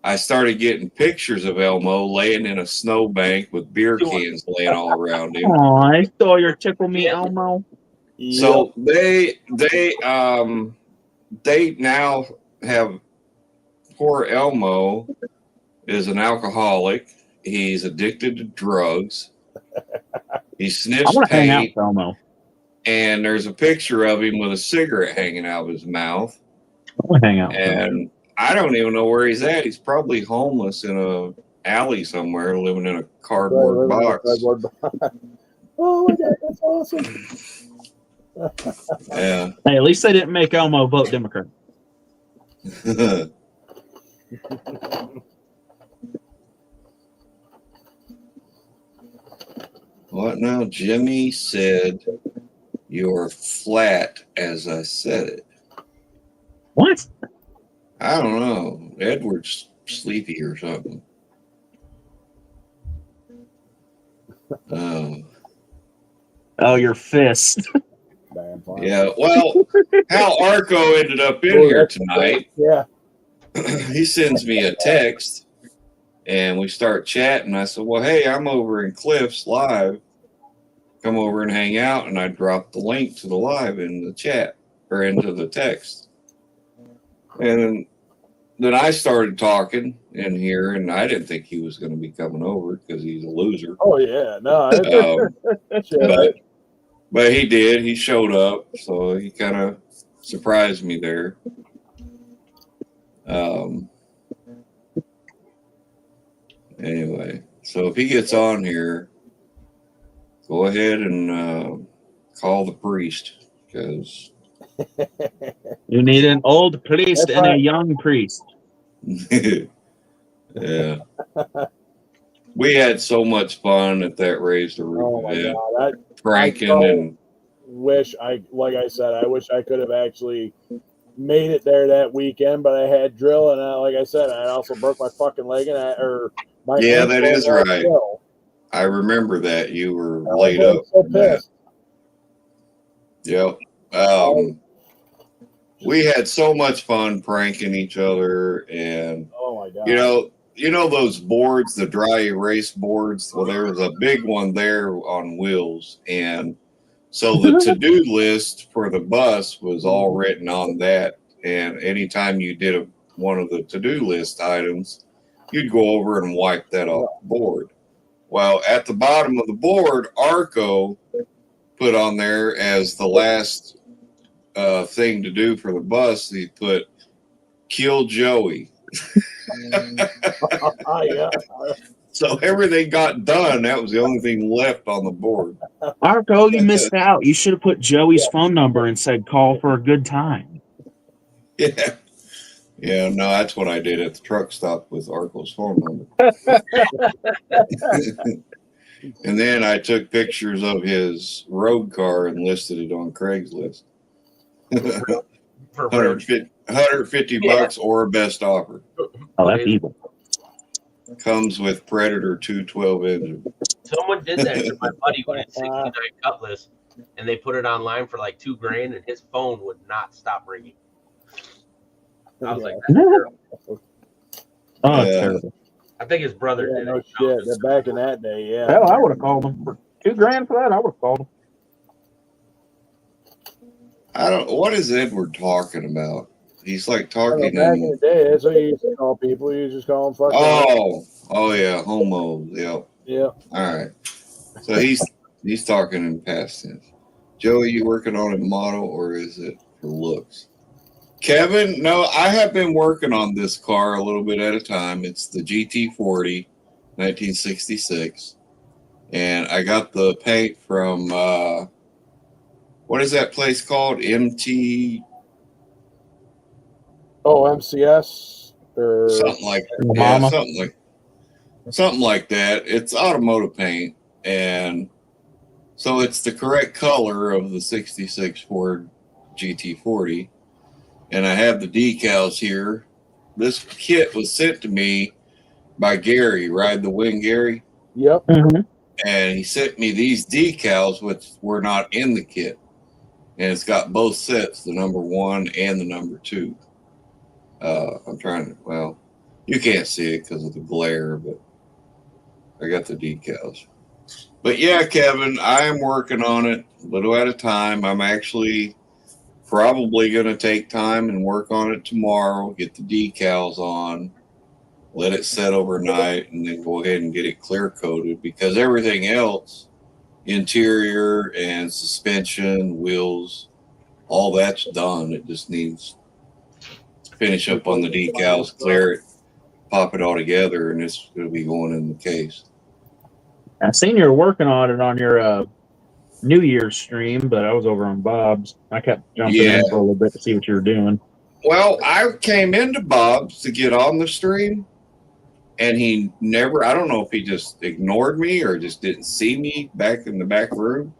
I started getting pictures of Elmo laying in a snowbank with beer cans laying all around him. Oh, I saw your tickle me, Elmo. So they now have poor Elmo is an alcoholic. He's addicted to drugs. He I sniffs want to hang out paint, with Elmo. and there's a picture of him with a cigarette hanging out of his mouth. I want to hang out with Elmo. And I don't even know where he's at. He's probably homeless in a alley somewhere, living in a cardboard box. Oh my god, that's awesome. Yeah. Hey, at least they didn't make Elmo vote Democrat. What now? Jimmy said you're flat as I said it. What? I don't know. Edward's sleepy or something. Oh, your fist. Yeah. Well, how Arco ended up in here tonight. Yeah. He sends me a text and we start chatting. I said, well, hey, I'm over in Cliff's live. Come over and hang out. And I dropped the link to the live in the chat or into the text. And then I started talking in here, and I didn't think he was going to be coming over because he's a loser. Oh yeah, no. But he did. He showed up, so he kind of surprised me there. Anyway, so if he gets on here, go ahead and call the priest, because you need an old priest and a young priest. Yeah. We had so much fun at that Raise the Roof event. God, pranking and wish I wish I could have actually made it there that weekend, but I had drill, and like I said, I also broke my fucking leg, and yeah, that is right. Drill. I remember that you were laid up. So pissed. Yep. We had so much fun pranking each other, and oh my God, you know those boards, the dry erase boards. Well, there was a big one there on wheels, and so the to-do list for the bus was all written on that. And anytime you did one of the to-do list items, you'd go over and wipe that off the board. Well, at the bottom of the board, Arco put on there as the last thing to do for the bus. He put "Kill Joey." Yeah. So everything got done. That was the only thing left on the board. Arco, you missed out. You should have put Joey's phone number and said, "Call for a good time." Yeah. Yeah, no, that's what I did at the truck stop with Arco's phone number. And then I took pictures of his road car and listed it on Craigslist. For $150 or a best offer. Oh, that's evil. Comes with Predator 212 engine. Someone did that to my buddy when it's 69 Cutlass, and they put it online for like $2,000, and his phone would not stop ringing. I was like, that's terrible. Oh, it's terrible. I think his brother did no it. Shit. They're back in that day, yeah. Hell, I would have called him for $2,000 for that. I would have called him. What is Edward talking about? He's like talking back in the day. That's what you used to call people. You just call them fucking. Oh yeah, homo. Yeah. Yeah. All right. So he's talking in past tense. Joey, you working on a model, or is it for looks? Kevin, no, I have been working on this car a little bit at a time. It's the GT40, 1966, and I got the paint from what is that place called? MT. Oh, MCS or something like that. Yeah, something like that. It's automotive paint, and so it's the correct color of the 66 Ford GT40. And I have the decals here. This kit was sent to me by Gary, Ride the Wind Gary. Yep. Mm-hmm. And he sent me these decals, which were not in the kit. And it's got both sets, the number 1 and the number 2. I'm trying to, well, you can't see it because of the glare, but I got the decals. But yeah, Kevin, I am working on it a little at a time. I'm actually probably going to take time and work on it tomorrow, get the decals on, let it set overnight, and then go ahead and get it clear coated, because everything else, interior and suspension, wheels, all that's done. It just needs to finish up on the decals, clear it, pop it all together, and it's going to be going in the case. I seen you were working on it on your New Year's stream, but I was over on Bob's. I kept jumping in for a little bit to see what you were doing. Well, I came into Bob's to get on the stream, and he never, I don't know if he just ignored me or just didn't see me back in the back room.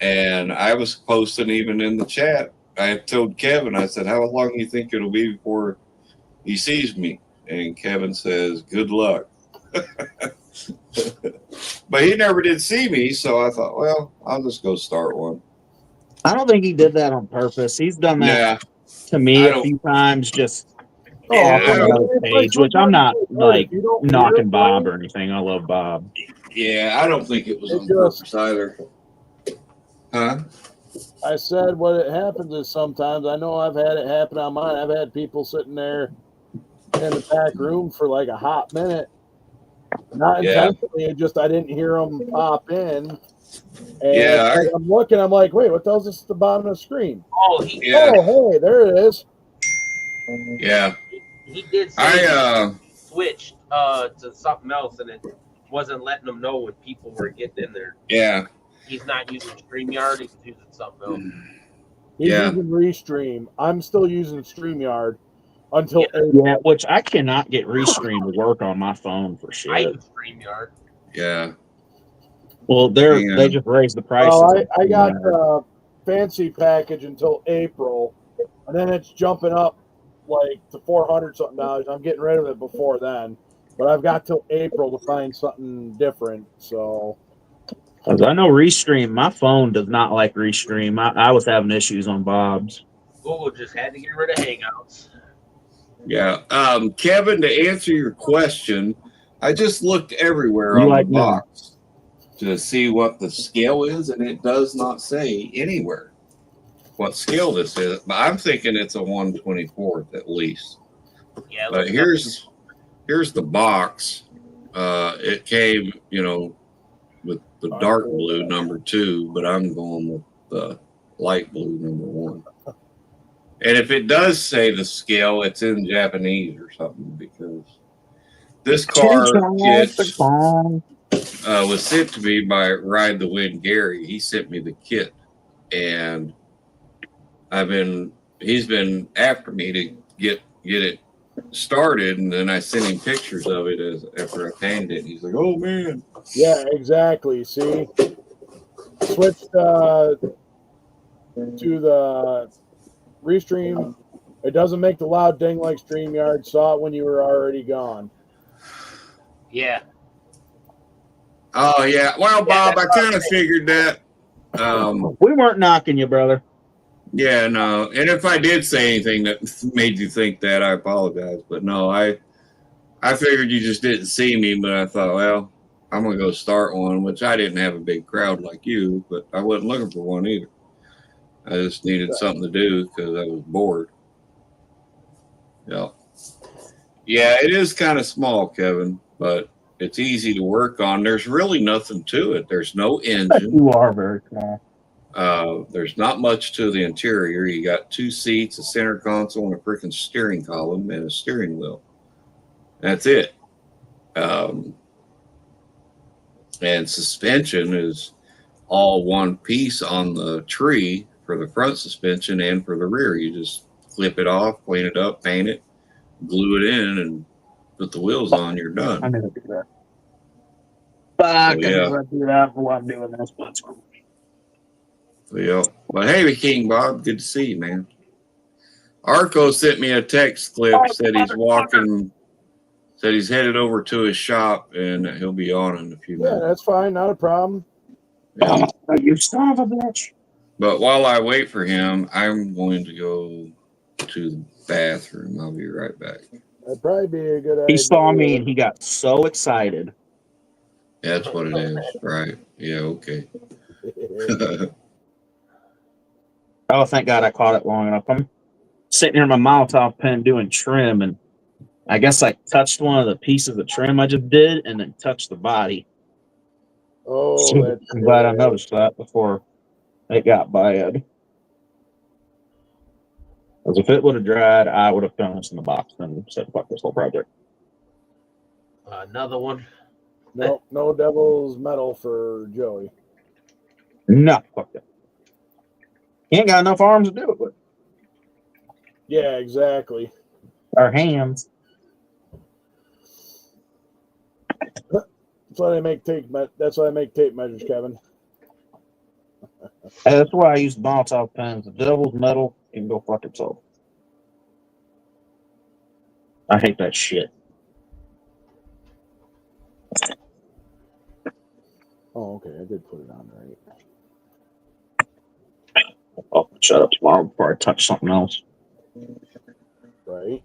And I was posting even in the chat. I told Kevin, I said, how long do you think it'll be before he sees me? And Kevin says, good luck. But he never did see me, so I thought, well, I'll just go start one. I don't think he did that on purpose. He's done that to me a few times, just off on the page, which I'm not like knocking Bob or anything. I love Bob. Yeah, I don't think it was on purpose either. Huh? I said what it happens is sometimes, I know I've had it happen on mine. I've had people sitting there in the back room for like a hot minute. Not Yeah. intentionally, it just I didn't hear them pop in. And Yeah, like, I'm looking, I'm like, wait, what the hell's this at the bottom of the screen? Oh, yeah, Oh, hey, there it is. yeah. he did say he switched to something else, and it wasn't letting them know when people were getting in there. Yeah. He's not using StreamYard; he's using something else. He's Yeah. using Restream. I'm still using StreamYard until Yeah, which I cannot get Restream to work on my phone for I shit. use StreamYard. Yeah. Well, they just raised the price. Well, I got the fancy package until April, and then it's jumping up like to $400 something dollars. I'm getting rid of it before then, but I've got till April to find something different. So, I know Restream. My phone does not like Restream. I was having issues on Bob's. Google just had to get rid of Hangouts. Yeah. Kevin, to answer your question, I just looked everywhere on the box to see what the scale is, and it does not say anywhere what scale this is. But I'm thinking it's a 1/24th at least. Yeah. But here's the box. It came, with the dark blue number 2, but I'm going with the light blue number 1. And if it does say the scale, it's in Japanese or something, because this car kit was sent to me by Ride the Wind Gary. He sent me the kit, and he's been after me to get it started, and then I sent him pictures of it after I painted it. He's like, "Oh man." yeah, exactly. See, switched to the Restream. It doesn't make the loud ding like StreamYard. Saw it when you were already gone. Yeah. Oh yeah. Well, Bob, I kind of figured that. We weren't knocking you, brother. Yeah, no. And if I did say anything that made you think that, I apologize. But no, I figured you just didn't see me, but I thought, well, I'm gonna go start one, which I didn't have a big crowd like you, but I wasn't looking for one either. I just needed something to do because I was bored. Yeah. Yeah, it is kind of small, Kevin, but it's easy to work on. There's really nothing to it. There's no engine. You are very small. There's not much to the interior. You got 2 seats, a center console, and a freaking steering column and a steering wheel. That's it. And suspension is all one piece on the tree for the front suspension and for the rear. You just clip it off, clean it up, paint it, glue it in, and put the wheels on. You're done. I never do that. Fuck, So, yeah. I never do that while I'm doing this. But yeah. But hey, King Bob, good to see you, man. Arco sent me a text clip, said he's headed over to his shop, and he'll be on in a few minutes. Yeah, that's fine. Not a problem. Yeah. You son of a bitch. But while I wait for him, I'm going to go to the bathroom. I'll be right back. That'd probably be a good idea. He saw me and he got so excited. That's what it is, right? Yeah, okay. Oh, thank God I caught it long enough. I'm sitting here in my Molotov pen doing trim, and I guess I touched one of the pieces of trim I just did and then touched the body. Oh, So I'm glad I noticed that before it got bad. Because if it would have dried, I would have thrown this in the box and said, fuck this whole project. Another one. No devil's metal for Joey. No, fuck that. He ain't got enough arms to do it with. Yeah, exactly. Our hands. That's why they make tape. That's why I make tape measures, Kevin. That's why I use Molotov pens. The devil's metal can go fuck itself. I hate that shit. Oh, okay. I did put it on right. Oh, shut up tomorrow before I touch something else. Right.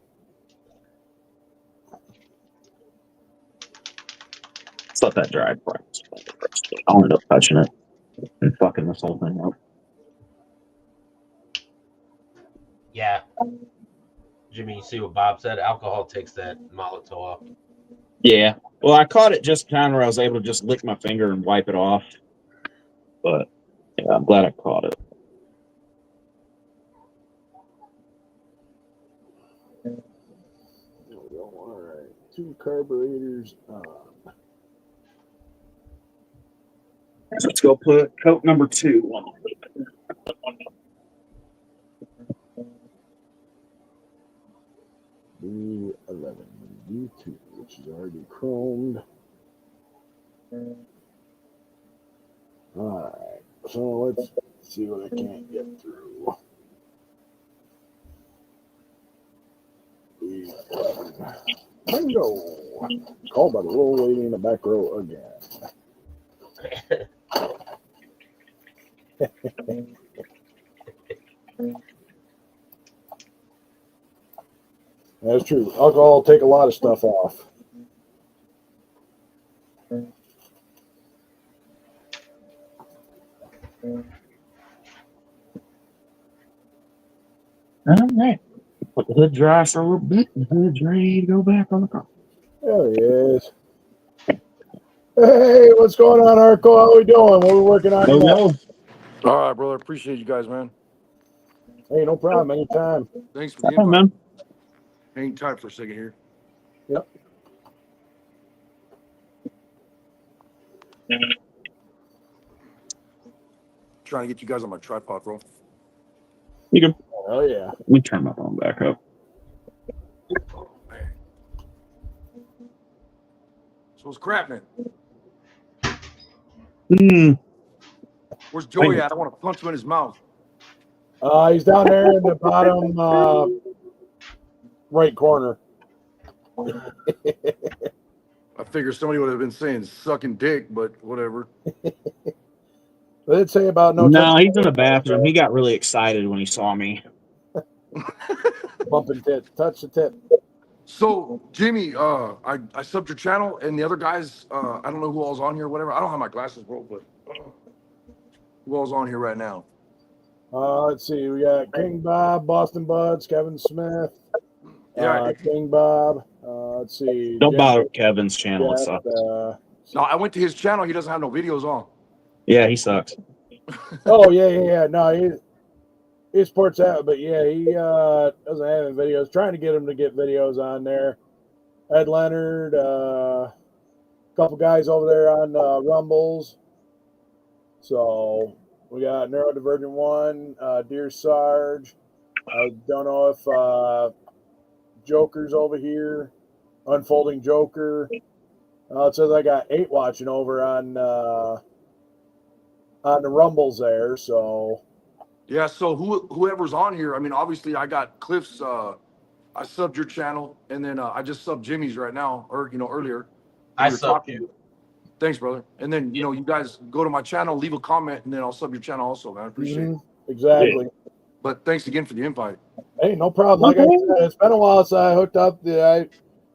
Just let that dry. I'll end up touching it and fucking this whole thing up. Yeah. Jimmy, you see what Bob said? Alcohol takes that molotow off. Yeah. Well, I caught it just kind of where I was able to just lick my finger and wipe it off. But yeah, I'm glad I caught it. There we go. All right. 2 carburetors on. So let's go put coat number 2 on. B11, B2, which is already chromed. All right. So let's see what I can't get through. B11. Bingo! Called by the little lady in the back row again. That's true. Alcohol will take a lot of stuff off. All right. Let the hood dry for a little bit. The hood's ready to go back on the car. There he is. Hey, what's going on, Arco? How we doing? What are we working on No, next? no. All right, brother. Appreciate you guys, man. Hey, no problem. Anytime. Thanks for the Hey, invite. man. Hang tight for a second here. Yep. Trying to get you guys on my tripod, bro. You can. Oh, yeah. We turn my phone back up. Man. So what's crappening? Where's Joey at? I want to punch him in his mouth. He's down there in the bottom right corner. I figure somebody would have been saying sucking dick, but whatever. They did say about no. No, he's in the bathroom. He got really excited when he saw me. Bumping tit, touch the tip. So Jimmy, I subbed your channel, and the other guys, I don't know who all's on here, whatever. I don't have my glasses, bro, but who all's on here right now? Let's see. We got King Bob, Boston Buds, Kevin Smith. Yeah, King Bob. Let's see. Don't Jeff, bother with Kevin's channel. It Jeff, sucks. no, I went to his channel. He doesn't have no videos on. Yeah, he sucks. oh yeah. No, he supports that, but yeah, he doesn't have any videos. Trying to get him to get videos on there. Ed Leonard, a couple guys over there on Rumbles. So we got Neurodivergent 1, Dear Sarge. I don't know if Joker's over here. Unfolding Joker. It says I got 8 watching over on the Rumbles there. So Yeah, so whoever's on here, I mean, obviously I got Cliff's. I subbed your channel, and then I just subbed Jimmy's right now, or earlier. I We were subbed talking. you. Thanks, brother. And then you guys go to my channel, leave a comment, and then I'll sub your channel also, man. I appreciate it. Exactly. But thanks again for the invite. Hey, no problem. Like I said, it's been a while since I hooked up. I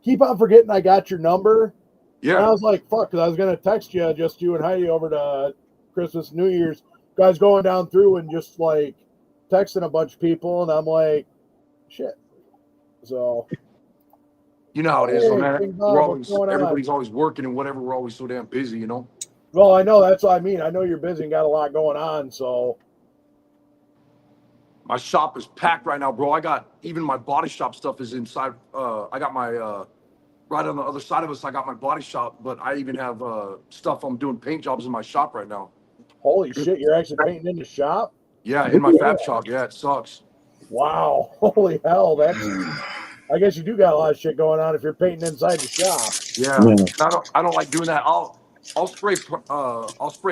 keep on forgetting I got your number. Yeah. And I was like, fuck, because I was going to text you, just you and Heidi over to Christmas, New Year's. Guys going down through and just like texting a bunch of people. And I'm like, shit. So. You know how it is, Hey, man. King Bob, We're what's always, going on? everybody's always working and whatever. We're always so damn busy, you know? Well, I know. That's what I mean. I know you're busy and got a lot going on. So. My shop is packed right now, bro. I got even my body shop stuff is inside. I got my right on the other side of us. I got my body shop, but I even have stuff. I'm doing paint jobs in my shop right now. Holy shit! You're actually painting in the shop? Yeah, in my fab shop. Yeah, it sucks. Wow! Holy hell! That's. I guess you do got a lot of shit going on if you're painting inside the shop. Yeah, I don't like doing that. I'll spray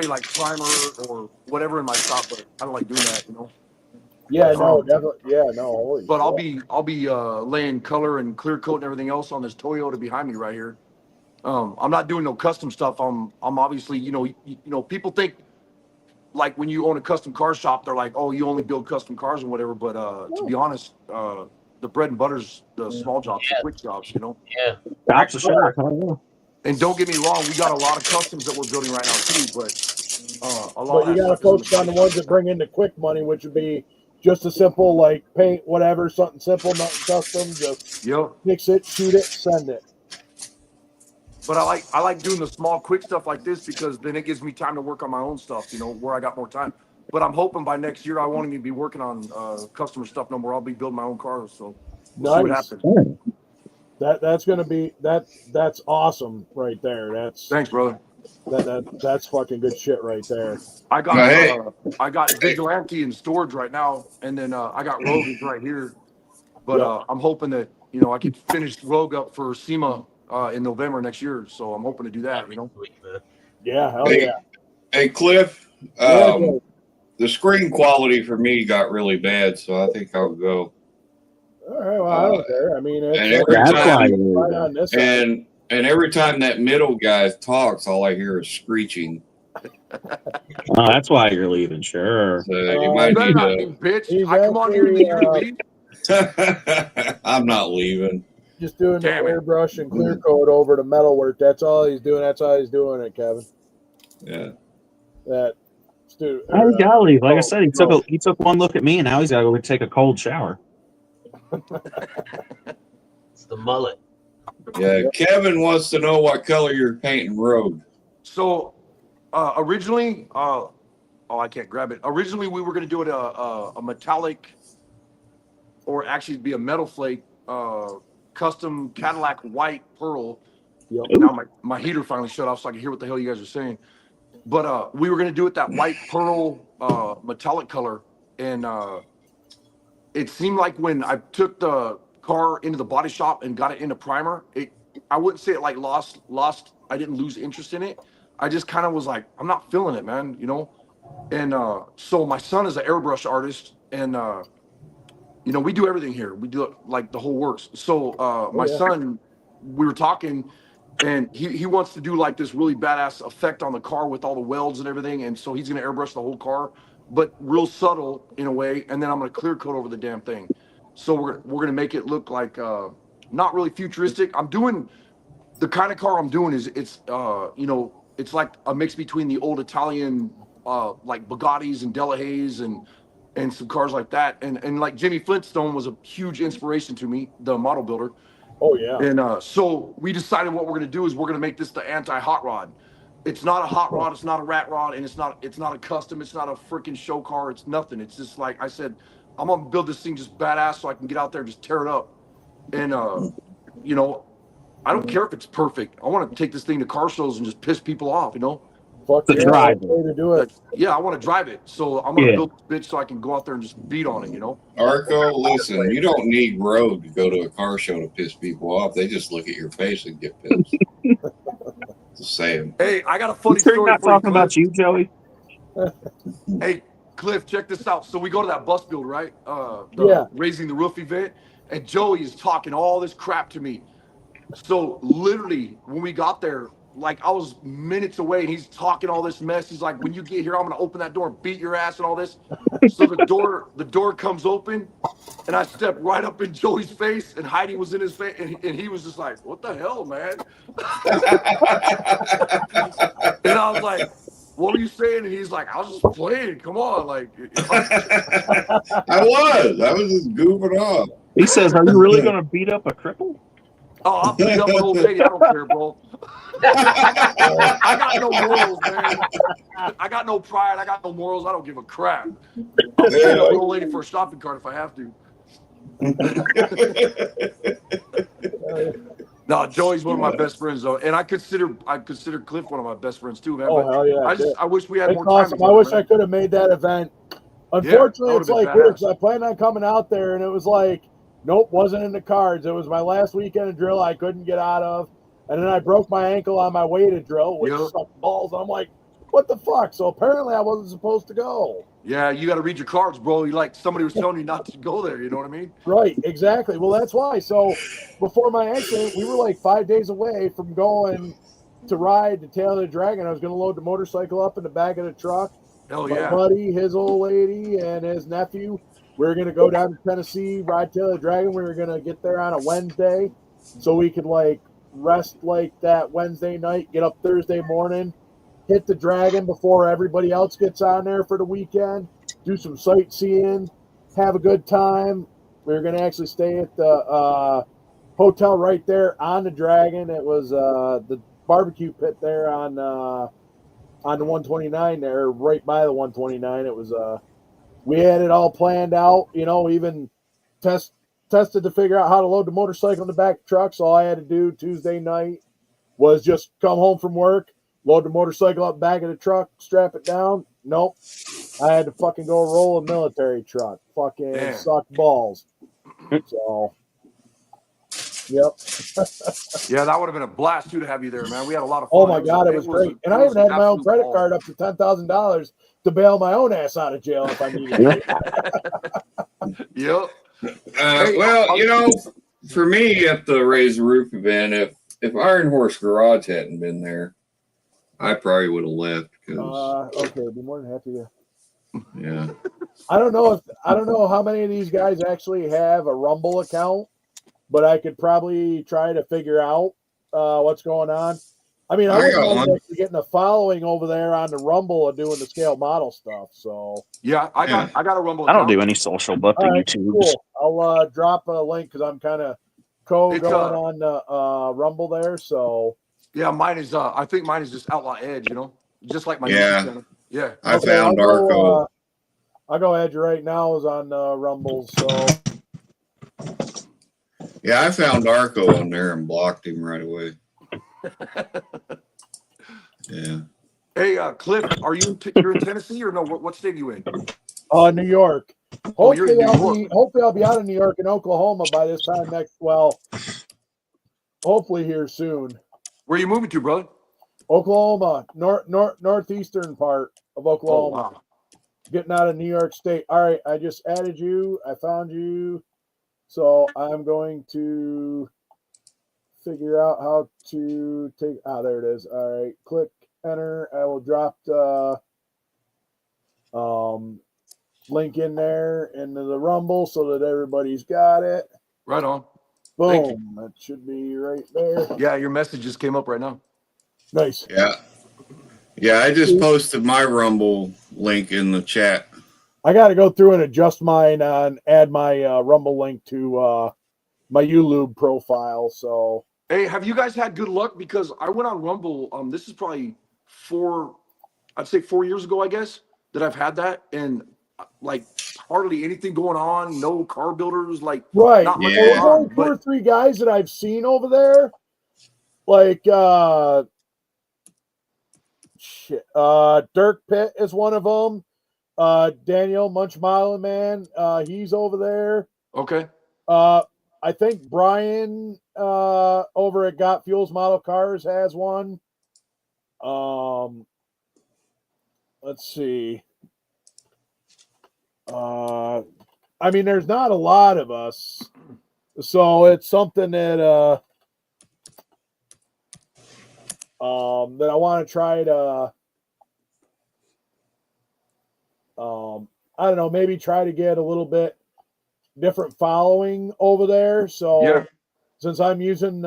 like primer or whatever in my shop, but I don't like doing that, you know. Yeah, no, definitely. Yeah, no. Holy But shit. I'll be laying color and clear coat and everything else on this Toyota behind me right here. I'm not doing no custom stuff. I'm obviously, you know, people think like when you own a custom car shop, they're like, oh, you only build custom cars and whatever. But to be honest, the bread and butter's the small jobs, the quick jobs, you know. Yeah. That's a shot. And don't get me wrong, we got a lot of customs that we're building right now too. But a lot. But you got to focus on the ones that bring in the quick money, which would be just a simple like paint, whatever, something simple, nothing custom. Just mix it, shoot it, send it. But I like doing the small, quick stuff like this because then it gives me time to work on my own stuff, you know, where I got more time. But I'm hoping by next year I won't even be working on customer stuff no more. I'll be building my own cars. So we'll see what happens. That's gonna be that's awesome right there. Thanks, brother. That's fucking good shit right there. I got Vigilante in storage right now, and then I got Rogue right here. But I'm hoping that I can finish Rogue up for SEMA in November next year. So I'm hoping to do that. Yeah, hell yeah. Hey Cliff, the screen quality for me got really bad, so I think I'll go. All right, well, I don't care. I mean, and every time that middle guy talks, all I hear is screeching. Oh, that's why you're leaving, sure. So you might need to. Bitch, I come on here to leave. I'm not leaving. Just doing the airbrush and clear coat over to metalwork. That's all he's doing. That's how he's doing it, Kevin. Yeah. He's gotta leave. Like I said, he took one look at me, and now he's gotta go take a cold shower. It's the mullet. Yeah, Kevin wants to know what color you're painting Rogue. So originally, I can't grab it. Originally, we were going to do it a metallic, or actually be a metal flake, custom Cadillac white pearl. Yep. Now my heater finally shut off, so I can hear what the hell you guys are saying. But we were going to do it that white pearl metallic color, and it seemed like when I took the car into the body shop and got it into primer, I wouldn't say it like lost. I didn't lose interest in it. I just kind of was like, I'm not feeling it, man, And so my son is an airbrush artist, and we do everything here. We do it like the whole works. So my son, we were talking, and he wants to do like this really badass effect on the car with all the welds and everything. And so he's gonna airbrush the whole car, but real subtle in a way. And then I'm gonna clear coat over the damn thing. So we're gonna make it look like not really futuristic. I'm doing the kind of car I'm doing is it's like a mix between the old Italian like Bugattis and Delahaye's and some cars like that. And like Jimmy Flintstone was a huge inspiration to me, the model builder. Oh yeah. And so we decided what we're gonna do is we're gonna make this the anti-hot rod. It's not a hot rod, it's not a rat rod, and it's not a custom, it's not a freaking show car, it's nothing. It's just like I said, I'm gonna build this thing just badass so I can get out there and just tear it up. And I don't care if it's perfect. I want to take this thing to car shows and just piss people off, Fuck yeah, drive way to do it. Yeah, I want to drive it. So I'm gonna build this bitch so I can go out there and just beat on it, Arco, listen, you don't need Rogue to go to a car show to piss people off. They just look at your face and get pissed. Just saying. Hey, I got a funny story. Not talking about you, Joey. Hey, Cliff, check this out. So we go to that bus build, right? Raising the roof event, and Joey is talking all this crap to me. So literally, when we got there, like I was minutes away, and he's talking all this mess. He's like, "When you get here, I'm gonna open that door and beat your ass and all this." So the door comes open, and I step right up in Joey's face, and Heidi was in his face, and he was just like, "What the hell, man?" And I was like, "What were you saying?" And he's like, "I was just playing. Come on, like." I was just goofing off. He says, "Are you really gonna beat up a cripple?" Oh, I'll beat up an old lady. I don't care, bro. I got no morals, man. I got no pride. I got no morals. I don't give a crap. I'll beat up an old lady for a shopping cart if I have to. No, Joey's one of my best friends, though, and I consider Cliff one of my best friends too, man. Oh, hell yeah! I wish we had more awesome. time. I wish I could have made that event. Unfortunately, it's like weird because I planned on coming out there, and it was like, nope, wasn't in the cards. It was my last weekend of drill I couldn't get out of, and then I broke my ankle on my way to drill, which sucked balls. I'm like, what the fuck? So apparently I wasn't supposed to go. Yeah, you got to read your cards, bro. You like somebody was telling you not to go there. You know what I mean? Right, exactly. Well, that's why. So before my accident, we were like 5 days away from going to ride to Tail of the Dragon. I was going to load the motorcycle up in the back of the truck. Hell my yeah. buddy, his old lady, and his nephew. We were going to go down to Tennessee, ride Tail of the Dragon. We were going to get there on a Wednesday so we could like rest like that Wednesday night, get up Thursday morning, hit the Dragon before everybody else gets on there for the weekend, do some sightseeing, have a good time. We were going to actually stay at the hotel right there on the Dragon. It was the barbecue pit there on the 129 there, right by the 129. It was we had it all planned out, even tested to figure out how to load the motorcycle in the back truck. So all I had to do Tuesday night was just come home from work, load the motorcycle up back of the truck, strap it down. Nope. I had to fucking go roll a military truck. Fucking suck balls. So, yep. Yeah, that would have been a blast too to have you there, man. We had a lot of fun. Oh my God, it was great. And I even had my own credit card up to $10,000 to bail my own ass out of jail if I needed to. Yep. Well, for me at the Raise the Roof event, if Iron Horse Garage hadn't been there, I probably would have left. Okay, I'd be more than happy to. Yeah. I don't know how many of these guys actually have a Rumble account, but I could probably try to figure out what's going on. I mean, I was getting a following over there on the Rumble and doing the scale model stuff. So yeah, I got a Rumble. I don't do any social but the YouTube. Cool. I'll drop a link because I'm kind of going on the Rumble there. So yeah, mine is. I think mine is just Outlaw Edge. Just like my YouTube channel. Yeah, I found Arco. I'll go Edge right now is on Rumble. So yeah, I found Arco on there and blocked him right away. Yeah. Hey, Cliff, are you you're in Tennessee or no? What state are you in? New York. Hopefully, I'll be out of New York and Oklahoma by this time next. Well, hopefully here soon. Where are you moving to, brother? Oklahoma, northeastern part of Oklahoma. Oh, wow. Getting out of New York State. All right, I just added you. I found you. So I'm going to figure out how to take. There it is. All right, click enter. I will drop the link in there into the Rumble so that everybody's got it. Right on. Boom. That should be right there. Yeah, your message just came up right now. Nice. Yeah, I just posted my Rumble link in the chat. I got to go through and adjust mine and add my Rumble link to my YouTube profile. So, hey, have you guys had good luck? Because I went on Rumble. This is probably 4 years ago, I guess, that I've had that, and like hardly anything going on. No car builders, like right. Not much There's going on, only 2 or 3 guys that I've seen over there. Like Dirk Pitt is one of them. Daniel Munch Mile Man, he's over there. Okay. I think Brian over at Got Fuels Model Cars has one. Let's see. I mean, there's not a lot of us, so it's something that that I want to try to I don't know, maybe try to get a little bit different following over there. So since I'm using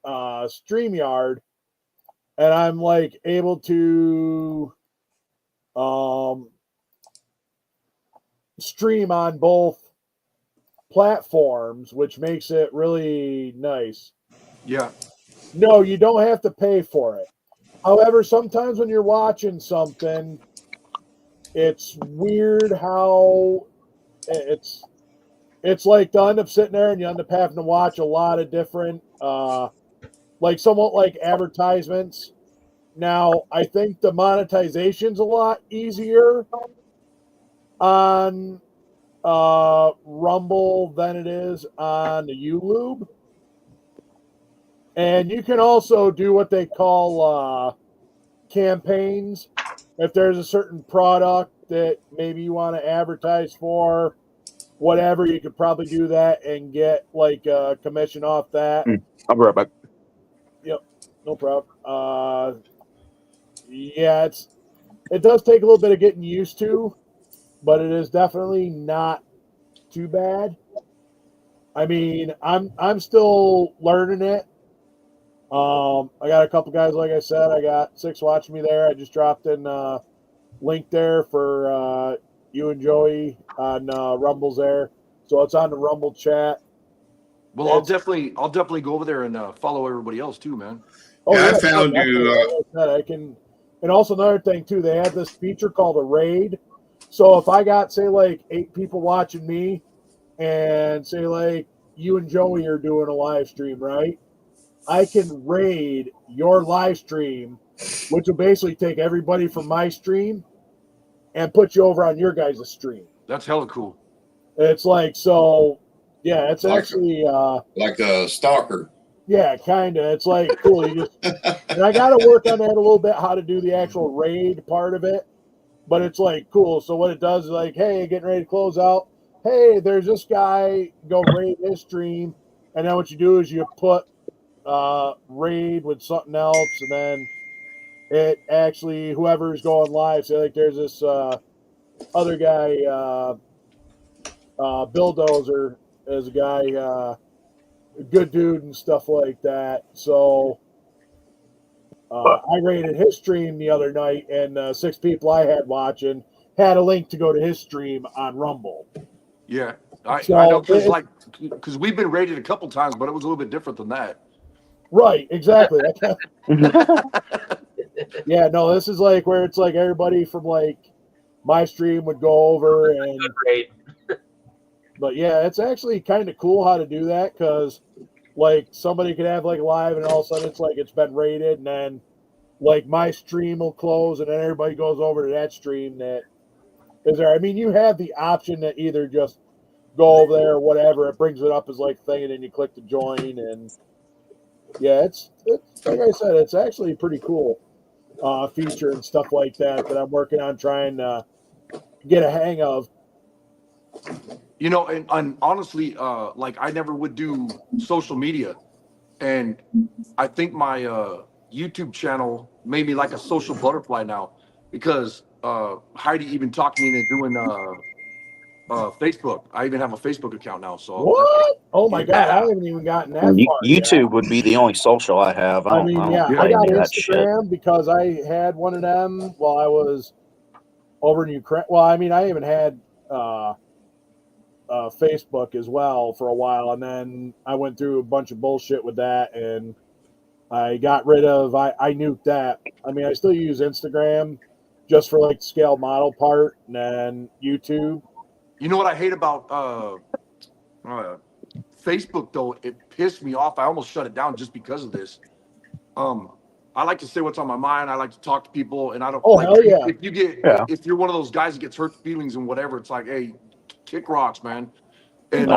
StreamYard and I'm like able to stream on both platforms, which makes it really nice. Yeah. No, you don't have to pay for it. However, sometimes when you're watching something, it's weird how it's like to end up sitting there and you end up having to watch a lot of different like somewhat like advertisements. Now, I think the monetization's a lot easier on Rumble than it is on the YouTube. And you can also do what they call campaigns. If there's a certain product that maybe you want to advertise for, whatever, you could probably do that and get like a commission off that. I'll be right back. Yep, no problem. Yeah, it does take a little bit of getting used to, but it is definitely not too bad. I mean, I'm still learning it. I got a couple guys, like I said, I got 6 watching me there. I just dropped in link there for you and Joey on Rumble's there. So it's on the Rumble chat. Well, I'll definitely go over there and follow everybody else too, man. Oh Yeah, yeah, I found you. like I said, I can. And also another thing too, they have this feature called a raid. So if I got say like 8 people watching me, and say like you and Joey are doing a live stream, right? I can raid your live stream, which will basically take everybody from my stream and put you over on your guys' stream. That's hella cool. It's like, so yeah, it's Like actually like a stalker. yeah, kind of. It's like cool. You just, and I got to work on that a little bit, how to do the actual raid part of it. But it's like cool. So what it does is like, hey, getting ready to close out. Hey, there's this guy. Go raid his stream, and then what you do is you put raid with something else, and then it actually whoever's going live. Say like there's this other guy, Billdozer, is a guy. Good dude and stuff like that. So I rated his stream the other night, and 6 people I had watching had a link to go to his stream on Rumble. Yeah, I know because we've been rated a couple times, but it was a little bit different than that. Right, exactly. Yeah, no, this is like where it's like everybody from like my stream would go over and. But yeah, it's actually kind of cool how to do that because, like, somebody could have like live, and all of a sudden it's like it's been rated, and then like my stream will close, and then everybody goes over to that stream that is there. I mean, you have the option to either just go over there or whatever. It brings it up as like thing, and then you click to join, and yeah, it's like I said, it's actually a pretty cool feature and stuff like that I'm working on trying to get a hang of. You know, and honestly, like I never would do social media, and I think my YouTube channel made me like a social butterfly now, because Heidi even talked me into doing Facebook. I even have a Facebook account now. So what? Oh my god, I haven't even gotten that far. YouTube would be the only social I have. I mean, yeah, I got Instagram because I had one of them while I was over in Ukraine. Well, I mean, I even had Facebook as well for a while, and then I went through a bunch of bullshit with that, and I got rid of. I nuked that. I mean, I still use Instagram just for like the scale model part, and then YouTube. You know what I hate about Facebook though? It pissed me off. I almost shut it down just because of this. I like to say what's on my mind. I like to talk to people, and I don't. Oh, hell yeah! If you're one of those guys that gets hurt feelings and whatever, it's like, hey, kick rocks, man. And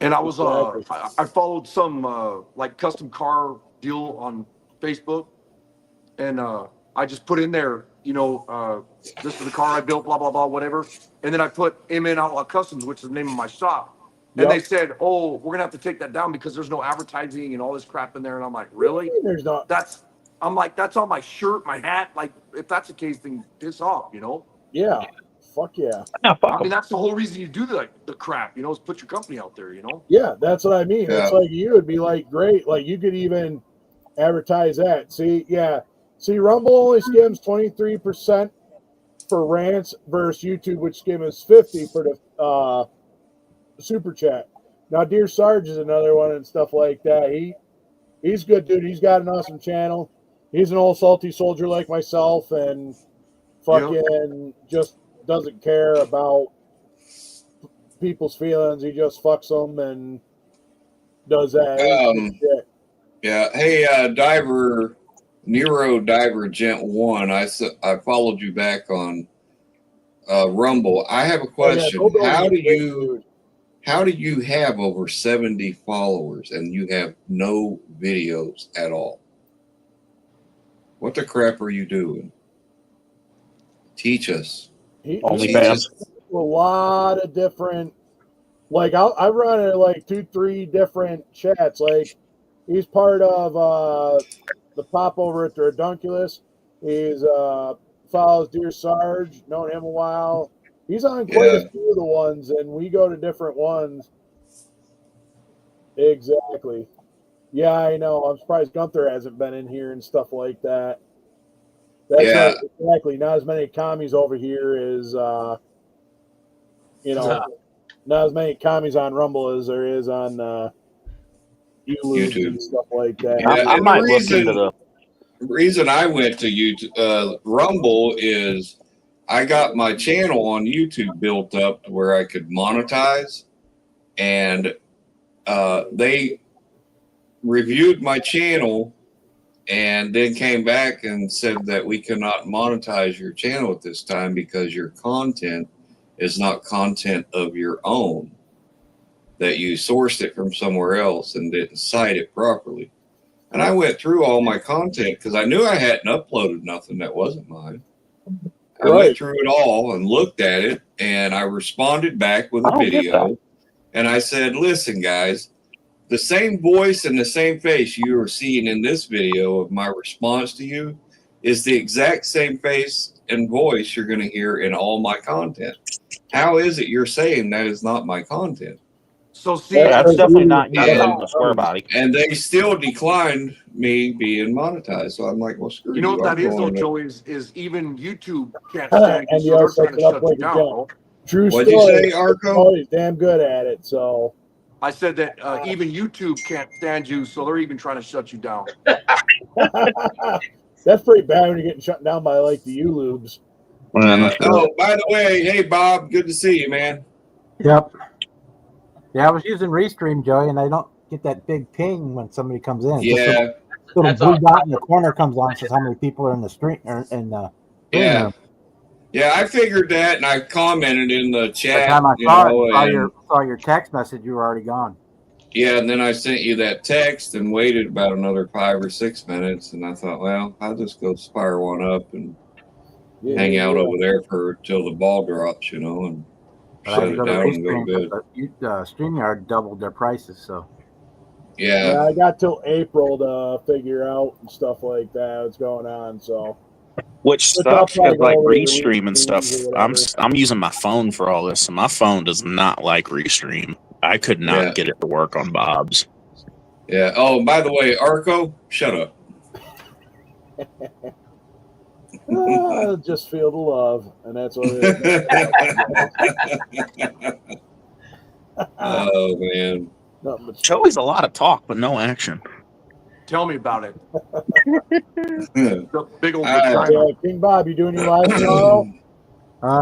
and I was I followed some like custom car deal on Facebook, and I just put in there, you know, this is the car I built, blah blah blah, whatever. And then I put MN Outlaw Customs, which is the name of my shop. And they said, oh, we're gonna have to take that down because there's no advertising and all this crap in there. And I'm like, really? There's not. I'm like, that's on my shirt, my hat. Like, if that's the case, then piss off, you know? Yeah. Fuck yeah. I mean, that's the whole reason you do the crap, you know, is put your company out there, you know? Yeah, that's what I mean. Yeah. It's like you would be like, great. Like you could even advertise that. See, Rumble only skims 23% for rants versus YouTube, which skims 50 for the super chat. Now, Dear Sarge is another one and stuff like that. He's good, dude. He's got an awesome channel. He's an old salty soldier like myself, and fucking just doesn't care about people's feelings. He just fucks them and does that. Yeah. Hey, Diver, Nero Diver Gent 1. I followed you back on Rumble. I have a question. How do you have over 70 followers and you have no videos at all? What the crap are you doing? Teach us. OnlyFans. A lot of different, like I run it like 2-3 different chats. Like he's part of the pop over at the Redunculus. He's follows Dear Sarge, known him a while. He's on quite a few of the ones, and we go to different ones. Exactly. Yeah, I know. I'm surprised Gunther hasn't been in here and stuff like that. That's Yeah. right, exactly. Not as many commies over here as not as many commies on Rumble as there is on YouTube and stuff like that. Yeah, I and might look into the reason I went to YouTube Rumble is I got my channel on YouTube built up to where I could monetize, and they reviewed my channel and then came back and said that we cannot monetize your channel at this time because your content is not content of your own, that you sourced it from somewhere else and didn't cite it properly. And I went through all my content because I knew I hadn't uploaded nothing that wasn't mine. I went through it all and looked at it, and I responded back with a video. And I said, listen, guys, the same voice and the same face you are seeing in this video of my response to you is the exact same face and voice you're going to hear in all my content. How is it you're saying that is not my content? So see, that's definitely not you. That's a swear body. And they still declined me being monetized. So I'm like, well, screw you. You know what I'm that is, though, going Joey, is even YouTube can't stand you, And so you they're also trying to set up shut like you a down, gun. bro. True What'd story. you say, Arco? Oh, he's damn good at it. So I said that even YouTube can't stand you, so they're even trying to shut you down. that's pretty bad when you're getting shut down by like the U-Lubes. Oh, by the way, hey Bob, good to see you, man. Yep. Yeah, I was using Restream, Joey, and I don't get that big ping when somebody comes in. Yeah. Just little blue dot in the corner comes on, says how many people are in the stream or in the Yeah. room. Yeah, I figured that, and I commented in the By the chat. time I You saw know, it, and saw your text message, you were already gone. yeah, and then I sent you that text and waited about another 5 or 6 minutes, and I thought, well, I'll just go fire one up and hang out over there for till the ball drops, you know, and shut it down and go to bed. StreamYard doubled their prices, so. Yeah. I got till April to figure out and stuff like that what's going on. So, which sucks because like Restream and stuff. I'm using my phone for all this, and my phone does not like Restream. I could not get it to work on Bob's. Yeah. Oh, by the way, Arco, shut up. Just feel the love, and that's what it is. Oh man. Joey's a lot of talk, but no action. Tell me about it. Big old King Bob, you doing your live tomorrow?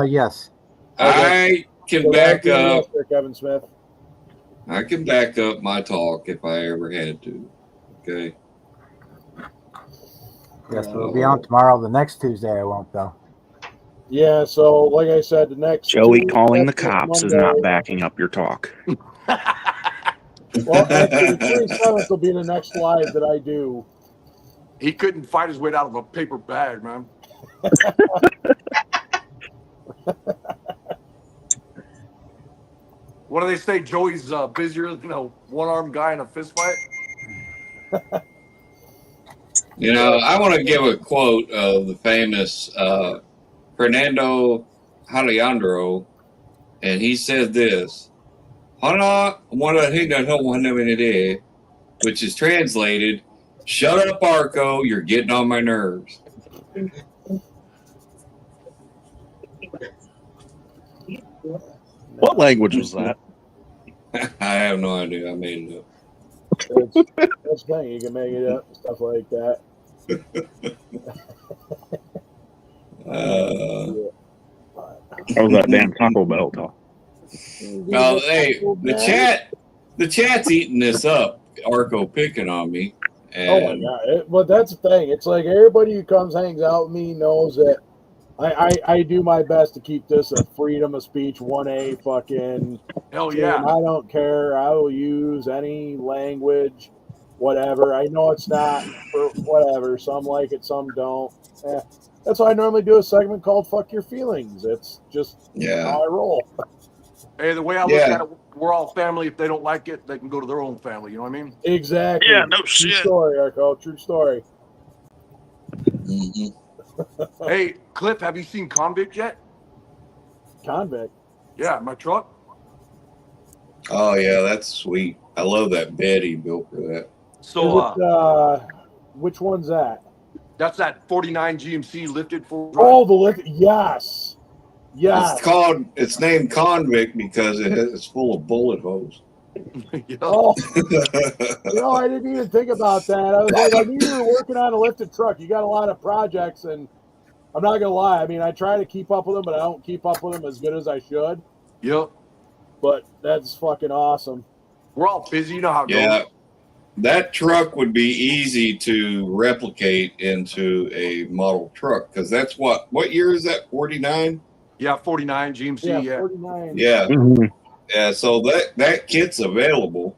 Yes. I can back up. Kevin Smith. I can back up my talk if I ever had to. Okay. Yes, we'll be on tomorrow. The next Tuesday, I won't though. Yeah, so like I said, the next Joey calling the cops is not backing up your talk. Well, actually, the 27th will be the next live that I do. He couldn't fight his way out of a paper bag, man. What do they say? Joey's busier than a one-armed guy in a fist fight? You know, I want to give a quote of the famous Fernando Alejandro, and he said this, which is translated, "Shut up, Arco, you're getting on my nerves." What language was that? I have no idea. I made it up. That's the thing. You can make it up and stuff like that. Oh, that damn Taco Bell talk. Well, hey, the chat's eating this up. Arco picking on me. And oh my god! But that's the thing. It's like everybody who comes hangs out with me knows that I do my best to keep this a freedom of speech 1A fucking. Hell yeah! I don't care. I will use any language, whatever. I know it's not for whatever. Some like it, some don't. That's why I normally do a segment called "Fuck Your Feelings." It's just how I roll. Hey, the way I look at it, we're all family. If they don't like it, they can go to their own family. You know what I mean? Exactly. Yeah, no shit. True story, Arco. True story. Mm-hmm. Hey, Cliff, have you seen Convict yet? Convict? Yeah, my truck. Oh yeah, that's sweet. I love that bed he built for that. So, which one's that? That's that 49 GMC lifted for. Oh, the lift. Yes. Yes. It's named Convict because it's full of bullet holes. Oh, I didn't even think about that. I was like, I knew you were working on a lifted truck. You got a lot of projects, and I'm not gonna lie. I mean, I try to keep up with them, but I don't keep up with them as good as I should. Yep. But that's fucking awesome. We're all busy, you know how it Yeah. goes. That truck would be easy to replicate into a model truck because that's what year is that? 49? Yeah, 49 GMC. Yeah, 49. Yeah. Mm-hmm. Yeah. So that kit's available.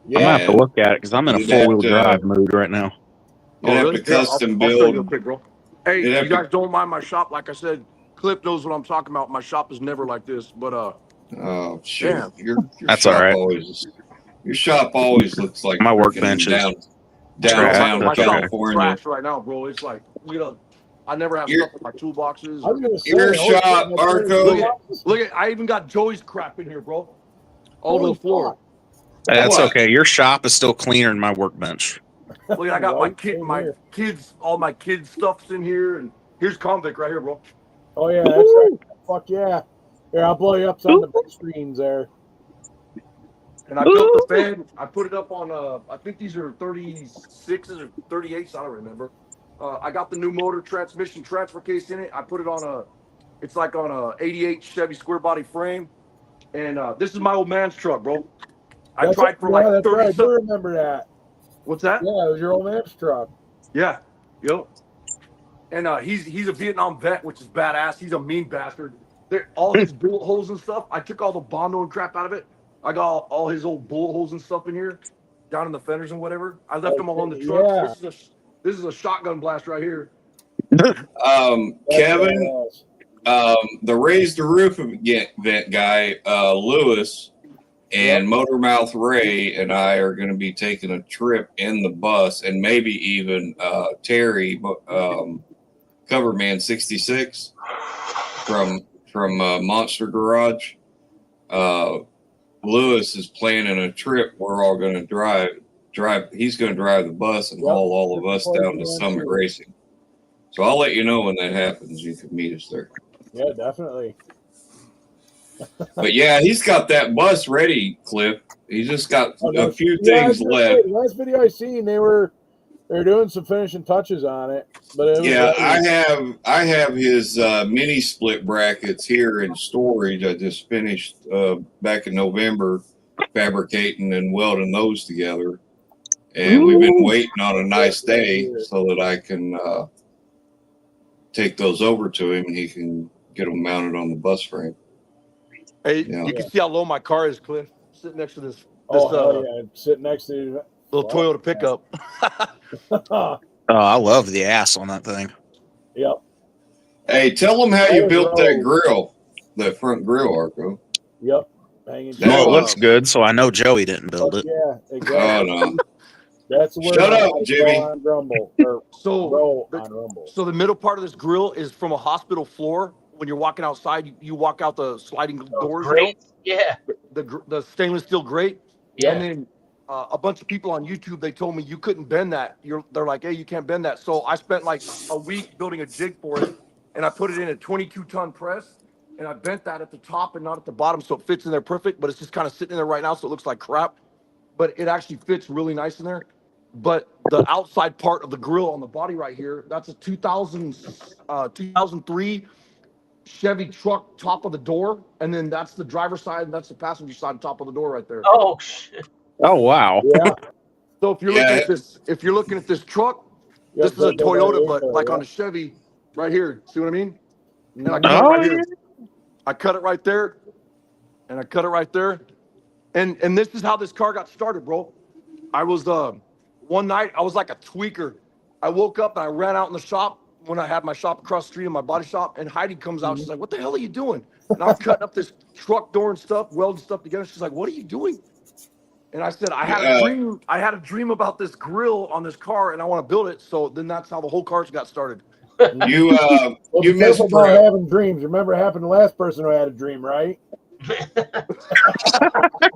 I'm gonna have to look at it because I'm in a You'd have 4-wheel to- drive mood right now. You'd have to custom I'll show you real build. quick, bro. Hey, You'd have you guys don't mind my shop? Like I said, Cliff knows what I'm talking about. My shop is never like this, but Oh shit! Damn. Your That's shop all right. your shop always looks like My freaking workbench is downtown my shop's California. trash right now, bro. It's like I never have stuff in my toolboxes. I was gonna say, Your holy shit, shop, that's Arco. Look at I even got Joey's crap in here, bro. All over the floor. That's What? okay. Your shop is still cleaner than my workbench. Look, I got my Right, same my here. kids, all my kids' stuff's in here, and here's Convict right here, bro. Oh yeah, that's right. Fuck yeah. Here, I'll blow you up some of the big screens there. And I built the fan. I put it up on I think these are 36s or 38s. I don't remember. I got the new motor transmission transfer case in it. I put it on it's like on a 88 Chevy square body frame. And this is my old man's truck, bro. I That's tried right. for like that's 30 right. I do something. remember that. What's that? Yeah, it was your old man's truck. Yeah. Yep. And he's a Vietnam vet, which is badass. He's a mean bastard. All his bullet holes and stuff. I took all the Bondo and crap out of it. I got all his old bullet holes and stuff in here, down in the fenders and whatever. I left them all on the truck. Yeah. This is a shotgun blast right here. Kevin, the Raise the Roof event guy, Lewis, and Motormouth Ray and I are going to be taking a trip in the bus, and maybe even Terry, Coverman 66 from Monster Garage. Lewis is planning a trip. We're all going to drive. He's going to drive the bus and haul all of us down to Summit Racing. So I'll let you know when that happens. You can meet us there. Yeah, definitely. But yeah, he's got that bus ready, Cliff. He's just got a few things left. The last video I seen, they're doing some finishing touches on it. But it was I have his mini split brackets here in storage. I just finished back in November fabricating and welding those together. And we've been waiting on a nice day so that I can take those over to him and he can get them mounted on the bus frame. Hey, you can see how low my car is, Cliff. Sitting next to this sitting next to you. Little Toyota pickup. Oh, I love the ass on that thing. Yep. Hey, tell them how you built that grill, that front grill, Arco. Yep. Well, it looks good, so I know Joey didn't build it. Yeah, exactly. Oh, no. That's where Shut up, Jimmy. On Rumble, So on the middle part of this grill is from a hospital floor. When you're walking outside, you walk out the sliding doors. Great. Yeah. The stainless steel grate. Yeah. And then a bunch of people on YouTube, they told me you couldn't bend that. They're like, hey, you can't bend that. So I spent like a week building a jig for it, and I put it in a 22-ton press, and I bent that at the top and not at the bottom, so it fits in there perfect. But it's just kind of sitting in there right now, so it looks like crap. But it actually fits really nice in there. But the outside part of the grill on the body right here, that's a 2003 Chevy truck top of the door, and then that's the driver's side, and that's the passenger side top of the door right there. Oh shit! Oh wow! Yeah. So if you're looking at this truck, this is a Toyota, but like on a Chevy, right here. See what I mean? And I cut it right here. I cut it right there, and I cut it right there, and this is how this car got started, bro. I was one night I was like a tweaker. I woke up and I ran out in the shop when I had my shop across the street in my body shop, and Heidi comes out. She's like, "What the hell are you doing?" And I'm cutting up this truck door and stuff, welding stuff together. She's like, "What are you doing?" And I said, I had a dream. I had a dream about this grill on this car, and I want to build it. So then that's how the whole car got started. You missed about having dreams. Remember what happened to the last person who had a dream, right?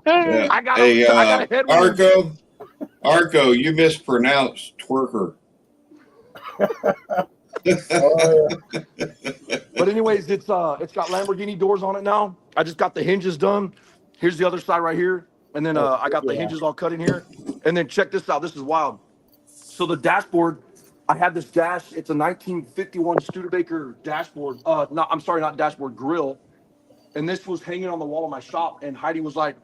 I got a head wound. Arco, you mispronounced twerker. Oh, yeah. But anyways, it's got Lamborghini doors on it now. I just got the hinges done. Here's the other side right here, and then I got the hinges all cut in here. And then check this out. This is wild. So the dashboard, I had this dash. It's a 1951 Studebaker dashboard. Not dashboard, grill. And this was hanging on the wall of my shop. And Heidi was like,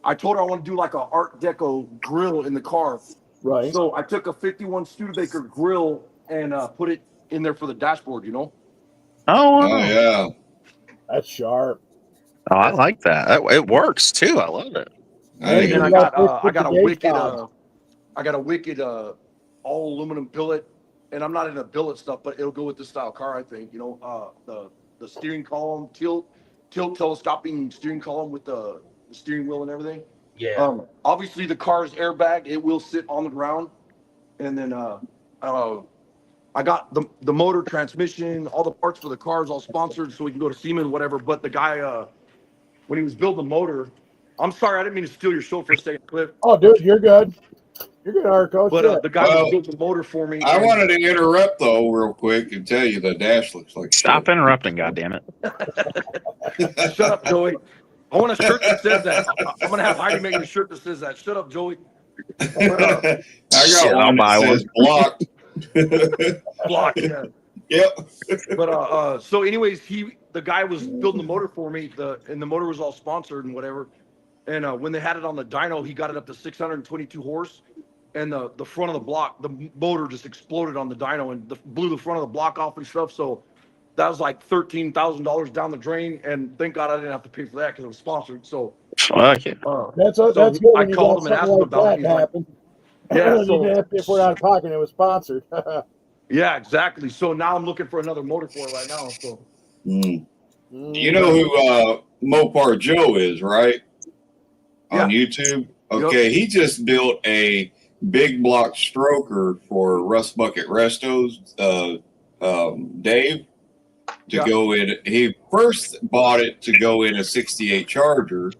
I told her I want to do like a Art Deco grill in the car. Right. So I took a 51 Studebaker grill and put it in there for the dashboard, you know? Oh, wow. Oh yeah. That's sharp. Oh, I like that. It works too. I love it. And then I got a wicked all aluminum billet, and I'm not into billet stuff, but it'll go with this style car, I think. You know, the steering column, tilt telescoping steering column with the steering wheel and everything. Yeah. Obviously the car's airbag, it will sit on the ground, and then I got the motor, transmission, all the parts for the cars all sponsored, so we can go to Siemens, whatever. But the guy, when he was building the motor, I'm sorry, I didn't mean to steal your show for a second, Cliff. Oh, dude, you're good. You're good, Arco. But the guy was building the motor for me. I wanted to interrupt though, real quick, and tell you the dash looks like Stop shit. interrupting, goddammit. Shut up, Joey. I want a shirt that says that. I'm gonna have Heidi make a shirt that says that. Shut up, Joey. I got Shit, one that says blocked. Block. Yeah. Yep. But so anyways, the guy was building the motor for me, and the motor was all sponsored and whatever. And when they had it on the dyno, he got it up to 622 horse, and the front of the block, the motor just exploded on the dyno and blew the front of the block off and stuff. So that was like $13,000 down the drain, and thank God I didn't have to pay for that because it was sponsored. So Fuck it. That's good. I called him and asked him about it. Happen. Yeah, You didn't have to pay for it out of pocket. It was sponsored. yeah, exactly. So now I'm looking for another motor for it right now. So You know who Mopar Joe is, right? On YouTube. Okay, he just built a big block stroker for Rust Bucket Restos, Dave, to go in. He first bought it to go in a 68 Charger,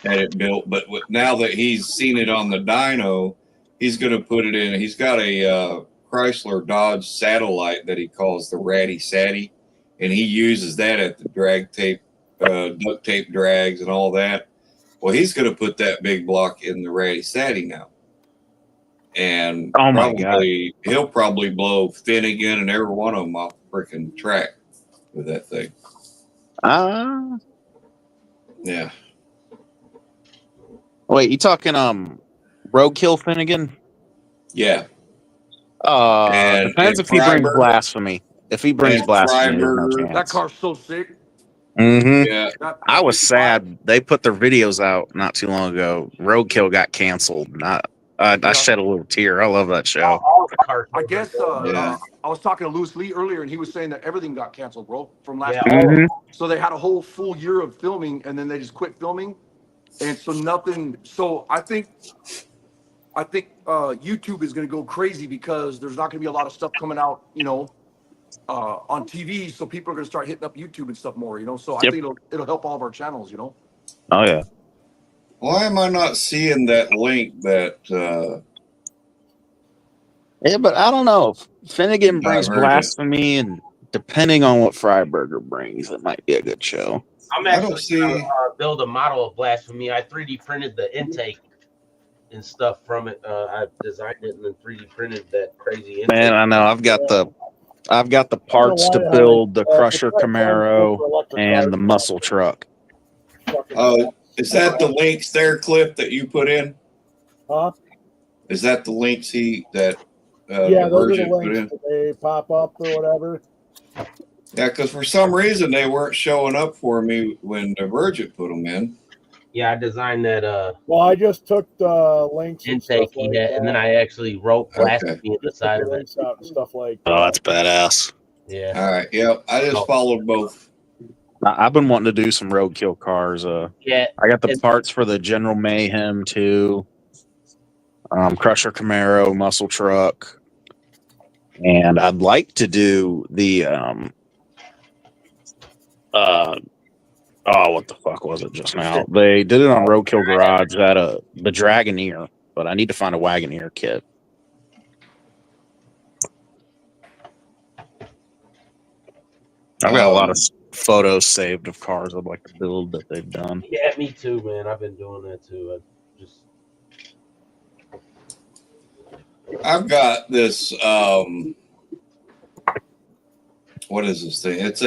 had it built, but now that he's seen it on the dyno, he's going to put it in. He's got a Chrysler Dodge Satellite that he calls the Ratty Satty, and he uses that at the drag tape, duct tape drags and all that. Well, he's going to put that big block in the Ratty Satty now. And he'll probably blow Finnegan and every one of them off the freaking track with that thing. Yeah. Wait, you talking Roadkill Finnegan? Yeah. Depends if he brings Blasphemy. If he brings Blasphemy, there's no chance. That car's so sick. Mm-hmm. Yeah. I was sad. They put their videos out not too long ago. Roadkill got canceled. I shed a little tear. I love that show. I guess I was talking to Louis Lee earlier, and he was saying that everything got canceled, bro, from last year. So they had a whole full year of filming, and then they just quit filming, and so nothing. So I think YouTube is going to go crazy because there's not going to be a lot of stuff coming out, you know, on TV. So people are going to start hitting up YouTube and stuff more, you know. So I think it'll help all of our channels, you know. Oh yeah. Why am I not seeing that link that Yeah, but I don't know. If Finnegan brings Blasphemy, and depending on what Freiberger brings, it might be a good show. I'm actually going to build a model of Blasphemy. I 3D printed the intake and stuff from it. I designed it and then 3D printed that crazy intake. Man, I know. I've got the parts to build the Crusher Camaro and the muscle truck. Is that the links there, Cliff, that you put in? Huh? Is that the links that yeah, those are the put in? links that they pop up or whatever. Yeah, because for some reason they weren't showing up for me when Divergent put them in. Yeah, I designed that. Well, I just took the links intake and stuff and then I actually wrote Blasphemy at the side of it. Out and stuff like that. Oh, that's badass. Yeah. All right. Yeah, I just followed both. I've been wanting to do some roadkill cars. Yeah, I got the parts for the General Mayhem too. Crusher Camaro, muscle truck, and I'd like to do the what the fuck was it just now? They did it on Roadkill Garage at the Dragoneer, but I need to find a Wagoneer kit. I've got a lot of photos saved of cars I'd like to build that they've done. Yeah, me too, man. I've been doing that too. I've got this. What is this thing? It's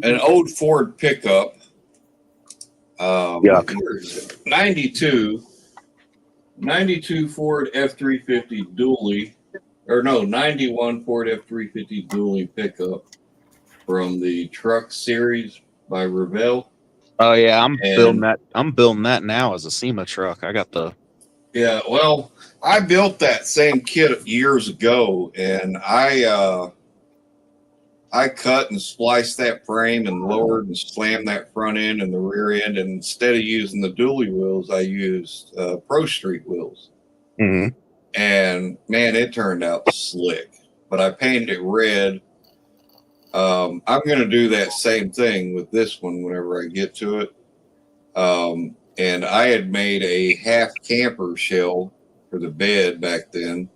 an old Ford pickup. Yeah. 92 Ford F-350 dually, or no, 91 Ford F-350 dually pickup from the truck series by Revell. Oh yeah, I'm building that. I'm building that now as a SEMA truck. I got the. Yeah, well, I built that same kit years ago, and I cut and spliced that frame and lowered and slammed that front end and the rear end. And instead of using the dually wheels, I used Pro Street wheels. Mm-hmm. And man, it turned out slick. But I painted it red. I'm going to do that same thing with this one whenever I get to it. And I had made a half camper shell for the bed back then,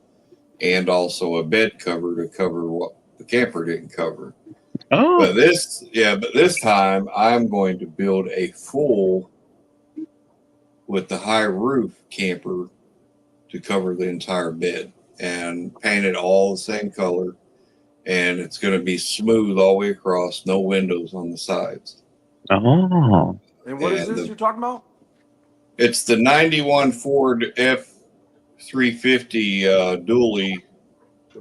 and also a bed cover to cover what the camper didn't cover. Oh. But this time I'm going to build a full with the high roof camper to cover the entire bed and paint it all the same color. And it's going to be smooth all the way across, no windows on the sides. Oh. And what is this you're talking about? It's the 91 Ford F-350 dually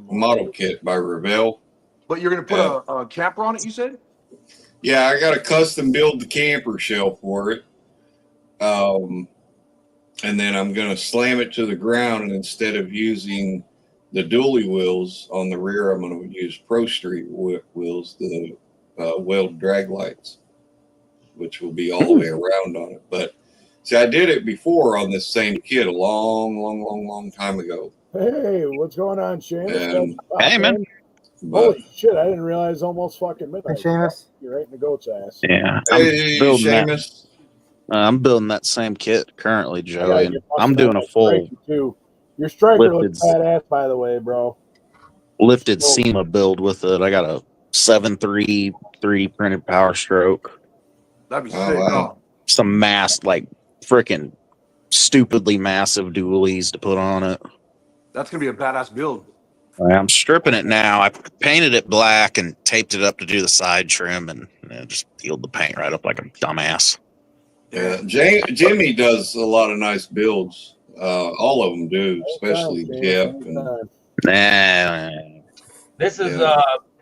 model kit by Revell. But you're going to put a camper on it, you said? Yeah, I got to custom build the camper shell for it. And then I'm going to slam it to the ground, and instead of using the dually wheels on the rear, I'm going to use Pro Street wheels, the weld drag lights, which will be all the way around on it. But see, I did it before on this same kit a long time ago. Hey, what's going on, Seamus? Hey, man. Holy shit, I didn't realize almost fucking midnight. Hey, Seamus. You're right in the goat's ass. Yeah. Hey, Seamus. I'm building that same kit currently, Joey. Yeah, I'm doing a full Your striker lifted, looks badass, by the way, bro. lifted SEMA build with it. I got a 7.3 3D printed Power Stroke. That'd be sick. Wow. Some freaking stupidly massive dualies to put on it. That's going to be a badass build. I'm stripping it now. I painted it black and taped it up to do the side trim, and just peeled the paint right up like a dumbass. Yeah, Jimmy does a lot of nice builds. All of them do, especially Jeff. This is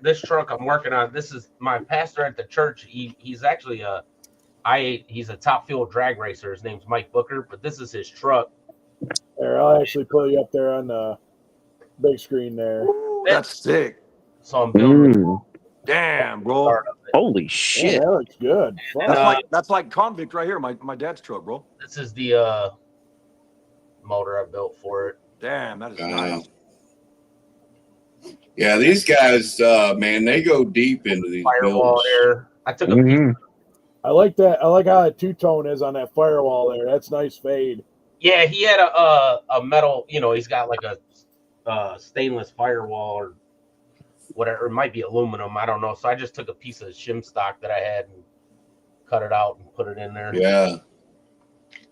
this truck I'm working on. This is my pastor at the church. He's actually he's a top fuel drag racer. His name's Mike Booker, but this is his truck. There, I'll actually put you up there on the big screen there. Ooh, that's sick. So I'm building. Damn, bro. Holy shit. Yeah, that looks good. That's like Convict right here, my dad's truck, bro. This is the motor I built for it. Damn, that is nice. Yeah, these guys, man, they go deep into these firewall there. I took a piece. I like that. I like how that two-tone is on that firewall there. That's nice fade. Yeah, he had a metal, he's got like a stainless firewall or whatever. It might be aluminum. I don't know. So I just took a piece of shim stock that I had and cut it out and put it in there. Yeah.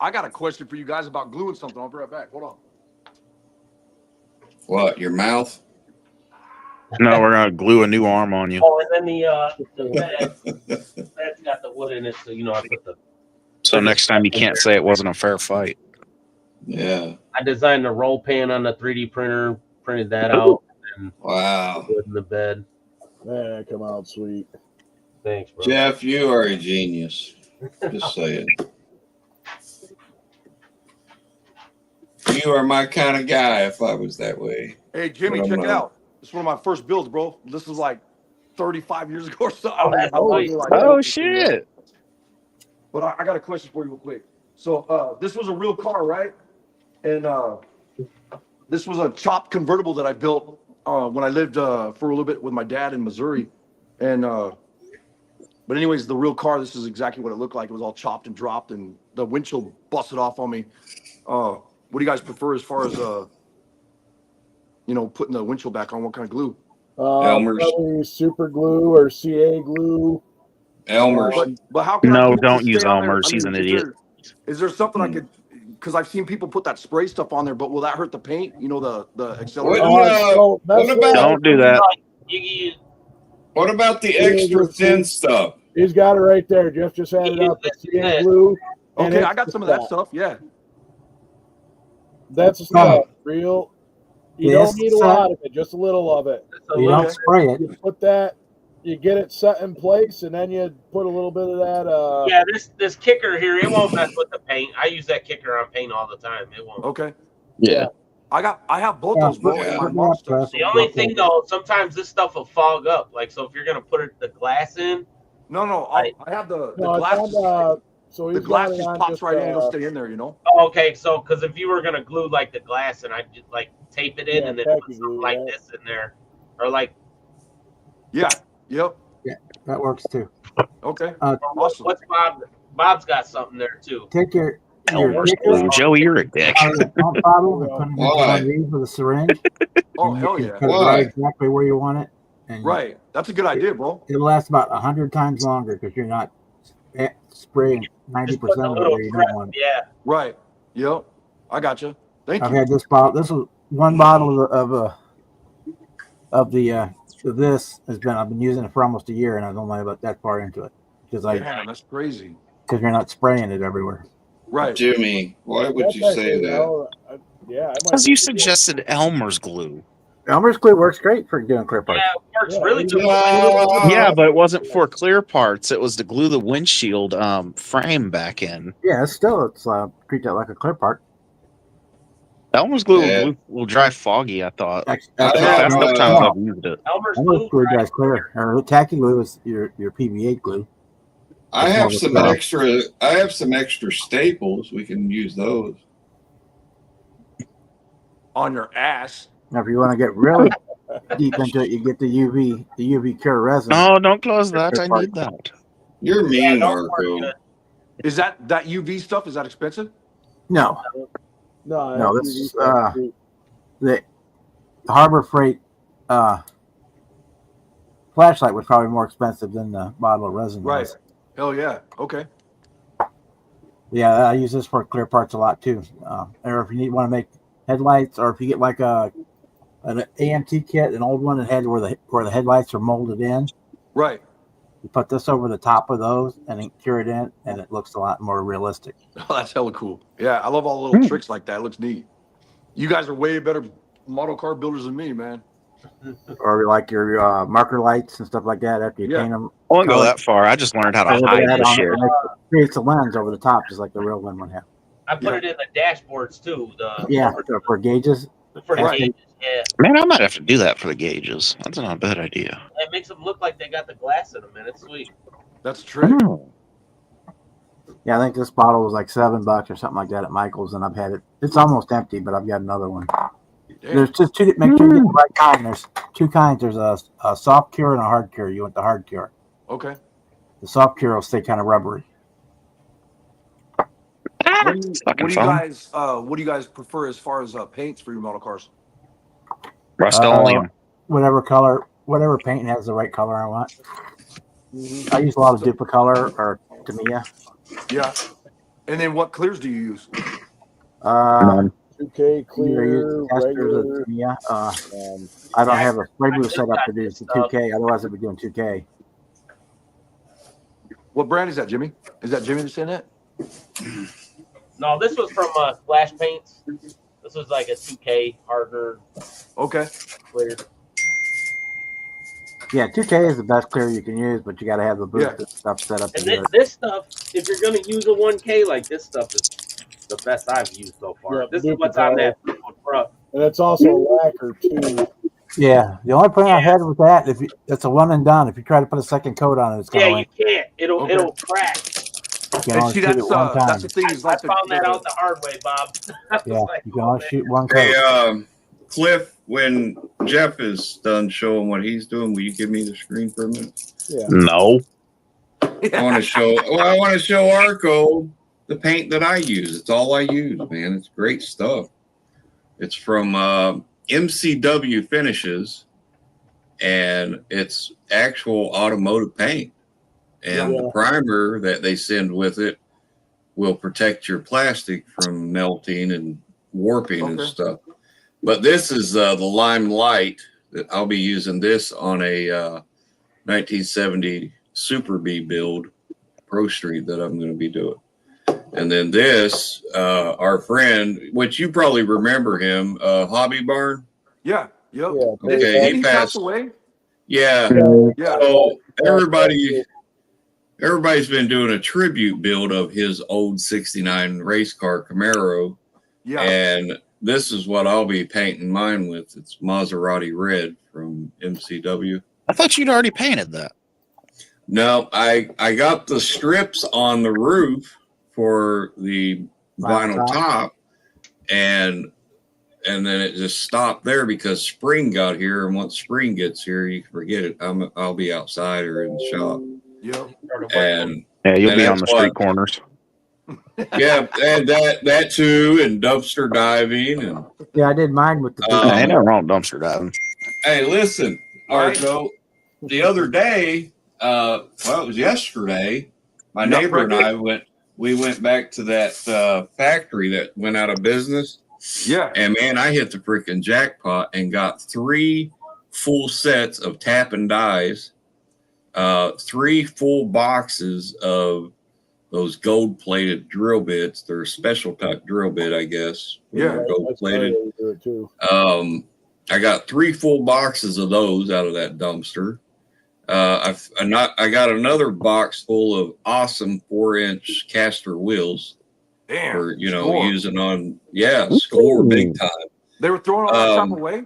I got a question for you guys about gluing something. I'll be right back. Hold on. What, your mouth? No, we're going to glue a new arm on you. Oh, and then that's got the wood in it. So, I put the. So next time you can't say it wasn't a fair fight. Yeah. I designed the roll pan on the 3D printer, printed that out. And wow. Put it in the bed. Man, that come out sweet. Thanks, bro. Jeff, you are a genius. Just saying. You are my kind of guy if I was that way. Hey, Jimmy, check it out. This is one of my first builds, bro. This is like 35 years ago or so. Oh, shit. But I got a question for you real quick. So this was a real car, right? And this was a chopped convertible that I built when I lived for a little bit with my dad in Missouri. And but anyways, the real car, this is exactly what it looked like. It was all chopped and dropped, and the windshield busted off on me. What do you guys prefer as far as putting the windshield back on? What kind of glue? Elmer's. Probably super glue or CA glue. Elmer's. But how can I No, get it to don't use stay on there? Elmer's. He's an idiot. Is there something I could? Because I've seen people put that spray stuff on there, but will that hurt the paint? You know, the accelerator. Don't do that. What about the extra thin stuff? He's got it right there. Jeff just had it up. CA glue. Okay, I got some of that stuff. Yeah. That's the stuff. Real. You don't need a lot of it, just a little of it. You don't spray it. You put that, you get it set in place, and then you put a little bit of that. Yeah, this kicker here, it won't mess with the paint. I use that kicker on paint all the time. It won't. Okay. Yeah. I have both those, bro. Yeah. In my stuff. The only thing though, sometimes this stuff will fog up. Like, so if you're gonna put the glass in. No, I have the glass. So the glass just pops right in. It'll stay in there, you know. Oh, okay, so because if you were gonna glue like the glass, and I just like tape it in and then put something like this in there, or like. Yeah. Yep. Yeah, that works too. Okay. Awesome. What's Bob? Bob's got something there too. Take your Elmer's glue. Joey, you're a dick. Bottle and put it in one reed with a syringe. Oh hell yeah! Put it right exactly where you want it. And right. That's a good idea, bro. It'll last about 100 times longer because you're not spraying 90% of it where you don't want it. Yeah. Right. Yep. I got you. Thank you. I've had this bottle. This was one bottle of this has been. I've been using it for almost a year, and I don't know about that far into it because Man, that's crazy. Because you're not spraying it everywhere. Right, Jimmy. Why would you say that? Because you suggested Elmer's glue. Elmer's glue works great for doing clear parts. Yeah, it works really good. Yeah, but it wasn't for clear parts. It was to glue the windshield frame back in. Yeah, it's treat that like a clear part. Elmer's glue will dry foggy, I thought. That's enough times I've used it. Elmer's glue dries clear. Or tacky glue is your PVA glue. I have some extra staples. We can use those. On your ass. Now, if you want to get really deep into it, you get the UV cure resin. No, don't close that. I need that. You're mean, Marco. Is that UV stuff? Is that expensive? No. No, this is the Harbor Freight flashlight was probably more expensive than the bottle of resin. Right. Was. Hell yeah. Okay. Yeah, I use this for clear parts a lot too. Or if you want to make headlights, or if you get like an AMT kit, an old one that had where the headlights are molded in. Right. You put this over the top of those and then cure it in, and it looks a lot more realistic. Oh, that's hella cool. Yeah, I love all the little tricks like that. It looks neat. You guys are way better model car builders than me, man. Or like your marker lights and stuff like that after you paint them. I won't go that far. I just learned how to hide this shit. It creates a lens over the top, just like the real one would have. I put it in the dashboards too. For gauges. For gauges, yeah. Man, I might have to do that for the gauges. That's not a bad idea. It makes them look like they got the glass in them, and it's sweet. That's true. Yeah, I think this bottle was like $7 or something like that at Michael's, and I've had it. It's almost empty, but I've got another one. Damn. There's just two. Make sure you get the right kind. There's two kinds. There's a soft cure and a hard cure. You want the hard cure. Okay. The soft cure will stay kind of rubbery. What do you guys prefer as far as paints for your model cars? Rust-Oleum. Whatever color, whatever paint has the right color I want. I use a lot of Duplicolor or Tamiya. Yeah. And then what clears do you use? 2K clear, regular. Yeah. I don't have a spray booth set up to do the 2K. Otherwise, I'd be doing 2K. What brand is that, Jimmy? Is that Jimmy that's in it? No, this was from Splash Paints. This was like a 2K harder. Okay. Clear. Yeah, 2K is the best clear you can use, but you got to have the booth and stuff set up. And this stuff, if you're going to use a 1K, like this stuff is the best I've used so far. Yeah, this is what's on that front. And it's also lacquer too. Yeah, the only problem I had with that, it's a one and done. If you try to put a second coat on it, it's going to you can't. It'll crack. And see, that's the thing. I found that out the hard way, Bob. Yeah, you can only shoot one coat. Hey, Cliff, when Jeff is done showing what he's doing, will you give me the screen for a minute? Yeah. No. I want to show Arco the paint that I use. It's all I use, man. It's great stuff. It's from MCW Finishes. and it's actual automotive paint. And the primer that they send with it will protect your plastic from melting and warping and stuff. But this is the Limelight that I'll be using this on a 1970 Super B build Pro Street that I'm going to be doing. And then this, our friend, which you probably remember him, Hobby Barn. Yeah. Yep. Okay, he passed away. Yeah. So everybody's been doing a tribute build of his old '69 race car Camaro. Yeah. And this is what I'll be painting mine with. It's Maserati Red from MCW. I thought you'd already painted that. No, I got the strips on the roof for the vinyl top, and then it just stopped there because spring got here, and once spring gets here, you can forget it. I'll be outside or in the shop. And you'll be on the street corners. Yeah, and that too, and dumpster diving, and I did mine with the. Ain't nothing wrong with dumpster diving. Hey, listen, Arco. The other day, well, it was yesterday. My neighbor and I went back to that factory that went out of business. Yeah. And man, I hit the freaking jackpot and got 3 full sets of tap and dies, 3 full boxes of those gold-plated drill bits. They're a special type drill bit, I guess. Yeah. Gold-plated. I got 3 full boxes of those out of that dumpster. I got another box full of awesome 4-inch caster wheels. Damn. For, using on, score big time. They were throwing all that stuff away?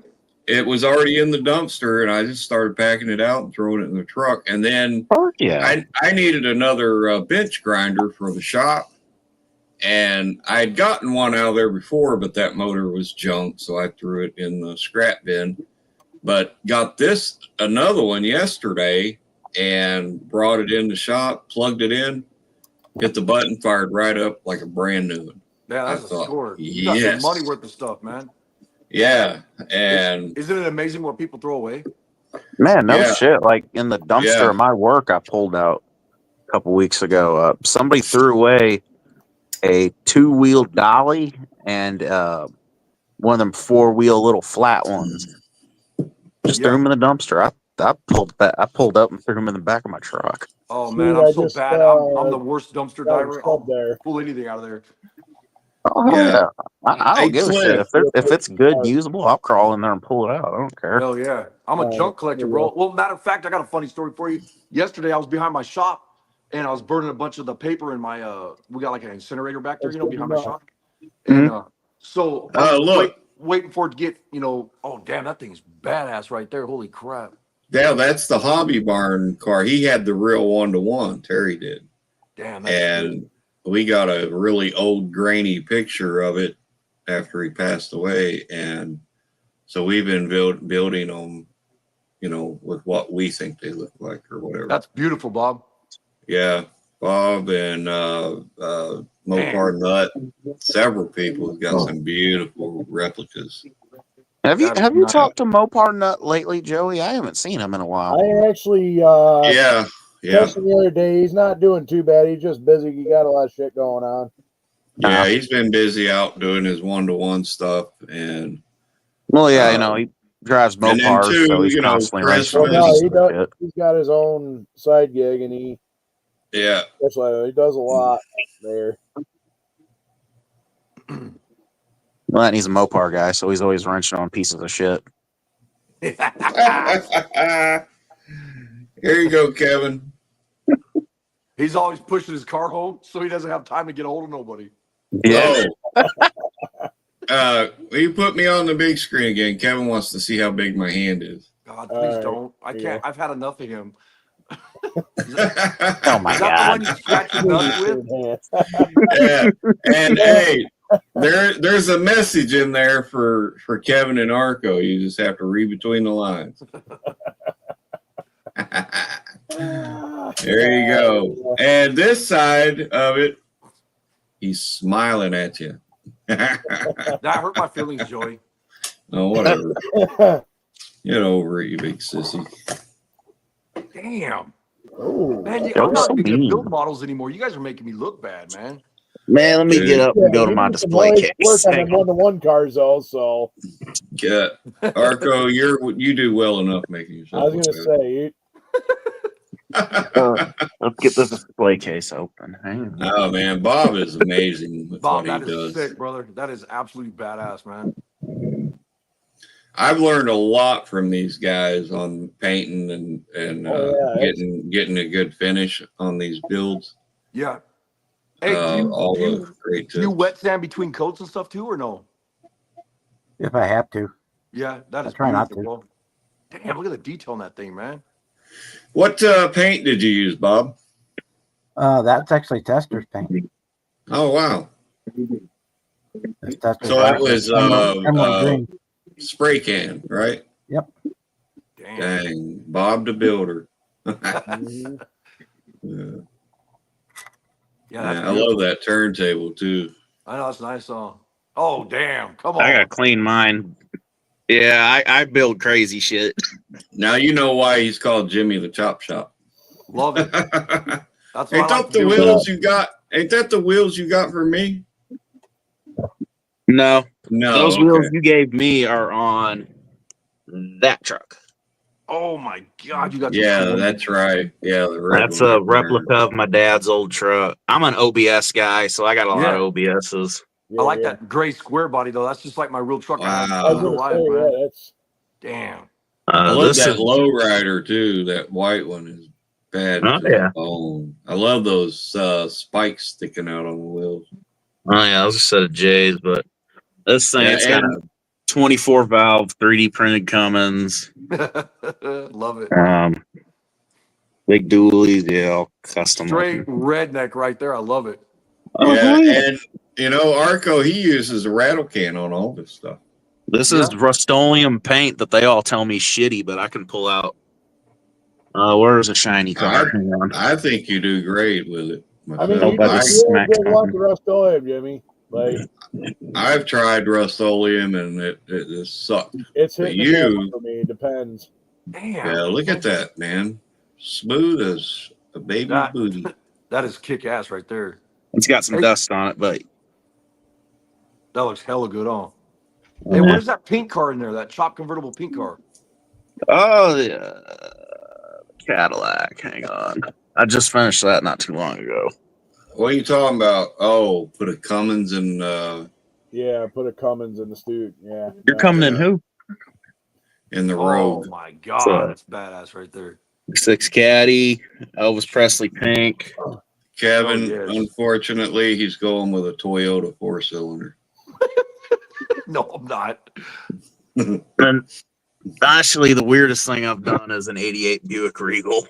It was already in the dumpster, and I just started packing it out and throwing it in the truck. And then I needed another bench grinder for the shop. And I had gotten one out of there before, but that motor was junk, so I threw it in the scrap bin. But got another one yesterday, and brought it in the shop, plugged it in, hit the button, fired right up like a brand new one. Yeah, that's a score. You got some money worth of stuff, man. Yeah, and isn't it amazing what people throw away? Man, no shit. Like in the dumpster of my work, I pulled out a couple weeks ago. Somebody threw away a 2-wheel dolly and one of them 4-wheel little flat ones. Just threw them in the dumpster. I pulled up and threw them in the back of my truck. Oh man, I'm so bad. I'm the worst dumpster diver. I'll pull anything out of there. Oh yeah, I don't give a shit. If it's good, usable, I'll crawl in there and pull it out. I don't care. Hell yeah, I'm a junk collector, bro. Well, matter of fact, I got a funny story for you. Yesterday, I was behind my shop and I was burning a bunch of the paper in my. We got like an incinerator back there, behind my shop. And so waiting for it to get, oh damn, that thing's badass right there. Holy crap. Yeah, that's the Hobby Barn car. He had the real 1-to-1. Terry did. Damn. And we got a really old, grainy picture of it after he passed away, and so we've been building them, with what we think they look like or whatever. That's beautiful, Bob. Yeah, Bob and Mopar Nut. Several people have got some beautiful replicas. Have you talked to Mopar Nut lately, Joey? I haven't seen him in a while. I actually the other day. He's not doing too bad. He's just busy. He got a lot of shit going on. Yeah, he's been busy out doing his 1-to-1 stuff, and he drives Mopars, so he's constantly racing. He's got his own side gig, and he does a lot there. Well, and he's a Mopar guy, so he's always wrenching on pieces of shit. Here you go, Kevin. He's always pushing his car home, so he doesn't have time to get a hold of nobody. Yeah. You put me on the big screen again. Kevin wants to see how big my hand is. God, please don't. I can't. I've had enough of him. Oh my God! Is that the one you scratch your nuts with? Yeah, and hey, there's a message in there for Kevin and Arco. You just have to read between the lines. There you go. And this side of it, he's smiling at you. That hurt my feelings, Joey. Oh, whatever. Get over it, you big sissy. Damn. Oh, Man, That I'm was not so making mean. build models anymore. You guys are making me look bad, man. Man, let me get up and go to you my need some display noise case. work on the Hang on. 1-to-1 cars, though. So Yeah, Arco, you do well enough making I yourself. was gonna say, Let's get this display case open. Hang on. Oh man, Bob is amazing with Bob, what he that is does. sick, brother. That is absolutely badass, man. I've learned a lot from these guys on painting and getting a good finish on these builds. Yeah. Hey, do you wet sand between coats and stuff too, or no? If I have to. Yeah, that is try not beautiful. Damn, look at the detail on that thing, man. What paint did you use, Bob? That's actually Tester's paint. Oh wow! Tester's So that was green. spray can, right? Yep. Dang, Bob the Builder. Yeah, I love that turntable too. I know it's nice. Oh damn! Come on. I gotta clean mine. Yeah, I build crazy shit. Now you know why he's called Jimmy the Chop Shop. Love it. That's Ain't that the wheels you got? Ain't that the wheels you got for me? No, those wheels okay. you gave me are on that truck. Oh my god, you got Yeah, that's right. Yeah, the red That's one a right there. replica of my dad's old truck. I'm an OBS guy, so I got a lot of OBSs. I like that gray square body though. That's just like my real truck. Wow. I was gonna say, man. that's damn. I love this that is- lowrider too. That white one is bad. Oh, to the yeah. bone. I love those spikes sticking out on the wheels. Oh yeah, I was a set of J's, but this thing it's got and- a 24 valve 3D printed Cummins. Love it. Big dualies, yeah, all custom. Straight redneck right there. I love it. Yeah, and you know, Arco, he uses a rattle can on all this stuff. This is Rust-Oleum paint that they all tell me shitty, but I can pull out. Where's a shiny car? Hang on. I think you do great with it. I mean, you want the Rust-Oleum, Jimmy. Like, I've tried Rust-Oleum and it sucked. It's but hitting the middle for me. It depends. Damn. Yeah, look at that, man. Smooth as a baby booty. That is kick ass right there. It's got some dust on it, but that looks hella good on. Hey, what is that pink car in there? That chop convertible pink car. Oh, yeah. Cadillac. Hang on. I just finished that not too long ago. What are you talking about? Oh, put a Cummins in. Yeah, put a Cummins in the Stute. Yeah. You're coming in who? In the Rogue. Oh my god, that's badass right there. 6 Caddy, Elvis Presley pink. Kevin, unfortunately, he's going with a Toyota 4-cylinder. No, I'm not. And actually, the weirdest thing I've done is an '88 Buick Regal.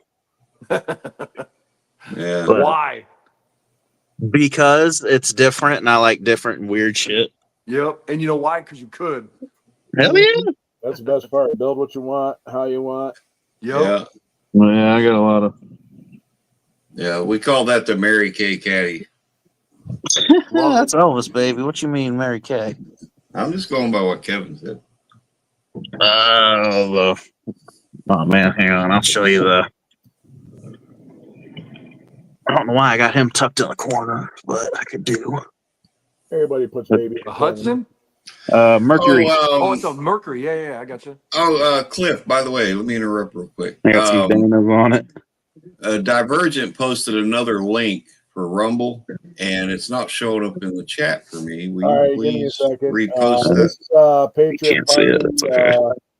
Yeah. Why? Because it's different, and I like different and weird shit. Yep, and you know why? Because you could. Hell yeah! That's the best part. Build what you want, how you want. Yep. Yeah, I got a lot of. Yeah, we call that the Mary Kay Caddy. That's Elvis, baby. What you mean, Mary Kay? I'm just going by what Kevin said. Oh man, hang on. I'll show you the. I don't know why I got him tucked in the corner, but I could do. Everybody puts baby. A Hudson? Mercury. Oh, it's a Mercury. Yeah, I got you. Oh, Cliff, by the way, let me interrupt real quick. I got some Danas on it. Divergent posted another link for Rumble, and it's not showing up in the chat for me. Will All you right, give me a please second. repost that? This is Patriot. Can't see it. It's okay.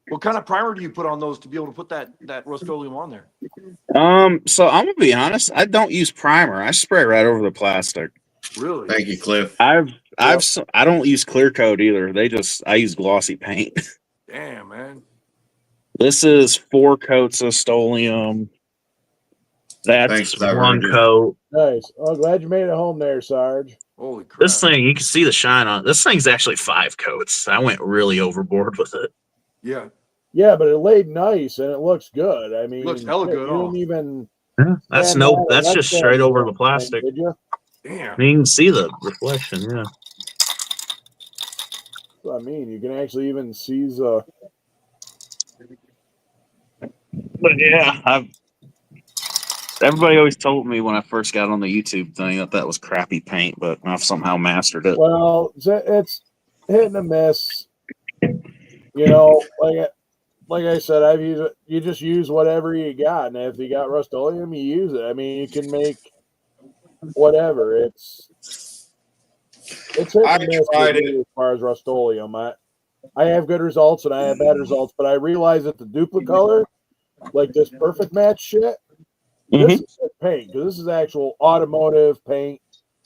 What kind of primer do you put on those to be able to put that Rust-Oleum on there? So I'm gonna be honest. I don't use primer. I spray right over the plastic. Really? Thank you, Cliff. I don't use clear coat either. I use glossy paint. Damn, man. This is 4 coats of Rust-Oleum. That's Thanks, 1 Divergent. coat. Nice. Oh, glad you made it home there, Sarge. Holy crap. This thing, you can see the shine on it. This thing's actually 5 coats. I went really overboard with it. Yeah. Yeah, but it laid nice and it looks good. I mean, Looks hella good, You huh? don't even. That's stand out. that's just stand straight over out, the plastic. Did you? Damn. You can see the reflection, yeah. That's what I mean, you can actually even see the. But yeah, everybody always told me when I first got on the YouTube thing that was crappy paint, but I've somehow mastered it. Well, it's hit and a miss. You know, like I said, I've used it. You just use whatever you got, and if you got Rust-Oleum, you use it. I mean, you can make whatever. It's hit and miss with me as far as Rust-Oleum. I have good results and I have bad results, but I realize that the Duplicolor, like this Perfect Match shit, this is paint because this is actual automotive paint,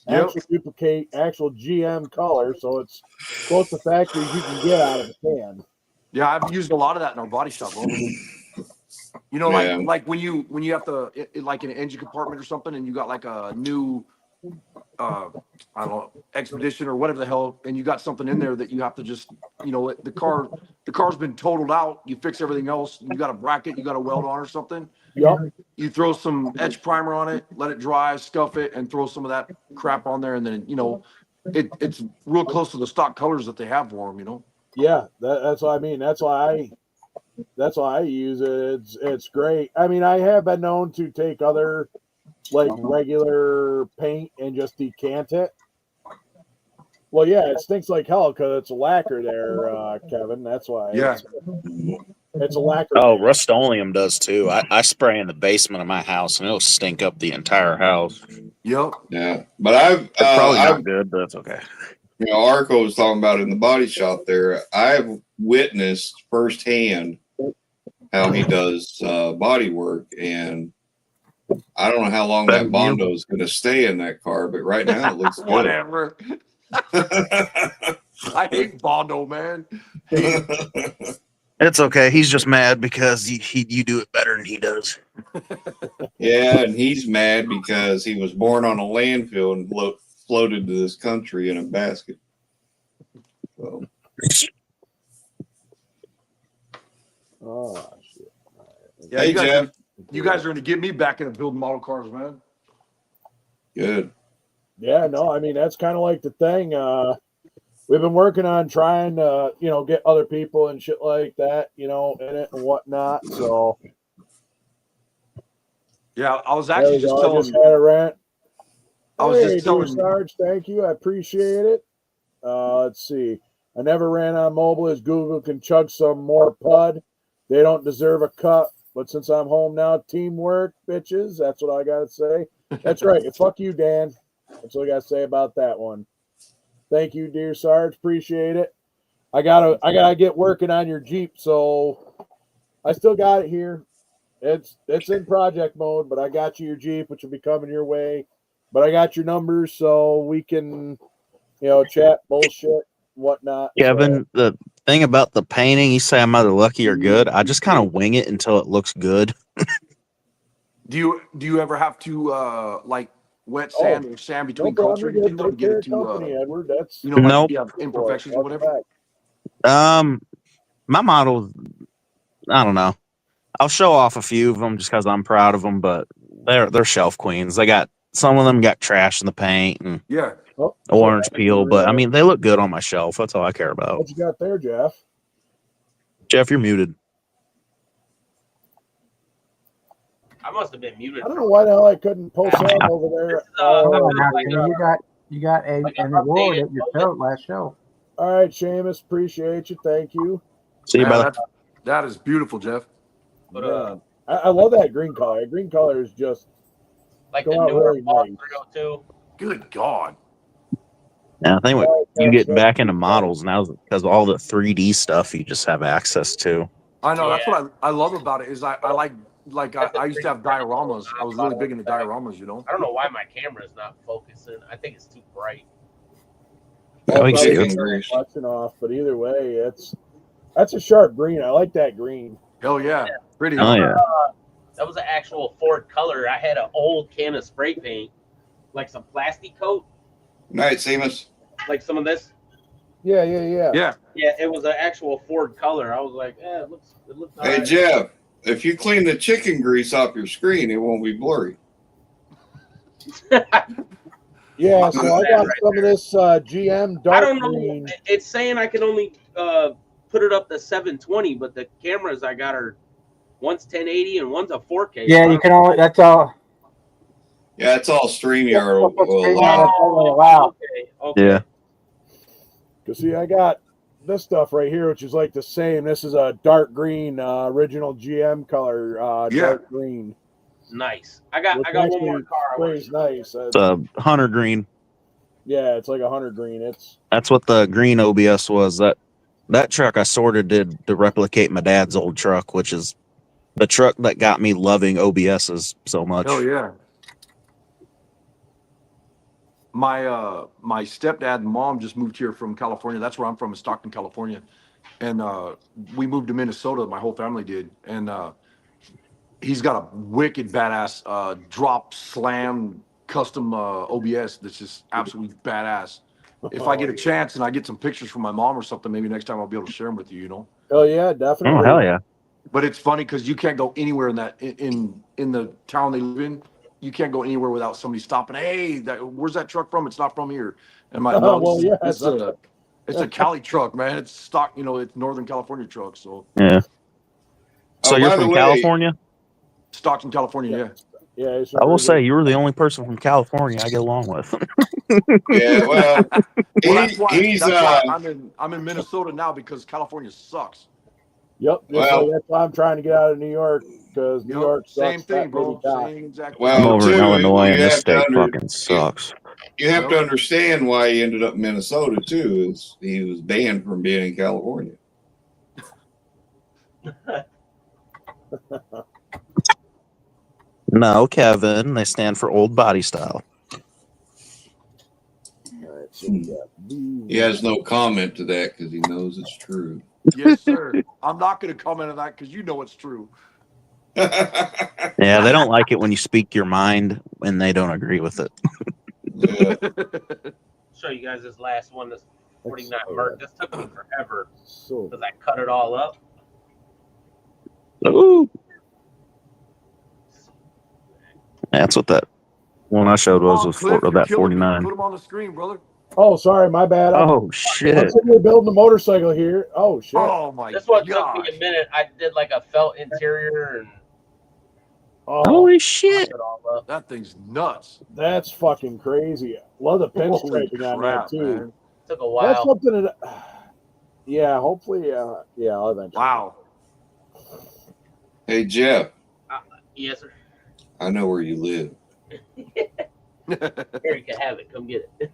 actual duplicate, actual GM color, so it's close to factories you can get out of the can. Yeah, I've used a lot of that in our body shop. Bro. You know, like when you have to like in an engine compartment or something, and you got like a new I don't know, Expedition or whatever the hell, and you got something in there that you have to just, you know, the car's been totaled out, you fix everything else, you got a bracket you got to weld on or something. Yep. You throw some etch primer on it, let it dry, scuff it, and throw some of that crap on there, and then, you know, it's real close to the stock colors that they have for them, you know. Yeah, that's what I mean. That's why I use it. It's great. I mean, I have been known to take other like regular paint and just decant it. Well, yeah, it stinks like hell because it's a lacquer there, Kevin. That's why. Yeah. It's a lacquer. Oh, Rust-Oleum does too. I spray in the basement of my house and it'll stink up the entire house. Yep. Yeah, but I've probably not good, but that's okay. You know, Arco was talking about in the body shop there. I've witnessed firsthand how he does body work, and I don't know how long that Bondo is going to stay in that car, but right now it looks good. Whatever. I hate Bondo, man. It's okay. He's just mad because you do it better than he does. Yeah, and he's mad because he was born on a landfill and floated to this country in a basket. So. Oh shit! Yeah, hey, you guys are going to get me back into building model cars, man. Good. Yeah, no, I mean that's kind of like the thing. We've been working on trying to, you know, get other people and shit like that, you know, in it and whatnot. So yeah, I was actually just telling. I just had a rant. I was just telling Sarge, thank you, I appreciate it. Let's see. I never ran on mobile as Google can chug some more pud. They don't deserve a cut, but since I'm home now, teamwork, bitches. That's what I gotta say. That's right. Fuck you, Dan. That's what I gotta say about that one. Thank you, dear Sarge. Appreciate it. I gotta get working on your Jeep, so I still got it here. It's in project mode, but I got you your Jeep, which will be coming your way. But I got your numbers, so we can, you know, chat bullshit, whatnot. Kevin, the thing about the painting, you say I'm either lucky or good. I just kind of wing it until it looks good. Do you ever have to like wet sand or sand between coats or anything to get it to Edward? That's, you know, like nope. you have imperfections or whatever? My models, I don't know. I'll show off a few of them just because I'm proud of them, but they're shelf queens. They got some of them got trash in the paint and orange peel, but I mean they look good on my shelf. That's all I care about. What you got there, Jeff? Jeff, you're muted. I must have been muted. I don't know why the hell I couldn't post that over there. You got an award at your show last show. All right, Seamus, appreciate you. Thank you. See you, brother. That is beautiful, Jeff. But I love that green color. Green color is just like the newer really nice. too. Good God. Yeah, I think what you getting back into models now because all the 3D stuff you just have access to. I know that's what I love about it is I used to have dioramas. I was really big into dioramas, you know. I don't know why my camera is not focusing. I think it's too bright. Watching off, but either way, that's a sharp green. I like that green. Hell yeah, pretty. Oh yeah. That was an actual Ford color. I had an old can of spray paint, like some plastic coat. Night, Seamus. Like some of this. Yeah. Yeah, it was an actual Ford color. I was like, it looks Hey, nice. Jeff, if you clean the chicken grease off your screen, it won't be blurry. Yeah, so I got some of this GM dark I don't know. green. It's saying I can only put it up to 720, but the cameras I got are One's 1080 and one's a 4K. Yeah, you can only. That's all. Yeah, it's all StreamYard. Wow. Okay. Yeah. Because see, I got this stuff right here, which is like the same. This is a dark green, original GM color, dark green. Nice. I got one more car. Plays nice. It's a hunter green. Yeah, it's like a hunter green. That's what the green OBS was. That truck I sort of did to replicate my dad's old truck, which is the truck that got me loving OBSs so much. Oh yeah. My stepdad and mom just moved here from California. That's where I'm from, in Stockton, California. And we moved to Minnesota, my whole family did. And he's got a wicked badass drop slam custom OBS that's just absolutely badass. If I get a chance and I get some pictures from my mom or something, maybe next time I'll be able to share them with you, you know? Oh yeah, definitely. Oh hell yeah. But it's funny because you can't go anywhere in that in the town they live in. You can't go anywhere without somebody stopping. Hey, where's that truck from? It's not from here. And my it's a Cali truck, man. It's stock, it's Northern California truck. So yeah. So you're from California? Stockton, California, yeah. Yeah, I will say you were the only person from California I get along with. Yeah, well, that's why I'm in Minnesota now, because California sucks. Yep. Well, that's why I'm trying to get out of New York, because New York sucks. Same thing, bro. Same exact. Well, I'm over in Illinois, and this state fucking sucks. You have to understand why he ended up in Minnesota too. Is he was banned from being in California. No, Kevin. They stand for old body style. All right, so he has no comment to that because he knows it's true. Yes, sir. I'm not going to comment on that because you know it's true. Yeah, they don't like it when you speak your mind and they don't agree with it. Yeah. Show you guys this last one, this 49 Merc. This took me forever because I cut it all up. Ooh. That's what that one I showed was that 49. Put them on the screen, brother. Oh, sorry, my bad. Oh shit! I'm sitting here building a motorcycle here. Oh shit! Oh my! This one took me a minute. I did like a felt interior and. Oh, holy shit! That thing's nuts. That's fucking crazy. Love the pinstriping on that too. Man. Took a while. That's something that. Yeah, hopefully, yeah, I'll eventually. Wow. Hey Jeff. Yes, sir. I know where you live. Here, you can have it. Come get it.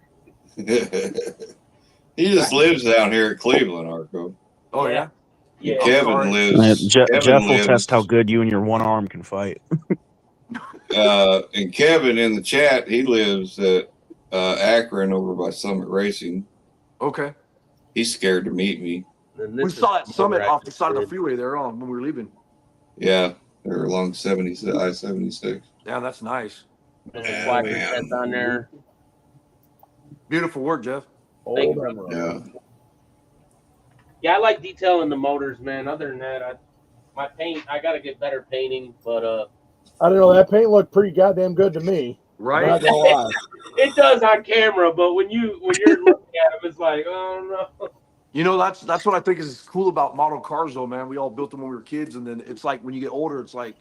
He just lives down here at Cleveland, Arco. Oh yeah. Yeah. Kevin lives. Jeff will test how good you and your one arm can fight. And Kevin in the chat, he lives at Akron over by Summit Racing. Okay. He's scared to meet me. We saw that Summit off the side of the freeway there on when we were leaving. Yeah, they're along I-76. Yeah, that's nice. Yeah, that's on there. Beautiful work, Jeff. Thank you. Yeah. Yeah, I like detailing the motors, man. Other than that, my paint, I got to get better painting, but I don't know. That paint looked pretty goddamn good to me. Right? I'm not gonna lie. It does on camera, but when you're looking at them, it's like, oh no. You know, that's what I think is cool about model cars, though, man. We all built them when we were kids, and then it's like when you get older, it's like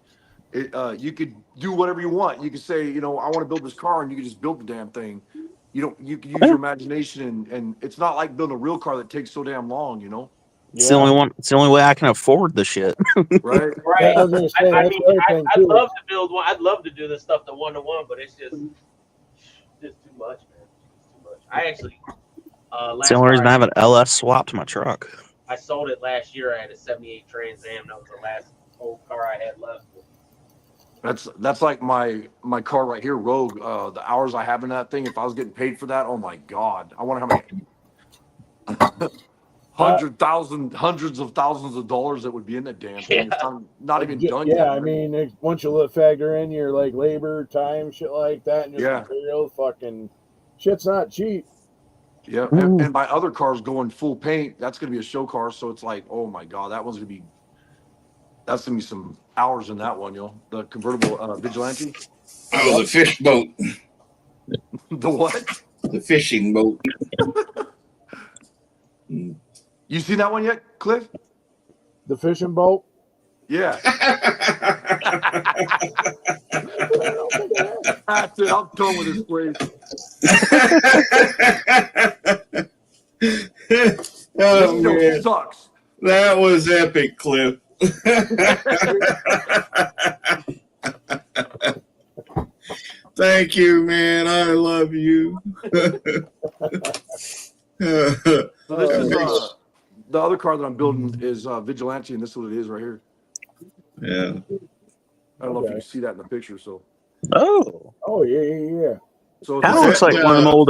you could do whatever you want. You could say, I want to build this car, and you could just build the damn thing. You can use your imagination, and it's not like building a real car that takes so damn long, It's the only one. It's the only way I can afford the shit. Right. Right. I was gonna say, I that's mean, the other thing, I'd too. love to build one. I'd love to do this stuff to one-to-one, but it's just too much, man. It's too much. I actually It's the only reason I have an LS swap to my truck. I sold it last year. I had a '78 Trans Am. That was the last old car I had left. That's like my car right here, Rogue. The hours I have in that thing, if I was getting paid for that, oh my god, I wonder how many hundreds of thousands of dollars that would be in that damn thing. It's not even done yet. Yeah, I mean, once you factor in your like labor, time, shit like that, and just material, fucking shit's not cheap. Yeah, and my other car's going full paint. That's gonna be a show car, so it's like, oh my god, that's gonna be some hours in that one, the convertible Vigilante. Oh, the fish boat. The what? The fishing boat. You seen that one yet, Cliff? The fishing boat? Yeah. That's it. I'm done with this place. Oh, this show man. sucks. That was epic, Cliff. Thank you, man. I love you. So this is the other car that I'm building is Vigilante, and this is what it is right here. Yeah. I don't know if you can see that in the picture. So. Oh yeah. So kind of looks like one of them old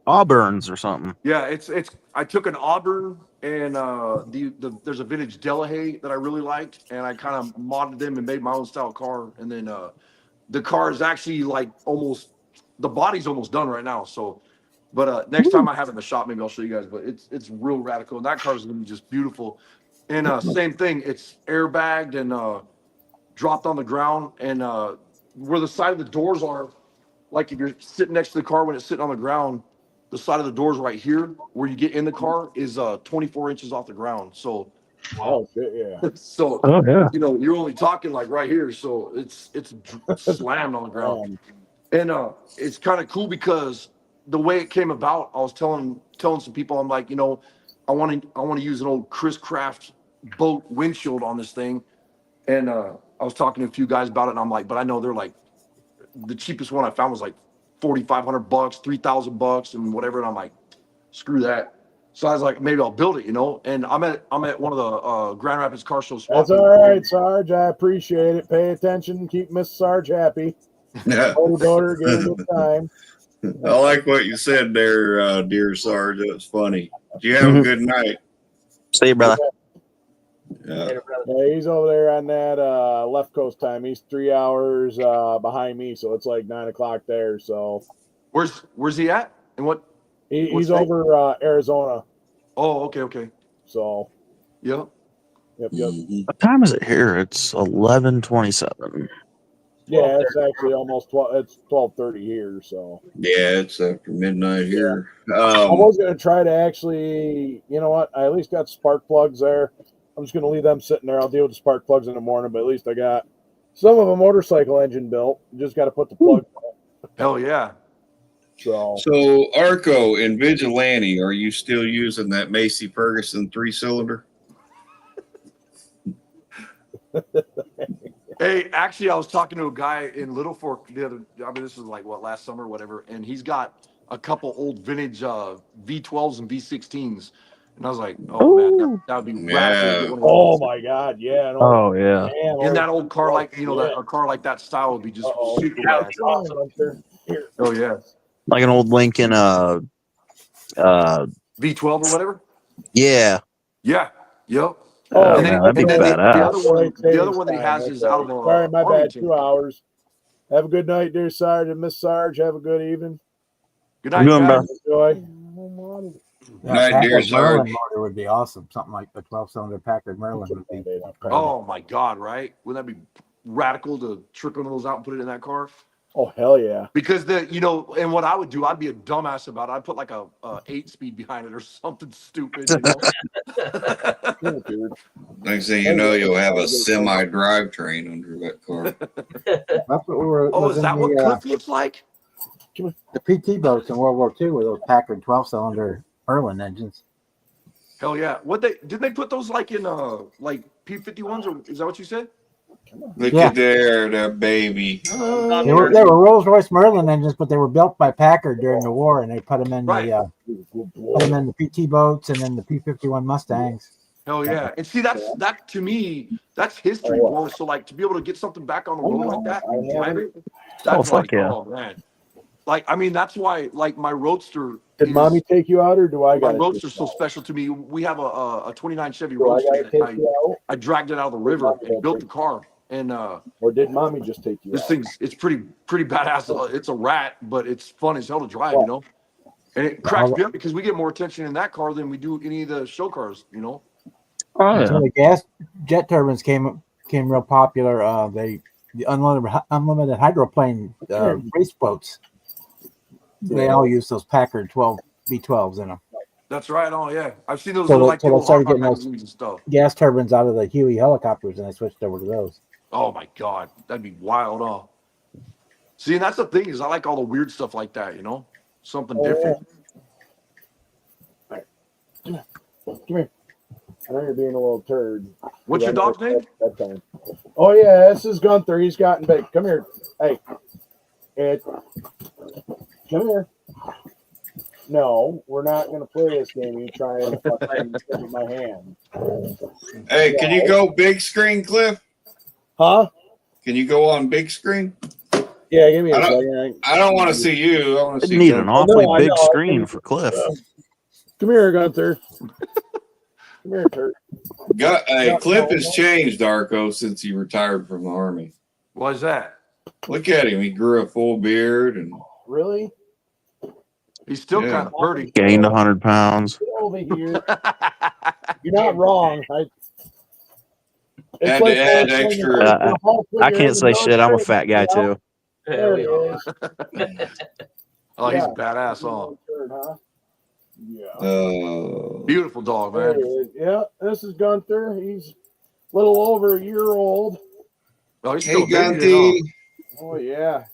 Auburns or something. Yeah, it's. I took an Auburn and there's a vintage Delahaye that I really liked, and I kind of modded them and made my own style car. And then the car is actually like almost the body's almost done right now. So, but next time I have it in the shop, maybe I'll show you guys. But it's real radical, and that car is gonna be just beautiful. And same thing, it's airbagged and dropped on the ground, and where the side of the doors are, like if you're sitting next to the car when it's sitting on the ground, the side of the doors right here where you get in the car is 24 inches off the ground. So oh shit, yeah. So you know, you're only talking like right here, so it's slammed on the ground. And it's kind of cool because the way it came about, I was telling some people, I'm like, you know, I want to use an old Chris Craft boat windshield on this thing. And I was talking to a few guys about it, and I'm like, but I know they're like, the cheapest one I found was like $4,500, $3,000, and whatever. And I'm like, screw that. So I was like, maybe I'll build it, you know. And I'm at one of the Grand Rapids car shows. That's all right, Sarge. I appreciate it. Pay attention. Keep Miss Sarge happy. Yeah. Daughter, give her good time. I like what you said there, dear Sarge. That was funny. You have a good night. See you, brother. Yeah, he's over there on that left coast time. He's 3 hours behind me, so it's like 9 o'clock there. So where's he at? And what? He's over Arizona. Oh, okay. So yep. What time is it here? It's 11:27. Yeah, it's actually almost 12. It's 12:30 here. So yeah, it's after midnight here. I was gonna try to actually, you know what? I at least got spark plugs there. I'm just gonna leave them sitting there. I'll deal with the spark plugs in the morning, but at least I got some of a motorcycle engine built. Just got to put the plug. Hell yeah. So Arco and Vigilante, are you still using that Macy Ferguson 3-cylinder? Hey, actually, I was talking to a guy in Little Fork this was like last summer or whatever, and he's got a couple old vintage V12s and V16s, and I was like, oh man, that would be rad. Oh my god, yeah. Oh yeah. In that old car, like a car like that style would be just super rad. Awesome. Oh yeah. Like an old Lincoln V12 or whatever? Yeah. Yeah. Yep. Oh, and then, that'd be badass. The other one that he has is out of sorry, my bad. 2 hours. Have a good night, dear Sarge and Miss Sarge. Have a good evening. Good night, guys. Enjoy. Night, dear Sarge. Motor would be awesome. Something like the 12-cylinder Packard Merlin would be. Oh my god, right? Wouldn't that be radical to trick one of those out and put it in that car? Oh hell yeah! Because and what I would do, I'd be a dumbass about it. I'd put like a 8-speed behind it or something stupid. You know? Next thing you know, you'll have a semi drivetrain under that car. That's what we were. Oh, is that what Cliff looks like? The PT boats in World War II were those Packard 12-cylinder Merlin engines. Hell yeah! Didn't they put those like in like P-51s, or is that what you said? Look at there, that baby. They were Rolls-Royce Merlin engines, but they were built by Packard during the war, and they put them in the PT boats and then the P-51 Mustangs. Hell yeah! And see, that to me, that's history, bro. So like to be able to get something back on the road like that, and drive it, that's oh man. Like I mean, that's why like my Roadster. Did mommy take you out, or do I? My Roadster's so special to me. We have a 29 Chevy Roadster. I dragged it out of the river and built the car. And or did mommy just take you? This thing's it's pretty badass. It's a rat, but it's fun as hell to drive, you know. And it cracks me up because we get more attention in that car than we do any of the show cars, you know. Oh, yeah. So the gas jet turbines came real popular. The unlimited hydroplane race boats. They all use those Packard V12s in them. That's right. Oh yeah, I've seen those So, like the so they old started hot rod getting those magazines and stuff. gas turbines out of the Huey helicopters, and they switched over to those. Oh my god, that'd be wild, huh? See, and that's the thing is I like all the weird stuff like that. You know, something different. Come here. I know you're being a little turd. What's your dog's name? Oh yeah, this is Gunther. He's gotten big. Come here. Hey. Come here. No, we're not going to play this game. You try and fucking take my hand. Hey, can you go big screen, Cliff? Huh? Can you go on big screen? Yeah, give me a second. I don't want to see you. I want to see Need Gunther. an awfully big screen for Cliff. Come here, Gunther. Come here, Kurt. Hey, Cliff has changed, Darko, since he retired from the Army. Why is that? Look at him. He grew a full beard. And really? He's still kind of pretty. Gained 100 pounds. Get over here. You're not wrong. Had to add extra. I can't say shit. I'm a fat guy, too. There it is. Oh, he's badass, huh? Yeah. Beautiful dog, man. Yeah, this is Gunther. He's a little over a year old. Oh, he's Hey, still baby, Oh, yeah.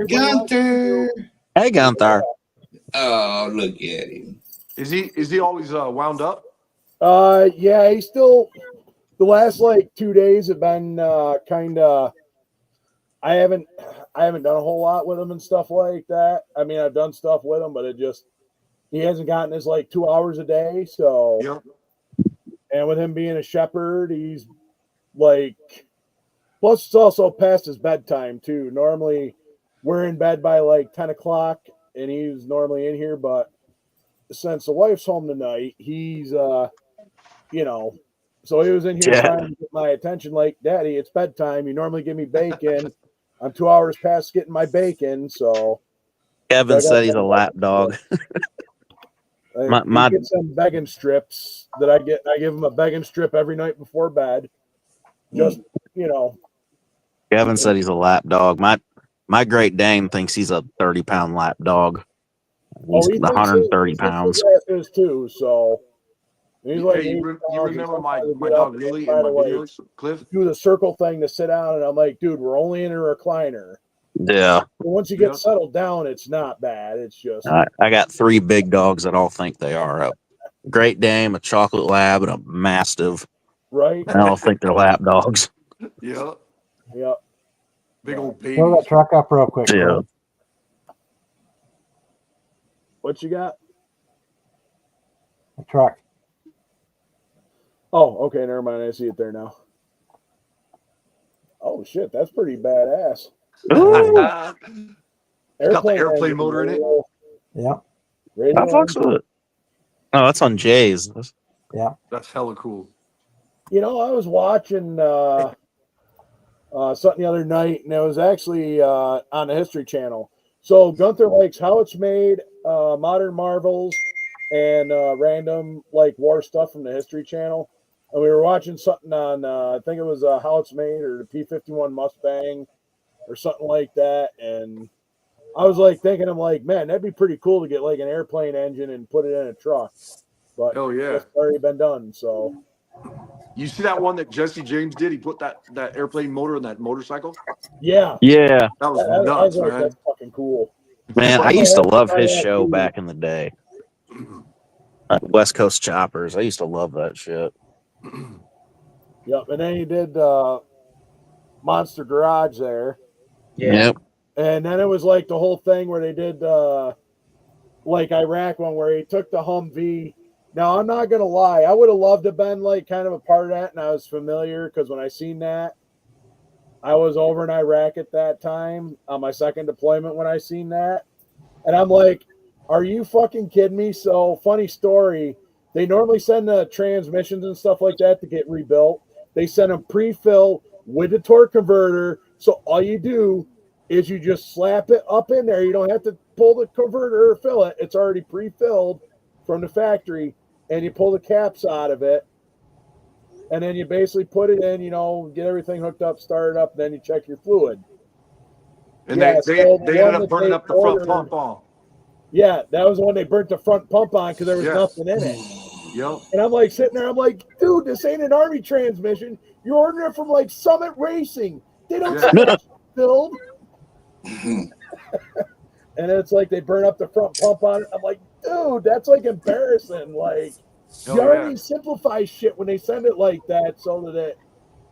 Gunther. Hey, Gunther. Oh, look at him. Is he always wound up? Yeah, he's still. The last like 2 days have been kind of. I haven't done a whole lot with him and stuff like that. I mean, I've done stuff with him, but he hasn't gotten his like 2 hours a day. So, yep. And with him being a shepherd, he's like. Plus, it's also past his bedtime too. Normally, we're in bed by like 10 o'clock, and he's normally in here. But since the wife's home tonight, he's so he was in here trying to get my attention. Like, Daddy, it's bedtime. You normally give me bacon. I'm 2 hours past getting my bacon. So Kevin said he's a lap dog. my get some begging strips that I get. I give him a begging strip every night before bed. Just Kevin said he's a lap dog. My Great Dane thinks he's a 30-pound lap dog. He's 130 pounds. Is too. So he's like, hey, you remember my dog Lily in my videos, Cliff? Do the circle thing to sit down, and I'm like, dude, we're only in a recliner. Yeah. But once you get settled down, it's not bad. It's just I got 3 big dogs that all think they are a Great Dane, a chocolate lab, and a Mastiff. Right. And I all think they're lap dogs. Yeah. Yep. Big old baby. Throw that truck up real quick. Yeah. What you got? A truck. Oh, okay. Never mind. I see it there now. Oh shit, that's pretty badass. Got the airplane motor in it. Yeah. I fucks with it. Oh, that's on Jay's. Yeah. That's hella cool. I was watching something the other night, and it was actually on the History Channel. So Gunther likes how it's made, modern marvels, and random like war stuff from the History Channel. And we were watching something on, I think it was how it's made or the P-51 Mustang or something like that. And I was like thinking, I'm like, man, that'd be pretty cool to get like an airplane engine and put it in a truck. But it's already been done. So you see that one that Jesse James did? He put that airplane motor in that motorcycle. Yeah. Yeah. That was nuts, man. That's fucking cool. Man, I used to love his show back in the day. West Coast Choppers. I used to love that shit. Yep. And then he did Monster Garage there. Yeah. Yep. And then it was like the whole thing where they did like Iraq one where he took the Humvee. Now, I'm not going to lie. I would have loved to have been like kind of a part of that, and I was familiar because when I seen that, I was over in Iraq at that time on my second deployment when I seen that. And I'm like, are you fucking kidding me? So, funny story. They normally send the transmissions and stuff like that to get rebuilt. They send them pre-filled with a torque converter. So, all you do is you just slap it up in there. You don't have to pull the converter or fill it. It's already pre-filled from the factory. And you pull the caps out of it, and then you basically put it in, get everything hooked up, start it up, then you check your fluid. And they ended up burning up the front pump on. Yeah, that was the one they burnt the front pump on because there was nothing in it. Yep. And I'm like sitting there, I'm like, dude, this ain't an Army transmission. You're ordering it from like Summit Racing. They don't sell that filled. And it's like they burn up the front pump on it. I'm like, dude, that's like embarrassing. Like, the Army simplifies shit when they send it like that so that it,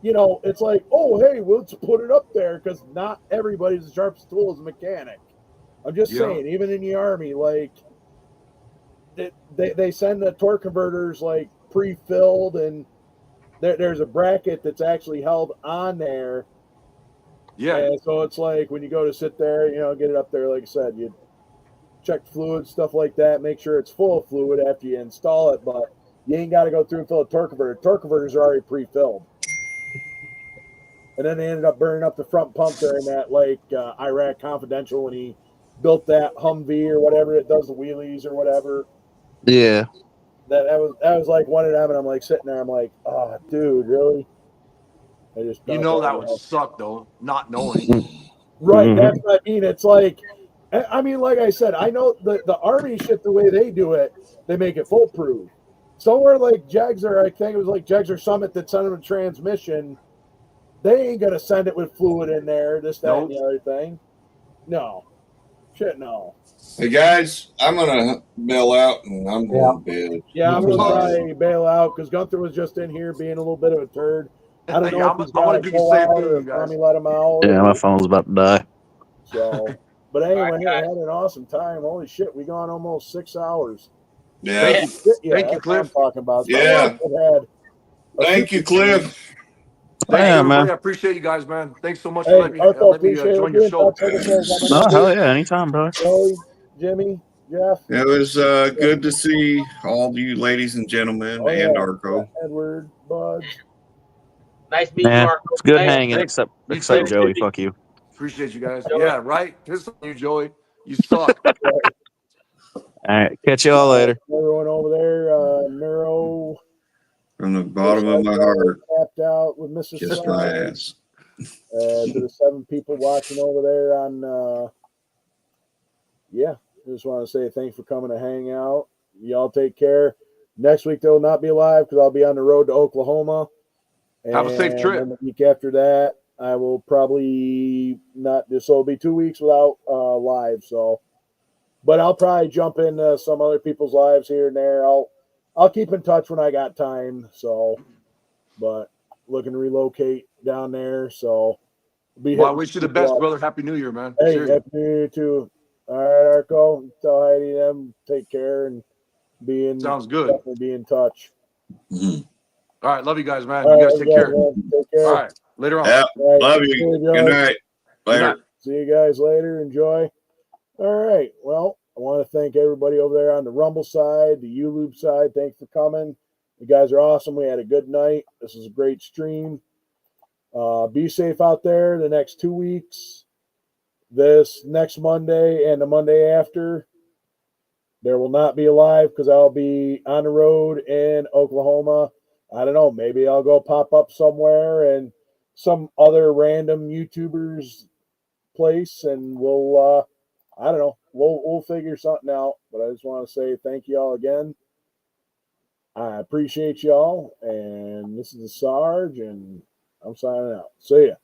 you know, it's like, oh, hey, well, let's put it up there because not everybody's as sharp as tool as a mechanic. I'm just saying, even in the Army, like, they send the torque converters like pre-filled, and there's a bracket that's actually held on there. Yeah. And so it's like when you go to sit there, you know, get it up there, like I said, you check fluid, stuff like that, make sure it's full of fluid after you install it, but you ain't got to go through and fill a torque converter. Torque converters are already pre-filled. And then they ended up burning up the front pump during that, like, Iraq Confidential when he built that Humvee or whatever it does, the wheelies or whatever. Yeah. That was like one of them, and I'm like sitting there, I'm like, oh, dude, really? I just You know that would suck though, not knowing. Right, that's what I mean. It's like, I mean, like I said, I know the Army shit, the way they do it, they make it foolproof. Somewhere like Jegs, or I think it was like Jegs or Summit that sent them a transmission, they ain't gonna send it with fluid in there, this, that, and the other thing. No. Shit, no. Hey guys, I'm gonna bail out and I'm going to bed. Yeah, I'm gonna probably bail out because Gunther was just in here being a little bit of a turd. I don't know if he's got to go out or if Tommy let him out. Yeah, my phone's about to die. So, but anyway, I had an awesome time. Holy shit, we gone almost 6 hours. Yeah. Thank you, Cliff. I'm talking about. Yeah. Thank you, Cliff. Thank you, everybody. I appreciate you guys, man. Thanks so much Hey, for letting me join your show. No, hell yeah, anytime, bro. Joey, Jimmy, Jeff. It was good to see all you ladies and gentlemen and Arco. Edward, Bud. Nice meeting you, Arco. It's good Thanks. hanging, except Joey. Fuck you. Appreciate you guys. Yeah, right? Piss on you, Joey. You suck. All right, catch y'all later. Everyone over there, Neuro. From the bottom of my heart. Tapped out with Mrs. Kiss my ass. To the 7 people watching over there on, yeah, I just want to say thanks for coming to hang out. Y'all take care. Next week, they'll not be live because I'll be on the road to Oklahoma. Have a safe trip. And the week after that, I will probably not, this will be 2 weeks without live. So, but I'll probably jump into some other people's lives here and there. I'll keep in touch when I got time. So, but looking to relocate down there. So, well, I wish you the best, brother. Happy New Year, man. Hey, Happy New Year too. All right, Arco. Tell Heidi them take care and sounds good. Definitely be in touch. Mm-hmm. All right, love you guys, man. You guys take care. Take care. All right, later on. Yeah, right. love you. Good night. Later. See you guys later. Enjoy. All right. Well, I want to thank everybody over there on the Rumble side, the ULube side. Thanks for coming. You guys are awesome. We had a good night. This is a great stream. Be safe out there the next 2 weeks. This next Monday and the Monday after, there will not be a live because I'll be on the road in Oklahoma. I don't know. Maybe I'll go pop up somewhere and some other random YouTubers place, and we'll I don't know. We'll figure something out. But I just want to say thank you all again. I appreciate y'all, and this is the Sarge, and I'm signing out. See ya.